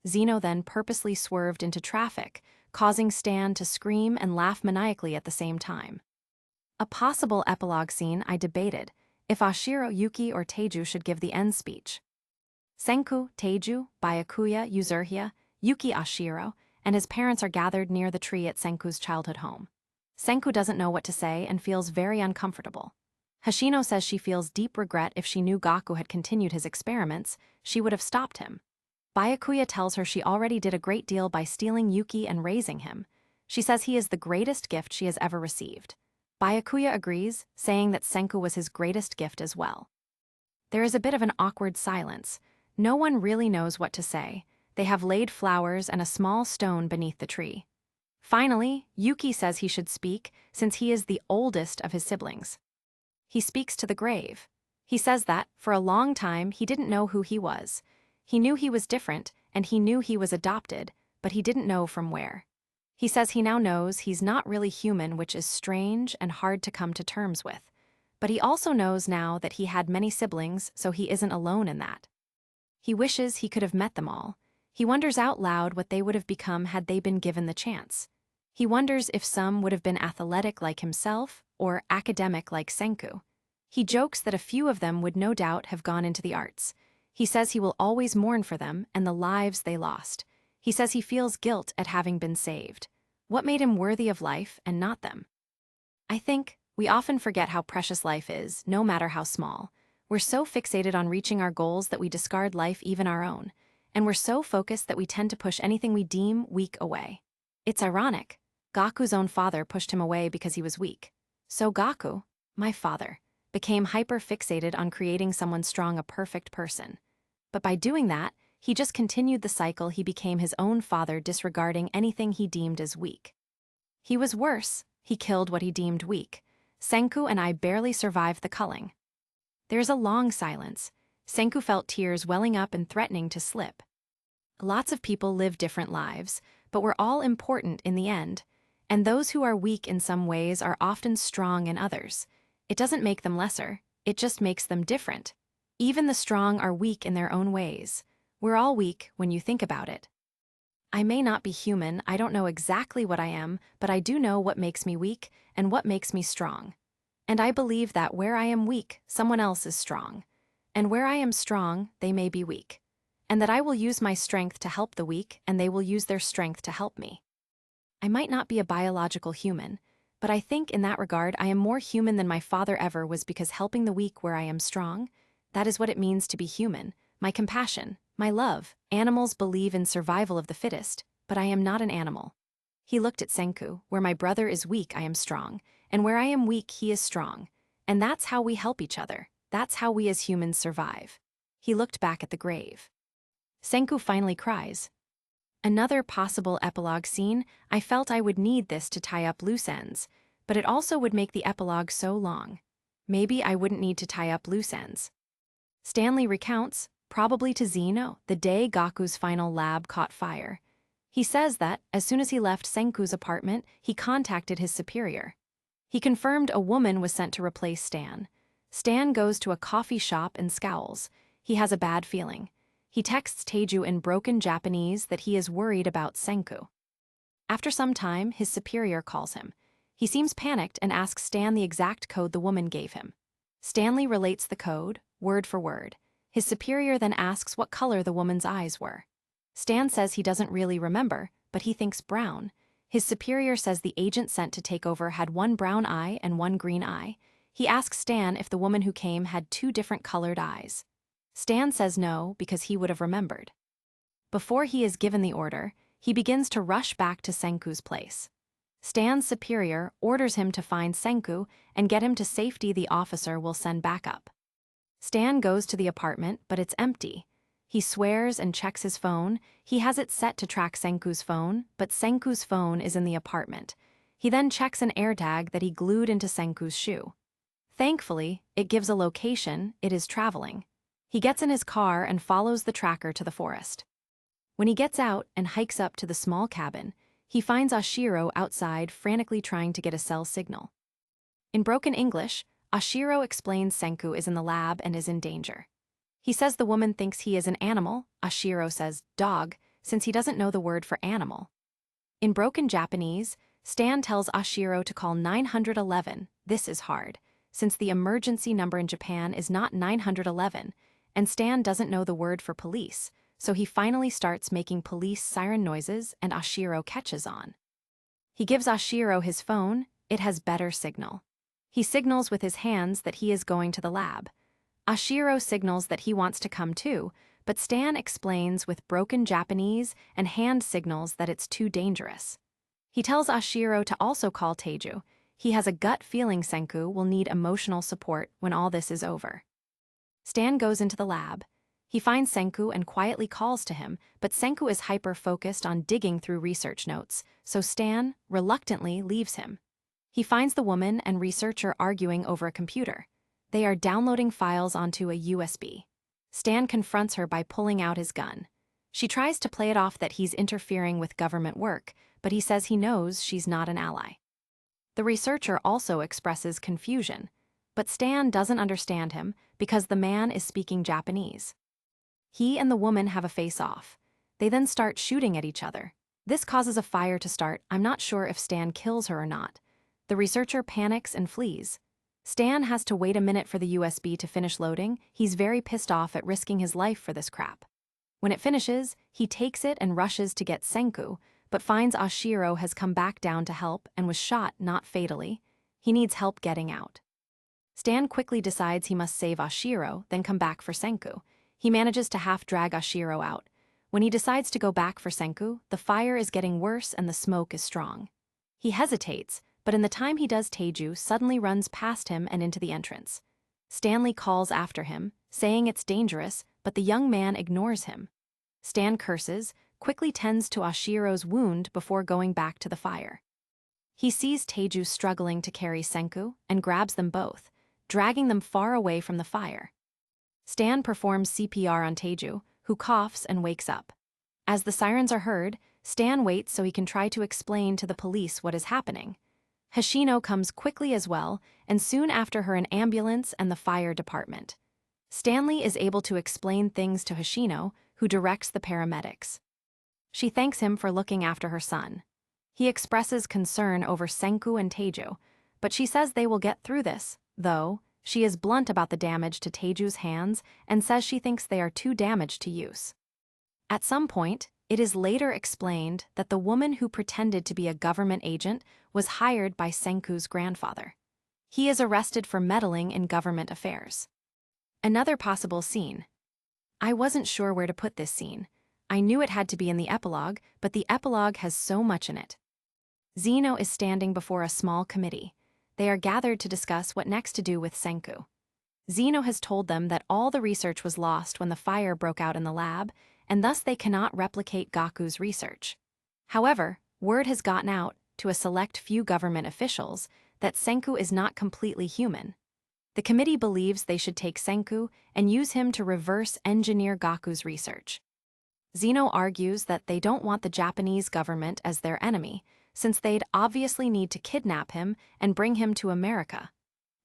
Zeno then purposely swerved into traffic, causing Stan to scream and laugh maniacally at the same time. A possible epilogue scene I debated, if Oshiro Yuki or Taiju should give the end speech. Senku, Taiju, Byakuya, Yuzurhya, Yuki Oshiro, and his parents are gathered near the tree at Senku's childhood home. Senku doesn't know what to say and feels very uncomfortable. Hoshino says she feels deep regret. If she knew Gaku had continued his experiments, she would have stopped him. Byakuya tells her she already did a great deal by stealing Yuki and raising him. She says he is the greatest gift she has ever received. Byakuya agrees, saying that Senku was his greatest gift as well. There is a bit of an awkward silence. No one really knows what to say. They have laid flowers and a small stone beneath the tree. Finally, Yuki says he should speak, since he is the oldest of his siblings. He speaks to the grave. He says that, for a long time, he didn't know who he was. He knew he was different, and he knew he was adopted, but he didn't know from where. He says he now knows he's not really human, which is strange and hard to come to terms with. But he also knows now that he had many siblings, so he isn't alone in that. He wishes he could have met them all. He wonders out loud what they would have become had they been given the chance. He wonders if some would have been athletic like himself or academic like Senku. He jokes that a few of them would no doubt have gone into the arts. He says he will always mourn for them and the lives they lost. He says he feels guilt at having been saved. What made him worthy of life and not them? I think we often forget how precious life is, no matter how small. We're so fixated on reaching our goals that we discard life, even our own. And we're so focused that we tend to push anything we deem weak away. It's ironic. Gaku's own father pushed him away because he was weak. So Gaku, my father, became hyper-fixated on creating someone strong, a perfect person. But by doing that, he just continued the cycle. He became his own father, disregarding anything he deemed as weak. He was worse. He killed what he deemed weak. Senku and I barely survived the culling. There's a long silence. Senku felt tears welling up and threatening to slip. Lots of people live different lives, but we're all important in the end. And those who are weak in some ways are often strong in others. It doesn't make them lesser, it just makes them different. Even the strong are weak in their own ways. We're all weak when you think about it. I may not be human, I don't know exactly what I am, but I do know what makes me weak and what makes me strong. And I believe that where I am weak, someone else is strong. And where I am strong, they may be weak. And that I will use my strength to help the weak, and they will use their strength to help me. I might not be a biological human, but I think in that regard I am more human than my father ever was, because helping the weak where I am strong, that is what it means to be human, my compassion, my love. Animals believe in survival of the fittest, but I am not an animal. He looked at Senku. Where my brother is weak, I am strong, and where I am weak, he is strong. And that's how we help each other. That's how we as humans survive. He looked back at the grave. Senku finally cries. Another possible epilogue scene. I felt I would need this to tie up loose ends, but it also would make the epilogue so long. Maybe I wouldn't need to tie up loose ends. Stanley recounts, probably to Zeno, the day Gaku's final lab caught fire. He says that, as soon as he left Senku's apartment, he contacted his superior. He confirmed a woman was sent to replace Stan. Stan goes to a coffee shop and scowls. He has a bad feeling. He texts Taiju in broken Japanese that he is worried about Senku. After some time, his superior calls him. He seems panicked and asks Stan the exact code the woman gave him. Stanley relates the code, word for word. His superior then asks what color the woman's eyes were. Stan says he doesn't really remember, but he thinks brown. His superior says the agent sent to take over had one brown eye and one green eye. He asks Stan if the woman who came had two different colored eyes. Stan says no, because he would have remembered. Before he is given the order, he begins to rush back to Senku's place. Stan's superior orders him to find Senku and get him to safety. The officer will send backup. Stan goes to the apartment, but it's empty. He swears and checks his phone. He has it set to track Senku's phone, but Senku's phone is in the apartment. He then checks an AirTag that he glued into Senku's shoe. Thankfully, it gives a location. It is traveling. He gets in his car and follows the tracker to the forest. When he gets out and hikes up to the small cabin, he finds Oshiro outside frantically trying to get a cell signal. In broken English, Oshiro explains Senku is in the lab and is in danger. He says the woman thinks he is an animal, Oshiro says dog, since he doesn't know the word for animal. In broken Japanese, Stan tells Oshiro to call 911, this is hard, since the emergency number in Japan is not 911, and Stan doesn't know the word for police, so he finally starts making police siren noises and Oshiro catches on. He gives Oshiro his phone, it has better signal. He signals with his hands that he is going to the lab. Oshiro signals that he wants to come too, but Stan explains with broken Japanese and hand signals that it's too dangerous. He tells Oshiro to also call Taiju. He has a gut feeling Senku will need emotional support when all this is over. Stan goes into the lab. He finds Senku and quietly calls to him, but Senku is hyper-focused on digging through research notes, so Stan, reluctantly, leaves him. He finds the woman and researcher arguing over a computer. They are downloading files onto a USB. Stan confronts her by pulling out his gun. She tries to play it off that he's interfering with government work, but he says he knows she's not an ally. The researcher also expresses confusion, but Stan doesn't understand him because the man is speaking Japanese. He and the woman have a face-off. They then start shooting at each other. This causes a fire to start. I'm not sure if Stan kills her or not. The researcher panics and flees. Stan has to wait a minute for the USB to finish loading. He's very pissed off at risking his life for this crap. When it finishes, he takes it and rushes to get Senku, but finds Oshiro has come back down to help and was shot, not fatally. He needs help getting out. Stan quickly decides he must save Oshiro, then come back for Senku. He manages to half-drag Oshiro out. When he decides to go back for Senku, the fire is getting worse and the smoke is strong. He hesitates, but in the time he does, Taiju suddenly runs past him and into the entrance. Stanley calls after him, saying it's dangerous, but the young man ignores him. Stan curses, quickly tends to Oshiro's wound before going back to the fire. He sees Taiju struggling to carry Senku and grabs them both, dragging them far away from the fire. Stan performs CPR on Taiju, who coughs and wakes up. As the sirens are heard, Stan waits so he can try to explain to the police what is happening. Hoshino comes quickly as well, and soon after her an ambulance and the fire department. Stanley is able to explain things to Hoshino, who directs the paramedics. She thanks him for looking after her son. He expresses concern over Senku and Taiju, but she says they will get through this, though. She is blunt about the damage to Teiju's hands and says she thinks they are too damaged to use. At some point, it is later explained that the woman who pretended to be a government agent was hired by Senku's grandfather. He is arrested for meddling in government affairs. Another possible scene. I wasn't sure where to put this scene. I knew it had to be in the epilogue, but the epilogue has so much in it. Zeno is standing before a small committee. They are gathered to discuss what next to do with Senku. Zeno has told them that all the research was lost when the fire broke out in the lab, and thus they cannot replicate Gaku's research. However, word has gotten out, to a select few government officials, that Senku is not completely human. The committee believes they should take Senku and use him to reverse engineer Gaku's research. Zeno argues that they don't want the Japanese government as their enemy, since they'd obviously need to kidnap him and bring him to America.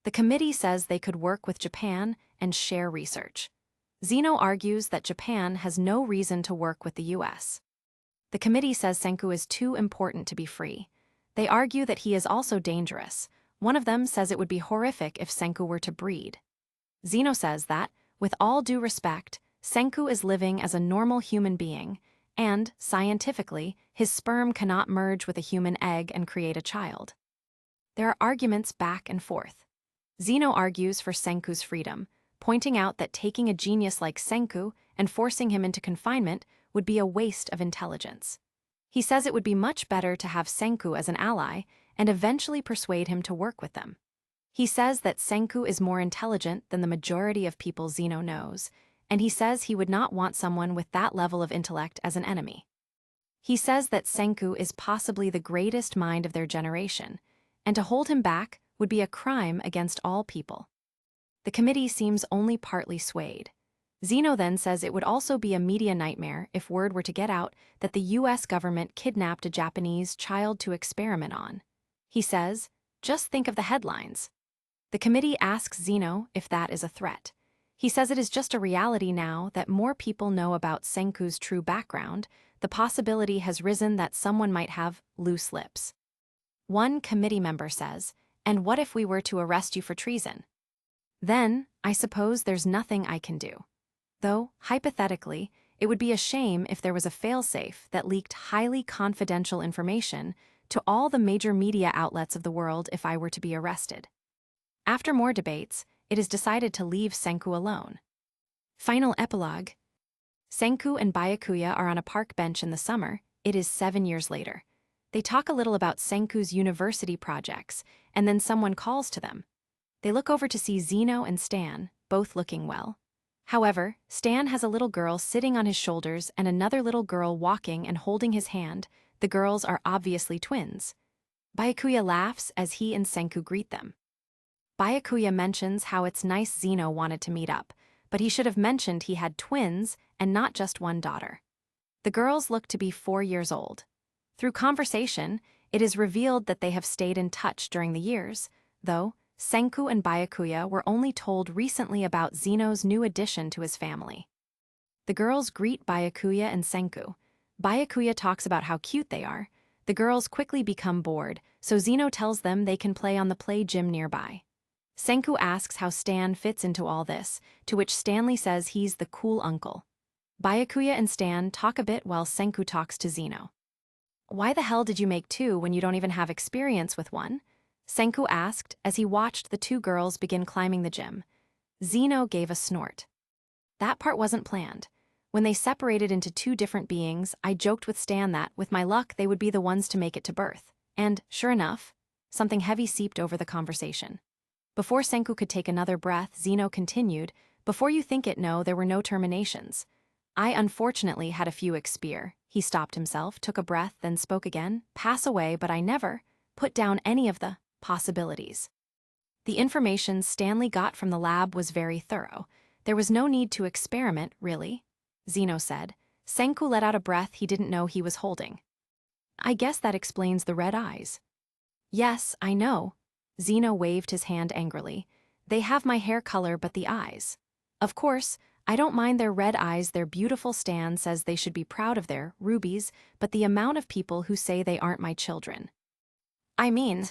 The committee says they could work with Japan and share research. Zeno argues that Japan has no reason to work with the US. The committee says Senku is too important to be free. They argue that he is also dangerous. One of them says it would be horrific if Senku were to breed. Zeno says that, with all due respect, Senku is living as a normal human being, and, scientifically, his sperm cannot merge with a human egg and create a child. There are arguments back and forth. Zeno argues for Senku's freedom, pointing out that taking a genius like Senku and forcing him into confinement would be a waste of intelligence. He says it would be much better to have Senku as an ally and eventually persuade him to work with them. He says that Senku is more intelligent than the majority of people Zeno knows, and he says he would not want someone with that level of intellect as an enemy. He says that Senku is possibly the greatest mind of their generation, and to hold him back would be a crime against all people. The committee seems only partly swayed. Zeno then says it would also be a media nightmare if word were to get out that the US government kidnapped a Japanese child to experiment on. He says, just think of the headlines. The committee asks Zeno if that is a threat. He says it is just a reality now that more people know about Senku's true background. The possibility has risen that someone might have loose lips. One committee member says, "And what if we were to arrest you for treason?" Then, I suppose there's nothing I can do. Though, hypothetically, it would be a shame if there was a failsafe that leaked highly confidential information to all the major media outlets of the world if I were to be arrested. After more debates, it is decided to leave Senku alone. Final epilogue. Senku and Byakuya are on a park bench in the summer. It is 7 years later. They talk a little about Senku's university projects, and then someone calls to them. They look over to see Zeno and Stan, both looking well. However, Stan has a little girl sitting on his shoulders and another little girl walking and holding his hand. The girls are obviously twins. Byakuya laughs as he and Senku greet them. Byakuya mentions how it's nice Zeno wanted to meet up, but he should have mentioned he had twins and not just one daughter. The girls look to be 4 years old. Through conversation, it is revealed that they have stayed in touch during the years, though Senku and Byakuya were only told recently about Zeno's new addition to his family. The girls greet Byakuya and Senku. Byakuya talks about how cute they are. The girls quickly become bored, so Zeno tells them they can play on the play gym nearby. Senku asks how Stan fits into all this, to which Stanley says he's the cool uncle. Byakuya and Stan talk a bit while Senku talks to Zeno. "Why the hell did you make two when you don't even have experience with one?" Senku asked as he watched the two girls begin climbing the gym. Zeno gave a snort. "That part wasn't planned. When they separated into two different beings, I joked with Stan that, with my luck, they would be the ones to make it to birth. And, sure enough, something heavy seeped over the conversation." Before Senku could take another breath, Zeno continued, "Before you think it, no, there were no terminations. I unfortunately had a few expier." He stopped himself, took a breath, then spoke again. "Pass away, but I never put down any of the possibilities." The information Stanley got from the lab was very thorough. There was no need to experiment, really, Zeno said. Senku let out a breath he didn't know he was holding. "I guess that explains the red eyes." "Yes, I know." Zeno waved his hand angrily. "They have my hair color but the eyes. Of course, I don't mind their red eyes. Their beautiful Stan says they should be proud of their rubies, but the amount of people who say they aren't my children." "I mean,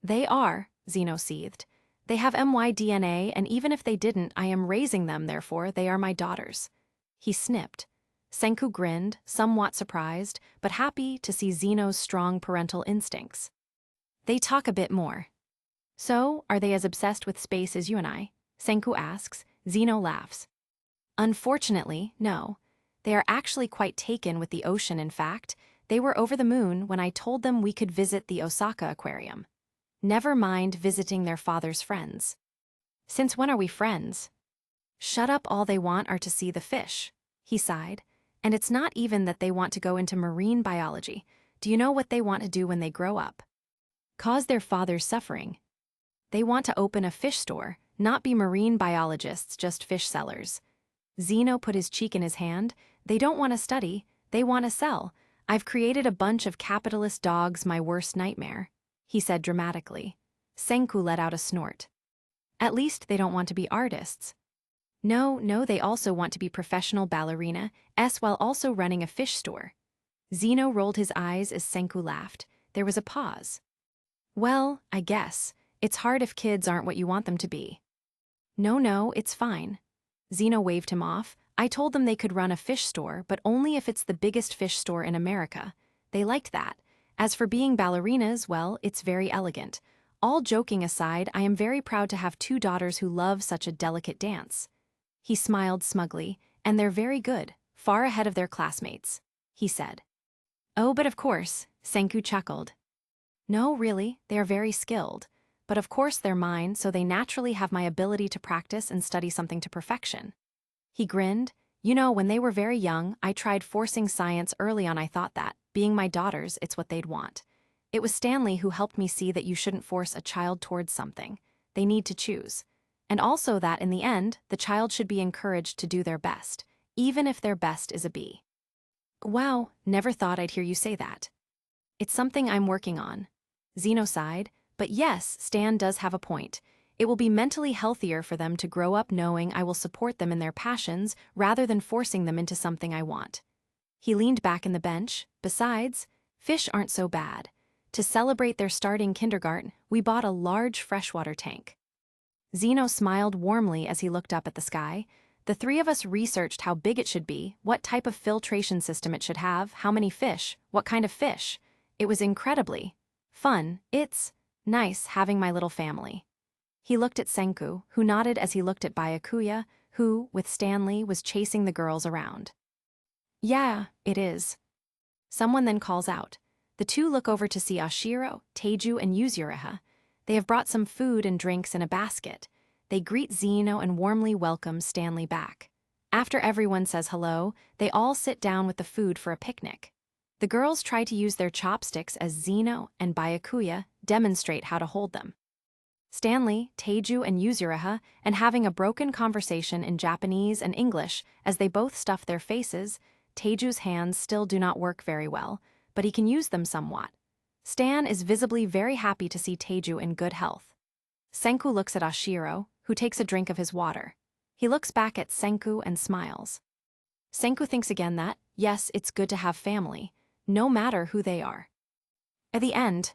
they are," Zeno seethed. "They have my DNA, and even if they didn't, I am raising them, therefore they are my daughters." He snipped. Senku grinned, somewhat surprised, but happy to see Zeno's strong parental instincts. They talk a bit more. "So, are they as obsessed with space as you and I?" Senku asks. Zeno laughs. "Unfortunately, no. They are actually quite taken with the ocean. In fact, they were over the moon when I told them we could visit the Osaka aquarium. Never mind visiting their father's friends." "Since when are we friends?" "Shut up, all they want are to see the fish," he sighed. "And it's not even that they want to go into marine biology. Do you know what they want to do when they grow up? Cause their father's suffering. They want to open a fish store, not be marine biologists, just fish sellers." Zeno put his cheek in his hand. "They don't want to study, they want to sell. I've created a bunch of capitalist dogs, my worst nightmare," he said dramatically. Senku let out a snort. "At least they don't want to be artists." No, they also want to be professional ballerinas while also running a fish store." Zeno rolled his eyes as Senku laughed. There was a pause. "Well, I guess. It's hard if kids aren't what you want them to be." No, it's fine." Zeno waved him off. "I told them they could run a fish store, but only if it's the biggest fish store in America. They liked that. As for being ballerinas, well, it's very elegant. All joking aside, I am very proud to have two daughters who love such a delicate dance." He smiled smugly. "And they're very good, far ahead of their classmates," he said. "Oh, but of course," Senku chuckled. "No, really, they are very skilled. But of course they're mine, so they naturally have my ability to practice and study something to perfection." He grinned. "You know, when they were very young, I tried forcing science early on. I thought that, being my daughters, it's what they'd want. It was Stanley who helped me see that you shouldn't force a child towards something. They need to choose. And also that, in the end, the child should be encouraged to do their best, even if their best is a B." "Wow, never thought I'd hear you say that." "It's something I'm working on." Zeno sighed. "But yes, Stan does have a point. It will be mentally healthier for them to grow up knowing I will support them in their passions rather than forcing them into something I want. He leaned back in the bench. Besides, fish aren't so bad. To celebrate their starting kindergarten, we bought a large freshwater tank. Zeno smiled warmly as he looked up at the sky. The three of us researched how big it should be, what type of filtration system it should have, how many fish, what kind of fish. It was incredibly fun. It's nice having my little family. He looked at Senku, who nodded as he looked at Byakuya, who, with Stanley, was chasing the girls around. Yeah, it is. Someone then calls out. The two look over to see Oshiro, Taiju, and Yuzuriha. They have brought some food and drinks in a basket. They greet Zeno and warmly welcome Stanley back. After everyone says hello, they all sit down with the food for a picnic. The girls try to use their chopsticks as Zeno and Byakuya demonstrate how to hold them. Stanley, Taiju, and Yuzuriha, and having a broken conversation in Japanese and English as they both stuff their faces. Teiju's hands still do not work very well, but he can use them somewhat. Stan is visibly very happy to see Taiju in good health. Senku looks at Oshiro, who takes a drink of his water. He looks back at Senku and smiles. Senku thinks again that, yes, it's good to have family, no matter who they are. At the end,